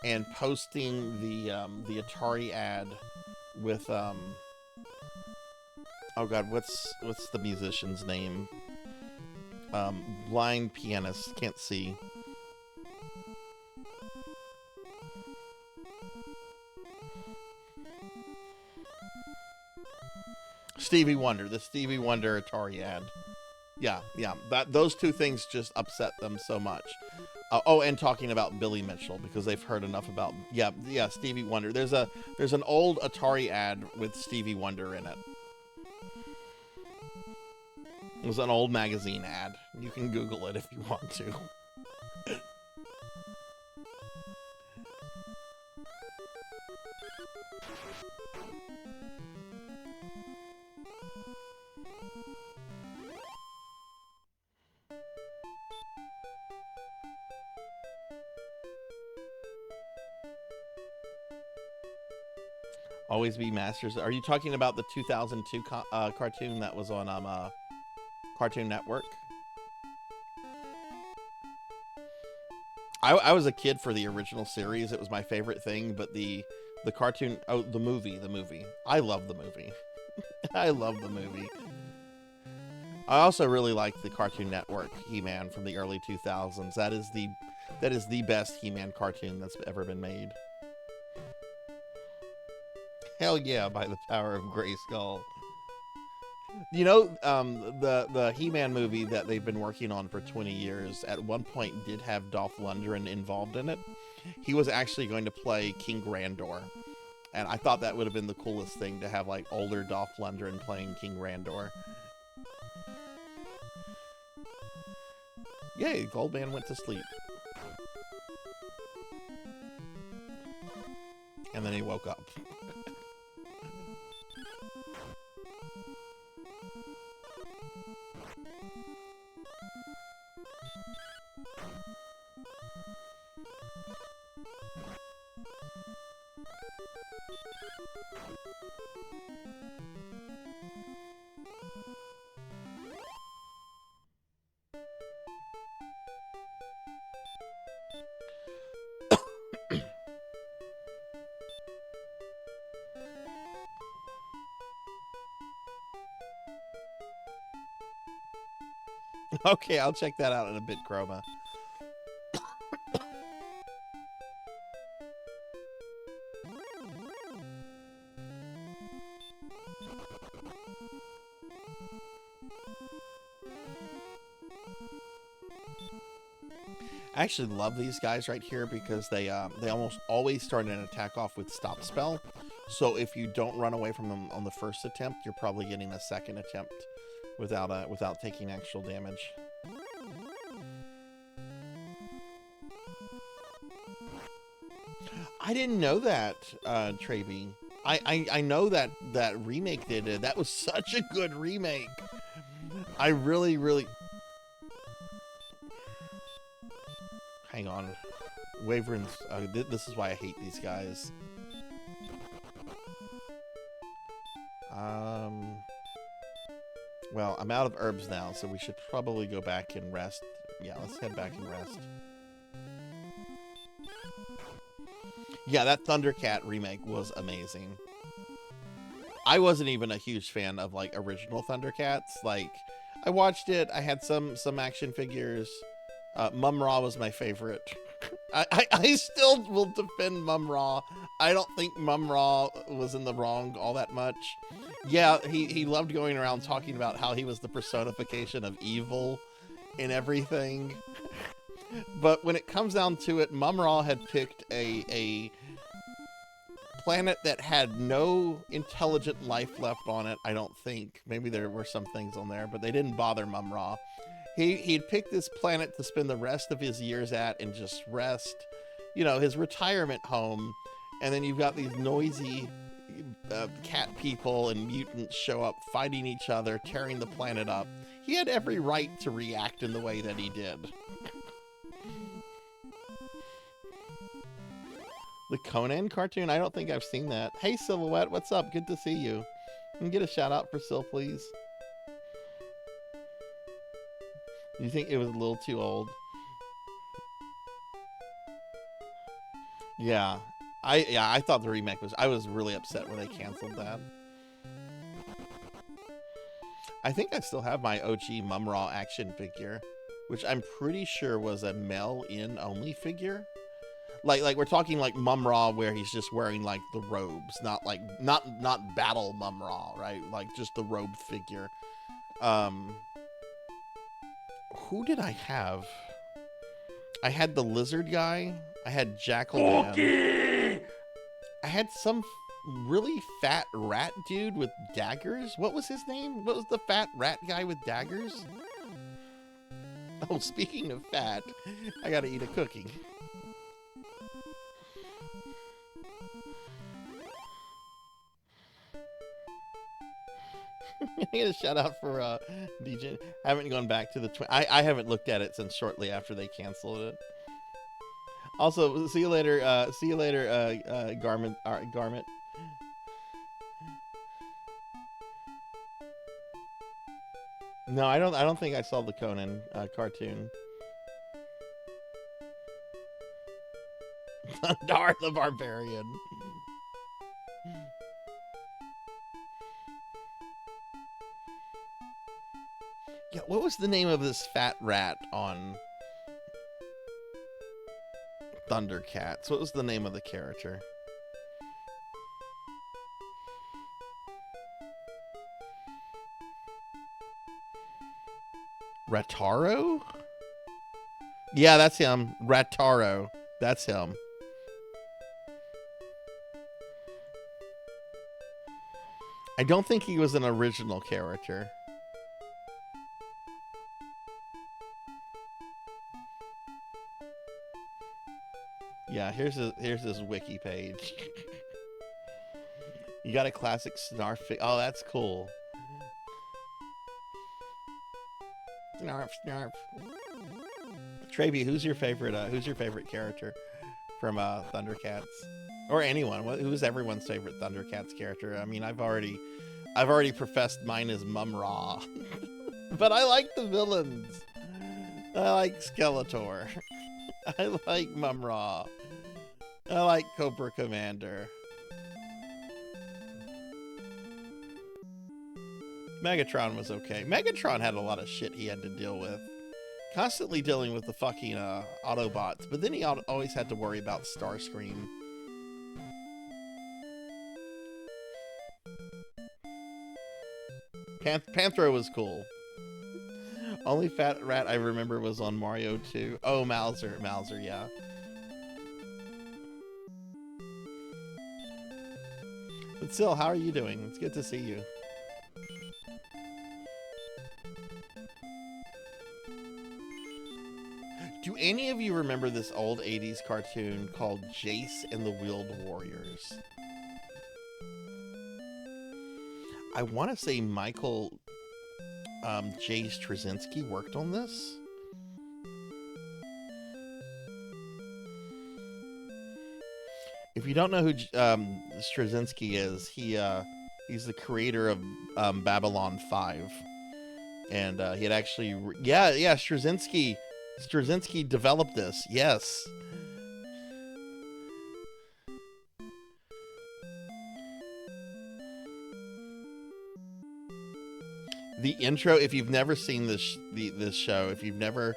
and posting the Atari ad with oh god, what's the musician's name? Blind pianist, can't see. Stevie Wonder, the Stevie Wonder Atari ad. Yeah, those two things just upset them so much. Oh, and talking about Billy Mitchell, because they've heard enough about Stevie Wonder. There's an old Atari ad with Stevie Wonder in it. It was an old magazine ad. You can Google it if you want to. Always Be Masters. Are you talking about the 2002 cartoon that was on Cartoon Network? I was a kid for the original series. It was my favorite thing, but the cartoon, the movie. I love the movie. I love the movie. I also really like the Cartoon Network He-Man from the early 2000s. That is the best He-Man cartoon that's ever been made. Hell yeah, by the power of Grayskull. You know, the He-Man movie that they've been working on for 20 years, at one point did have Dolph Lundgren involved in it. He was actually going to play King Randor. And I thought that would have been the coolest thing, to have, like, older Dolph Lundgren playing King Randor. Yay, Goldman went to sleep. And then he woke up. Okay, I'll check that out in a bit, Chroma. I actually love these guys right here because they almost always start an attack off with stop spell. So if you don't run away from them on the first attempt, you're probably getting a second attempt without taking actual damage. I didn't know that, Traby. I know that remake they did. That was such a good remake. I really... Hang on. Waverns, this is why I hate these guys. Well, I'm out of herbs now, so we should probably go back and rest. Yeah, let's head back and rest. Yeah, that Thundercat remake was amazing. I wasn't even a huge fan of, like, original Thundercats. Like, I watched it, I had some action figures. Mum-Ra was my favorite. I still will defend Mum-Ra. I don't think Mum-Ra was in the wrong all that much. Yeah, he loved going around talking about how he was the personification of evil in everything. But when it comes down to it, Mum-Ra had picked a planet that had no intelligent life left on it, I don't think. Maybe there were some things on there, but they didn't bother Mum-Ra. He'd picked this planet to spend the rest of his years at and just rest, you know, his retirement home. And then you've got these noisy cat people and mutants show up fighting each other, tearing the planet up. He had every right to react in the way that he did. The Conan cartoon? I don't think I've seen that. Hey, Silhouette, what's up? Good to see you. Can you get a shout out for Sil, please? Do you think it was a little too old? Yeah. I thought the remake was... I was really upset when they canceled that. I think I still have my OG Mum-Ra action figure, which I'm pretty sure was a mail-in only figure. Like we're talking like Mum-Ra where he's just wearing like the robes, not like not battle Mum-Ra, right? Like just the robe figure. Who did I have? I had the lizard guy. I had Jackal Man. I had some really fat rat dude with daggers. What was his name? What was the fat rat guy with daggers? Oh, speaking of fat, I gotta eat a cookie. I get a shout out for DJ. I haven't gone back to the I haven't looked at it since shortly after they canceled it. Also, see you later. Garment. Garment. No, I don't think I saw the Conan cartoon. Dar the Barbarian. Yeah, what was the name of this fat rat on Thundercats? What was the name of the character? Rataro? Yeah, that's him. Rataro. That's him. I don't think he was an original character. Yeah, here's his wiki page. You got a classic Snarf. Oh, that's cool. Snarf, snarf. Traby, who's your favorite character from Thundercats, or anyone? Who's everyone's favorite Thundercats character? I mean, I've already professed mine is Mum-Ra, but I like the villains. I like Skeletor. I like Mum-Ra. I like Cobra Commander. Megatron was okay. Megatron had a lot of shit he had to deal with. Constantly dealing with the fucking Autobots, but then he always had to worry about Starscream. Panthro was cool. Only fat rat I remember was on Mario 2. Oh, Mauser, yeah. But still, how are you doing? It's good to see you. Do any of you remember this old 80s cartoon called Jace and the Wheeled Warriors? I want to say Michael J. Straczynski worked on this. If you don't know who Straczynski is, he's the creator of Babylon 5. And he had actually... Straczynski developed this. Yes. The intro, if you've never seen this show, if you've never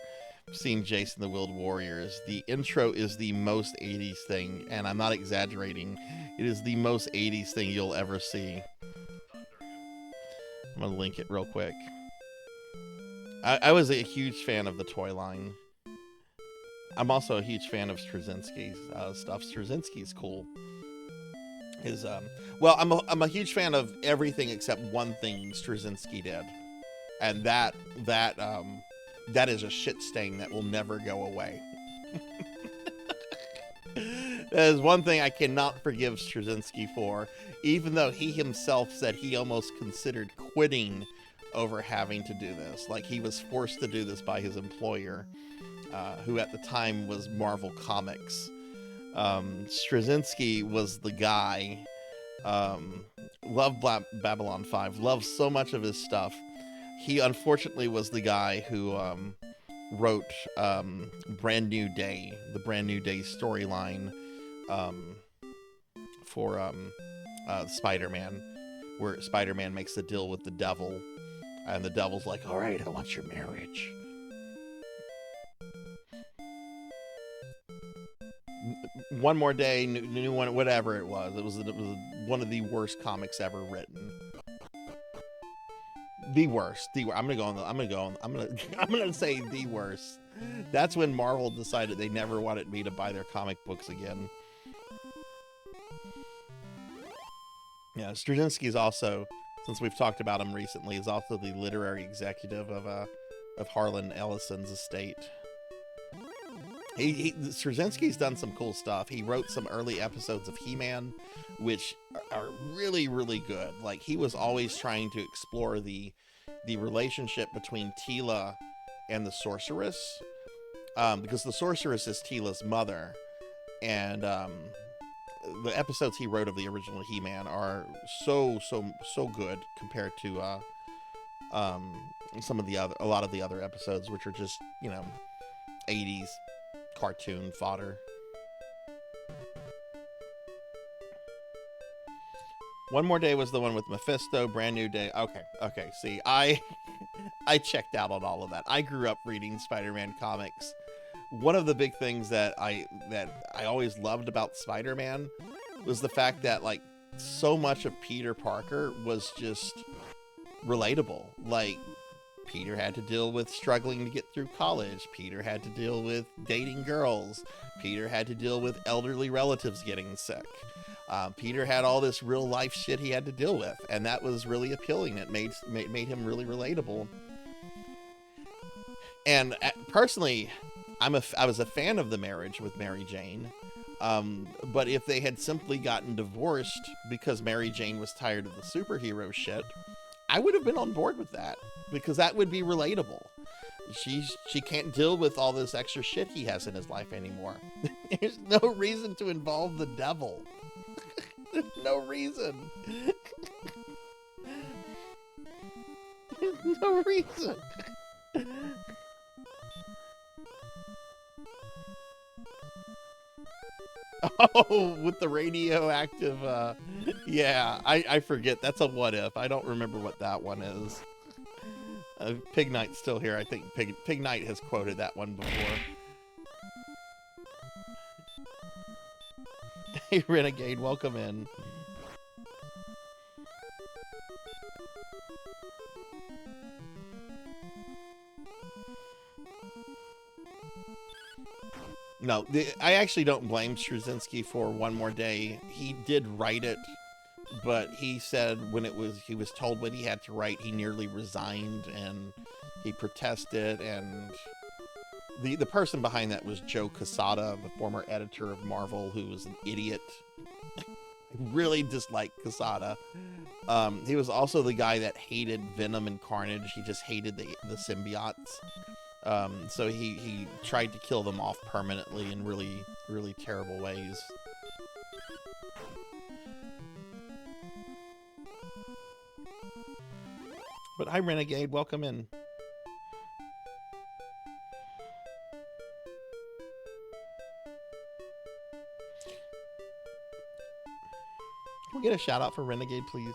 seen Jason the Wheeled Warriors, the intro is the most 80s thing, and I'm not exaggerating. It is the most 80s thing you'll ever see. I'm gonna link it real quick. I was a huge fan of the toy line. I'm also a huge fan of Straczynski's stuff. Straczynski's cool. I'm a huge fan of everything except one thing Straczynski did, and that is a shit stain that will never go away. That is one thing I cannot forgive Straczynski for, even though he himself said he almost considered quitting over having to do this. Like, he was forced to do this by his employer, who at the time was Marvel Comics. Straczynski was the guy, loved Babylon 5, loved so much of his stuff. He unfortunately was the guy who wrote Brand New Day, the Brand New Day storyline for Spider-Man, where Spider-Man makes the deal with the devil, and the devil's like, all right, I want your marriage. One More Day, new one, whatever it was. It was one of the worst comics ever written. The worst. I'm gonna say the worst. That's when Marvel decided they never wanted me to buy their comic books again. Yeah, Straczynski is also, since we've talked about him recently, is also the literary executive of Harlan Ellison's estate. Straczynski's done some cool stuff. He wrote some early episodes of He-Man, which are really, really good. Like, he was always trying to explore the relationship between Teela and the Sorceress, because the Sorceress is Teela's mother, and the episodes he wrote of the original He-Man are so good compared to a lot of the other episodes, which are just, 80s cartoon fodder. One More Day was the one with Mephisto. Brand New Day. Okay. See, I checked out on all of that. I grew up reading Spider-Man comics. One of the big things that I always loved about Spider-Man was the fact that, like, so much of Peter Parker was just relatable. Like, Peter had to deal with struggling to get through college. Peter had to deal with dating girls. Peter had to deal with elderly relatives getting sick. Peter had all this real life shit he had to deal with, and that was really appealing. It made him really relatable. And personally, I was a fan of the marriage with Mary Jane. But if they had simply gotten divorced because Mary Jane was tired of the superhero shit, I would have been on board with that, because that would be relatable. She can't deal with all this extra shit he has in his life anymore. There's no reason to involve the devil. There's no reason. There's no reason. Oh, with the radioactive, yeah, I forget. That's a what if. I don't remember what that one is. Pig Knight's still here. I think Pig Knight has quoted that one before. Hey, Renegade, welcome in. No, I actually don't blame Straczynski for One More Day. He did write it, but he said he was told what he had to write, he nearly resigned, and he protested, and The person behind that was Joe Quesada, the former editor of Marvel, who was an idiot. I really dislike Quesada. He was also the guy that hated Venom and Carnage. He just hated the symbiotes. So he tried to kill them off permanently in really, really terrible ways. But hi, Renegade. Welcome in. Can we get a shout out for Renegade, please?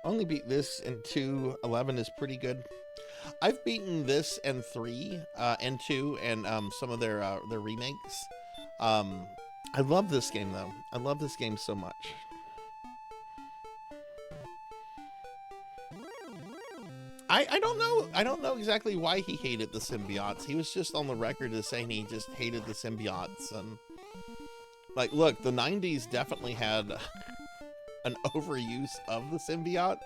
Only beat this and 2. 11 is pretty good. I've beaten this and 3 and 2 and some of their remakes. I love this game though. I love this game so much. I don't know exactly why he hated the symbiotes. He was just on the record as saying he just hated the symbiotes. And like, look, the 90s definitely had an overuse of the symbiotes.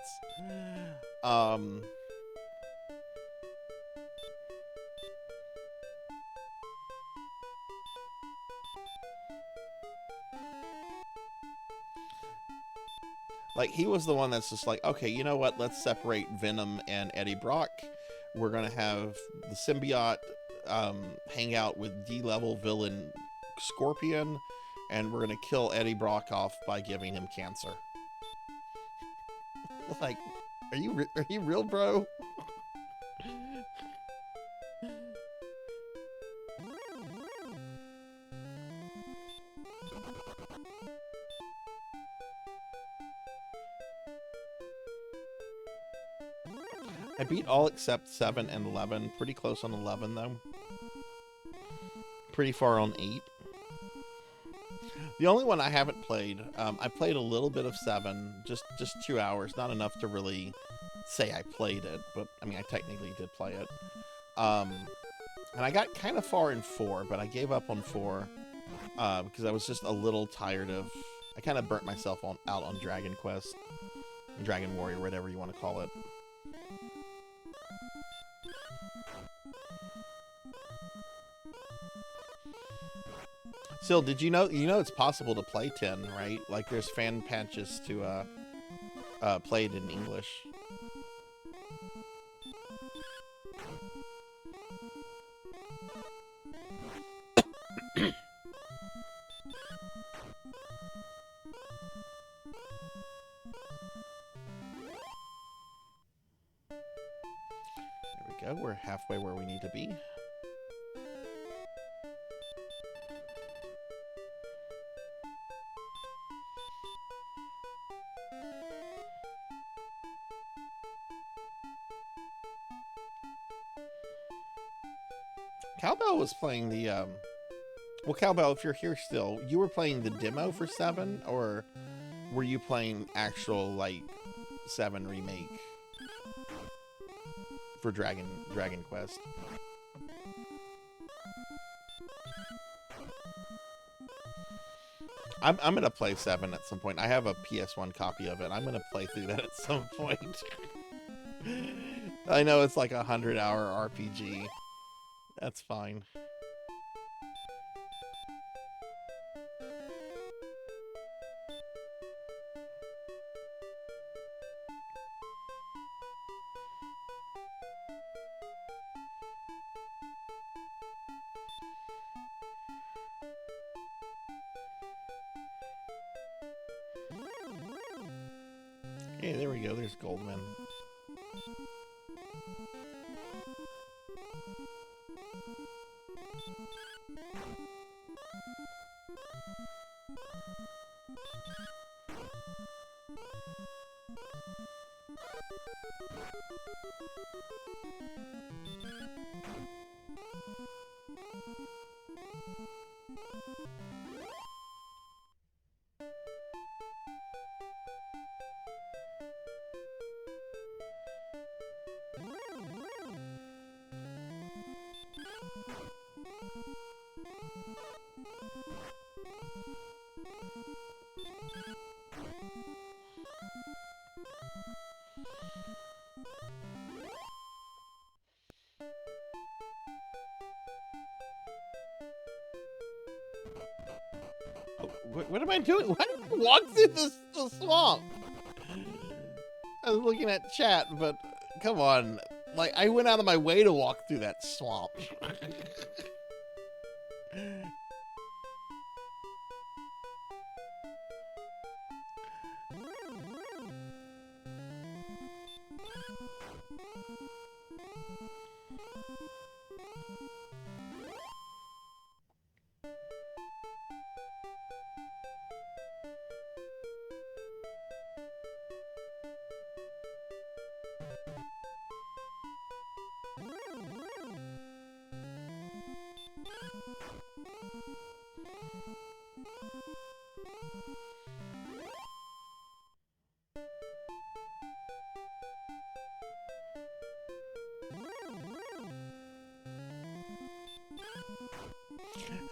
Like, he was the one that's just like, okay, you know what? Let's separate Venom and Eddie Brock. We're going to have the symbiote hang out with D-level villain Scorpion, and we're going to kill Eddie Brock off by giving him cancer. Like, are you real, bro? I beat all except 7 and 11. Pretty close on 11, though. Pretty far on 8. The only one I haven't played, I played a little bit of 7, just 2 hours. Not enough to really say I played it, but, I mean, I technically did play it. And I got kind of far in 4, but I gave up on 4 because I was just a little tired of... I kind of burnt myself out on Dragon Quest, Dragon Warrior, whatever you want to call it. Still, did you know it's possible to play 10, right? Like, there's fan patches to play it in English. There we go. We're halfway where we need to be. Cowbell was playing the, well, Cowbell, if you're here still, you were playing the demo for 7, or were you playing actual, like, 7 remake for Dragon Quest? I'm gonna play 7 at some point. I have a PS1 copy of it. I'm gonna play through that at some point. I know it's like a 100-hour RPG. That's fine. Okay, there we go. There's Goldman. Oh, what am I doing? Why did I walk through the swamp? I was looking at chat, but come on. Like, I went out of my way to walk through that swamp.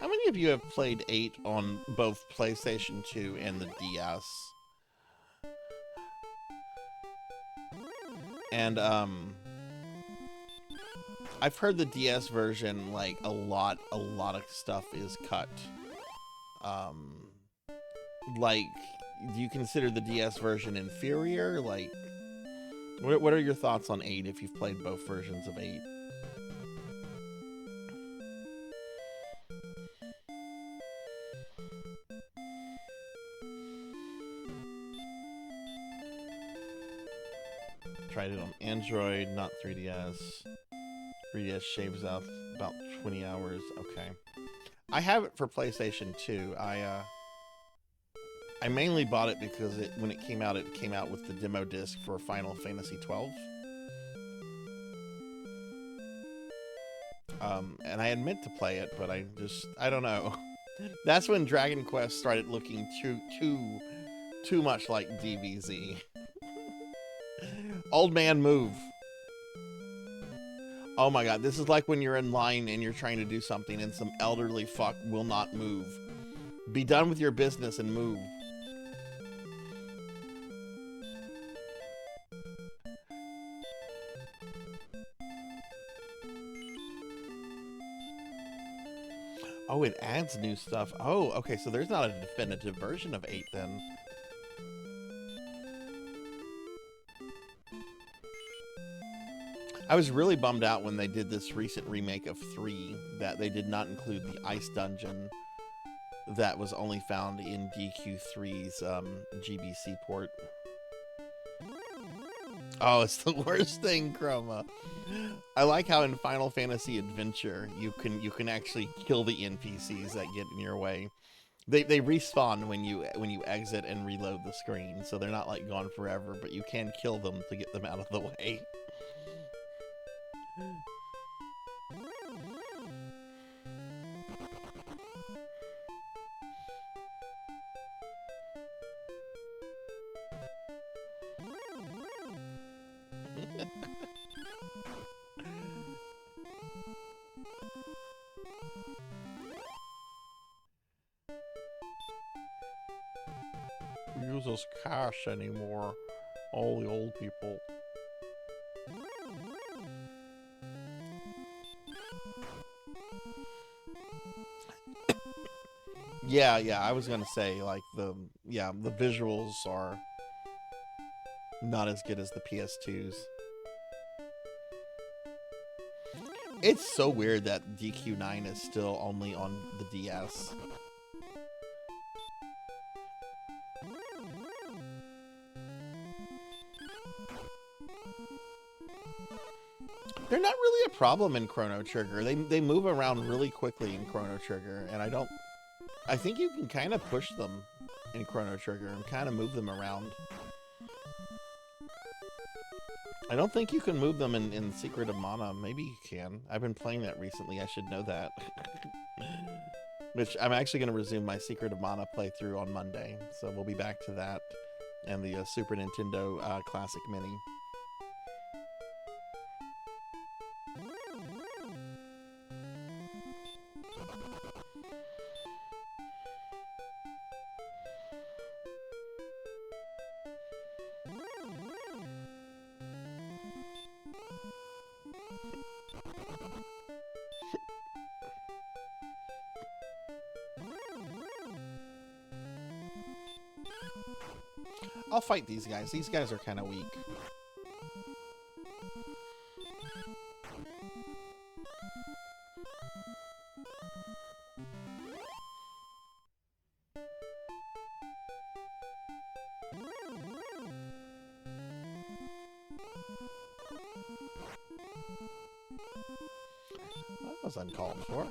How many of you have played 8 on both PlayStation 2 and the DS? And, I've heard the DS version, like, a lot of stuff is cut. Like, do you consider the DS version inferior? Like, what are your thoughts on 8 if you've played both versions of 8? Tried it on Android, not 3DS. 3DS shaves out about 20 hours. Okay. I have it for PlayStation 2. I mainly bought it because when it came out with the demo disc for Final Fantasy 12. And I had meant to play it, but I don't know. That's when Dragon Quest started looking too much like DBZ. Old man, move. Oh my god, this is like when you're in line and you're trying to do something and some elderly fuck will not move. Be done with your business and move. Oh, it adds new stuff. Oh, okay, so there's not a definitive version of 8 then. I was really bummed out when they did this recent remake of 3 that they did not include the ice dungeon that was only found in DQ3's GBC port. Oh, it's the worst thing, Chroma. I like how in Final Fantasy Adventure you can actually kill the NPCs that get in your way. They respawn when you exit and reload the screen, so they're not like gone forever, but you can kill them to get them out of the way. Use us cash anymore, all the old people. Yeah, I was gonna say, like, the visuals are not as good as the PS2's. It's so weird that DQ9 is still only on the DS. They're not really a problem in Chrono Trigger. They move around really quickly in Chrono Trigger, and I think you can kind of push them in Chrono Trigger and kind of move them around. I don't think you can move them in Secret of Mana. Maybe you can. I've been playing that recently. I should know that. Which I'm actually going to resume my Secret of Mana playthrough on Monday. So we'll be back to that and the Super Nintendo Classic Mini. I'll fight these guys. These guys are kind of weak. That was uncalled for.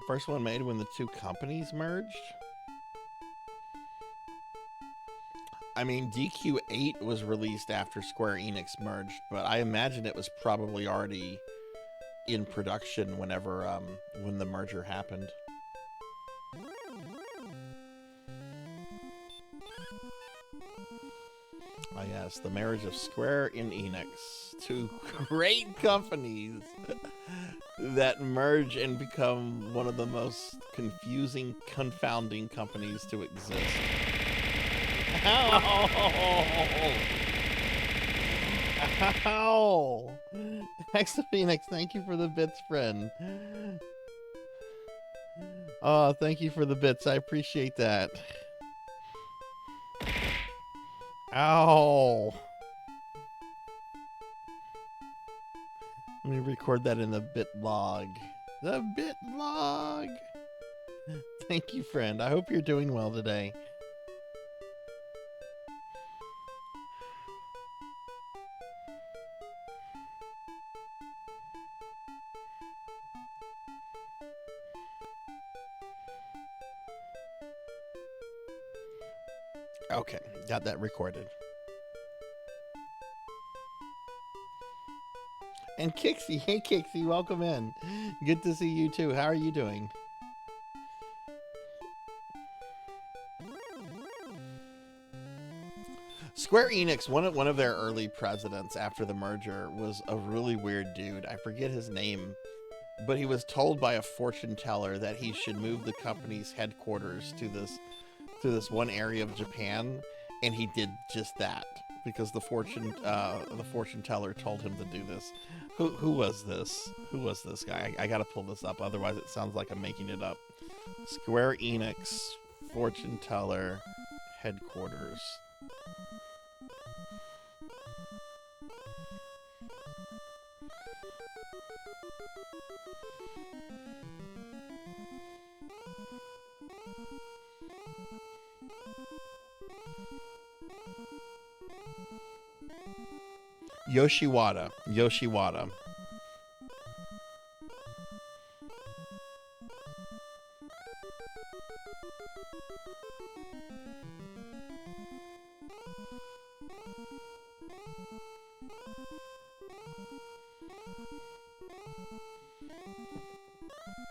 First one made when the two companies merged? I mean, DQ8 was released after Square Enix merged, but I imagine it was probably already in production whenever, when the merger happened. Ah, yes, the marriage of Square and Enix, two great companies that merge and become one of the most confusing, confounding companies to exist. Ow! Ow! Hexa Phoenix, thank you for the bits, friend. Oh, thank you for the bits. I appreciate that. Ow! Let me record that in the bit log. The bit log! Thank you, friend. I hope you're doing well today. Okay, got that recorded. And Kixie, hey Kixie, welcome in. Good to see you too. How are you doing? Square Enix, one of their early presidents after the merger, was a really weird dude. I forget his name, but he was told by a fortune teller that he should move the company's headquarters to this one area of Japan, and he did just that because the fortune teller told him to do this. Who was this? Who was this guy? I gotta pull this up, otherwise it sounds like I'm making it up. Square Enix fortune teller headquarters. Yoshiwada.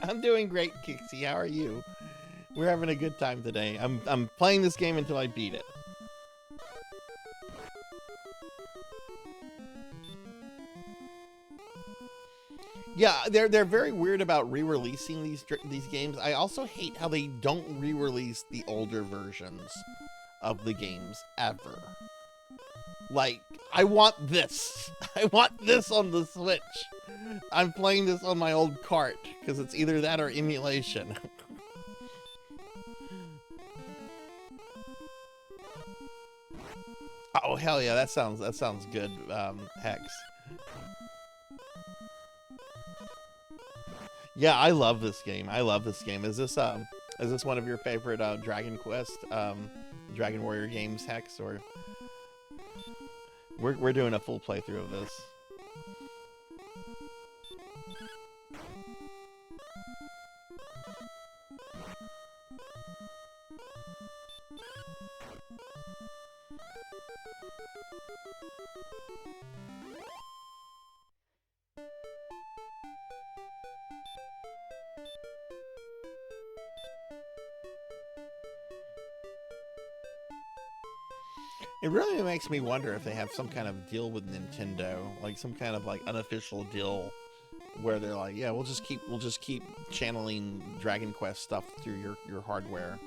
I'm doing great, Kixie. How are you? We're having a good time today. I'm playing this game until I beat it. Yeah, they're very weird about re-releasing these games. I also hate how they don't re-release the older versions of the games ever. Like, I want this. I want this on the Switch. I'm playing this on my old cart because it's either that or emulation. Oh hell yeah, that sounds good, Hex. Yeah, I love this game. Is this one of your favorite Dragon Quest, Dragon Warrior games, Hex, or we're doing a full playthrough of this? It really makes me wonder if they have some kind of deal with Nintendo, like some kind of like unofficial deal where they're like, yeah, we'll just keep channeling Dragon Quest stuff through your hardware.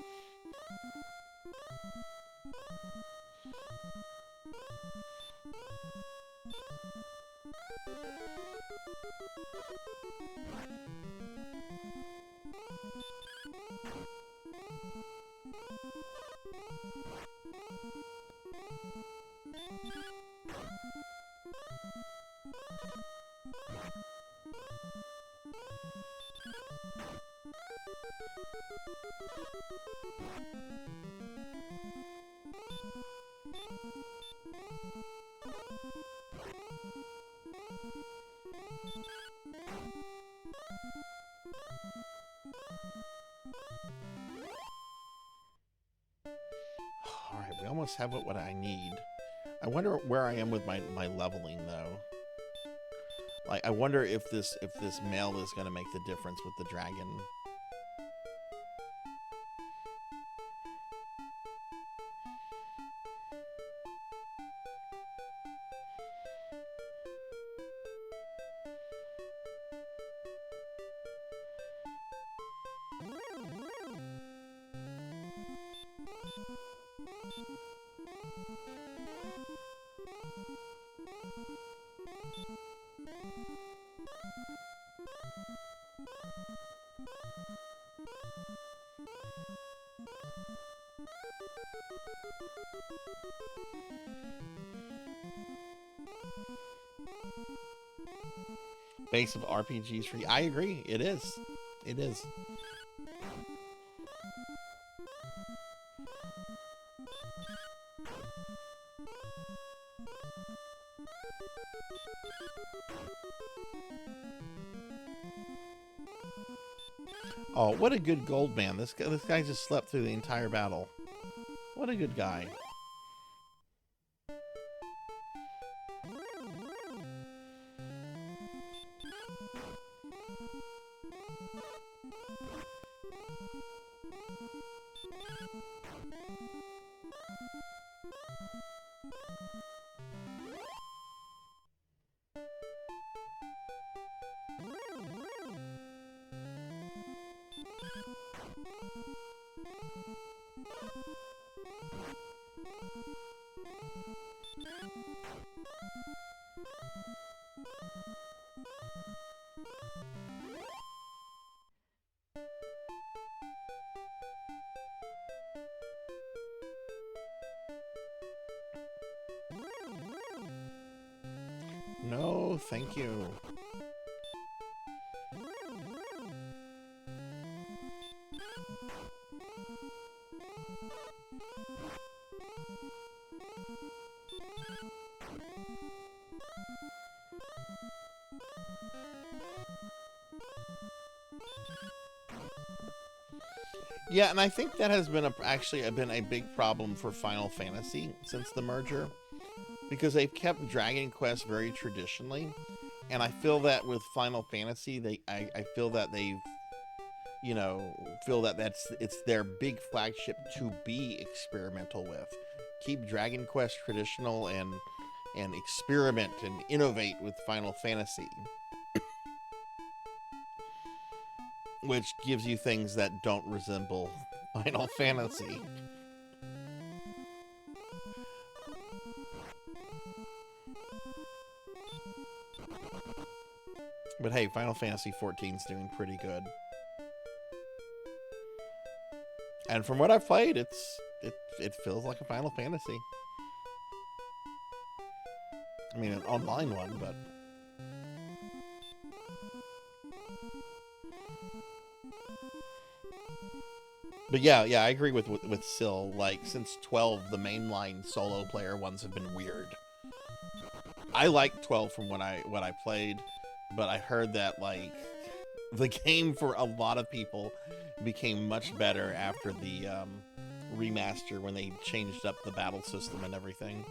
All right, we almost have what I need. I wonder where I am with my leveling though. Like, I wonder if this male is going to make the difference with the dragon. Base of RPGs free. I agree. It is. It is. Oh, what a good gold man. This guy just slept through the entire battle. What a good guy. No, thank you. Yeah, and I think that has been actually been a big problem for Final Fantasy since the merger, because they've kept Dragon Quest very traditionally, and I feel that with Final Fantasy, I feel that they've, you know, feel that it's their big flagship to be experimental with. Keep Dragon Quest traditional and experiment and innovate with Final Fantasy, which gives you things that don't resemble Final Fantasy. But hey, Final Fantasy 14 is doing pretty good. And from what I've played, it feels like a Final Fantasy. I mean, an online one, but... But yeah, I agree with Syl. Like, since 12, the mainline solo player ones have been weird. I like 12 from what I played, but I heard that, like, the game for a lot of people became much better after the remaster, when they changed up the battle system and everything.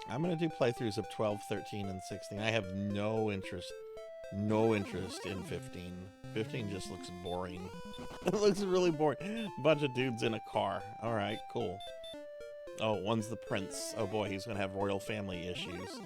I'm gonna do playthroughs of 12, 13, and 16. I have no interest in 15. 15 just looks boring. It looks really boring. Bunch of dudes in a car. All right, cool. Oh, one's the prince. Oh boy, he's gonna have royal family issues.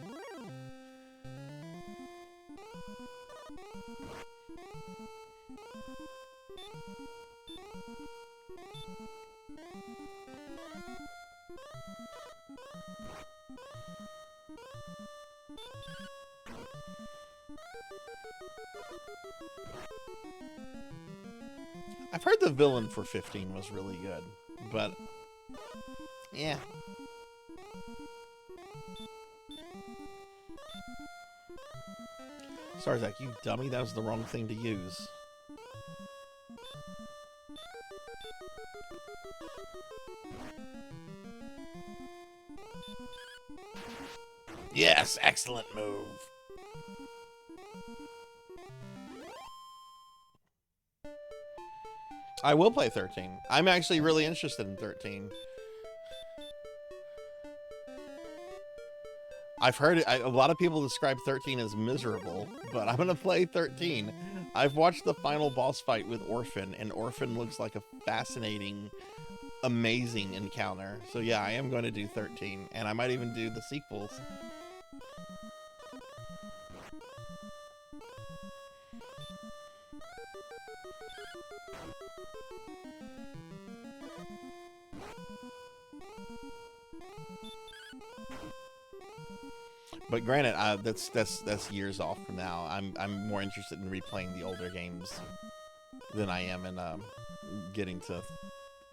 I've heard the villain for 15 was really good, but yeah. Sarzac, you dummy, that was the wrong thing to use. Yes, excellent move. I will play 13. I'm actually really interested in 13. I've heard it, a lot of people describe 13 as miserable, but I'm gonna play 13. I've watched the final boss fight with Orphan, and Orphan looks like a fascinating, amazing encounter. So yeah, I am going to do 13, and I might even do the sequels. But granted, that's years off from now. I'm more interested in replaying the older games than I am in getting to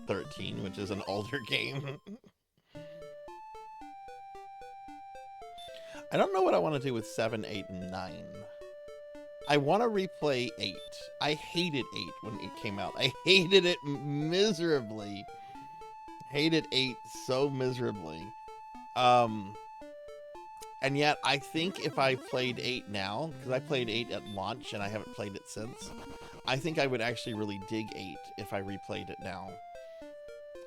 13, which is an older game. I don't know what I want to do with 7, 8, and 9. I want to replay 8. I hated 8 when it came out. I hated it miserably. Hated 8 so miserably. And yet, I think if I played 8 now, because I played 8 at launch and I haven't played it since, I think I would actually really dig 8 if I replayed it now.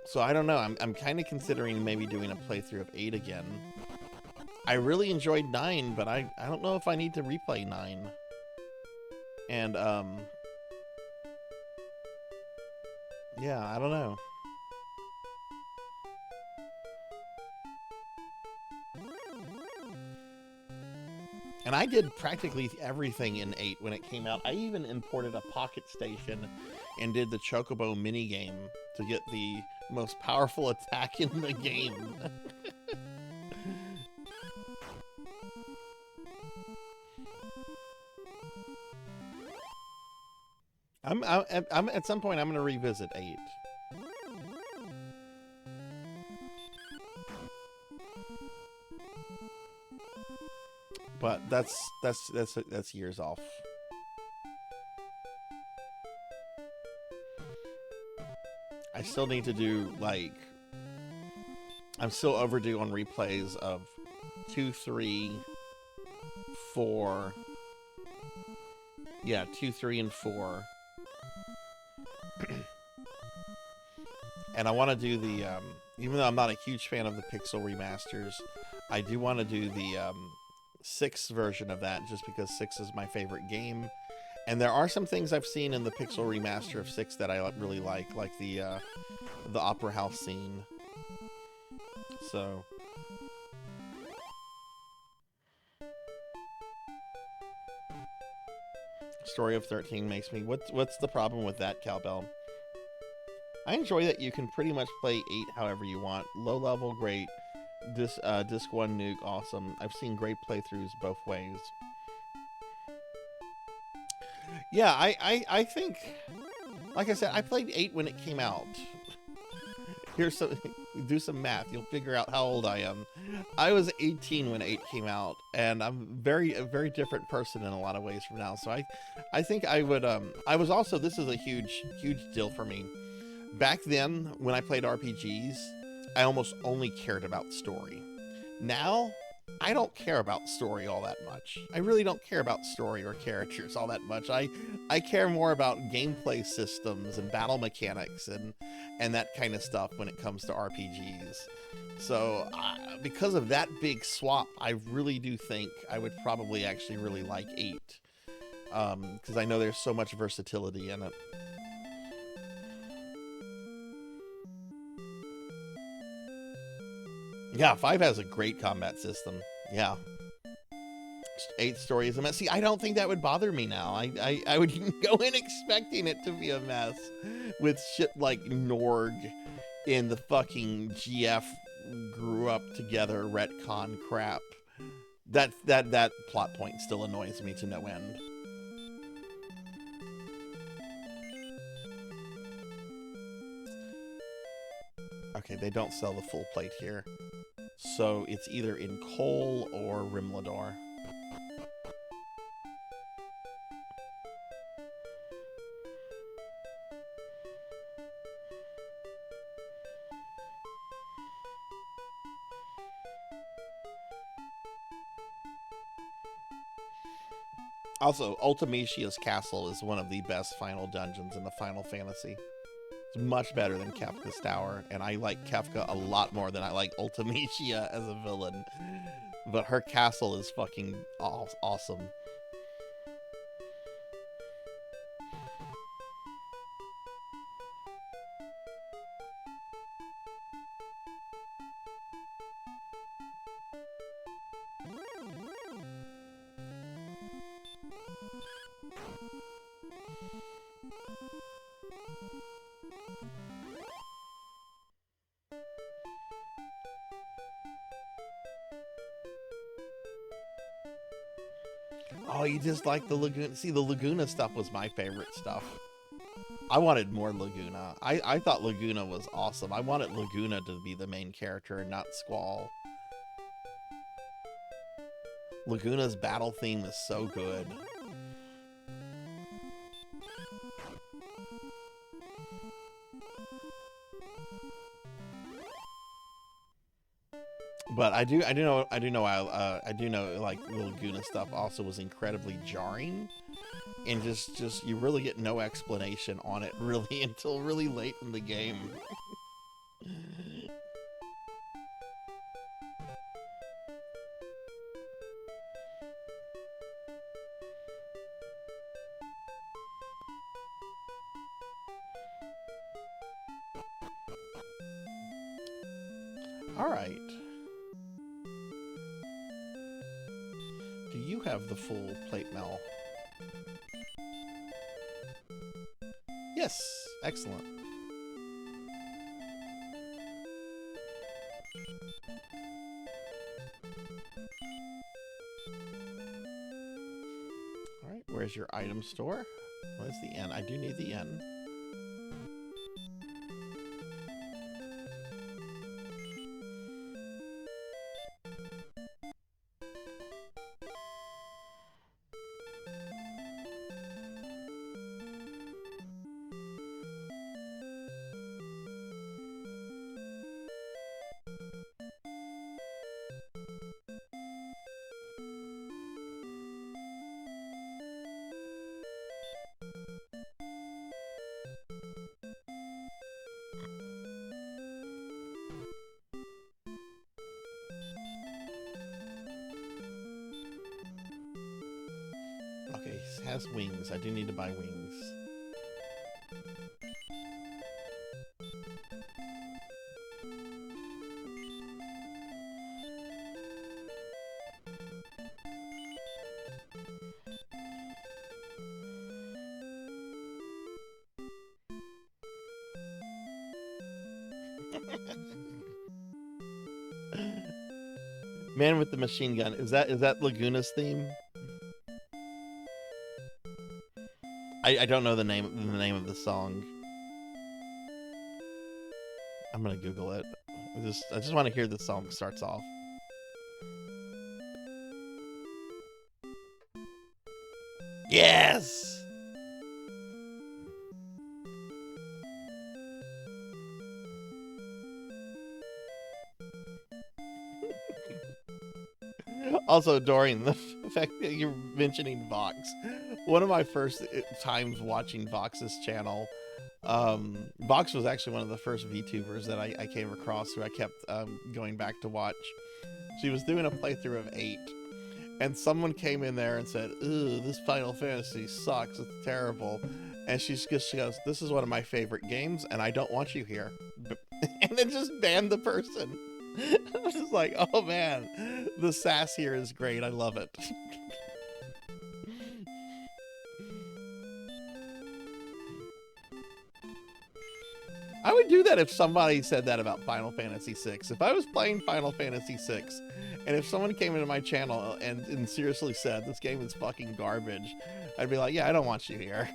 So I don't know. I'm kind of considering maybe doing a playthrough of 8 again. I really enjoyed 9, but I don't know if I need to replay 9. And, yeah, I don't know. And I did practically everything in 8 when it came out. I even imported a Pocket Station and did the Chocobo minigame to get the most powerful attack in the game. I'm at some point I'm going to revisit 8. But that's years off. I still need to do, like, I'm still overdue on replays of 2, 3, 4. Yeah, 2, 3, and 4. And I want to do the, even though I'm not a huge fan of the Pixel remasters, I do want to do the 6 version of that, just because 6 is my favorite game. And there are some things I've seen in the Pixel remaster of 6 that I really like the Opera House scene. So Story of 13 makes me, what's the problem with that, Cowbell? I enjoy that you can pretty much play 8 however you want. Low level, great. Disc 1 nuke, awesome. I've seen great playthroughs both ways. Yeah, I think, like I said, I played 8 when it came out. Here's some, do some math. You'll figure out how old I am. I was 18 when 8 came out, and I'm a very different person in a lot of ways from now. So I think I would, I was also, this is a huge deal for me. Back then, when I played RPGs, I almost only cared about story. Now, I don't care about story all that much. I really don't care about story or characters all that much. I care more about gameplay systems and battle mechanics and that kind of stuff when it comes to RPGs. So, because of that big swap, I really do think I would probably actually really like 8. Because I know there's so much versatility in it. Yeah, 5 has a great combat system. Yeah. 8 story is a mess. See, I don't think that would bother me now. I would go in expecting it to be a mess with shit like Norg in the fucking GF grew up together retcon crap. That plot point still annoys me to no end. Okay, they don't sell the full plate here. So it's either in Cole or Rimlador. Also, Ultimatia's castle is one of the best final dungeons in the Final Fantasy. It's much better than Kefka's Tower, and I like Kefka a lot more than I like Ultimatia as a villain. But her castle is fucking awesome. Oh, you just like the Laguna. See, the Laguna stuff was my favorite stuff. I wanted more Laguna. I thought Laguna was awesome. I wanted Laguna to be the main character and not Squall. Laguna's battle theme is so good. But I do know like the Laguna stuff also was incredibly jarring, and just you really get no explanation on it really until really late in the game. All right. Do you have the full plate mail? Yes, excellent. All right, where's your item store? Where's the N? I do need the N. Okay, it has wings. I do need to buy wings. Man with the machine gun. Is that Laguna's theme? I don't know the name of the song. I'm gonna Google it. I just want to hear the song starts off. Yes. Also, Dorian, the fact that you're mentioning Vox, one of my first times watching Vox's channel, Vox was actually one of the first VTubers that I came across who I kept going back to watch. She was doing a playthrough of 8, and someone came in there and said, "Ooh, this Final Fantasy sucks, it's terrible." And she goes, "This is one of my favorite games, and I don't want you here." And then just banned the person. I was just like, oh man, the sass here is great. I love it. I would do that if somebody said that about Final Fantasy VI. If I was playing Final Fantasy VI, and if someone came into my channel and seriously said, this game is fucking garbage, I'd be like, yeah, I don't want you here.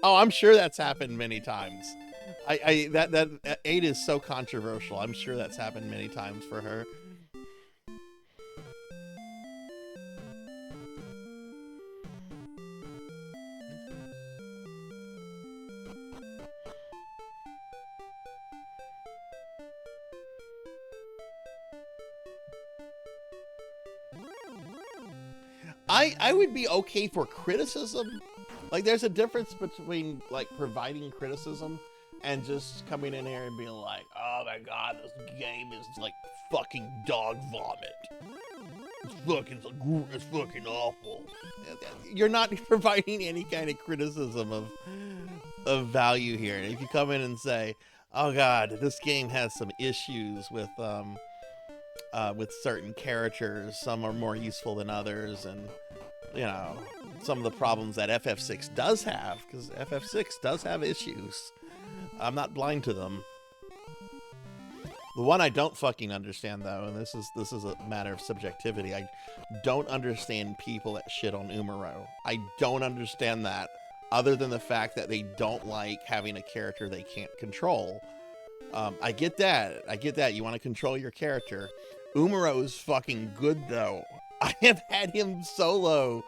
Oh, I'm sure that's happened many times. That 8 is so controversial. I'm sure that's happened many times for her. I would be okay for criticism. Like, there's a difference between, like, providing criticism and just coming in here and being like, oh my god, this game is like fucking dog vomit. It's fucking awful. You're not providing any kind of criticism of value here. And if you come in and say, oh god, this game has some issues with certain characters, some are more useful than others, and you know, some of the problems that FF6 does have, because FF6 does have issues. I'm not blind to them. The one I don't fucking understand, though, and this is a matter of subjectivity, I don't understand people that shit on Umaro. I don't understand that, other than the fact that they don't like having a character they can't control. I get that. I get that. You want to control your character. Umaro is fucking good, though. I have had him solo.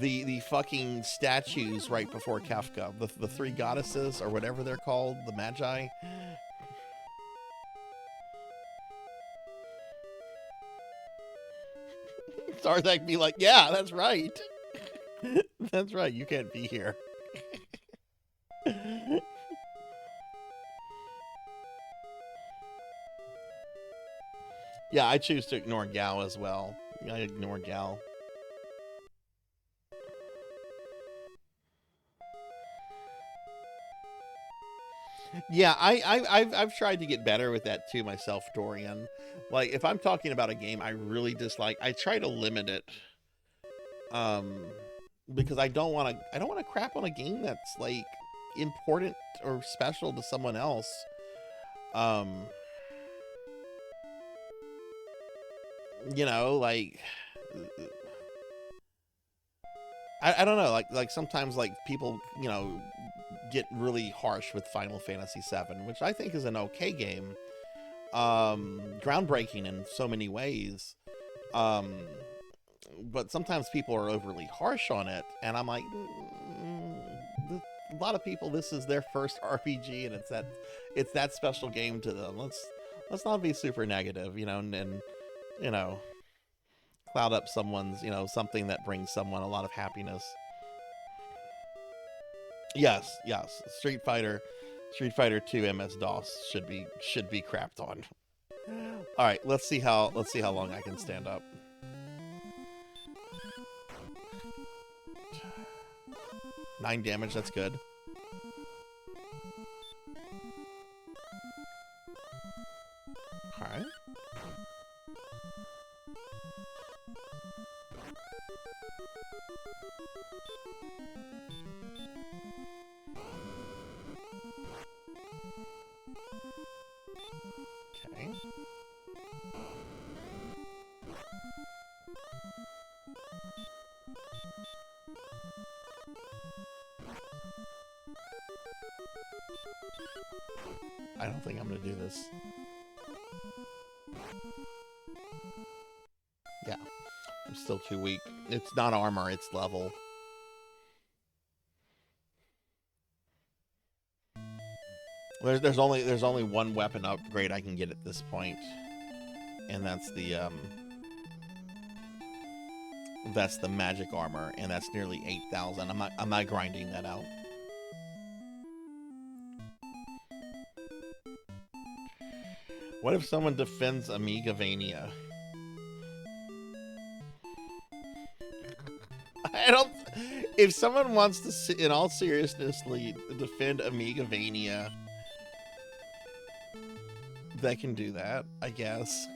The fucking statues right before Kafka. The three goddesses, or whatever they're called, the Magi. Sarzac be like, yeah, that's right. That's right, you can't be here. Yeah, I choose to ignore Gao as well. I ignore Gao. Yeah, I've tried to get better with that too myself, Dorian. Like, if I'm talking about a game I really dislike, I try to limit it. Because I don't want to crap on a game that's like important or special to someone else. You know, like, I don't know, like sometimes, like, people, you know, get really harsh with Final Fantasy VII, which I think is an okay game, groundbreaking in so many ways, but sometimes people are overly harsh on it, and I'm like, a lot of people, this is their first RPG, and it's that special game to them. Let's not be super negative, you know, and you know, cloud up someone's, you know, something that brings someone a lot of happiness. Yes, Street Fighter 2 MS-DOS should be crapped on. All right, let's see how long I can stand up. Nine damage, that's good. All right. Okay. I don't think I'm gonna do this. Yeah, I'm still too weak. It's not armor, it's level. There's only one weapon upgrade I can get at this point, and that's the magic armor, and that's nearly 8,000. I'm not grinding that out. What if someone defends Amigavania? If someone wants to, in all seriousness, defend Amigavania, they can do that, I guess.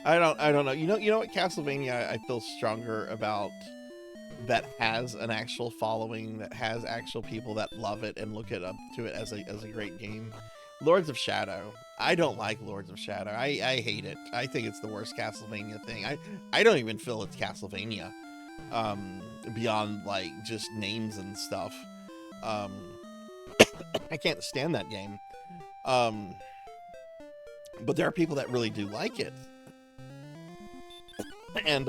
I don't know. You know what Castlevania I feel stronger about, that has an actual following, that has actual people that love it and look it up to it as a great game. Lords of Shadow. I don't like Lords of Shadow. I hate it. I think it's the worst Castlevania thing. I don't even feel it's Castlevania. Beyond like just names and stuff. I can't stand that game. But there are people that really do like it. And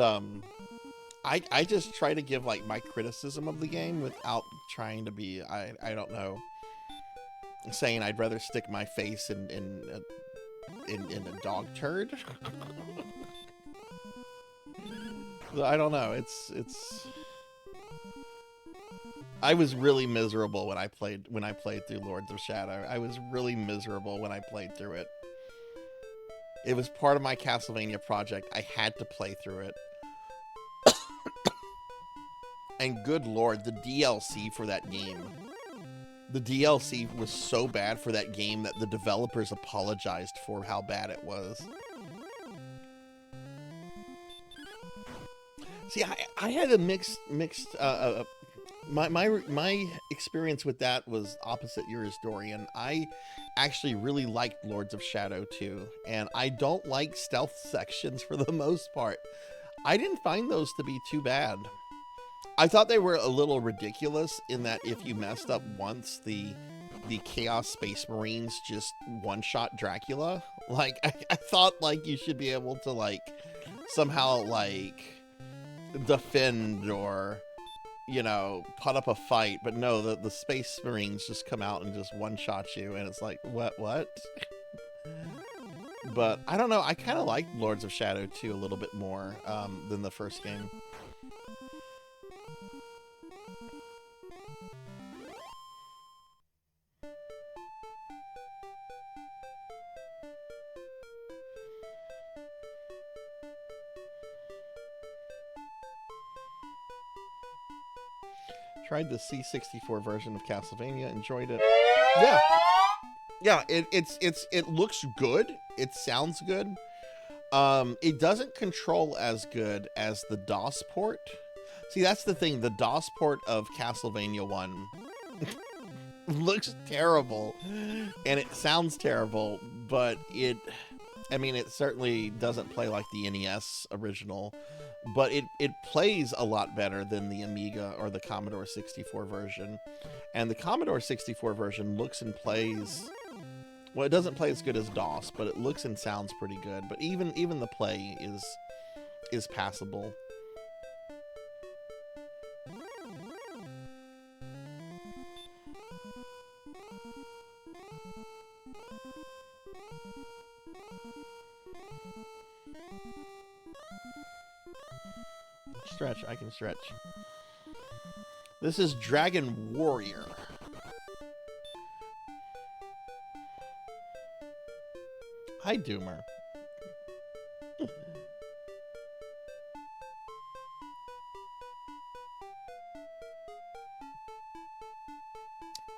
I just try to give like my criticism of the game without trying to be, I don't know, saying I'd rather stick my face in a dog turd. I don't know. It's. I was really miserable when I played through Lords of Shadow. I was really miserable when I played through it. It was part of my Castlevania project. I had to play through it. And good lord, the DLC for that game. The DLC was so bad for that game that the developers apologized for how bad it was. See, I had a mixed my experience with that was opposite yours, Dorian. I actually really liked Lords of Shadow 2, and I don't like stealth sections for the most part. I didn't find those to be too bad. I thought they were a little ridiculous in that if you messed up once, the Chaos Space Marines just one-shot Dracula. Like, I thought, like, you should be able to, like, somehow, like, defend or, you know, put up a fight. But no, the Space Marines just come out and just one-shot you, and it's like, what? But, I don't know, I kind of liked Lords of Shadow 2 a little bit more than the first game. Tried the C64 version of Castlevania, enjoyed it. Yeah, it looks good. It sounds good. It doesn't control as good as the DOS port. See, that's the thing. The DOS port of Castlevania 1 looks terrible, and it sounds terrible, but it certainly doesn't play like the NES original, but it plays a lot better than the Amiga or the Commodore 64 version. And the Commodore 64 version looks and plays, well, it doesn't play as good as DOS, but it looks and sounds pretty good. But even the play is passable. Stretch, I can stretch. This is Dragon Warrior. Hi, Doomer.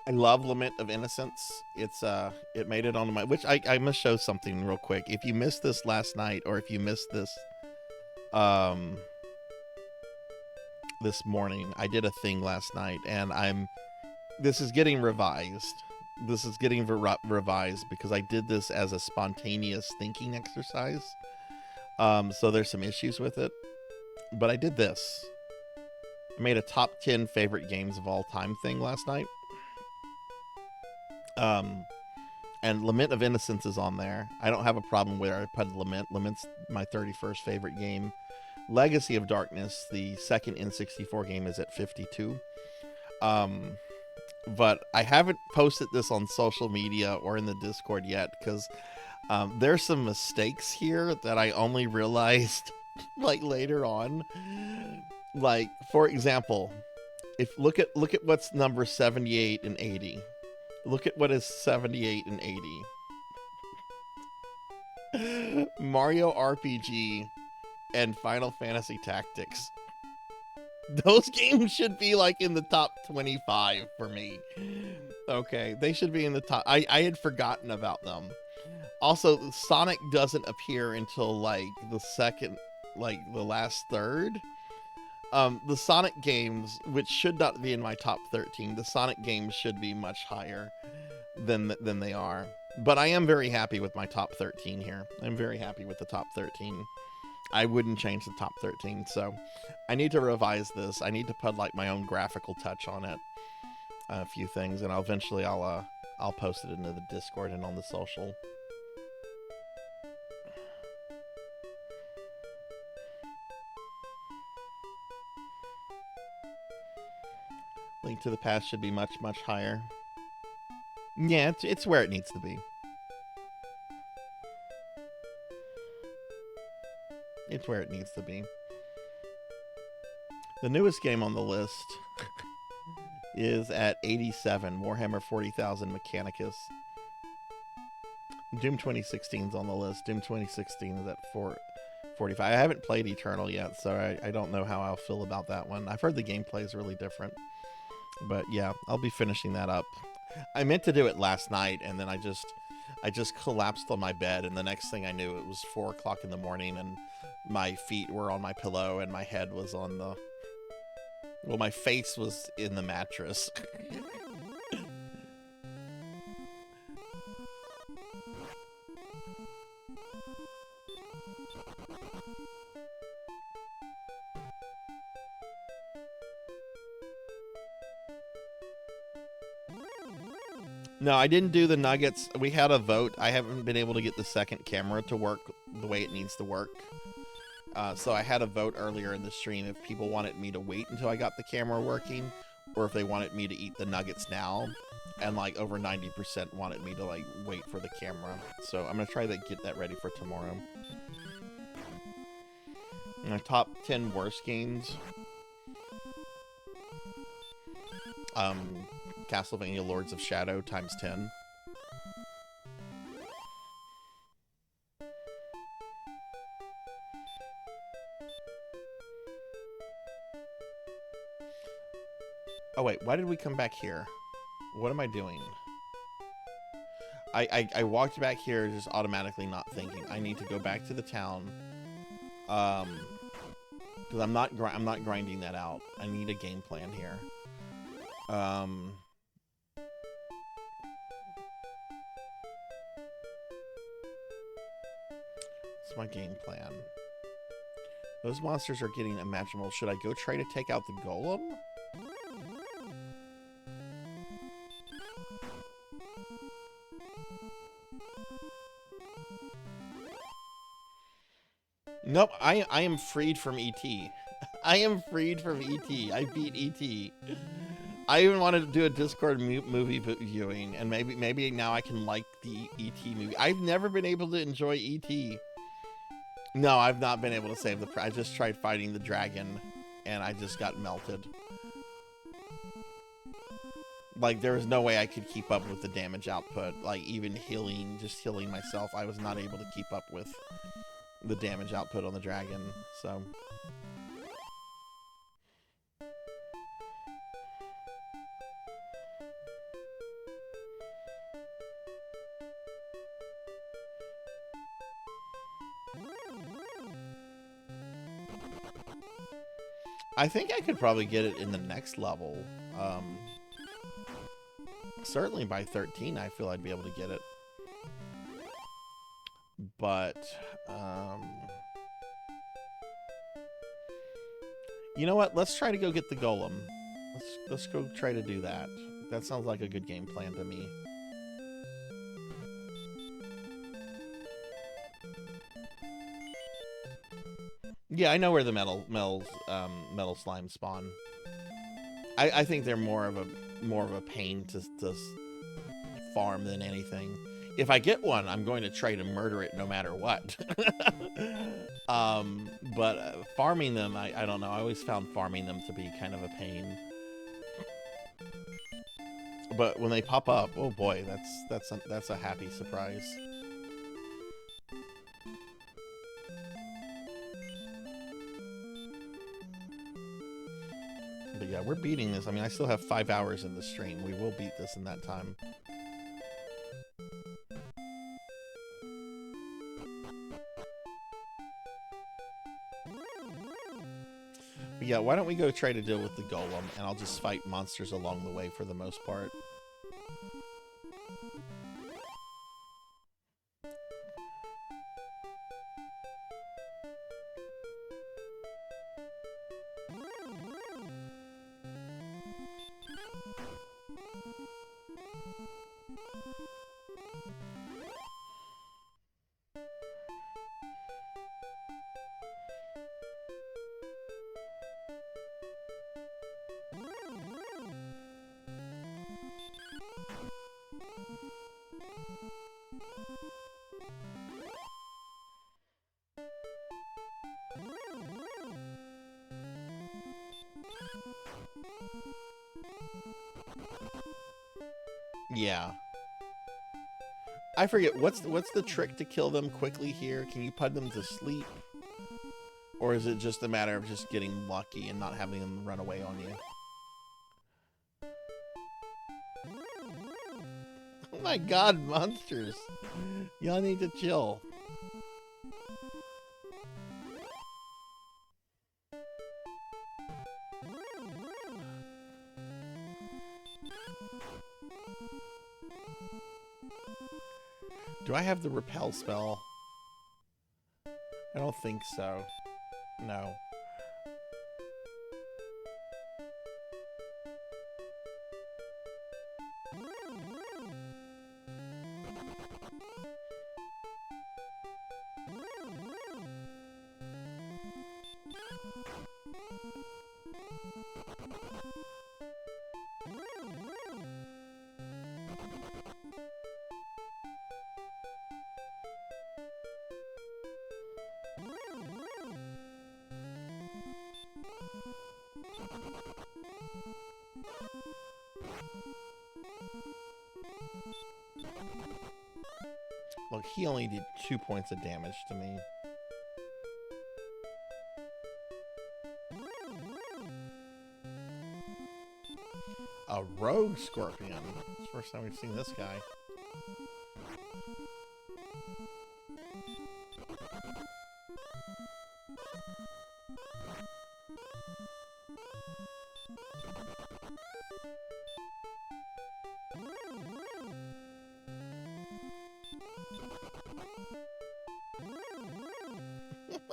I love Lament of Innocence. It's it made it onto my, which I must show something real quick. If you missed this last night, or if you missed this this morning, I did a thing last night, and this is getting revised. This is getting revised because I did this as a spontaneous thinking exercise. So there's some issues with it, but I did this. I made a top 10 favorite games of all time thing last night. And Lament of Innocence is on there. I don't have a problem where I put Lament. Lament's my 31st favorite game. Legacy of Darkness, the second N64 game, is at 52. But I haven't posted this on social media or in the Discord yet because there's some mistakes here that I only realized like later on. Like, for example, if look at what's number 78 and 80. Look at what is 78 and 80. Mario RPG and Final Fantasy Tactics. Those games should be like in the top 25 for me. Okay, they should be in the top. I had forgotten about them. Also, Sonic doesn't appear until like the second, like the last third. The Sonic games, which should not be in my top 13, the Sonic games should be much higher than they are. But I am very happy with my top 13 here. I'm very happy with the top 13. I wouldn't change the top 13, so I need to revise this. I need to put like my own graphical touch on it, a few things, and eventually I'll post it into the Discord and on the social. Link to the Past should be much, much higher. Yeah, it's where it needs to be. It's where it needs to be. The newest game on the list is at 87, Warhammer 40,000 Mechanicus. Doom 2016 is on the list. Doom 2016 is at 45. I haven't played Eternal yet, so I don't know how I'll feel about that one. I've heard the gameplay is really different. But yeah, I'll be finishing that up. I meant to do it last night, and then I just collapsed on my bed, and the next thing I knew, it was 4 o'clock in the morning, and my feet were on my pillow, and my head was on the... Well, my face was in the mattress. No, I didn't do the nuggets. We had a vote. I haven't been able to get the second camera to work the way it needs to work. So I had a vote earlier in the stream if people wanted me to wait until I got the camera working, or if they wanted me to eat the nuggets now. And like over 90% wanted me to like wait for the camera. So I'm gonna try to get that ready for tomorrow. My top 10 worst games. Castlevania Lords of Shadow times 10. Oh wait, why did we come back here? What am I doing? I walked back here just automatically not thinking. I need to go back to the town. Because I'm not grinding that out. I need a game plan here. What's my game plan? Those monsters are getting imaginable. Should I go try to take out the golem? Nope, I am freed from ET. I am freed from ET. I beat ET. I even wanted to do a Discord movie viewing, and maybe now I can like the ET movie. I've never been able to enjoy ET. No, I've not been able to save I just tried fighting the dragon, and I just got melted. Like, there was no way I could keep up with the damage output. Like, even just healing myself, I was not able to keep up with the damage output on the dragon, so... I think I could probably get it in the next level. Certainly by 13, I feel I'd be able to get it. But, you know what? Let's try to go get the golem. Let's go try to do that. That sounds like a good game plan to me. Yeah, I know where the metal slimes spawn. I think they're more of a pain to farm than anything. If I get one, I'm going to try to murder it no matter what. But farming them, I don't know. I always found farming them to be kind of a pain. But when they pop up, oh boy, that's a happy surprise. But yeah, we're beating this. I mean, I still have 5 hours in the stream. We will beat this in that time. But yeah, why don't we go try to deal with the golem, and I'll just fight monsters along the way for the most part. Yeah. I forget, what's the trick to kill them quickly here? Can you put them to sleep? Or is it just a matter of just getting lucky and not having them run away on you? Oh my god, monsters. Y'all need to chill. Do I have the repel spell? I don't think so. No. Look, he only did 2 points of damage to me. A rogue scorpion. It's the first time we've seen this guy.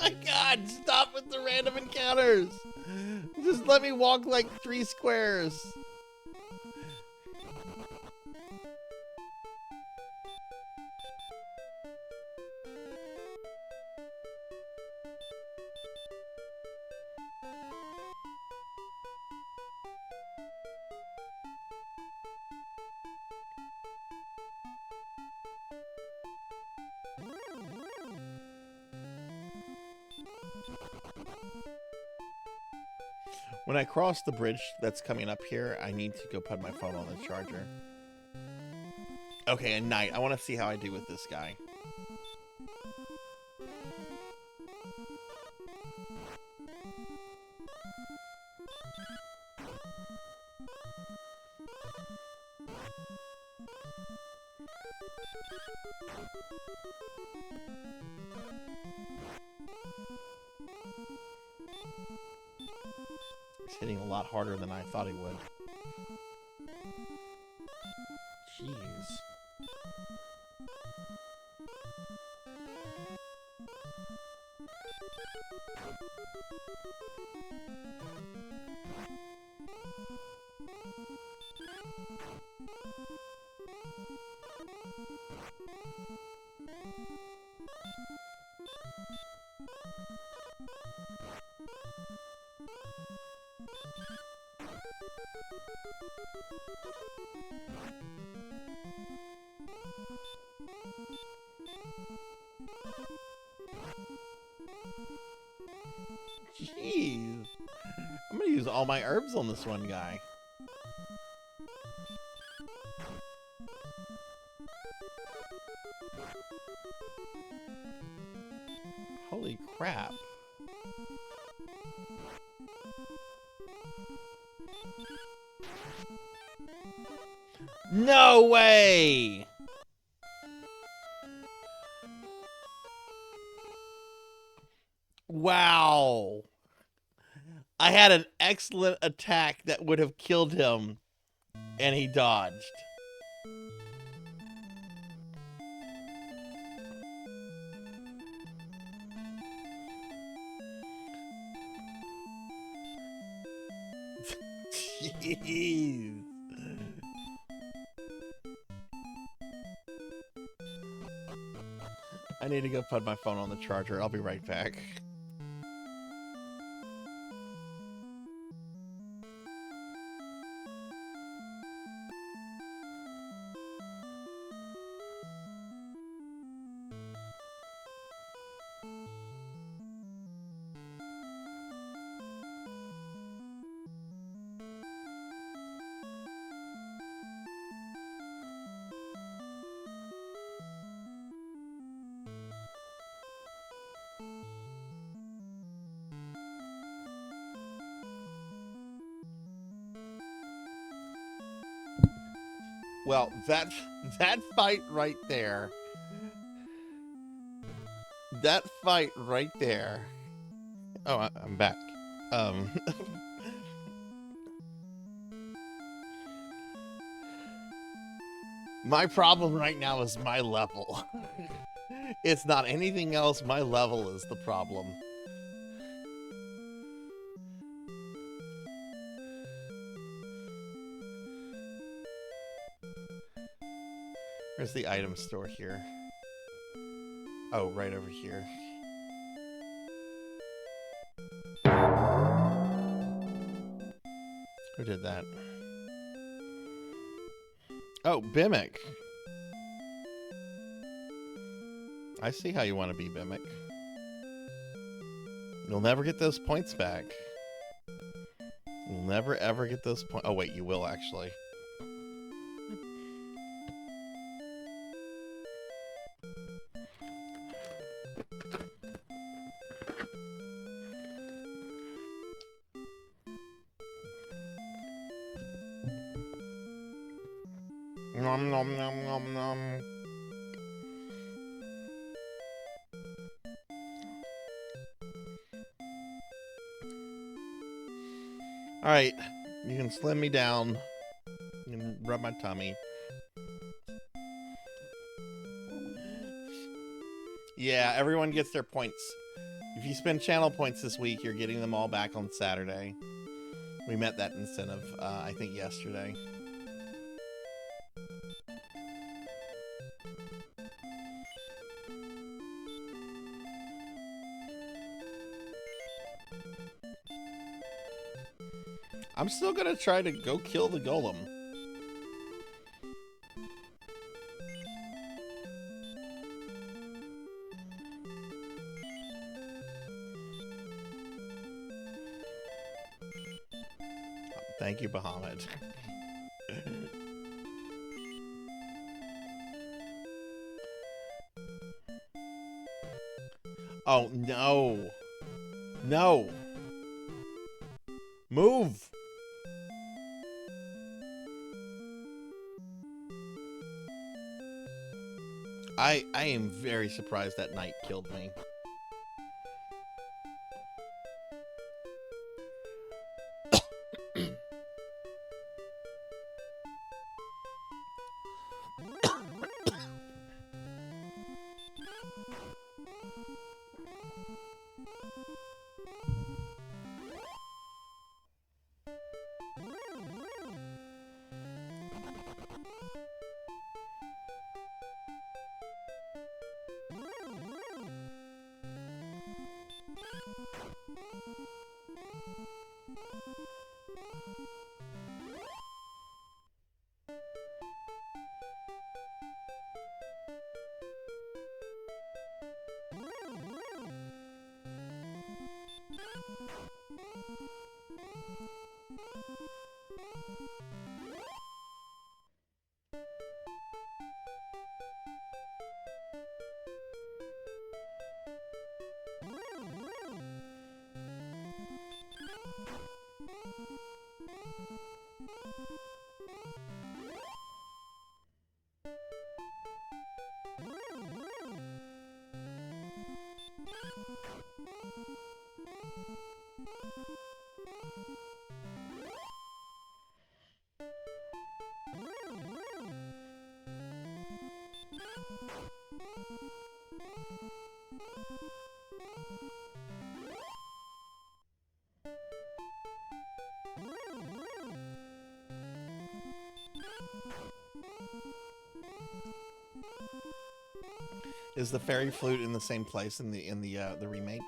My god, stop with the random encounters! Just let me walk like 3 squares. When I cross the bridge that's coming up here, I need to go put my phone on the charger. Okay, at night. I want to see how I do with this guy. It's hitting a lot harder than I thought he would. Jeez. Jeez. I'm gonna use all my herbs on this one guy. Holy crap. No way! Wow. I had an excellent attack that would have killed him, and he dodged. Jeez. I need to go put my phone on the charger. I'll be right back. Well, that fight right there. That fight right there. Oh, I'm back. My problem right now is my level. It's not anything else. My level is the problem. Where's the item store here? Oh, right over here. Who did that? Oh, Bimic. I see how you want to be, Bimic. You'll never get those points back. You'll never ever get those points. Oh, wait, you will actually. Nom nom nom nom nom. All right, you can slim me down. You can rub my tummy. Yeah, everyone gets their points. If you spend channel points this week, you're getting them all back on Saturday. We met that incentive, I think, yesterday. I'm still gonna try to go kill the golem. Thank you, Bahamut. Oh, no. No. Move. I am very surprised that knight killed me. Is the fairy flute in the same place in the remake?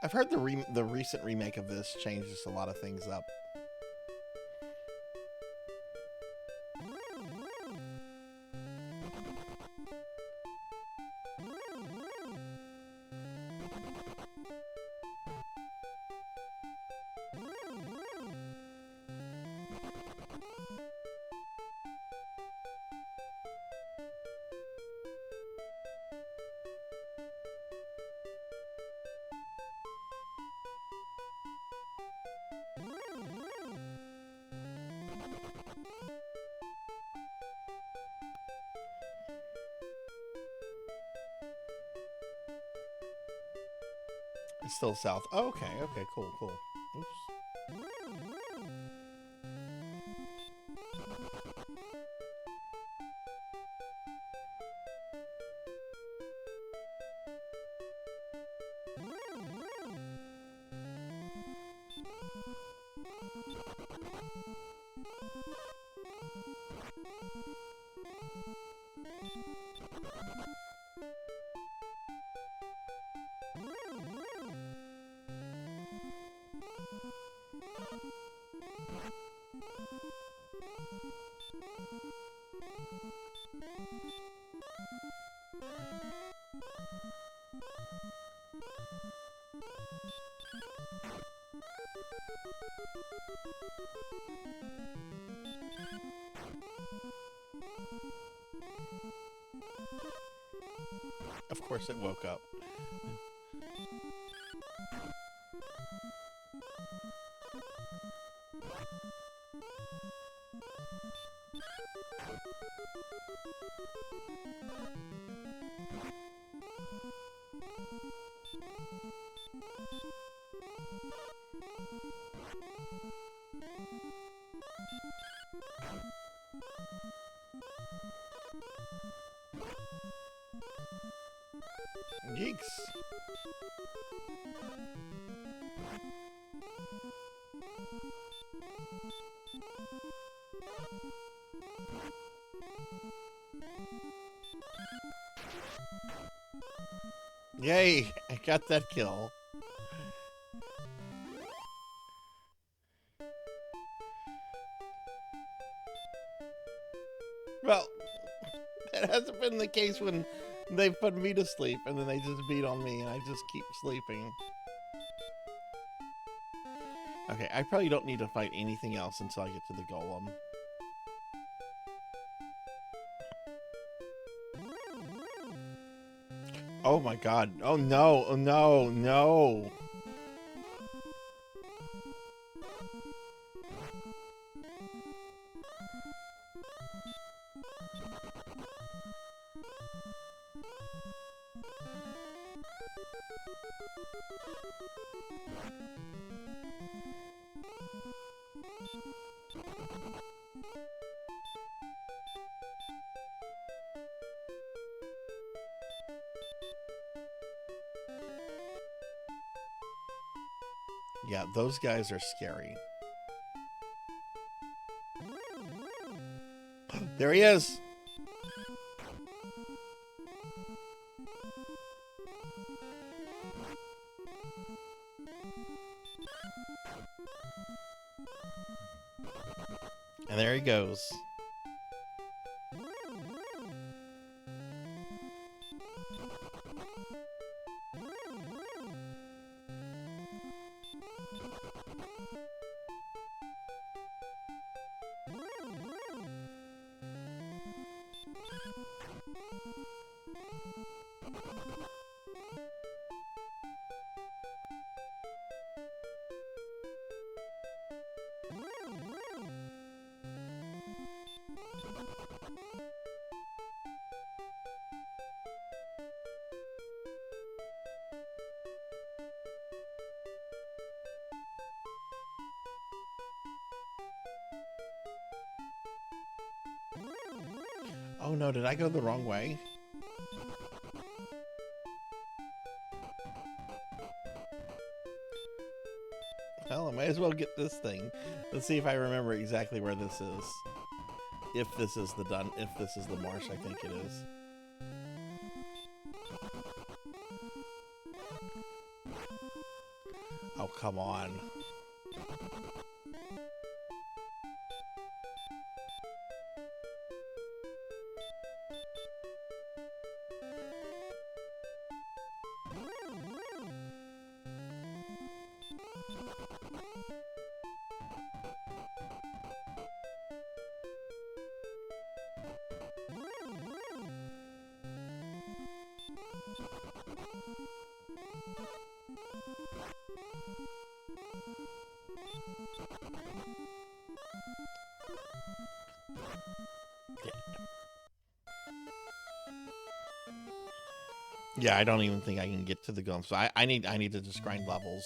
I've heard the recent remake of this changes a lot of things up. It's still south. Oh, okay, okay, cool, cool. Oops. Of course it woke up. Yeeks. Yay, I got that kill. Well, that hasn't been the case when they've put me to sleep and then they just beat on me and I just keep sleeping. Okay, I probably don't need to fight anything else until I get to the golem. Oh my god. Oh no, oh no, no. Yeah, those guys are scary. There he is! And there he goes. Oh no, did I go the wrong way? Well, I might as well get this thing. Let's see if I remember exactly where this is. If this is the marsh, I think it is. Oh, come on. Yeah, I don't even think I can get to the gum. So I need to just grind levels.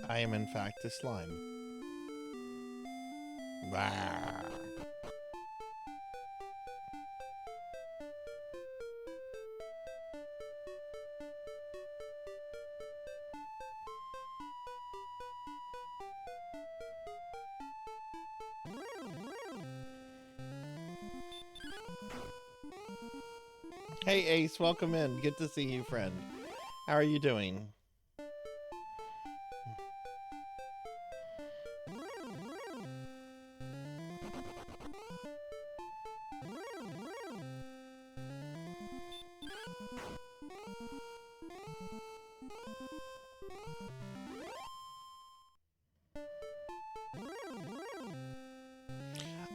I am in fact a slime. Rawr. Hey Ace, welcome in. Good to see you, friend. How are you doing?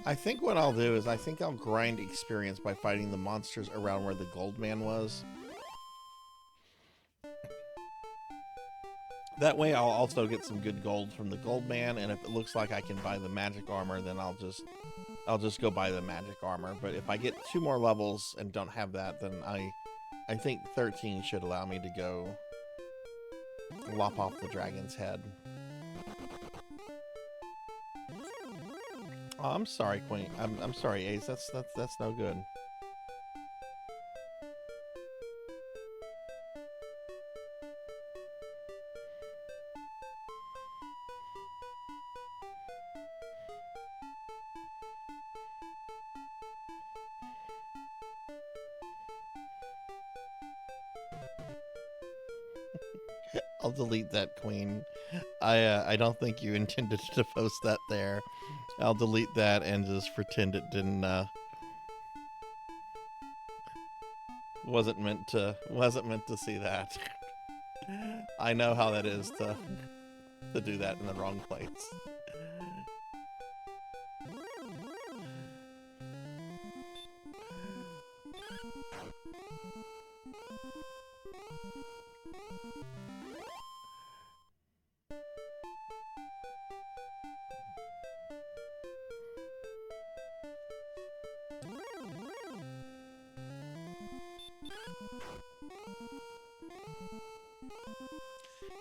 I think what I'll do is I think I'll grind experience by fighting the monsters around where the gold man was. That way I'll also get some good gold from the gold man, and if it looks like I can buy the magic armor, then I'll just go buy the magic armor. But if I get 2 more levels and don't have that, then I think 13 should allow me to go lop off the dragon's head. Oh, I'm sorry, Queen. I'm sorry, Ace. That's no good. I'll delete that, Queen. I don't think you intended to post that there. I'll delete that and just pretend it didn't wasn't meant to see that. I know how that is to do that in the wrong place.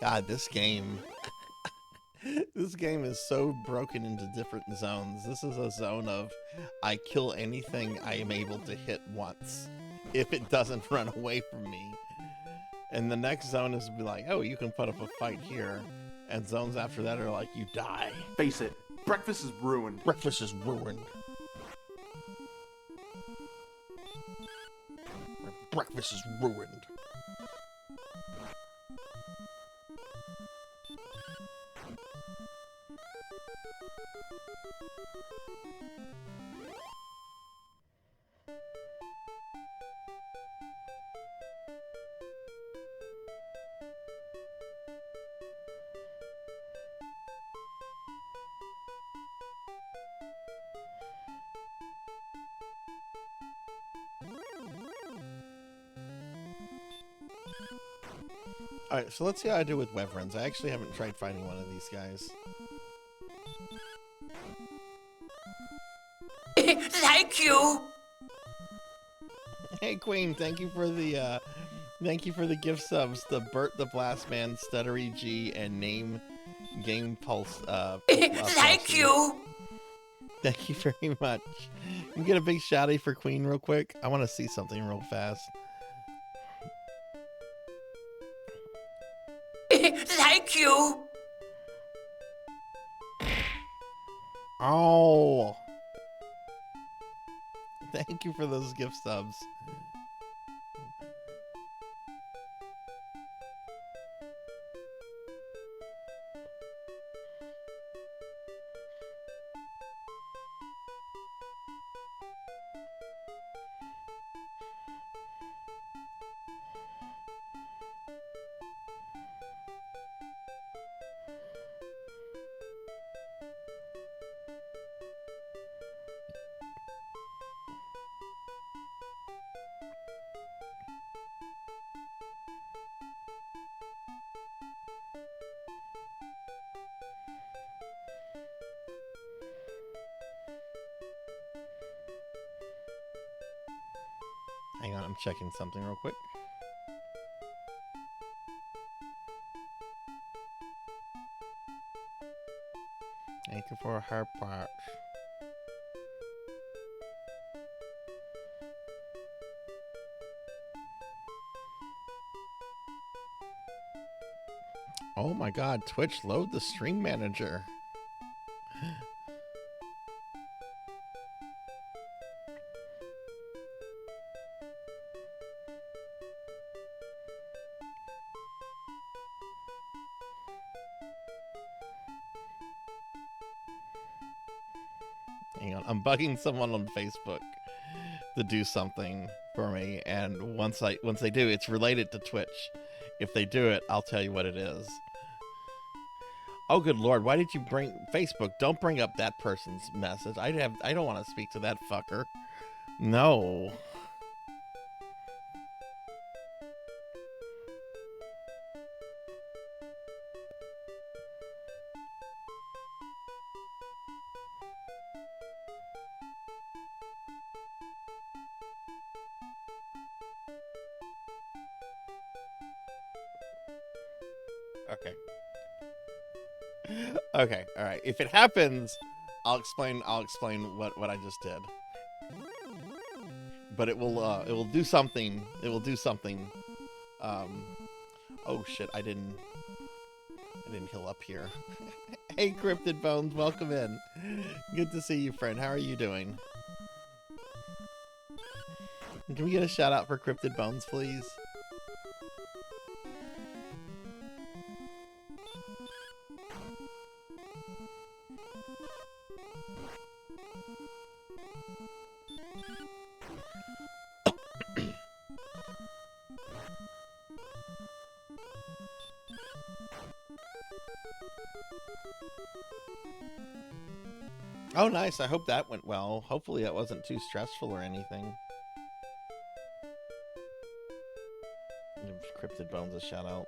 God, this game is so broken into different zones. This is a zone of I kill anything I am able to hit once if it doesn't run away from me. And the next zone is to be like, oh, you can put up a fight here. And zones after that are like, you die. Face it, breakfast is ruined. Breakfast is ruined. Breakfast is ruined. Alright, so let's see how I do with Wyverns. I actually haven't tried fighting one of these guys. Thank you. Hey Queen, thank you for the gift subs. The Bert the Blast Man, Stuttery G, and Name Game Pulse. Thank you. Thank you very much. Can we get a big shouty for Queen real quick? I want to see something real fast. Thank you. Oh. Thank you for those gift subs. Hang on, I'm checking something real quick. Thank you for her parts. Oh my god, Twitch, load the stream manager. Hang on, I'm bugging someone on Facebook to do something for me, and once they do, it's related to Twitch. If they do it, I'll tell you what it is. Oh, good lord! Why did you bring Facebook? Don't bring up that person's message. I don't want to speak to that fucker. No. Okay. Okay, alright. If it happens, I'll explain what I just did. But it will do something. It will do something. Oh shit, I didn't heal up here. Hey Cryptid Bones, welcome in. Good to see you, friend. How are you doing? Can we get a shout out for Cryptid Bones, please? Oh, nice. I hope that went well. Hopefully that wasn't too stressful or anything. Give Cryptid Bones a shout out.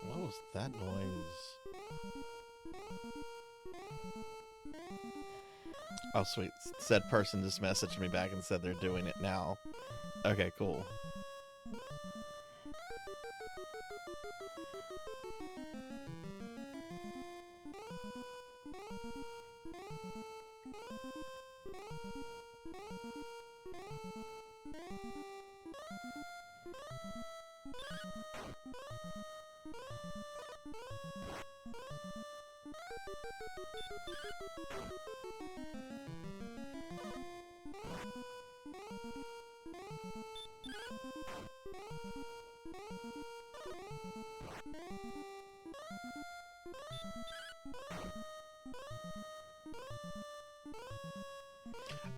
What was that noise? Oh, sweet. Said person just messaged me back and said they're doing it now. Okay, cool.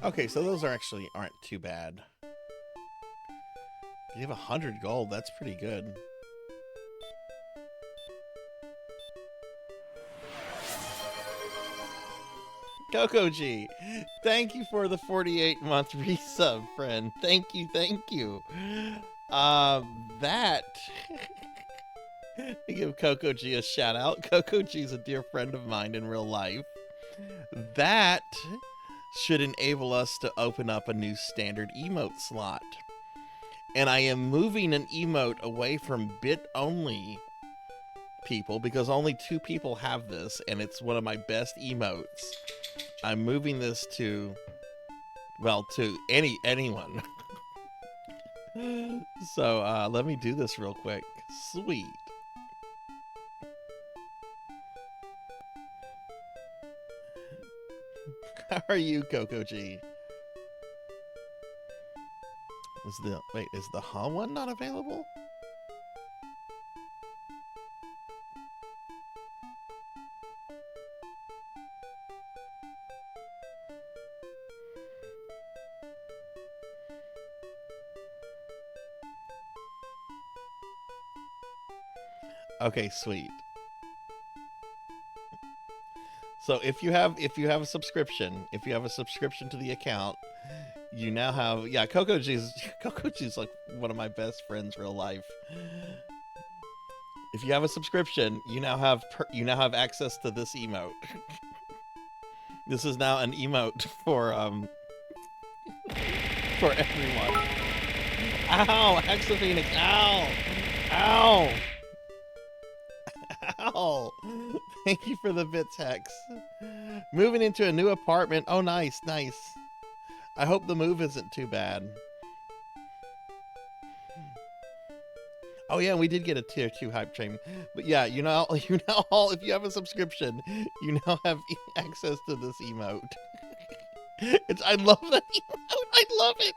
Okay, so those aren't too bad. You have 100 gold. That's pretty good. Coco G, thank you for the 48-month resub, friend. Thank you, thank you. That give Coco G a shout out. Coco G is a dear friend of mine in real life. That should enable us to open up a new standard emote slot. And I am moving an emote away from bit-only people because only 2 people have this, and it's one of my best emotes. I'm moving this to, well, to anyone. So let me do this real quick. Sweet. How are you, Coco G? Is the huh one not available? Okay, sweet. So if you have a subscription, to the account, you now have, yeah, Coco G's like one of my best friends real life. If you have a subscription, you now have access to this emote. This is now an emote for everyone. Ow, Hexa Phoenix, ow! Ow! Ow! Thank you for the bits, Hex. Moving into a new apartment. Oh, nice, nice. I hope the move isn't too bad. Oh yeah, we did get a tier 2 hype train. But yeah, you now if you have a subscription, you now have access to this emote. I love that emote. I love it.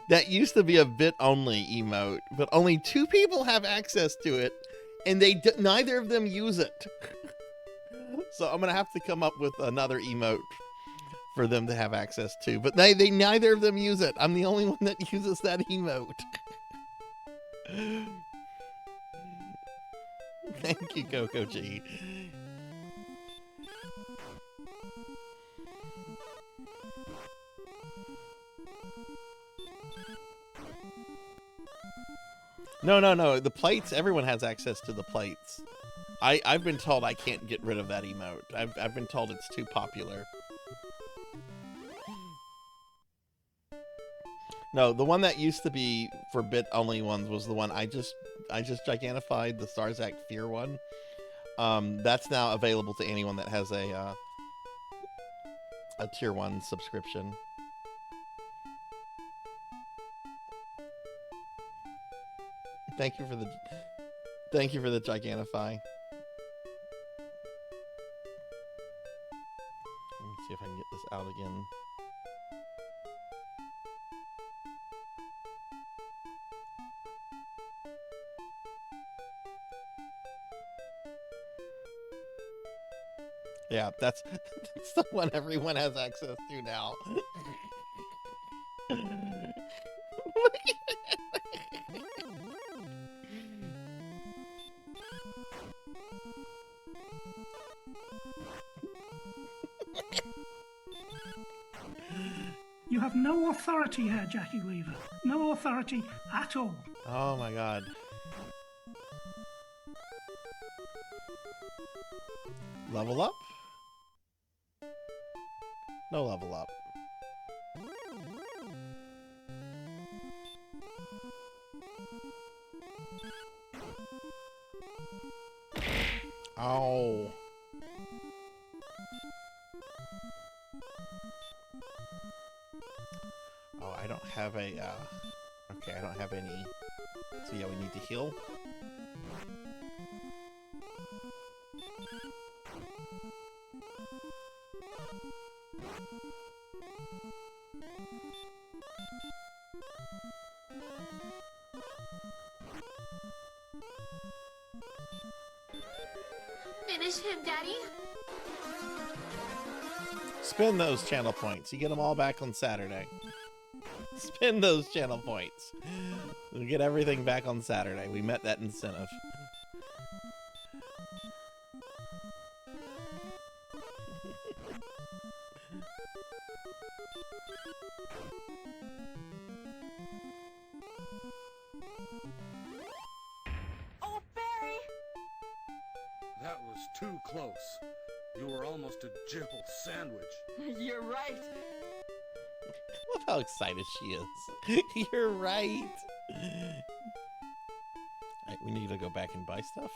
That used to be a bit-only emote, but only 2 people have access to it, and neither of them use it. So I'm gonna have to come up with another emote for them to have access to, but they neither of them use it. I'm the only one that uses that emote. Thank you, Coco G. No. The plates, everyone has access to the plates. I've been told I can't get rid of that emote. I've been told it's too popular. No, the one that used to be for bit-only ones was the one I just gigantified, the Sarzac Fear one. That's now available to anyone that has a tier 1 subscription. Thank you for the gigantify. Let me see if I can get this out again. Yeah, that's the one everyone has access to now. You have no authority here, Jackie Weaver. No authority at all. Oh my god. Level up? No level up. Oh. Oh, I don't have a, okay, I don't have any. So yeah, we need to heal. Finish him, Daddy. Spend those channel points. You get them all back on Saturday. Spend those channel points. We get everything back on Saturday. We met that incentive. Oh, Barry! That was too close. You were almost a Jill sandwich. You're right. Look how excited she is. You're right. Alright, we need to go back and buy stuff.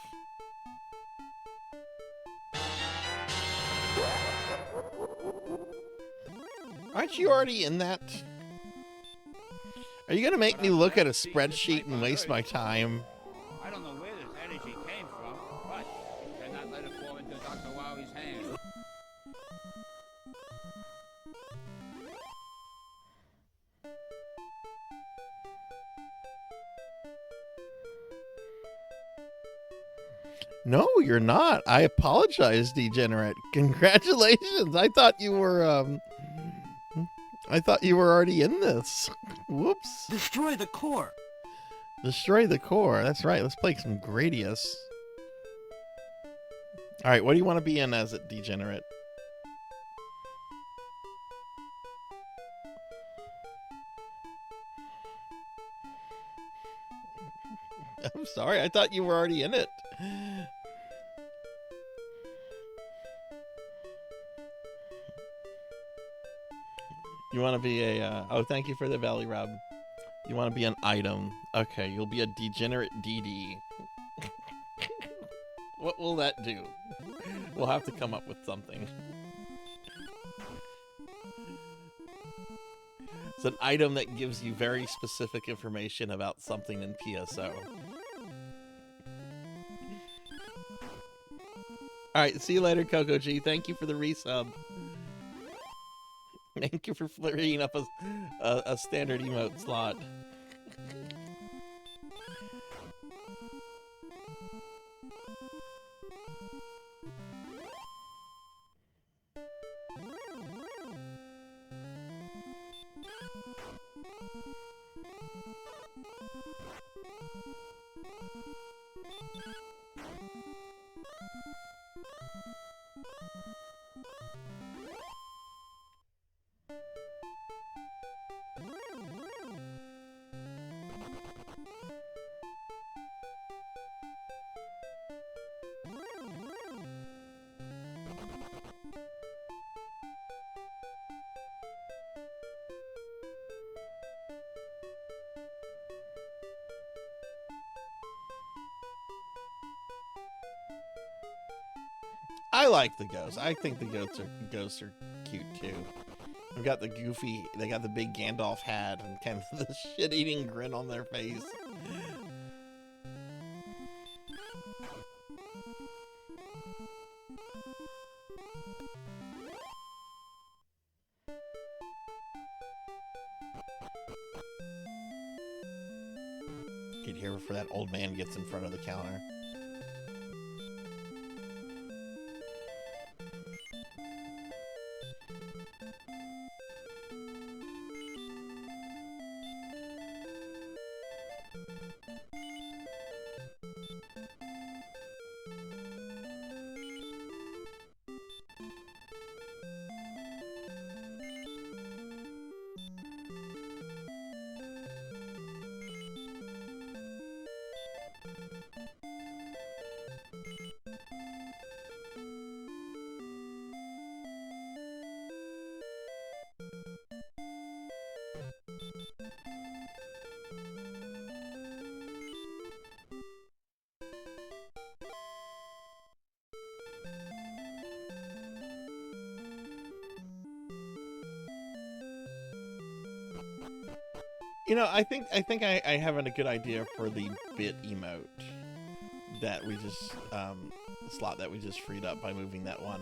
Aren't you already in that? Are you gonna make me look at a spreadsheet and waste my time? I don't know where this energy came from, but you cannot let it fall into Dr. Wowie's hands. No, you're not. I apologize, degenerate. Congratulations. I thought you were already in this. Whoops. Destroy the core. Destroy the core. That's right. Let's play some Gradius. All right, what do you want to be in as it, degenerate? I'm sorry. I thought you were already in it. You want to be a, oh, thank you for the belly rub. You want to be an item. Okay, you'll be a degenerate DD. What will that do? We'll have to come up with something. It's an item that gives you very specific information about something in PSO. Alright, see you later, Coco G. Thank you for the resub. Thank you for freeing up a standard emote slot. I like the ghosts. I think the ghosts are cute too. They've got the goofy, they got the big Gandalf hat and kind of the shit-eating grin on their face. Get here before that old man gets in front of the counter. You know, I think I have a good idea for the bit emote that we just slot that we just freed up by moving that one.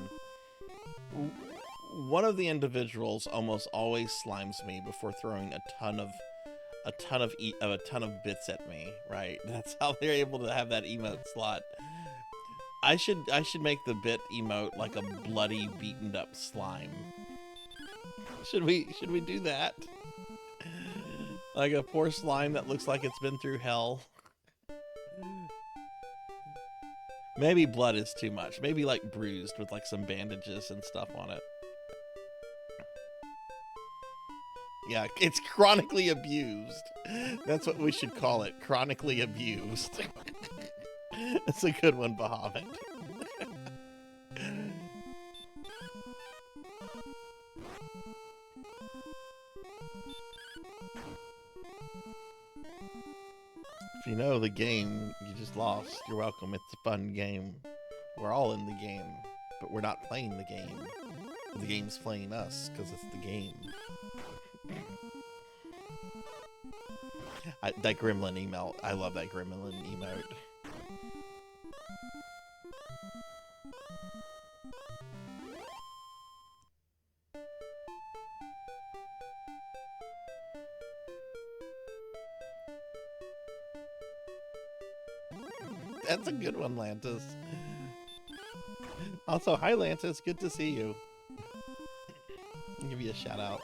one of the individuals almost always slimes me before throwing a ton of bits at me, right? That's how they're able to have that emote slot. I should make the bit emote like a bloody, beaten up slime. Should we do that? Like a poor slime that looks like it's been through hell. Maybe blood is too much. Maybe like bruised with like some bandages and stuff on it. Yeah, it's chronically abused. That's what we should call it. Chronically abused. That's a good one, Bahamut. If you know the game, you just lost. You're welcome. It's a fun game. We're all in the game, but we're not playing the game. The game's playing us because it's the game. That gremlin email, I love that gremlin emote. That's a good one, Lantis. Also, hi Lantis, good to see you. I'll give you a shout out.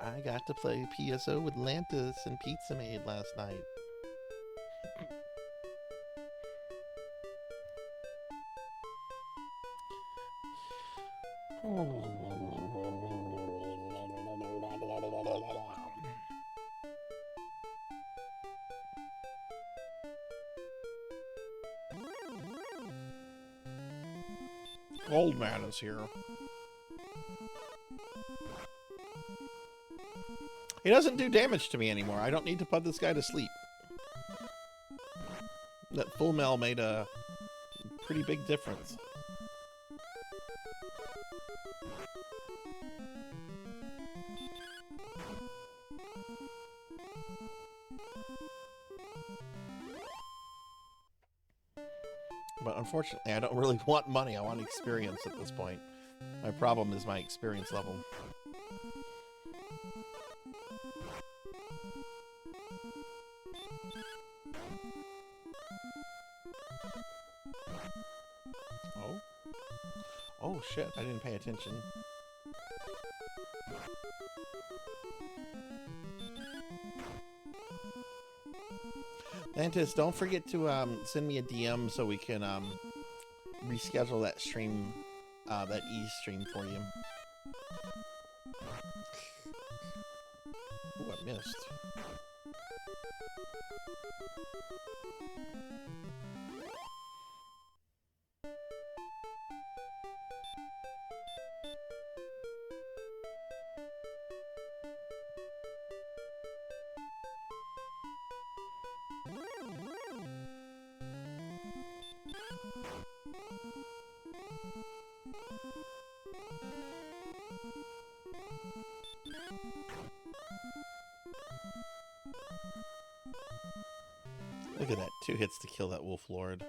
I got to play PSO with Lantis and Pizza Maid last night. Old man is here. He doesn't do damage to me anymore. I don't need to put this guy to sleep. That full mail made a pretty big difference. But unfortunately, I don't really want money. I want experience at this point. My problem is my experience level. Oh? Oh shit, I didn't pay attention. Lantis, don't forget to send me a DM so we can reschedule that stream, that E-stream for you. Ooh, I missed. Look at that, 2 hits to kill that wolf lord.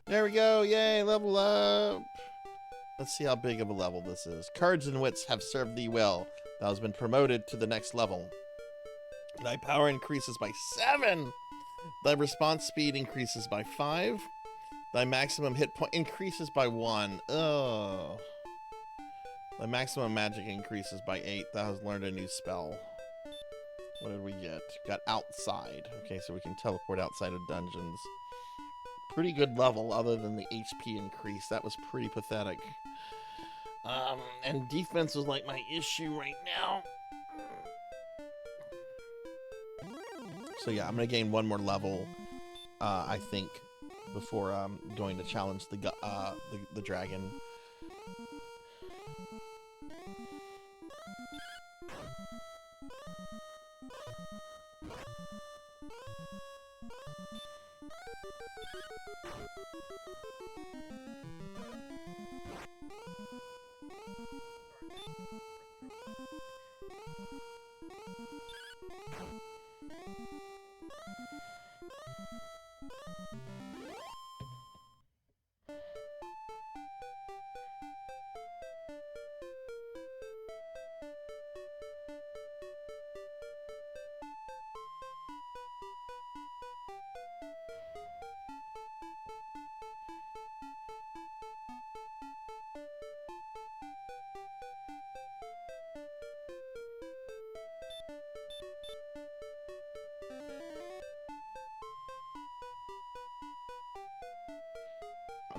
There we go. Yay, level up. Let's see how big of a level this is. Cards and wits have served thee well. Thou hast been promoted to the next level. Thy power increases by 7. Thy response speed increases by 5. Thy maximum hit point increases by 1. Oh. Thy maximum magic increases by 8. Thou hast learned a new spell. What did we get? Got outside. Okay, so we can teleport outside of dungeons. Pretty good level other than the HP increase. That was pretty pathetic. And defense was like my issue right now. So yeah, I'm gonna gain one more level, I think, before going to challenge the dragon.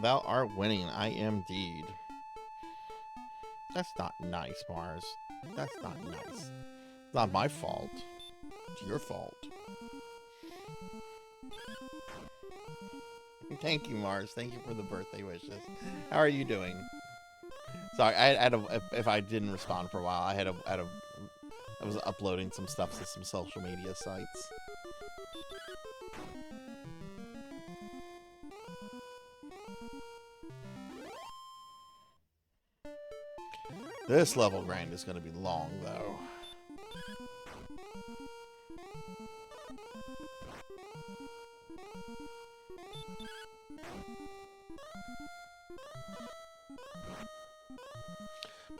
Thou art winning, I am deed. That's not nice, Mars. That's not nice. It's not my fault. It's your fault. Thank you, Mars. Thank you for the birthday wishes. How are you doing? Sorry, if I didn't respond for a while, I was uploading some stuff to some social media sites. This level grind is going to be long, though.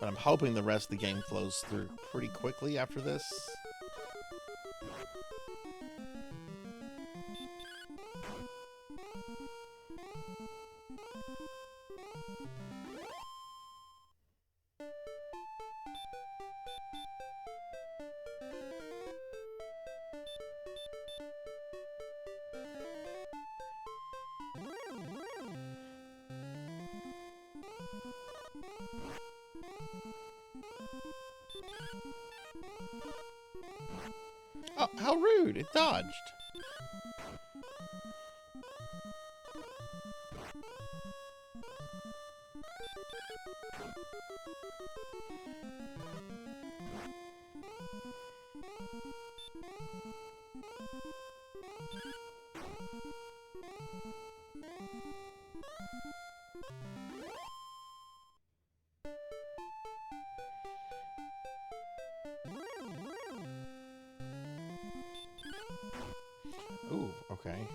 But I'm hoping the rest of the game flows through pretty quickly after this. Oh, how rude! It dodged. Ooh, okay.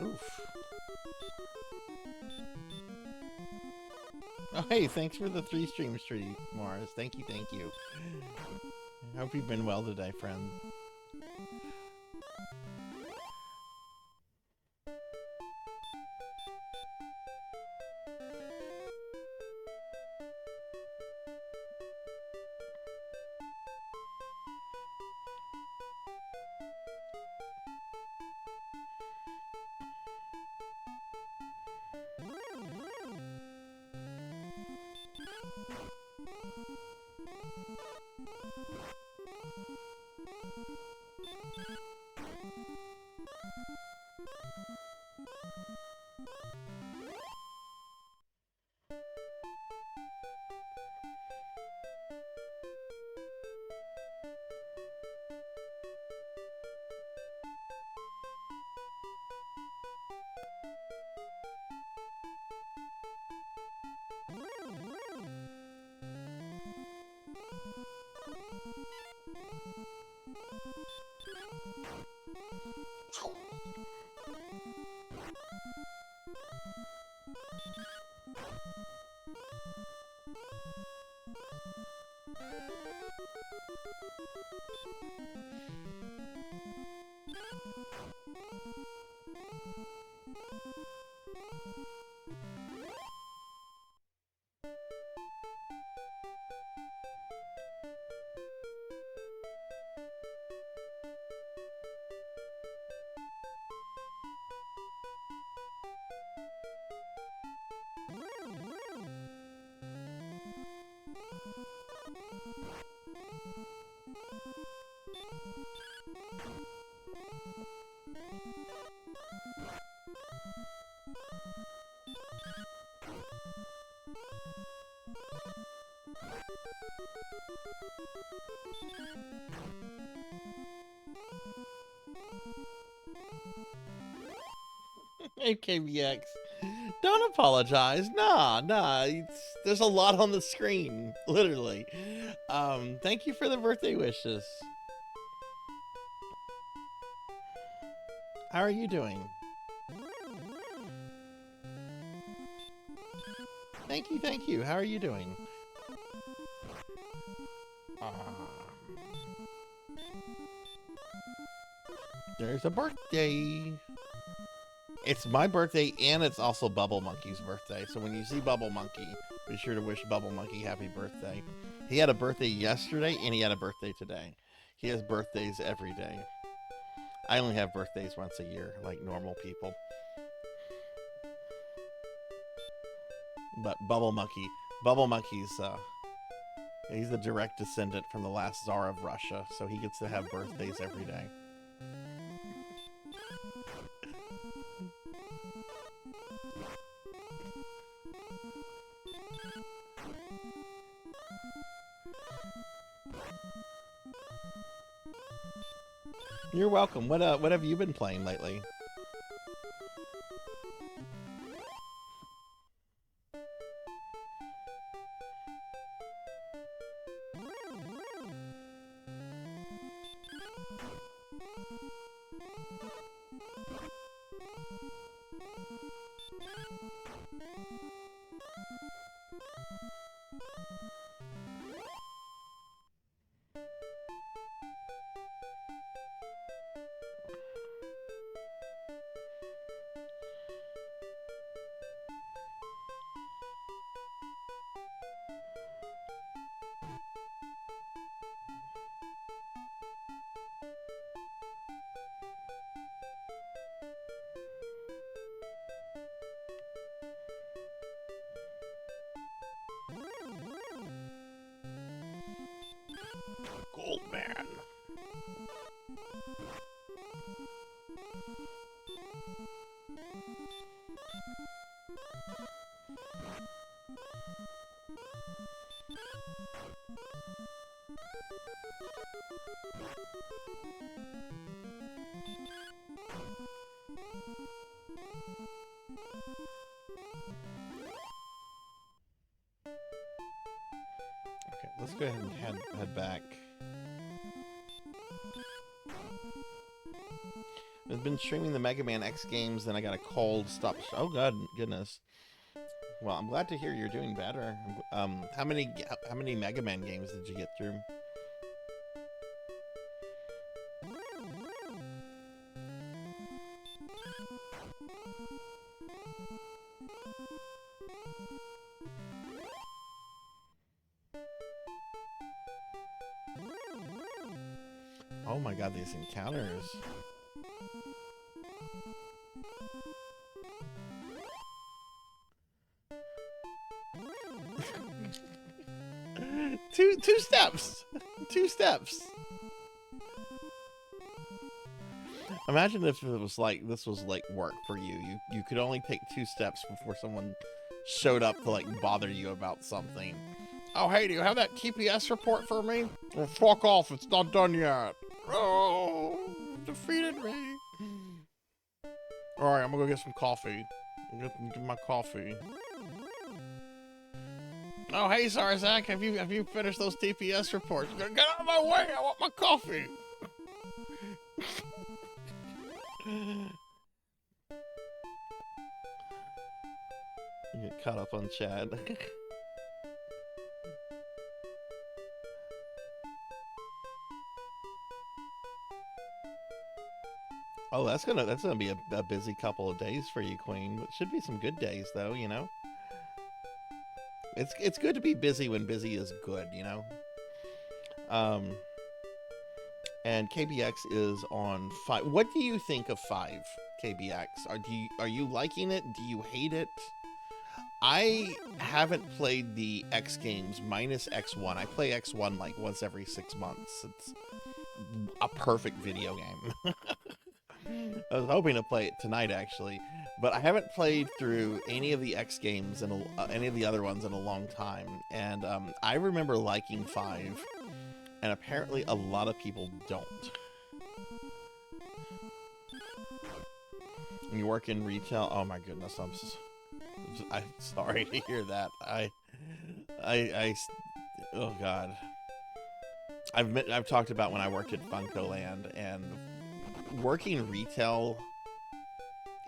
Oof. Oh, hey, thanks for the 3 stream streak, Morris. Thank you, thank you. I hope you've been well today, friend. Hey, KVX. Don't apologize. Nah. There's a lot on the screen, literally. Thank you for the birthday wishes. How are you doing? Thank you. How are you doing? There's a birthday. It's my birthday, and it's also Bubble Monkey's birthday. So when you see Bubble Monkey, be sure to wish Bubble Monkey happy birthday. He had a birthday yesterday, and he had a birthday today. He has birthdays every day. I only have birthdays once a year, like normal people. But Bubble Monkey's, he's the direct descendant from the last Tsar of Russia, so he gets to have birthdays every day. You're welcome. What have you been playing lately? Goldman. Okay, let's go ahead and head back. I've been streaming the Mega Man X games, then I got a cold. Stop. Oh god, goodness. Well, I'm glad to hear you're doing better. How many Mega Man games did you get through? Oh my god, these encounters. Two steps. 2 steps. Imagine if it was like this was like work for you. You could only take 2 steps before someone showed up to like bother you about something. Oh hey, do you have that TPS report for me? Well, fuck off, it's not done yet. Oh, defeated me. Alright, I'm gonna go get some coffee. Get my coffee. Oh hey Sarzac, have you finished those TPS reports? Get out of my way, I want my coffee. You get caught up on Chad. Oh, that's gonna be a busy couple of days for you, Queen. But should be some good days, though. You know, it's good to be busy when busy is good. You know. And KBX is on 5. What do you think of 5 KBX? Are you liking it? Do you hate it? I haven't played the X games minus X1. I play X1 like once every 6 months. It's a perfect video game. I was hoping to play it tonight, actually, but I haven't played through any of the X games and any of the other ones in a long time. And I remember liking 5, and apparently a lot of people don't. And you work in retail? Oh my goodness, I'm sorry to hear that. Oh god. I've talked about when I worked at Funko Land, and working retail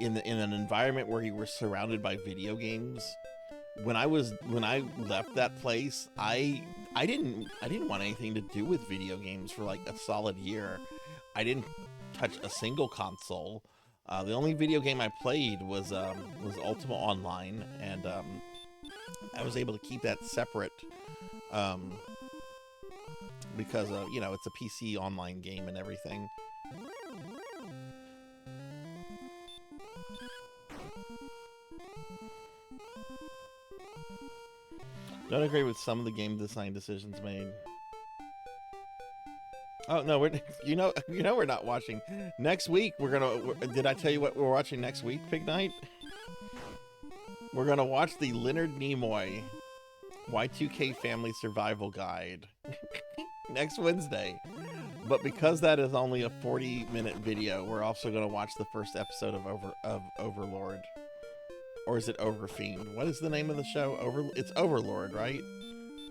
in an environment where you were surrounded by video games. When I left that place, I didn't want anything to do with video games for like a solid year. I didn't touch a single console. The only video game I played was Ultima Online, and I was able to keep that separate because you know, it's a PC online game and everything. Don't agree with some of the game design decisions made. Oh no, we're not watching next week. Did I tell you what we're watching next week, Pig Night? We're gonna watch the Leonard Nimoy Y2K Family Survival Guide next Wednesday. But because that is only a 40-minute video, we're also gonna watch the first episode of Overlord. Or is it Overfiend? What is the name of the show? It's Overlord, right?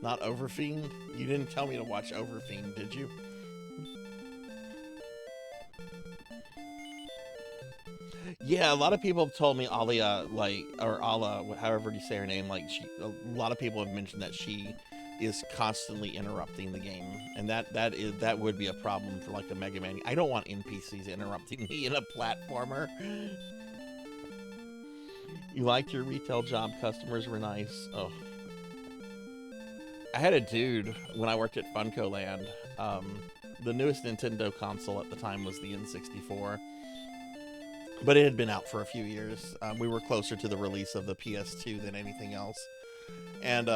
Not Overfiend? You didn't tell me to watch Overfiend, did you? Yeah, a lot of people have told me Alia, or Ala, however you say her name, a lot of people have mentioned that she is constantly interrupting the game, and that would be a problem for like a Mega Man. I don't want NPCs interrupting me in a platformer. You liked your retail job, customers were nice. Oh. I had a dude when I worked at Funko Land. The newest Nintendo console at the time was the N64. But it had been out for a few years. We were closer to the release of the PS2 than anything else. And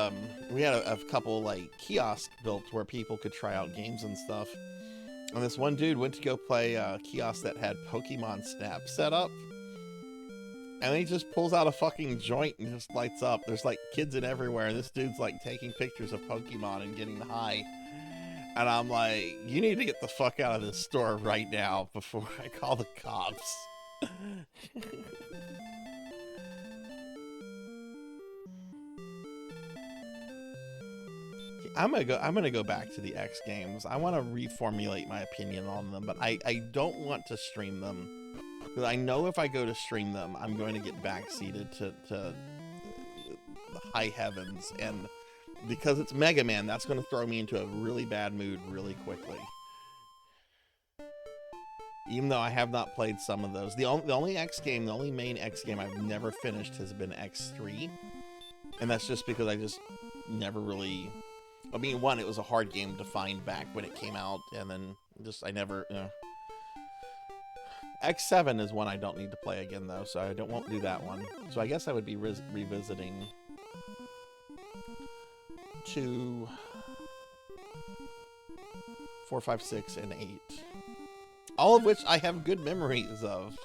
we had a couple like kiosks built where people could try out games and stuff. And this one dude went to go play a kiosk that had Pokemon Snap set up. And he just pulls out a fucking joint and just lights up. There's like kids in everywhere. And this dude's like taking pictures of Pokemon and getting high. And I'm like, you need to get the fuck out of this store right now before I call the cops. I'm gonna go back to the X games. I want to reformulate my opinion on them, but I don't want to stream them because I know if I go to stream them, I'm going to get backseated to the high heavens, and because it's Mega Man, that's going to throw me into a really bad mood really quickly. Even though I have not played some of those, the only X game, the only main X game I've never finished has been X3, and that's just because I just never really. I mean, one, it was a hard game to find back when it came out, and then just, I never, X7 is one I don't need to play again, though, so I won't do that one. So I guess I would be revisiting 2, 4, 5, 6, and 8. All of which I have good memories of.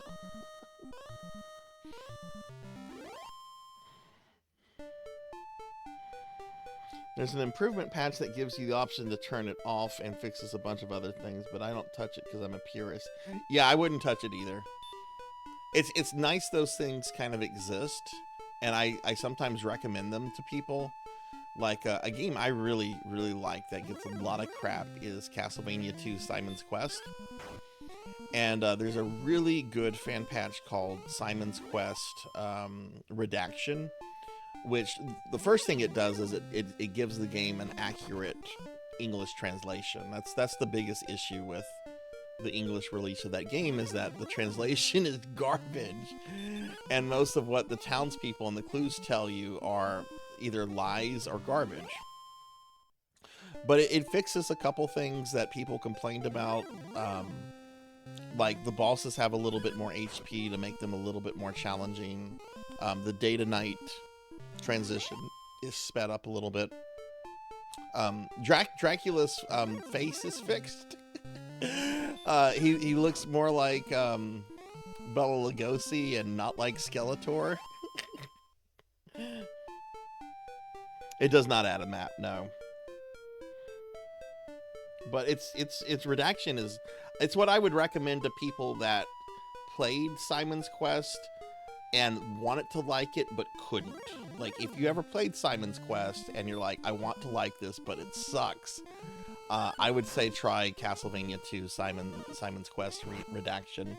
There's an improvement patch that gives you the option to turn it off and fixes a bunch of other things, but I don't touch it because I'm a purist. Yeah, I wouldn't touch it either. It's nice those things kind of exist, and I sometimes recommend them to people. Like a game I really like that gets a lot of crap is Castlevania 2 Simon's Quest. And there's a really good fan patch called Simon's Quest Redaction, which the first thing it does is it gives the game an accurate English translation. That's the biggest issue with the English release of that game, is that the translation is garbage, and most of what the townspeople and the clues tell you are either lies or garbage. But it fixes a couple things that people complained about, like the bosses have a little bit more HP to make them a little bit more challenging. The day to night transition is sped up a little bit. Dracula's face is fixed. He looks more like Bela Lugosi and not like Skeletor. It does not add a map, no. But its redaction is, it's what I would recommend to people that played Simon's Quest and wanted to like it but couldn't. Like, if you ever played Simon's Quest and you're like, I want to like this but it sucks, I would say try Castlevania 2 Simon's Quest redaction.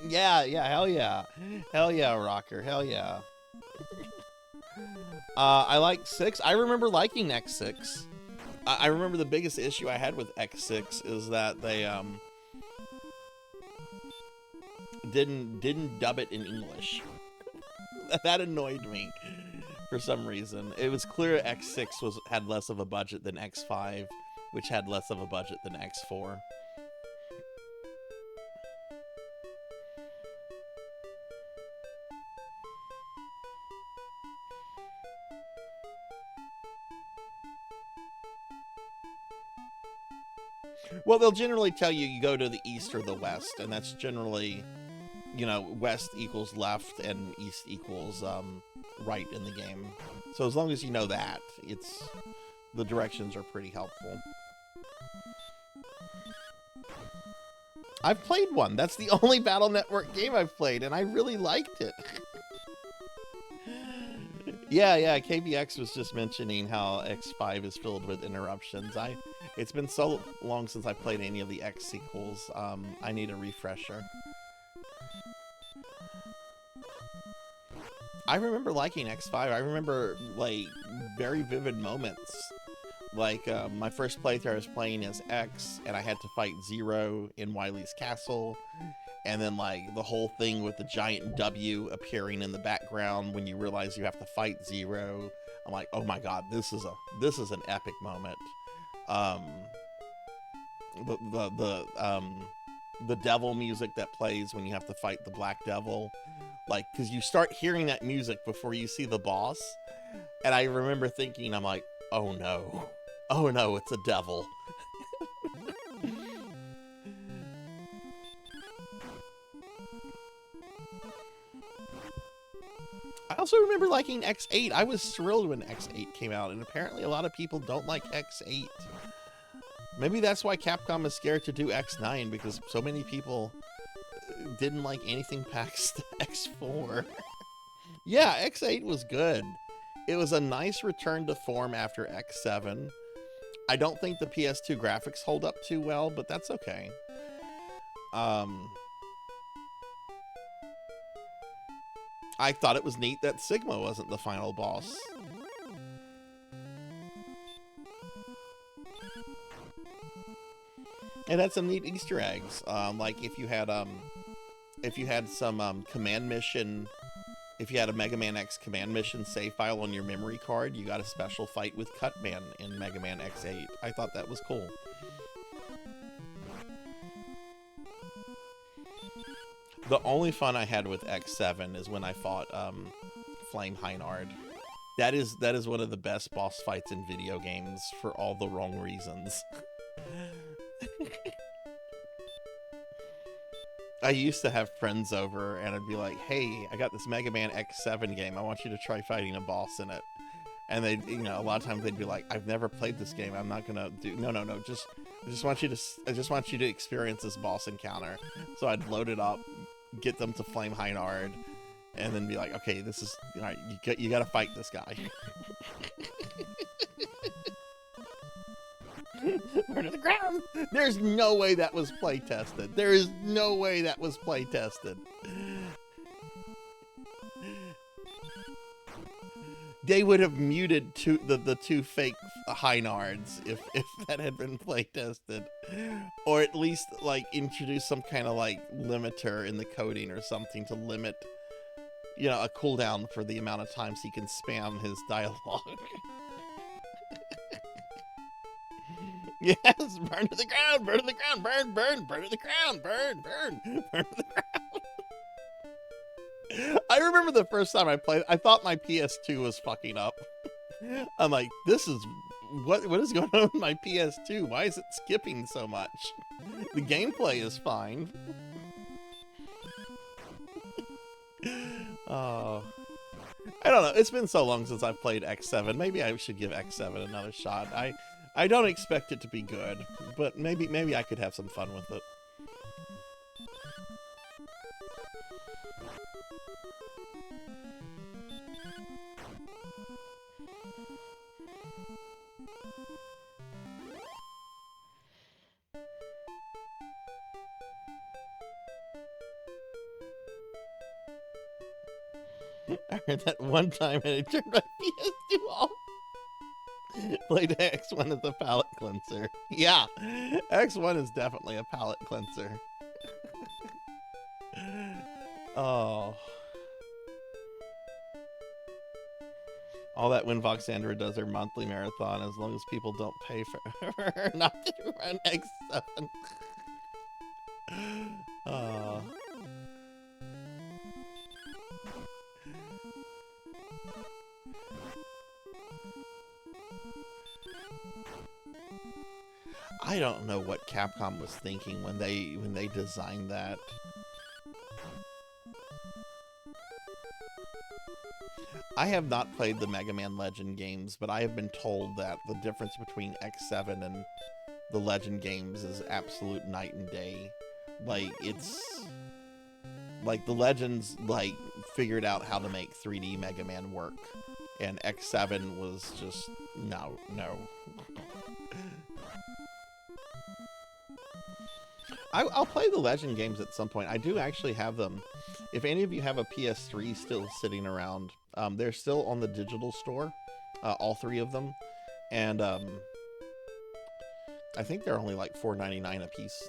yeah, hell yeah, Rocker, hell yeah. I like 6. I remember liking X6. I remember the biggest issue I had with X6 is that they didn't dub it in English. That annoyed me for some reason. It was clear X6 had less of a budget than X5, which had less of a budget than X4. Well, they'll generally tell you you go to the east or the west, and that's generally, you know, west equals left and east equals right in the game. So as long as you know that, the directions are pretty helpful. I've played one. That's the only Battle Network game I've played, and I really liked it. Yeah, KBX was just mentioning how X5 is filled with interruptions. It's been so long since I played any of the X sequels, I need a refresher. I remember liking X5. I remember, like, very vivid moments. Like, my first playthrough I was playing as X, and I had to fight Zero in Wily's castle. And then, like, the whole thing with the giant W appearing in the background when you realize you have to fight Zero. I'm like, oh my god, this is an epic moment. The devil music that plays when you have to fight the Black Devil, Like, because you start hearing that music before you see the boss. And I remember thinking, I'm like, oh no. Oh no, it's a devil. I also remember liking X8. I was thrilled when X8 came out, and apparently a lot of people don't like X8. Maybe that's why Capcom is scared to do X9, because so many people didn't like anything past X4. Yeah, X8 was good. It was a nice return to form after X7. I don't think the PS2 graphics hold up too well, but that's okay. I thought it was neat that Sigma wasn't the final boss. It had some neat Easter eggs. Like if you had some command mission, if you had a Mega Man X command mission save file on your memory card, you got a special fight with Cutman in Mega Man X8. I thought that was cool. The only fun I had with X7 is when I fought Flame Heinard. That is one of the best boss fights in video games for all the wrong reasons. I used to have friends over and I'd be like, hey, I got this Mega Man X7 game. I want you to try fighting a boss in it. And they'd, you know, a lot of times they'd be like, I've never played this game. I'm not gonna do, no, I just want you to experience this boss encounter. So I'd load it up, get them to Flame Heinard, and then be like, okay, this is, all right, you gotta fight this guy. Burn to the ground! There's no way that was play tested. There is no way that was play tested. They would have muted the two fake Heinards if that had been play tested, or at least like introduce some kind of like limiter in the coding or something to limit, you know, a cooldown for the amount of times he can spam his dialogue. Yes, burn to the ground, burn to the ground, burn, burn, burn to the ground, burn, burn, burn to the ground. I remember the first time I played, I thought my PS2 was fucking up. I'm like, this is, what is going on with my PS2? Why is it skipping so much? The gameplay is fine. Oh, I don't know. It's been so long since I've played X7. Maybe I should give X7 another shot. I don't expect it to be good, but maybe I could have some fun with it. I heard that one time and I turned my PS2 off. Played X1 as a palate cleanser. Yeah, X1 is definitely a palate cleanser. Oh. All that when Voxandra does her monthly marathon, as long as people don't pay for her not to run X7. Oh. I don't know what Capcom was thinking when they designed that. I have not played the Mega Man Legend games, but I have been told that the difference between X7 and the Legend games is absolute night and day. Like, it's like the Legends like figured out how to make 3D Mega Man work, and X7 was just no. I'll play the Legend games at some point. I do actually have them. If any of you have a PS3 still sitting around, they're still on the digital store, all three of them, and I think they're only like $4.99 a piece.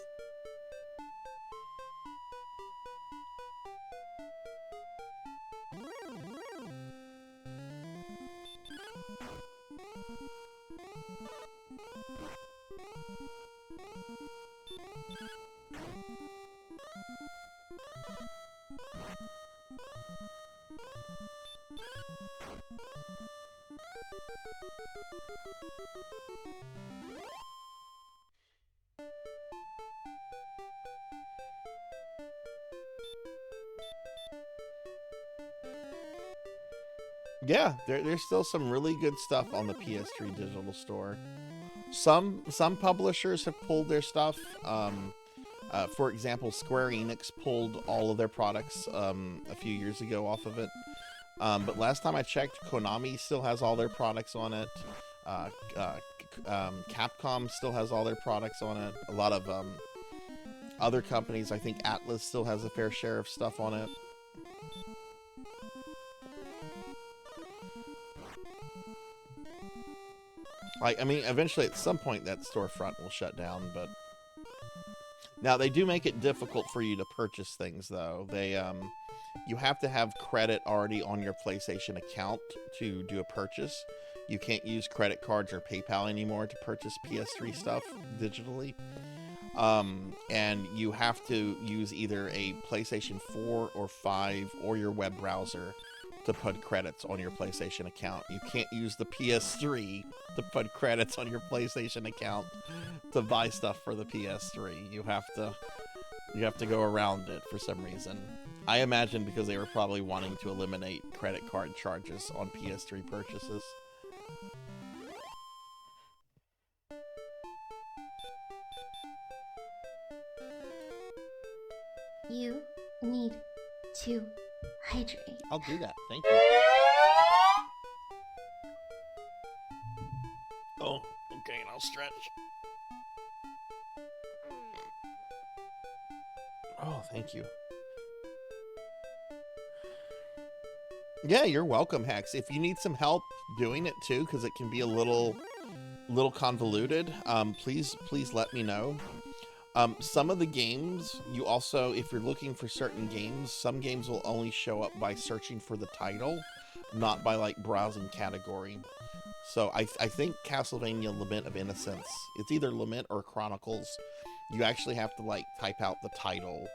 Yeah, there's still some really good stuff on the PS3 digital store. Some publishers have pulled their stuff. For example, Square Enix pulled all of their products a few years ago off of it. But last time I checked, Konami still has all their products on it. Capcom still has all their products on it. A lot of other companies, I think Atlas still has a fair share of stuff on it. Like, I mean, eventually at some point that storefront will shut down, but now they do make it difficult for you to purchase things, though. They, you have to have credit already on your PlayStation account to do a purchase. You can't use credit cards or PayPal anymore to purchase PS3 stuff digitally. And you have to use either a PlayStation 4 or 5 or your web browser to put credits on your PlayStation account. You can't use the PS3 to put credits on your PlayStation account to buy stuff for the PS3. You have to go around it for some reason. I imagine because they were probably wanting to eliminate credit card charges on PS3 purchases. You need to hydrate. I'll do that. Thank you. Oh, okay, and I'll stretch. Oh, thank you. Yeah, you're welcome, Hex. If you need some help doing it too, because it can be a little convoluted, please let me know. Some of the games, you also, if you're looking for certain games, some games will only show up by searching for the title, not by like browsing category. So I think Castlevania Lament of Innocence, it's either Lament or Chronicles. You actually have to like type out the title.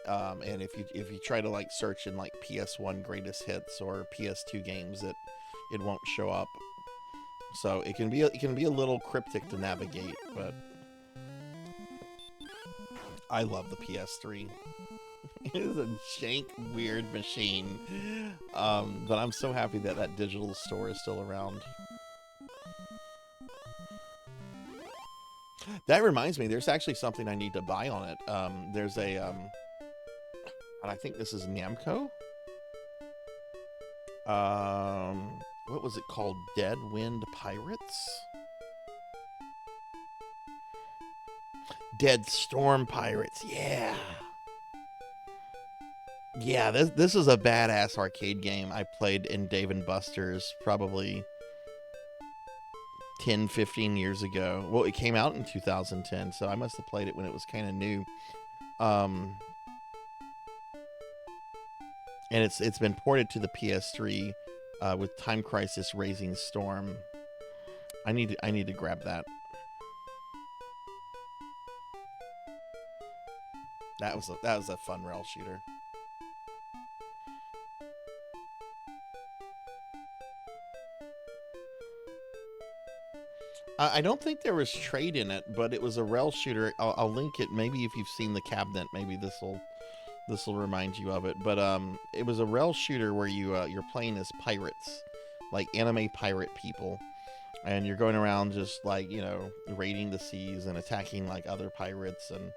And if you try to like search in like PS1 greatest hits or PS2 games, it won't show up. So it can be a little cryptic to navigate, but I love the PS3. It is a jank, weird machine. But I'm so happy that that digital store is still around. That reminds me, there's actually something I need to buy on it. There's a, and I think this is Namco. What was it called? Dead Wind Pirates? Dead Storm Pirates, yeah. Yeah, this is a badass arcade game I played in Dave & Buster's probably 10, 15 years ago. Well, it came out in 2010, so I must have played it when it was kind of new. And it's been ported to the PS3 with Time Crisis Raising Storm. I need to grab that. That was a fun rail shooter. I don't think there was trade in it, but it was a rail shooter. I'll link it. Maybe if you've seen the cabinet, maybe this will remind you of it. But it was a rail shooter where you're playing as pirates, like anime pirate people, and you're going around just like, you know, raiding the seas and attacking like other pirates. And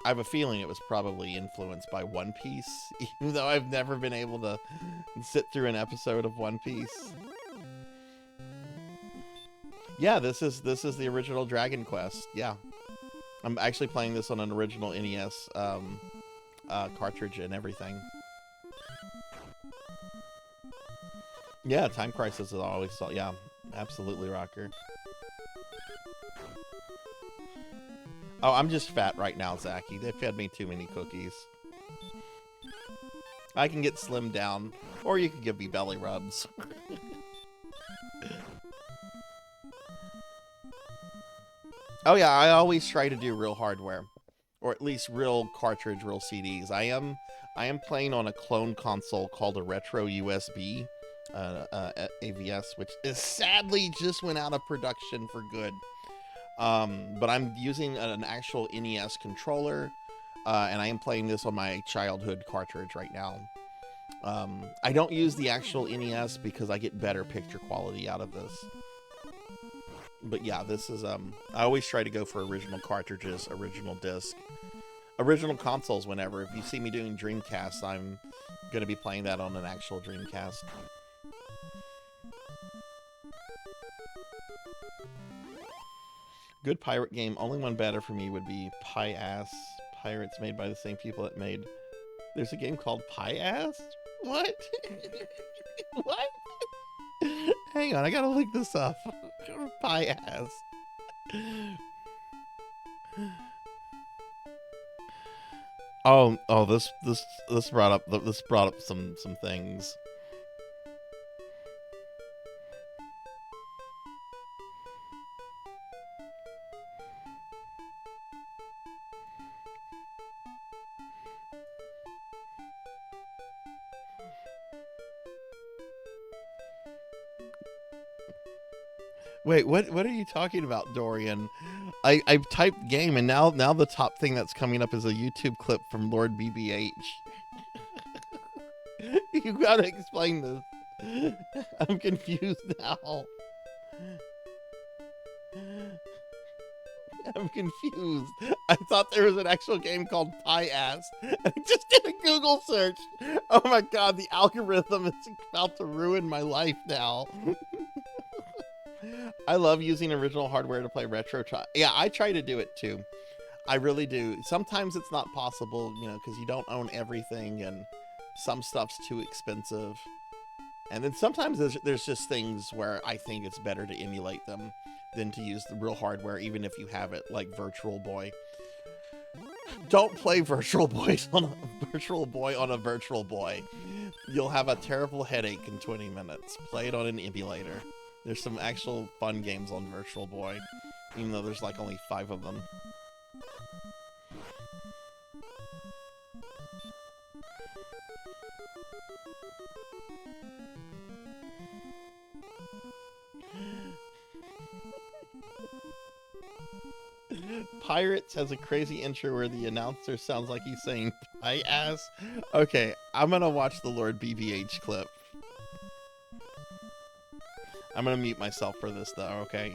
I have a feeling it was probably influenced by One Piece, even though I've never been able to sit through an episode of One Piece. Yeah, this is the original Dragon Quest. Yeah, I'm actually playing this on an original NES cartridge and everything. Yeah, Time Crisis is always, yeah, absolutely rocker. Oh, I'm just fat right now, Zachy. They fed me too many cookies. I can get slimmed down, or you can give me belly rubs. Oh yeah, I always try to do real hardware. or at least real cartridge, real CDs. I am playing on a clone console called a Retro USB, AVS, which is sadly just went out of production for good. But I'm using an actual NES controller, and I am playing this on my childhood cartridge right now. I don't use the actual NES because I get better picture quality out of this. But yeah, this is, I always try to go for original cartridges, original disc, original consoles whenever. If you see me doing Dreamcast, I'm going to be playing that on an actual Dreamcast. Good pirate game. Only one better for me would be Pie-Ass. Pirates made by the same people that made... There's a game called Pie-Ass? What? What? Hang on, I gotta look this up. Pie-Ass. Oh, this brought up some things. Wait, what are you talking about, Dorian? I typed game and now the top thing that's coming up is a YouTube clip from Lord BBH. You gotta explain this. I'm confused now. I'm confused. I thought there was an actual game called Pie-Ass. I just did a Google search. Oh my god, the algorithm is about to ruin my life now. I love using original hardware to play retro. Yeah, I try to do it too. I really do. Sometimes it's not possible, you know, because you don't own everything and some stuff's too expensive. And then sometimes there's just things where I think it's better to emulate them than to use the real hardware, even if you have it, like Virtual Boy. Don't play Virtual Boy on a Virtual Boy. You'll have a terrible headache in 20 minutes. Play it on an emulator. There's some actual fun games on Virtual Boy, even though there's like only 5 of them. Pirates has a crazy intro where the announcer sounds like he's saying Pie-Ass. Okay, I'm gonna watch the Lord BBH clip. I'm gonna mute myself for this though, okay?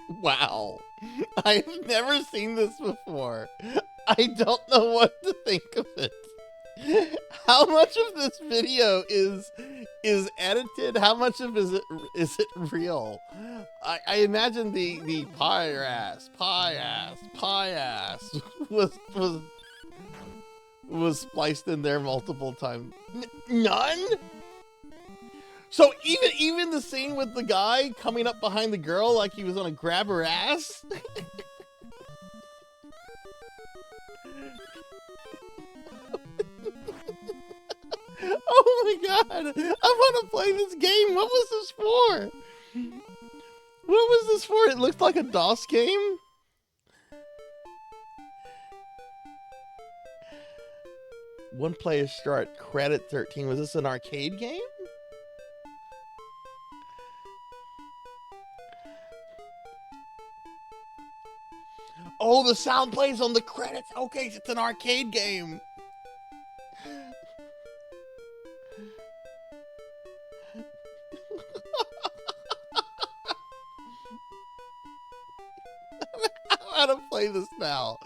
Wow. I've never seen this before. I don't know what to think of it. How much of this video is edited? How much of is it real? I imagine the Pie-Ass was spliced in there multiple times. None? So even the scene with the guy coming up behind the girl like he was gonna grab her ass? Oh my god! I want to play this game! What was this for? What was this for? It looked like a DOS game? One player start, credit 13. Was this an arcade game? Oh, the sound plays on the credits. Okay, it's an arcade game. How to play this now?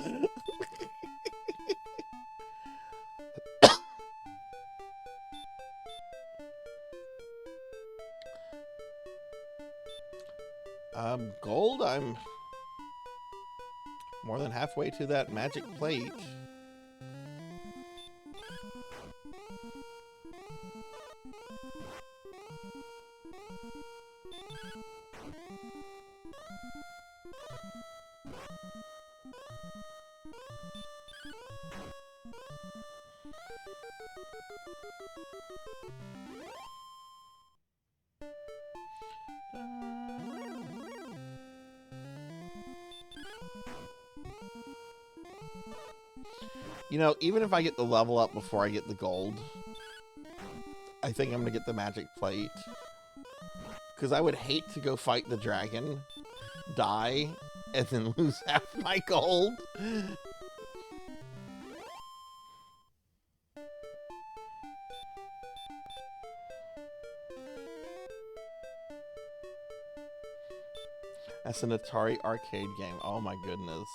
Gold, I'm more than halfway to that magic plate. You know, even if I get the level up before I get the gold, I think I'm going to get the magic plate. Because I would hate to go fight the dragon, die, and then lose half my gold. That's an Atari arcade game. Oh my goodness.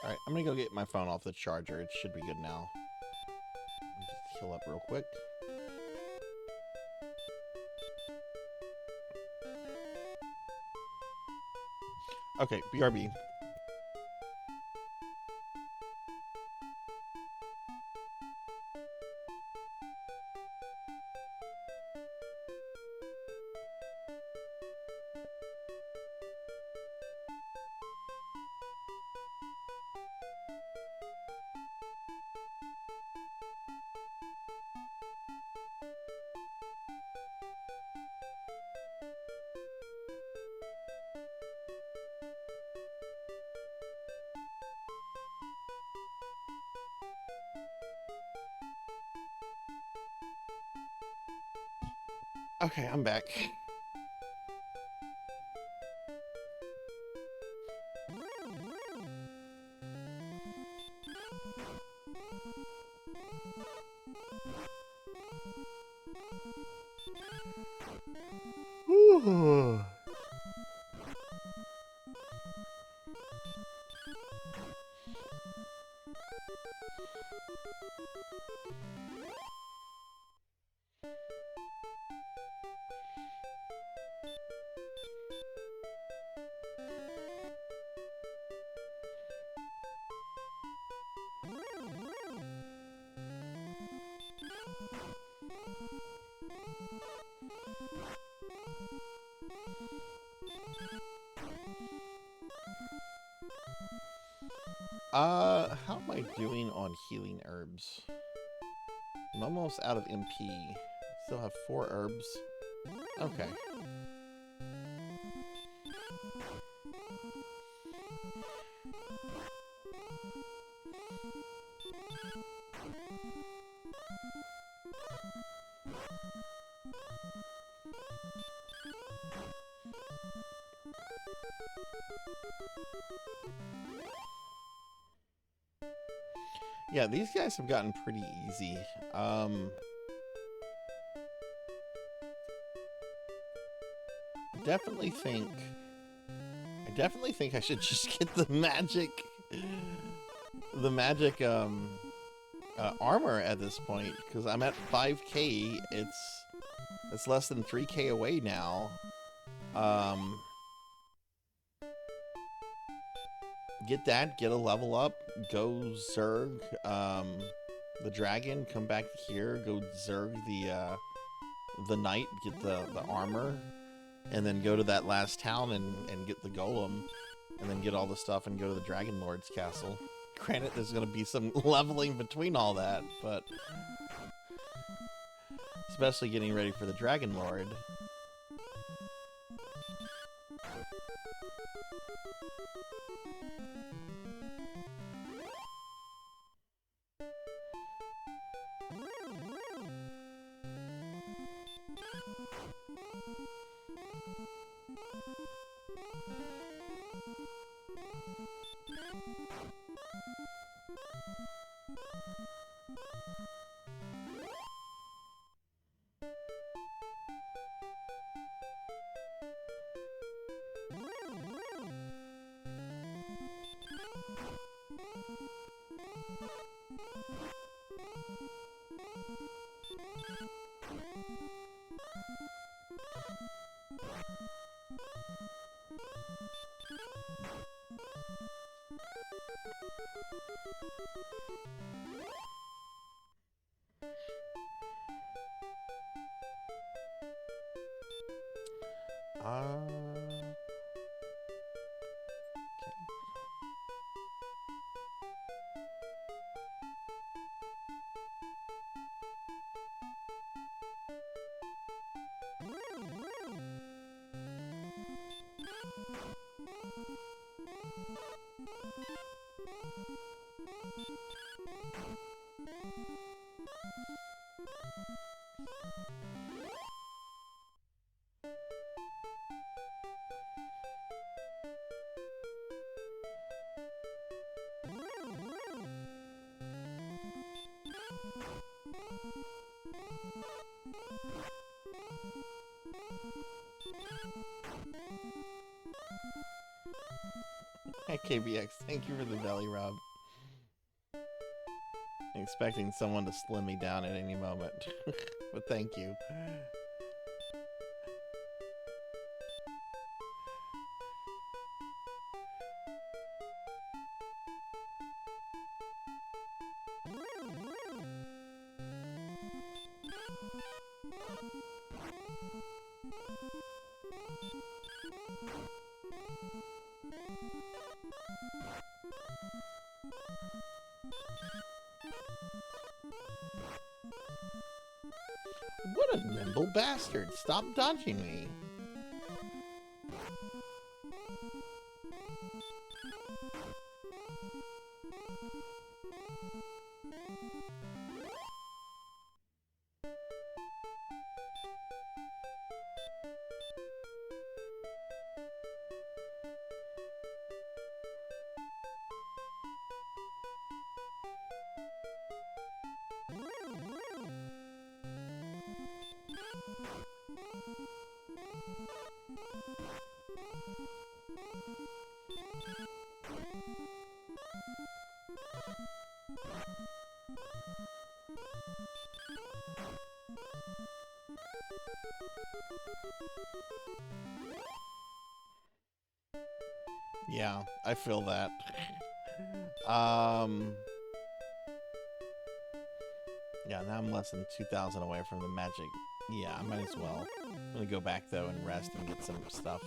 Alright, I'm gonna go get my phone off the charger. It should be good now. Let me just heal up real quick. Okay, BRB. Okay, I'm back. Ooh. How am I doing on healing herbs? I'm almost out of MP. Still have 4 herbs. Okay. Yeah, these guys have gotten pretty easy. Definitely think I should just get the magic armor at this point, because I'm at 5k. It's less than 3k away now. Get that, get a level up, go Zerg the dragon, come back here, go Zerg the knight, get the armor, and then go to that last town and get the golem, and then get all the stuff and go to the Dragon Lord's castle. Granted, there's going to be some leveling between all that, but especially getting ready for the Dragon Lord. KBX, thank you for the belly rub. Expecting someone to slim me down at any moment, but thank you. What a nimble bastard! Stop dodging me! Yeah, I feel that. Yeah, now I'm less than 2,000 away from the magic. Yeah, I might as well. I'm gonna go back though and rest and get some stuff.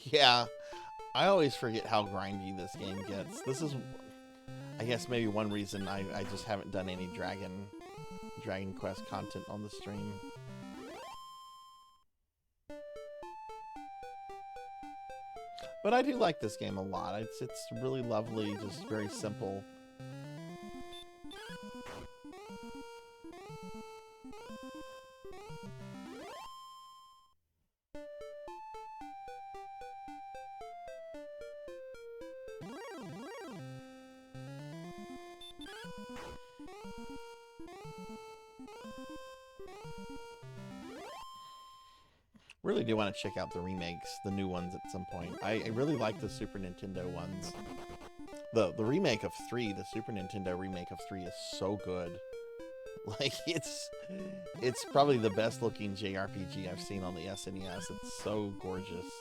Yeah, I always forget how grindy this game gets. This is, I guess, maybe one reason I just haven't done any Dragon Quest content on the stream. But I do like this game a lot. It's really lovely, just very simple. Really do want to check out the remakes, the new ones at some point. I really like the Super Nintendo ones. The remake of 3, the Super Nintendo remake of 3 is so good. Like, it's probably the best looking JRPG I've seen on the SNES. It's so gorgeous.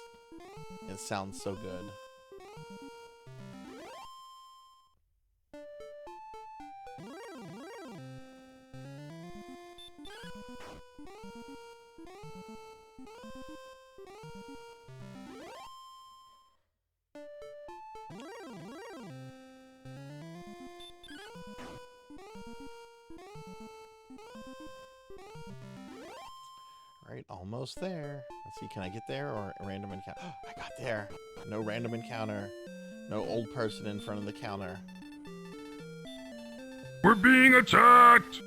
It sounds so good. Almost there. Let's see, can I get there or a random encounter? Oh, I got there. No random encounter. No old person in front of the counter. We're being attacked!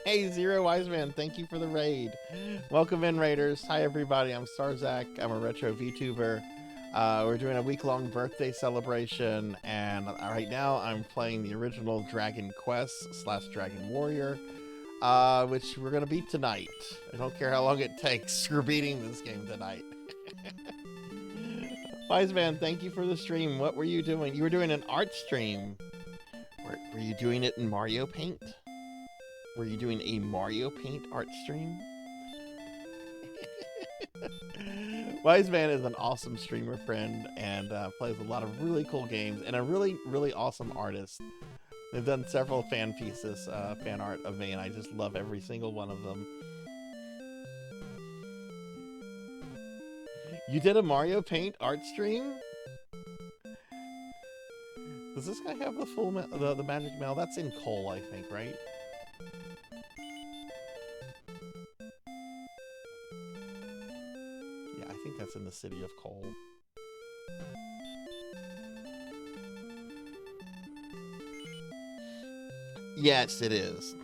Hey, Zero Wise Man, thank you for the raid. Welcome in, Raiders. Hi, everybody. I'm Sarzac. I'm a retro VTuber. We're doing a week-long birthday celebration, and right now I'm playing the original Dragon Quest / Dragon Warrior. Which we're gonna beat tonight. I don't care how long it takes. We're beating this game tonight. Wise Man, thank you for the stream. What were you doing? You were doing an art stream. Were you doing it in Mario Paint? Were you doing a Mario Paint art stream? Wise Man is an awesome streamer friend and plays a lot of really cool games and a really, really awesome artist. They've done several fan pieces, fan art of me, and I just love every single one of them. You did a Mario Paint art stream? Does this guy have the full the magic mail? That's in Cole, I think, right? Yeah, I think that's in the city of Cole. Yes, it is.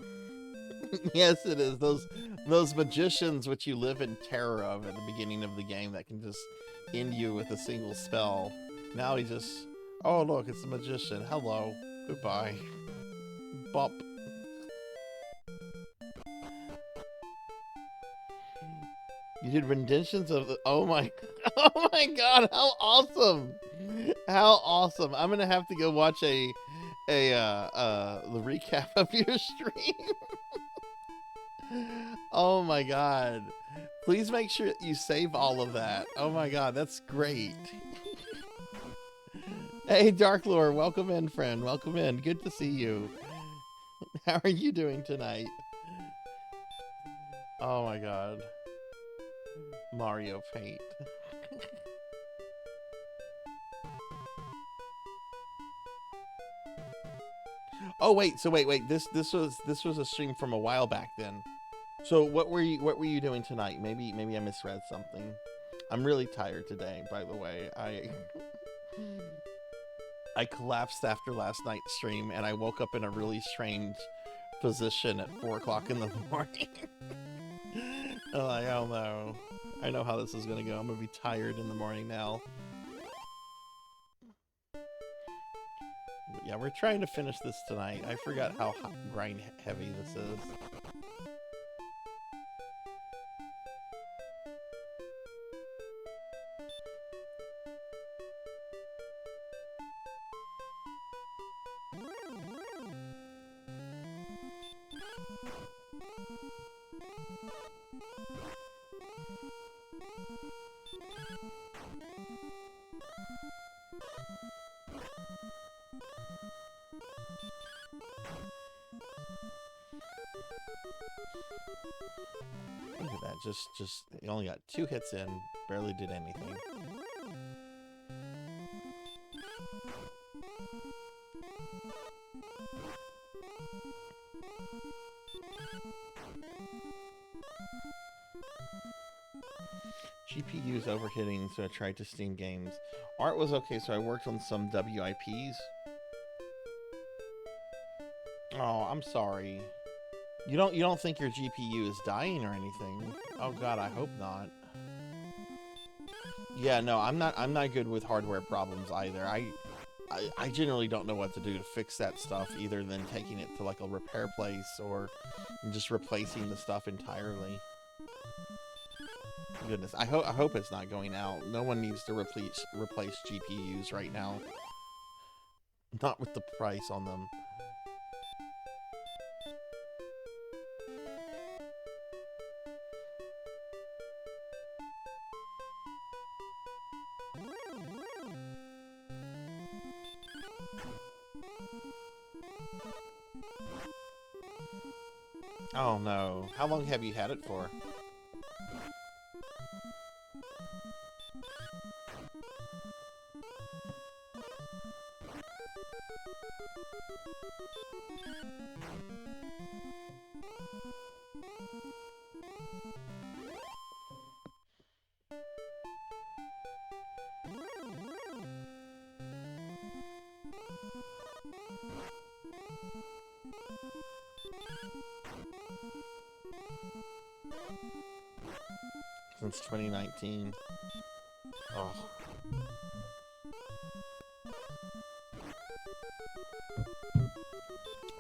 Yes, it is. Those magicians which you live in terror of at the beginning of the game that can just end you with a single spell. Now he just... Oh, look, it's a magician. Hello. Goodbye. Bump. You did renditions of the... Oh my... Oh my god, how awesome! How awesome. I'm gonna have to go watch the recap of your stream. Oh my god. Please make sure you save all of that. Oh my god, that's great. Hey Dark Lord, welcome in, friend. Welcome in. Good to see you. How are you doing tonight? Oh my god. Mario Paint. Oh wait, so wait. This was a stream from a while back then. So what were you doing tonight? Maybe I misread something. I'm really tired today, by the way. I collapsed after last night's stream and I woke up in a really strange position at 4 o'clock in the morning. I don't know. I know how this is gonna go. I'm gonna be tired in the morning now. But yeah, we're trying to finish this tonight. I forgot how grind heavy this is. Look at that, just, he only got 2 hits in, barely did anything. GPU's overhitting, so I tried to Steam games. Art was okay, so I worked on some WIPs. Oh, I'm sorry. You don't think your GPU is dying or anything? Oh god, I hope not. Yeah, no, I'm not good with hardware problems either. I generally don't know what to do to fix that stuff, either than taking it to like a repair place or just replacing the stuff entirely. Goodness, I hope it's not going out. No one needs to replace GPUs right now. Not with the price on them. Oh no. How long have you had it for? Since 2019. Oh.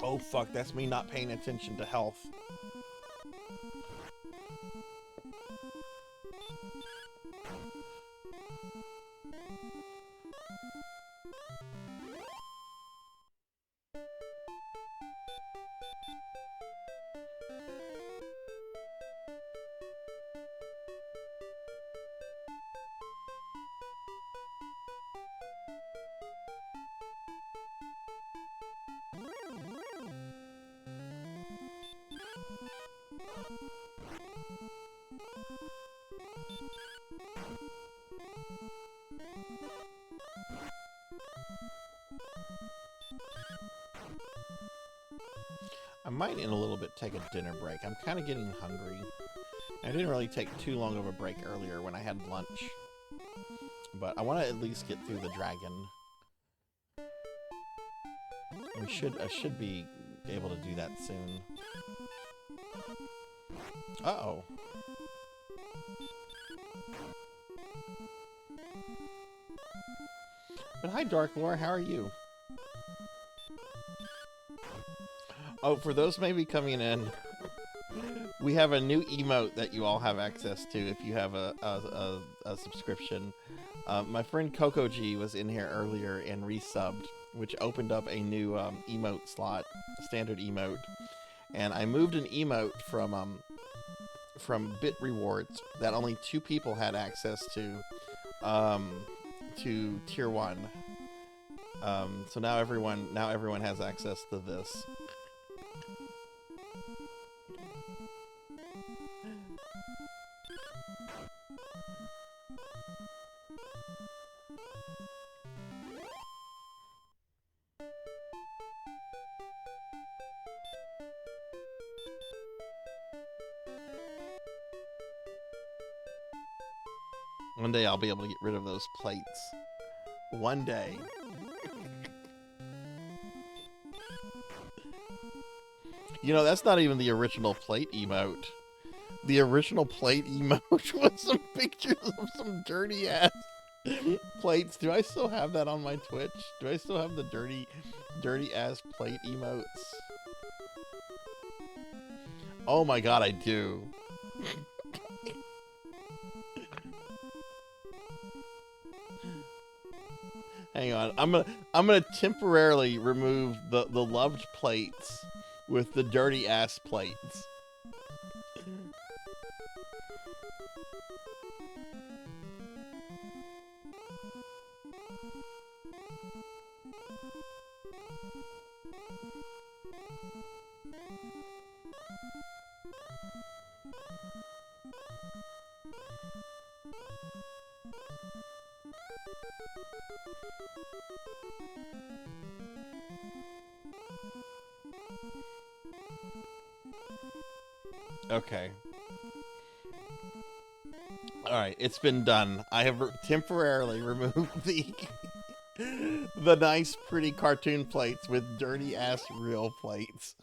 Oh fuck, that's me not paying attention to health. I might in a little bit take a dinner break. I'm kind of getting hungry. I didn't really take too long of a break earlier when I had lunch. But I want to at least get through the dragon. I should be able to do that soon. Uh-oh. But hi, Dark Lore, how are you? Oh, for those maybe coming in, we have a new emote that you all have access to if you have a subscription. My friend Coco G was in here earlier and resubbed, which opened up a new emote slot, standard emote. And I moved an emote from Bit Rewards that only 2 people had access to Tier 1. So now everyone has access to this. One day I'll be able to get rid of those plates. One day. You know, that's not even the original plate emote. the original plate emote with some pictures of some dirty ass plates. Do I still have that on my Twitch? Do I still have the dirty ass plate emotes? Oh my god, I do. Hang on, I'm gonna temporarily remove the loved plates with the dirty ass plates. Okay. Alright, it's been done. I have temporarily removed the nice, pretty cartoon plates with dirty-ass real plates.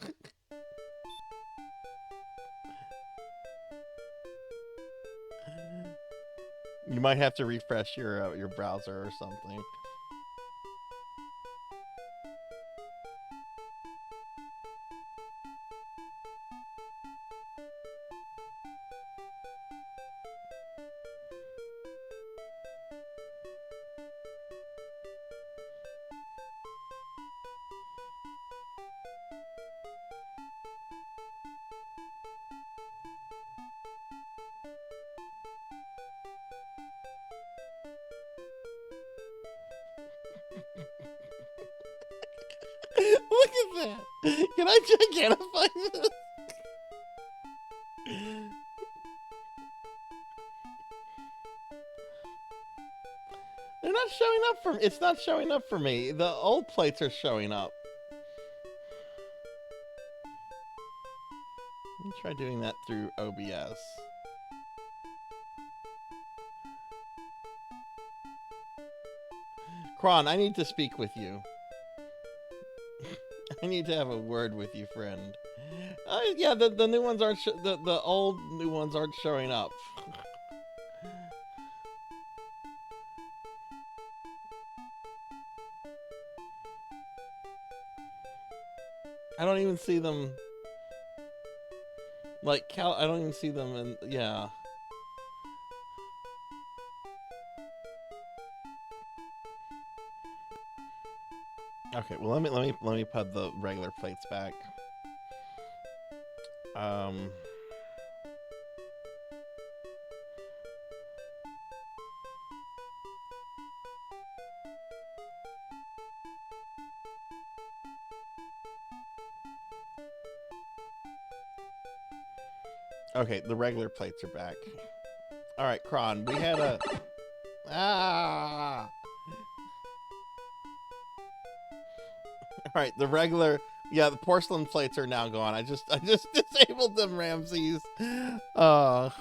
You might have to refresh your browser or something. Look at that! Can I gigantify this? They're not showing up for me. It's not showing up for me. The old plates are showing up. Let me try doing that through OBS. Kron, I need to speak with you. I need to have a word with you, friend. Yeah, the new ones aren't the old new ones aren't showing up. I don't even see them. Like I don't even see them, and yeah. Okay, well let me put the regular plates back. Okay, the regular plates are back. All right, Kron, we had a All right, the regular, yeah, the porcelain plates are now gone. I just disabled them, Ramses. Oh,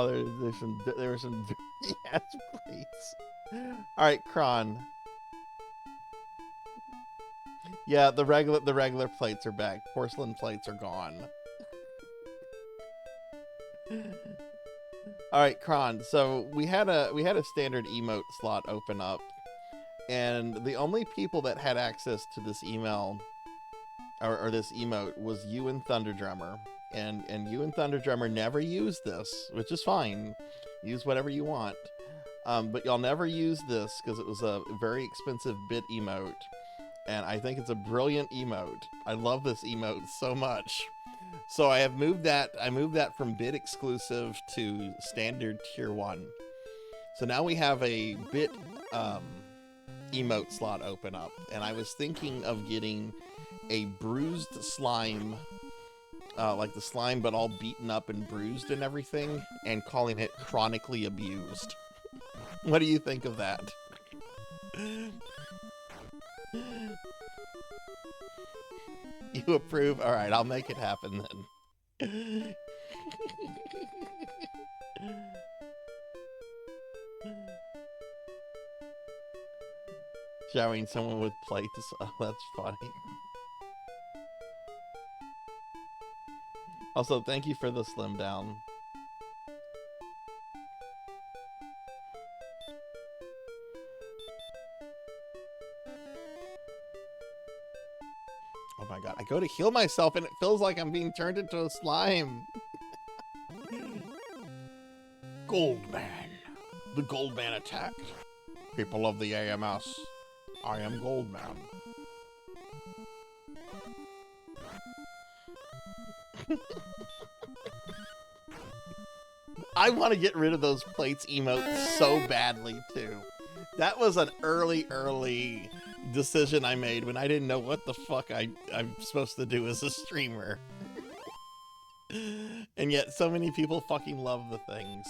there were some dirty ass plates. All right, Kron. Yeah, the regular plates are back. Porcelain plates are gone. All right, Kron. So we had a standard emote slot open up, and the only people that had access to this email or this emote was you and Thunderdrummer, and you and Thunderdrummer never used this, which is fine. Use whatever you want, but y'all never used this because it was a very expensive bit emote, and I think it's a brilliant emote. I love this emote so much. So I moved that from bit exclusive to standard tier 1. So now we have a bit emote slot open up, and I was thinking of getting a bruised slime, like the slime but all beaten up and bruised and everything, and calling it chronically abused. What do you think of that? You approve? All right, I'll make it happen then. Showering someone with plates. Oh, that's funny. Also, thank you for the slim down. Oh my god, I go to heal myself and it feels like I'm being turned into a slime. Goldman. The Goldman attacked. People of the AMS, I am Goldman. I want to get rid of those plates emotes so badly, too. That was an early decision I made when I didn't know what the fuck I'm supposed to do as a streamer. And yet so many people fucking love the things.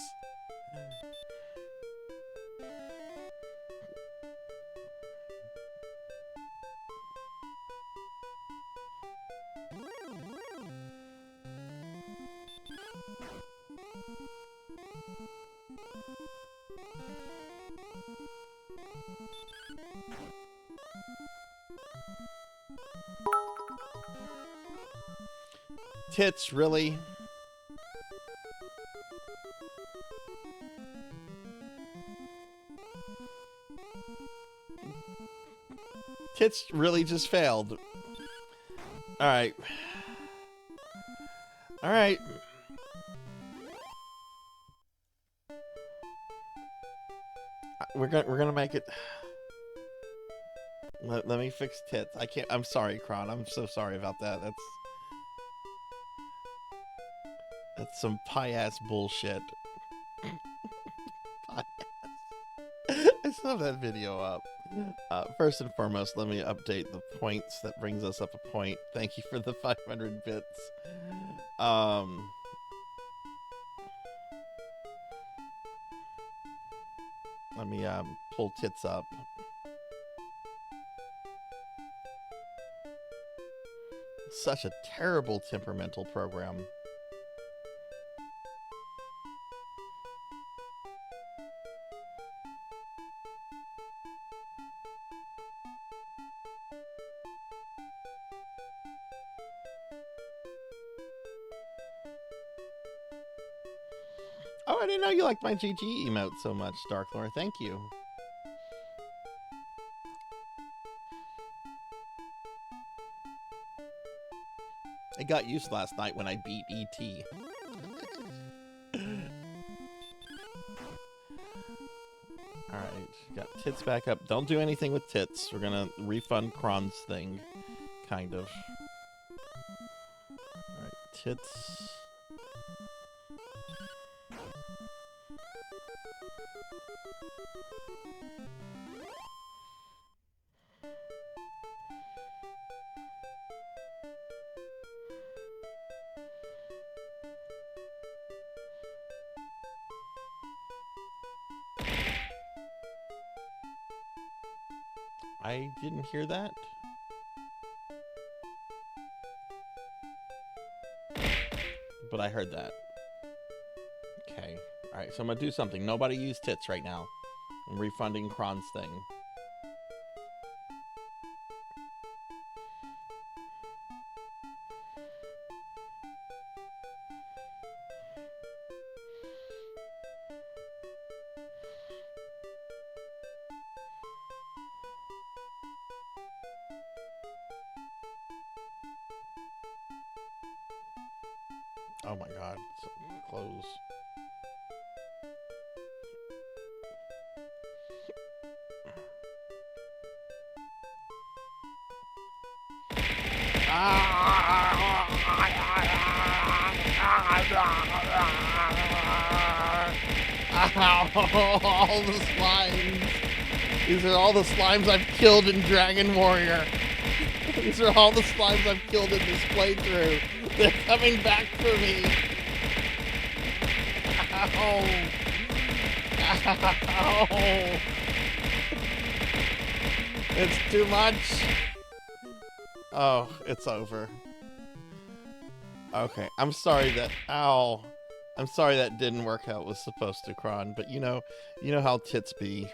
Tits, really? Tits really just failed. Alright. Alright. We're gonna make it. Let me fix tits. I can't. I'm sorry, Kron. I'm so sorry about that. That's some pie-ass bullshit. Pie-ass. I still have that video up. First and foremost, let me update the points. That brings us up a point. Thank you for the 500 bits. Let me pull tits up. Such a terrible temperamental program. Oh, I didn't know you liked my GG emote so much, Darklore. Thank you. It got used last night when I beat E.T. Alright, got tits back up. Don't do anything with tits. We're gonna refund Kron's thing. Kind of. Alright, tits. I didn't hear that. But I heard that. Okay. Alright, so I'm gonna do something. Nobody use tits right now. I'm refunding Kron's thing. Oh my god, so close. All the slimes. These are all the slimes I've killed in Dragon Warrior. These are all the slimes I've killed in this playthrough. They're coming back for me. Ow. Ow. It's too much. Oh, it's over. Okay, I'm sorry that. Ow. I'm sorry that didn't work how it was supposed to, Kron. But you know how tits be.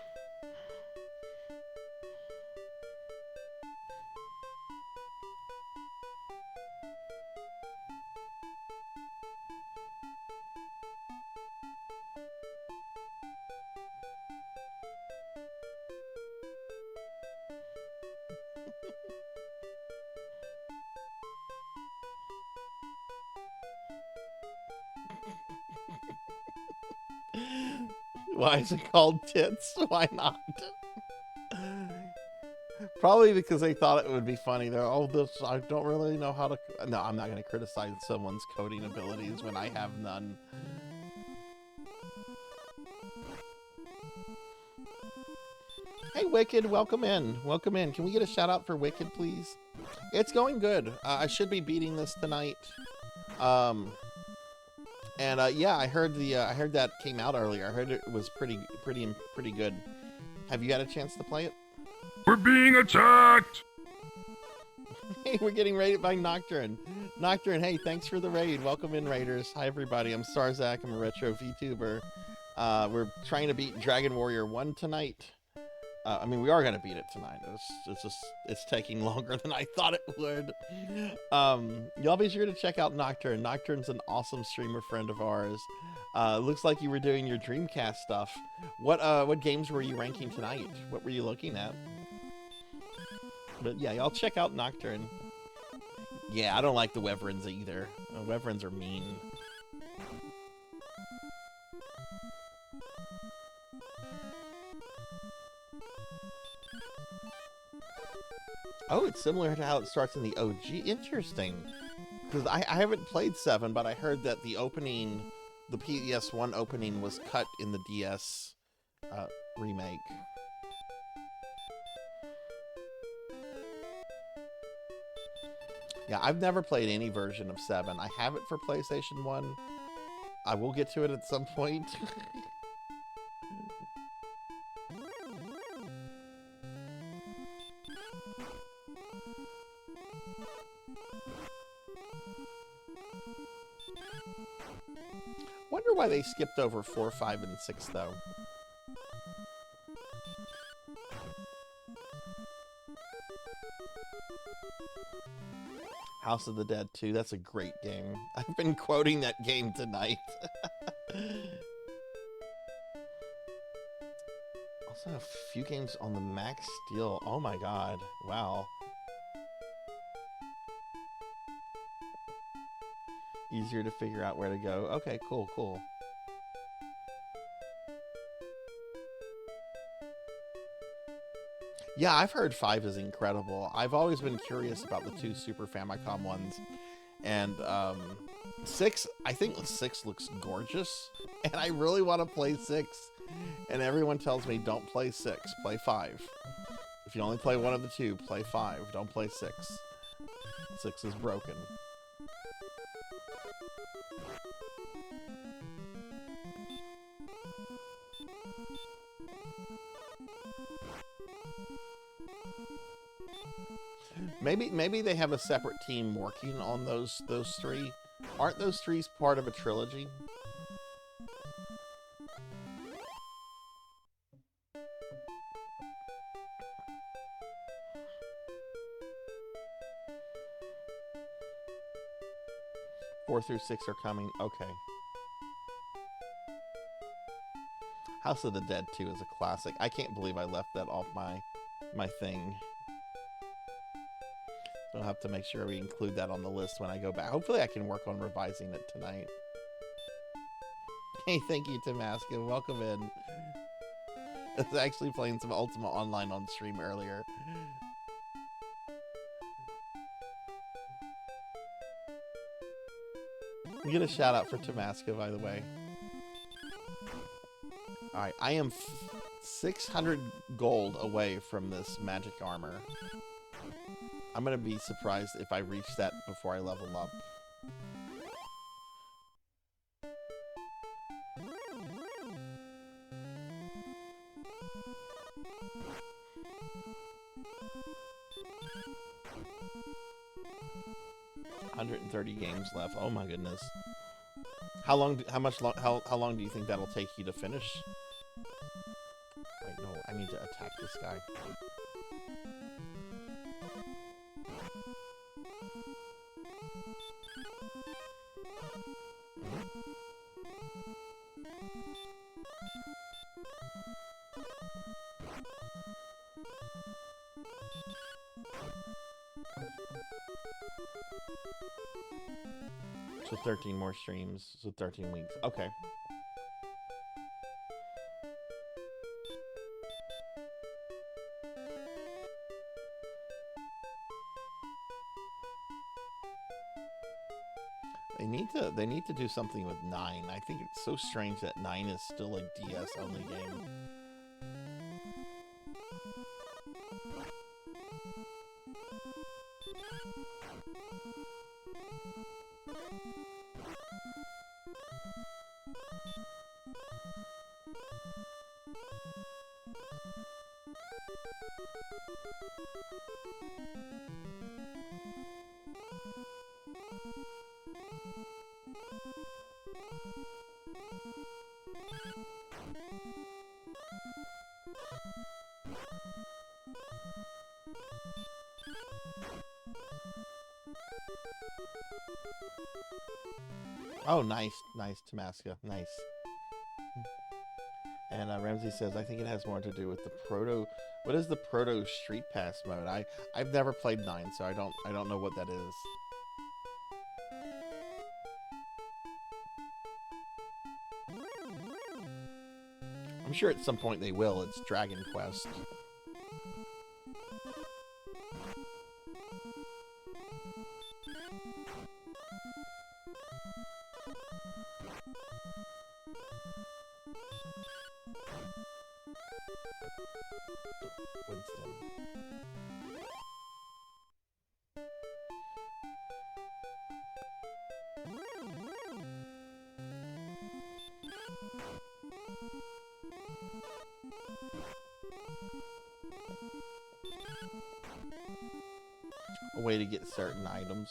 Why is it called tits? Why not? Probably because they thought it would be funny. They're, oh, this, I don't really know how to... No, I'm not going to criticize someone's coding abilities when I have none. Hey, Wicked, welcome in. Welcome in. Can we get a shout out for Wicked, please? It's going good. I should be beating this tonight. Yeah, I heard that came out earlier. I heard it was pretty good. Have you got a chance to play it? We're being attacked! Hey, we're getting raided by Nocturne. Nocturne, hey, thanks for the raid. Welcome in, raiders. Hi, everybody. I'm Sarzac. I'm a retro VTuber. We're trying to beat Dragon Warrior 1 tonight. I mean, we are going to beat it tonight. It's taking longer than I thought it would. Y'all be sure to check out Nocturne. Nocturne's an awesome streamer friend of ours. Looks like you were doing your Dreamcast stuff. What games were you ranking tonight? What were you looking at? But yeah, y'all check out Nocturne. Yeah, I don't like the Wyverns either. Wyverns are mean. Oh, it's similar to how it starts in the OG. Interesting. Because I haven't played 7, but I heard that the opening, the PS1 opening was cut in the DS remake. Yeah, I've never played any version of 7. I have it for PlayStation 1. I will get to it at some point. Wonder why they skipped over 4, 5, and 6, though. House of the Dead 2, that's a great game. I've been quoting that game tonight. Also, a few games on the Max Steel. Oh my god. Wow. Easier to figure out where to go. Okay, cool, cool. Yeah, I've heard 5 is incredible. I've always been curious about the 2 Super Famicom ones. And 6, I think 6 looks gorgeous. And I really want to play 6. And everyone tells me, don't play 6, play 5. If you only play one of the 2, play 5. Don't play 6. 6 is broken. Maybe they have a separate team working on those 3. Aren't those 3 part of a trilogy? Four through 6 are coming. Okay. House of the Dead 2 is a classic. I can't believe I left that off my thing. I'll have to make sure we include that on the list when I go back. Hopefully I can work on revising it tonight. Hey, thank you, Tamaska. Welcome in. I was actually playing some Ultima Online on stream earlier. We get a shout out for Tamaska, by the way. Alright, I am 600 gold away from this magic armor. I'm gonna be surprised if I reach that before I level up. $130 games left. Oh my goodness. How long do you think that'll take you to finish? Wait, no, I need to attack this guy. So 13 more streams, so 13 weeks. Okay. They need to do something with 9. I think it's so strange that 9 is still a DS only game. Oh, nice, Tamaska, nice. And Ramsey says, I think it has more to do with the proto. What is the proto Street Pass mode? I've never played 9, so I don't know what that is. I'm sure at some point they will. It's Dragon Quest. Winston. A way to get certain items.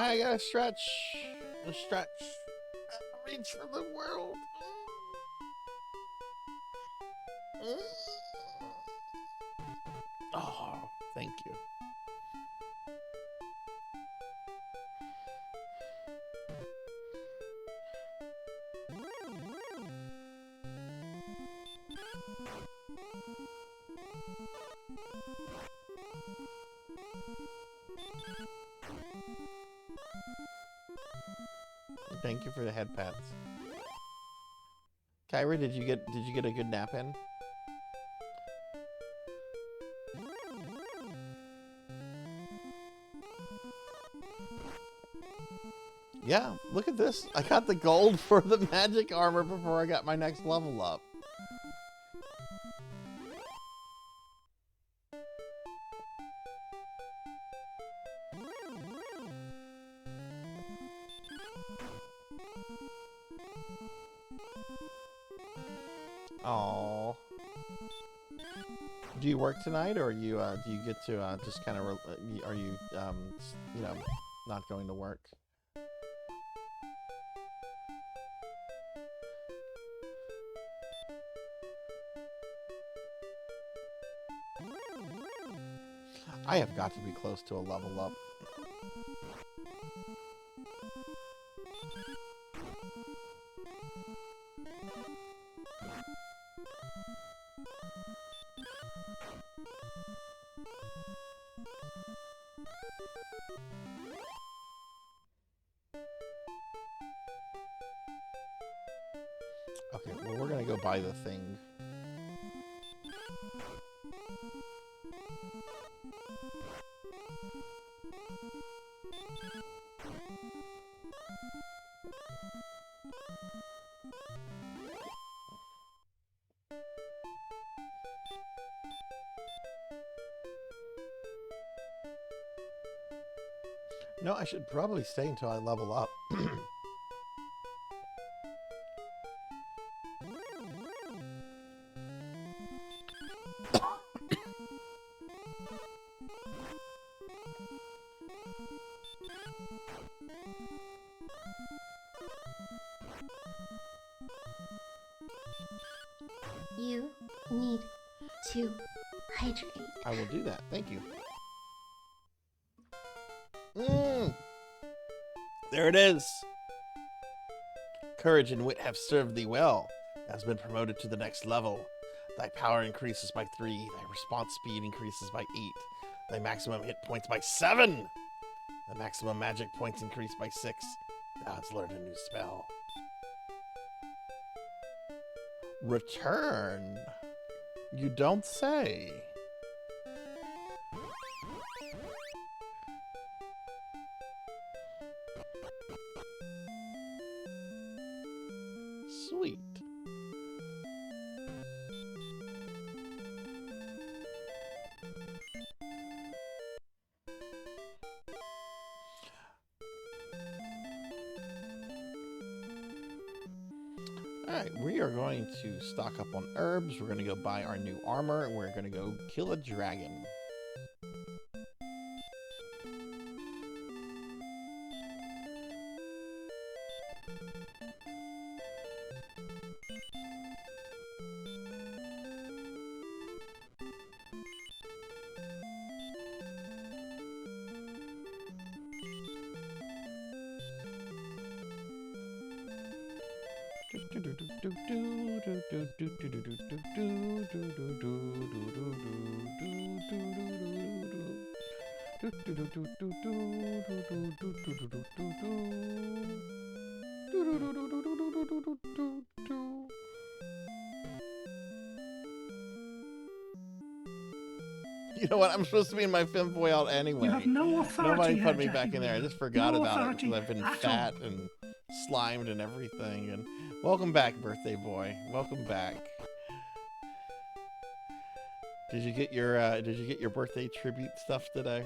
I gotta stretch. Reach for the world. Oh, thank you. Thank you for the head pats. Kyra, did you get a good nap in? Yeah, look at this. I got the gold for the magic armor before I got my next level up. Oh. Do you work tonight, or you do you get to just kind of are you you know, not going to work? I have got to be close to a level up. Okay, well, we're gonna go buy the thing. No, I should probably stay until I level up. You need to hydrate. I will do that. Thank you. There it is. Courage and wit have served thee well. Thou hast been promoted to the next level. Thy power increases by 3. Thy response speed increases by 8. The maximum hit points by 7. The maximum magic points increased by 6. Now it's learned a new spell. Return? You don't say. Sweet. Alright, we are going to stock up on herbs. We're going to go buy our new armor, and we're going to go kill a dragon. You know what? I'm supposed to be in my femboy out anyway. You have no authority. Nobody put me here, back Jackie in there. I Weaver. just forgot No about it authority because I've been at fat and slimed and everything. And welcome back, birthday boy. Welcome back. Did you get your birthday tribute stuff today?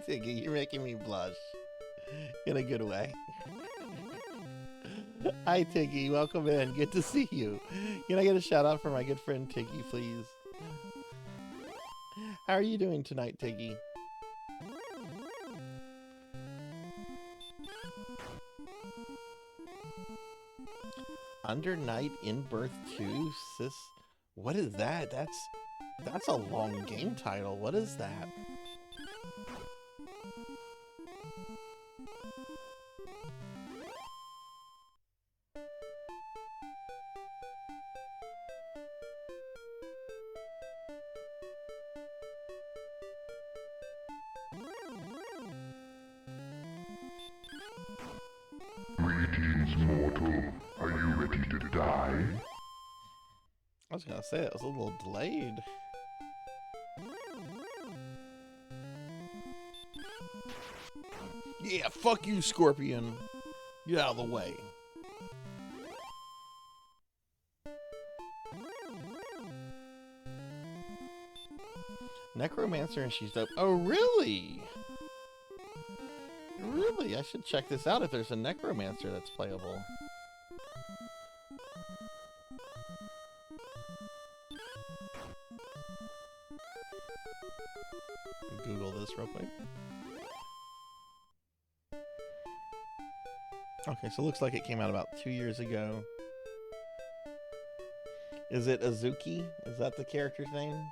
Tiggy, you're making me blush. In a good way. Hi, Tiggy. Welcome in. Good to see you. Can I get a shout out for my good friend Tiggy, please? How are you doing tonight, Tiggy? Under Night in Birth 2, sis. What is that? That's a long game title. What is that? Greetings, mortal. Are you ready to die? I was gonna say it was a little delayed. Yeah, fuck you, Scorpion. Get out of the way. Necromancer and she's dope. Oh, really? Really? I should check this out if there's a Necromancer that's playable. Google this real quick. Okay, so it looks like it came out about 2 years ago. Is it Azuki? Is that the character's name?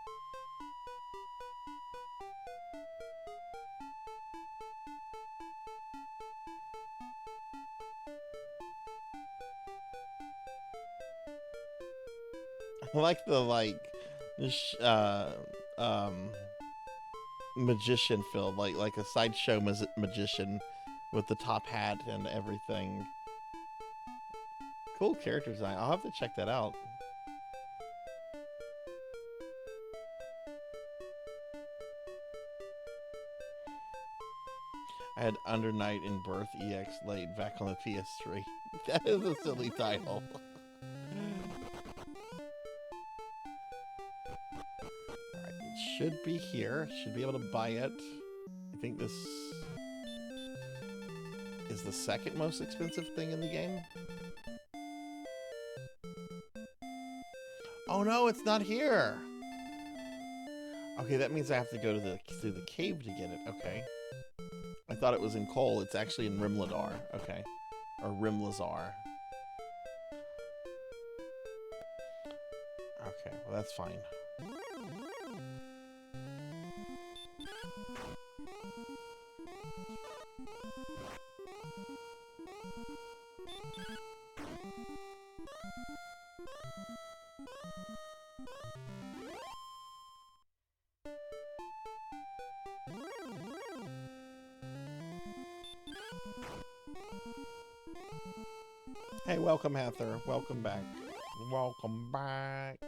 I like the magician feel, like a sideshow magician with the top hat and everything. Cool character design. I'll have to check that out. I had Under Night in Birth EX late back on the PS3. That is a silly title. Alright, it should be here. Should be able to buy it. I think this is the second most expensive thing in the game. Oh no, it's not here. Okay, that means I have to go to through the cave to get it. Okay. I thought it was in Cole. It's actually in Rimladar. Okay. Or Rimlazar. Okay, well that's fine. Hey, welcome, Heather. Welcome back. Welcome back.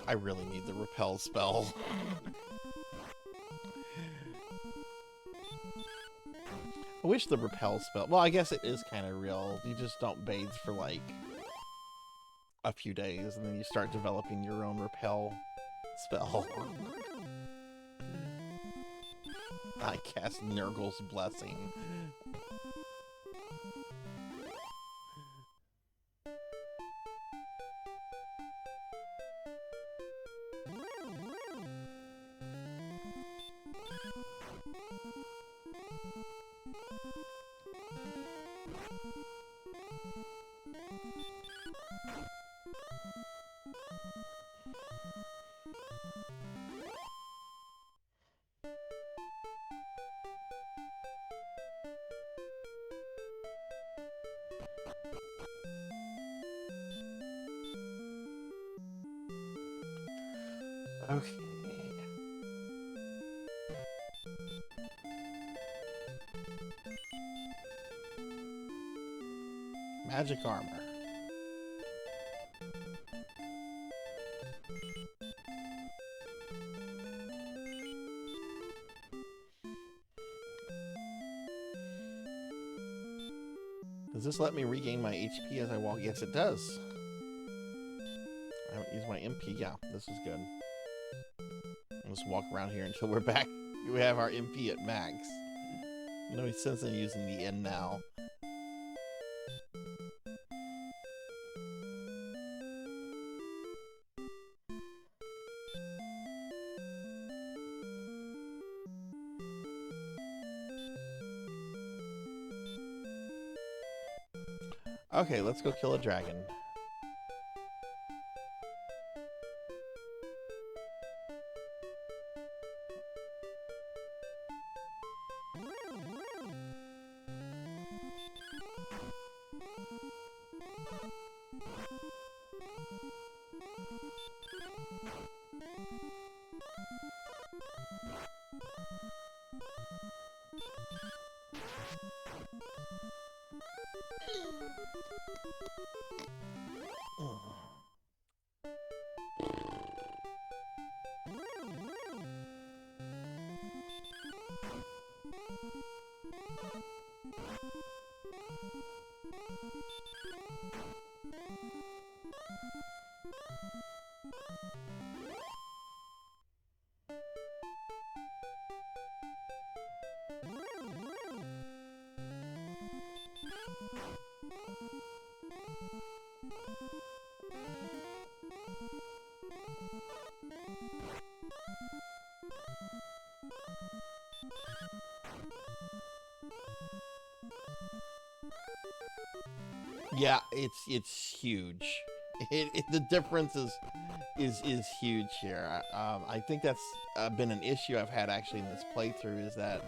I really need the repel spell. I wish the repel spell... Well, I guess it is kind of real. You just don't bathe for, like, a few days, and then you start developing your own repel spell. I cast Nurgle's Blessing. Okay. Magic armor. Does this let me regain my HP as I walk? Yes, it does. I haven't used my MP. Yeah, this is good. I'll just walk around here until we're back. We have our MP at max. No sense in using the N now. Okay, let's go kill a dragon. Yeah, it's huge. The difference is huge here. I think that's been an issue I've had actually in this playthrough, is that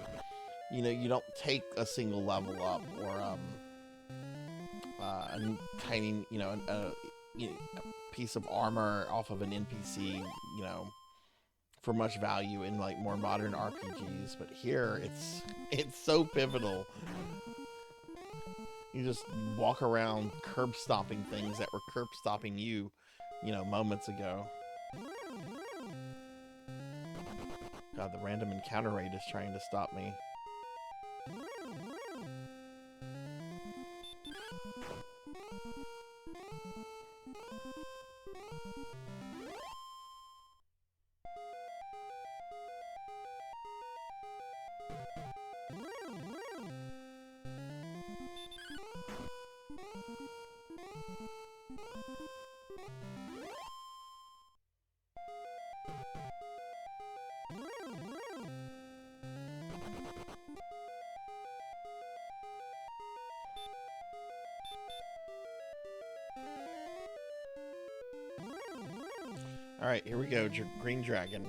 you don't take a single level up or a tiny a piece of armor off of an NPC for much value in like more modern RPGs, but here it's so pivotal. You just walk around curb stomping things that were curb stomping you, moments ago. God, the random encounter rate is trying to stop me. Alright, here we go, Green Dragon.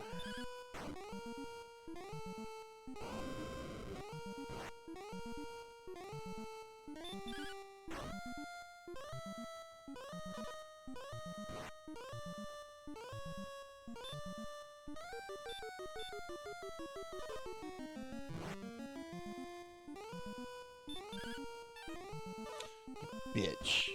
Bitch.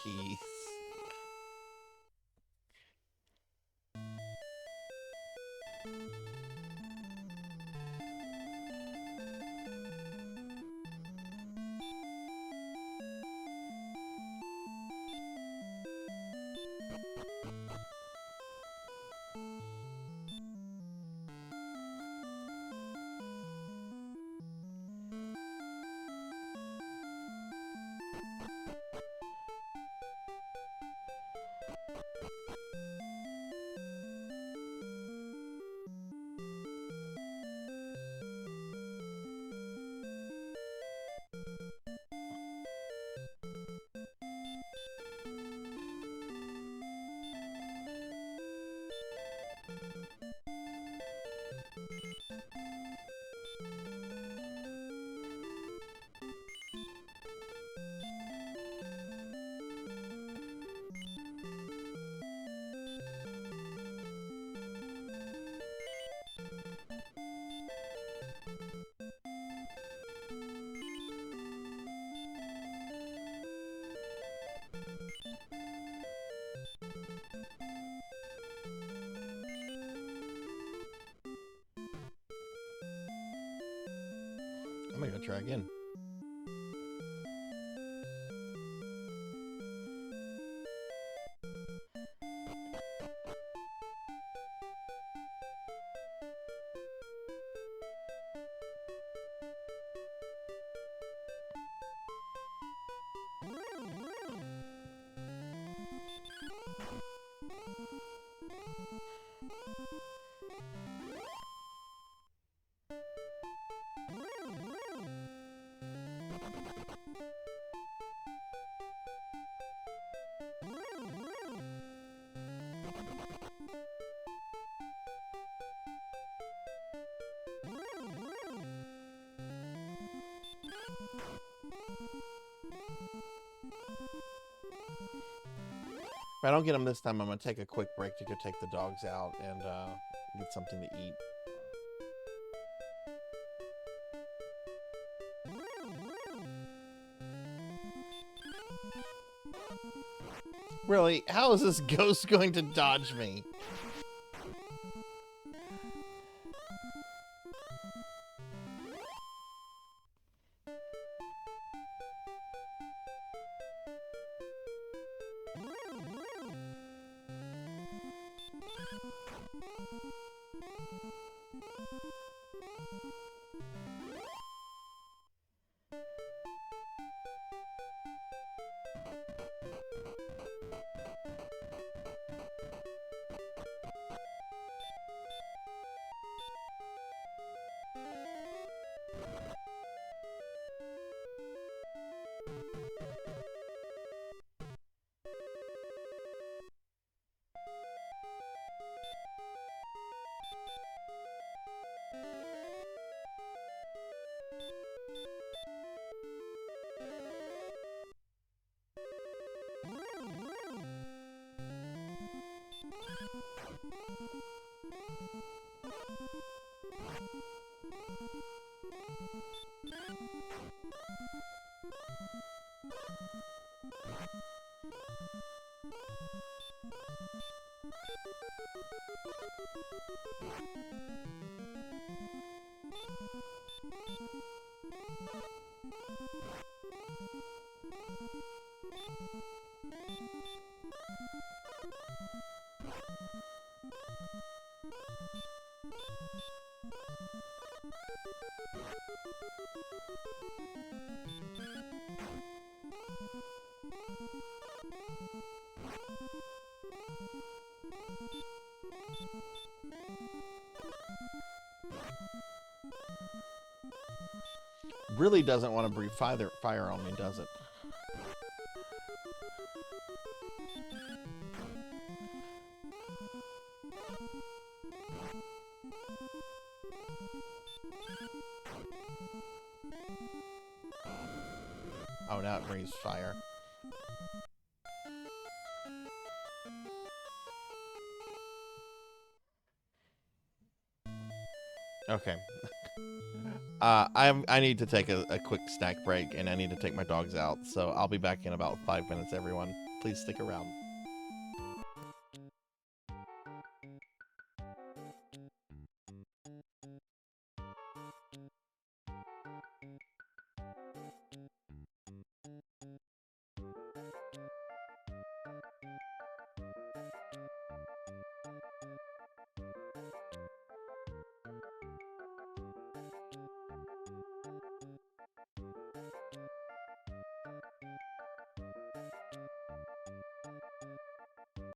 Jeez. I'm gonna go try again. If I don't get them this time, I'm going to take a quick break to go take the dogs out and get something to eat. Really? How is this ghost going to dodge me? Really doesn't want to breathe fire on me, does it? Oh, now it breathes fire. Okay. I need to take a quick snack break, and I need to take my dogs out, so I'll be back in about 5 minutes, everyone. Please stick around.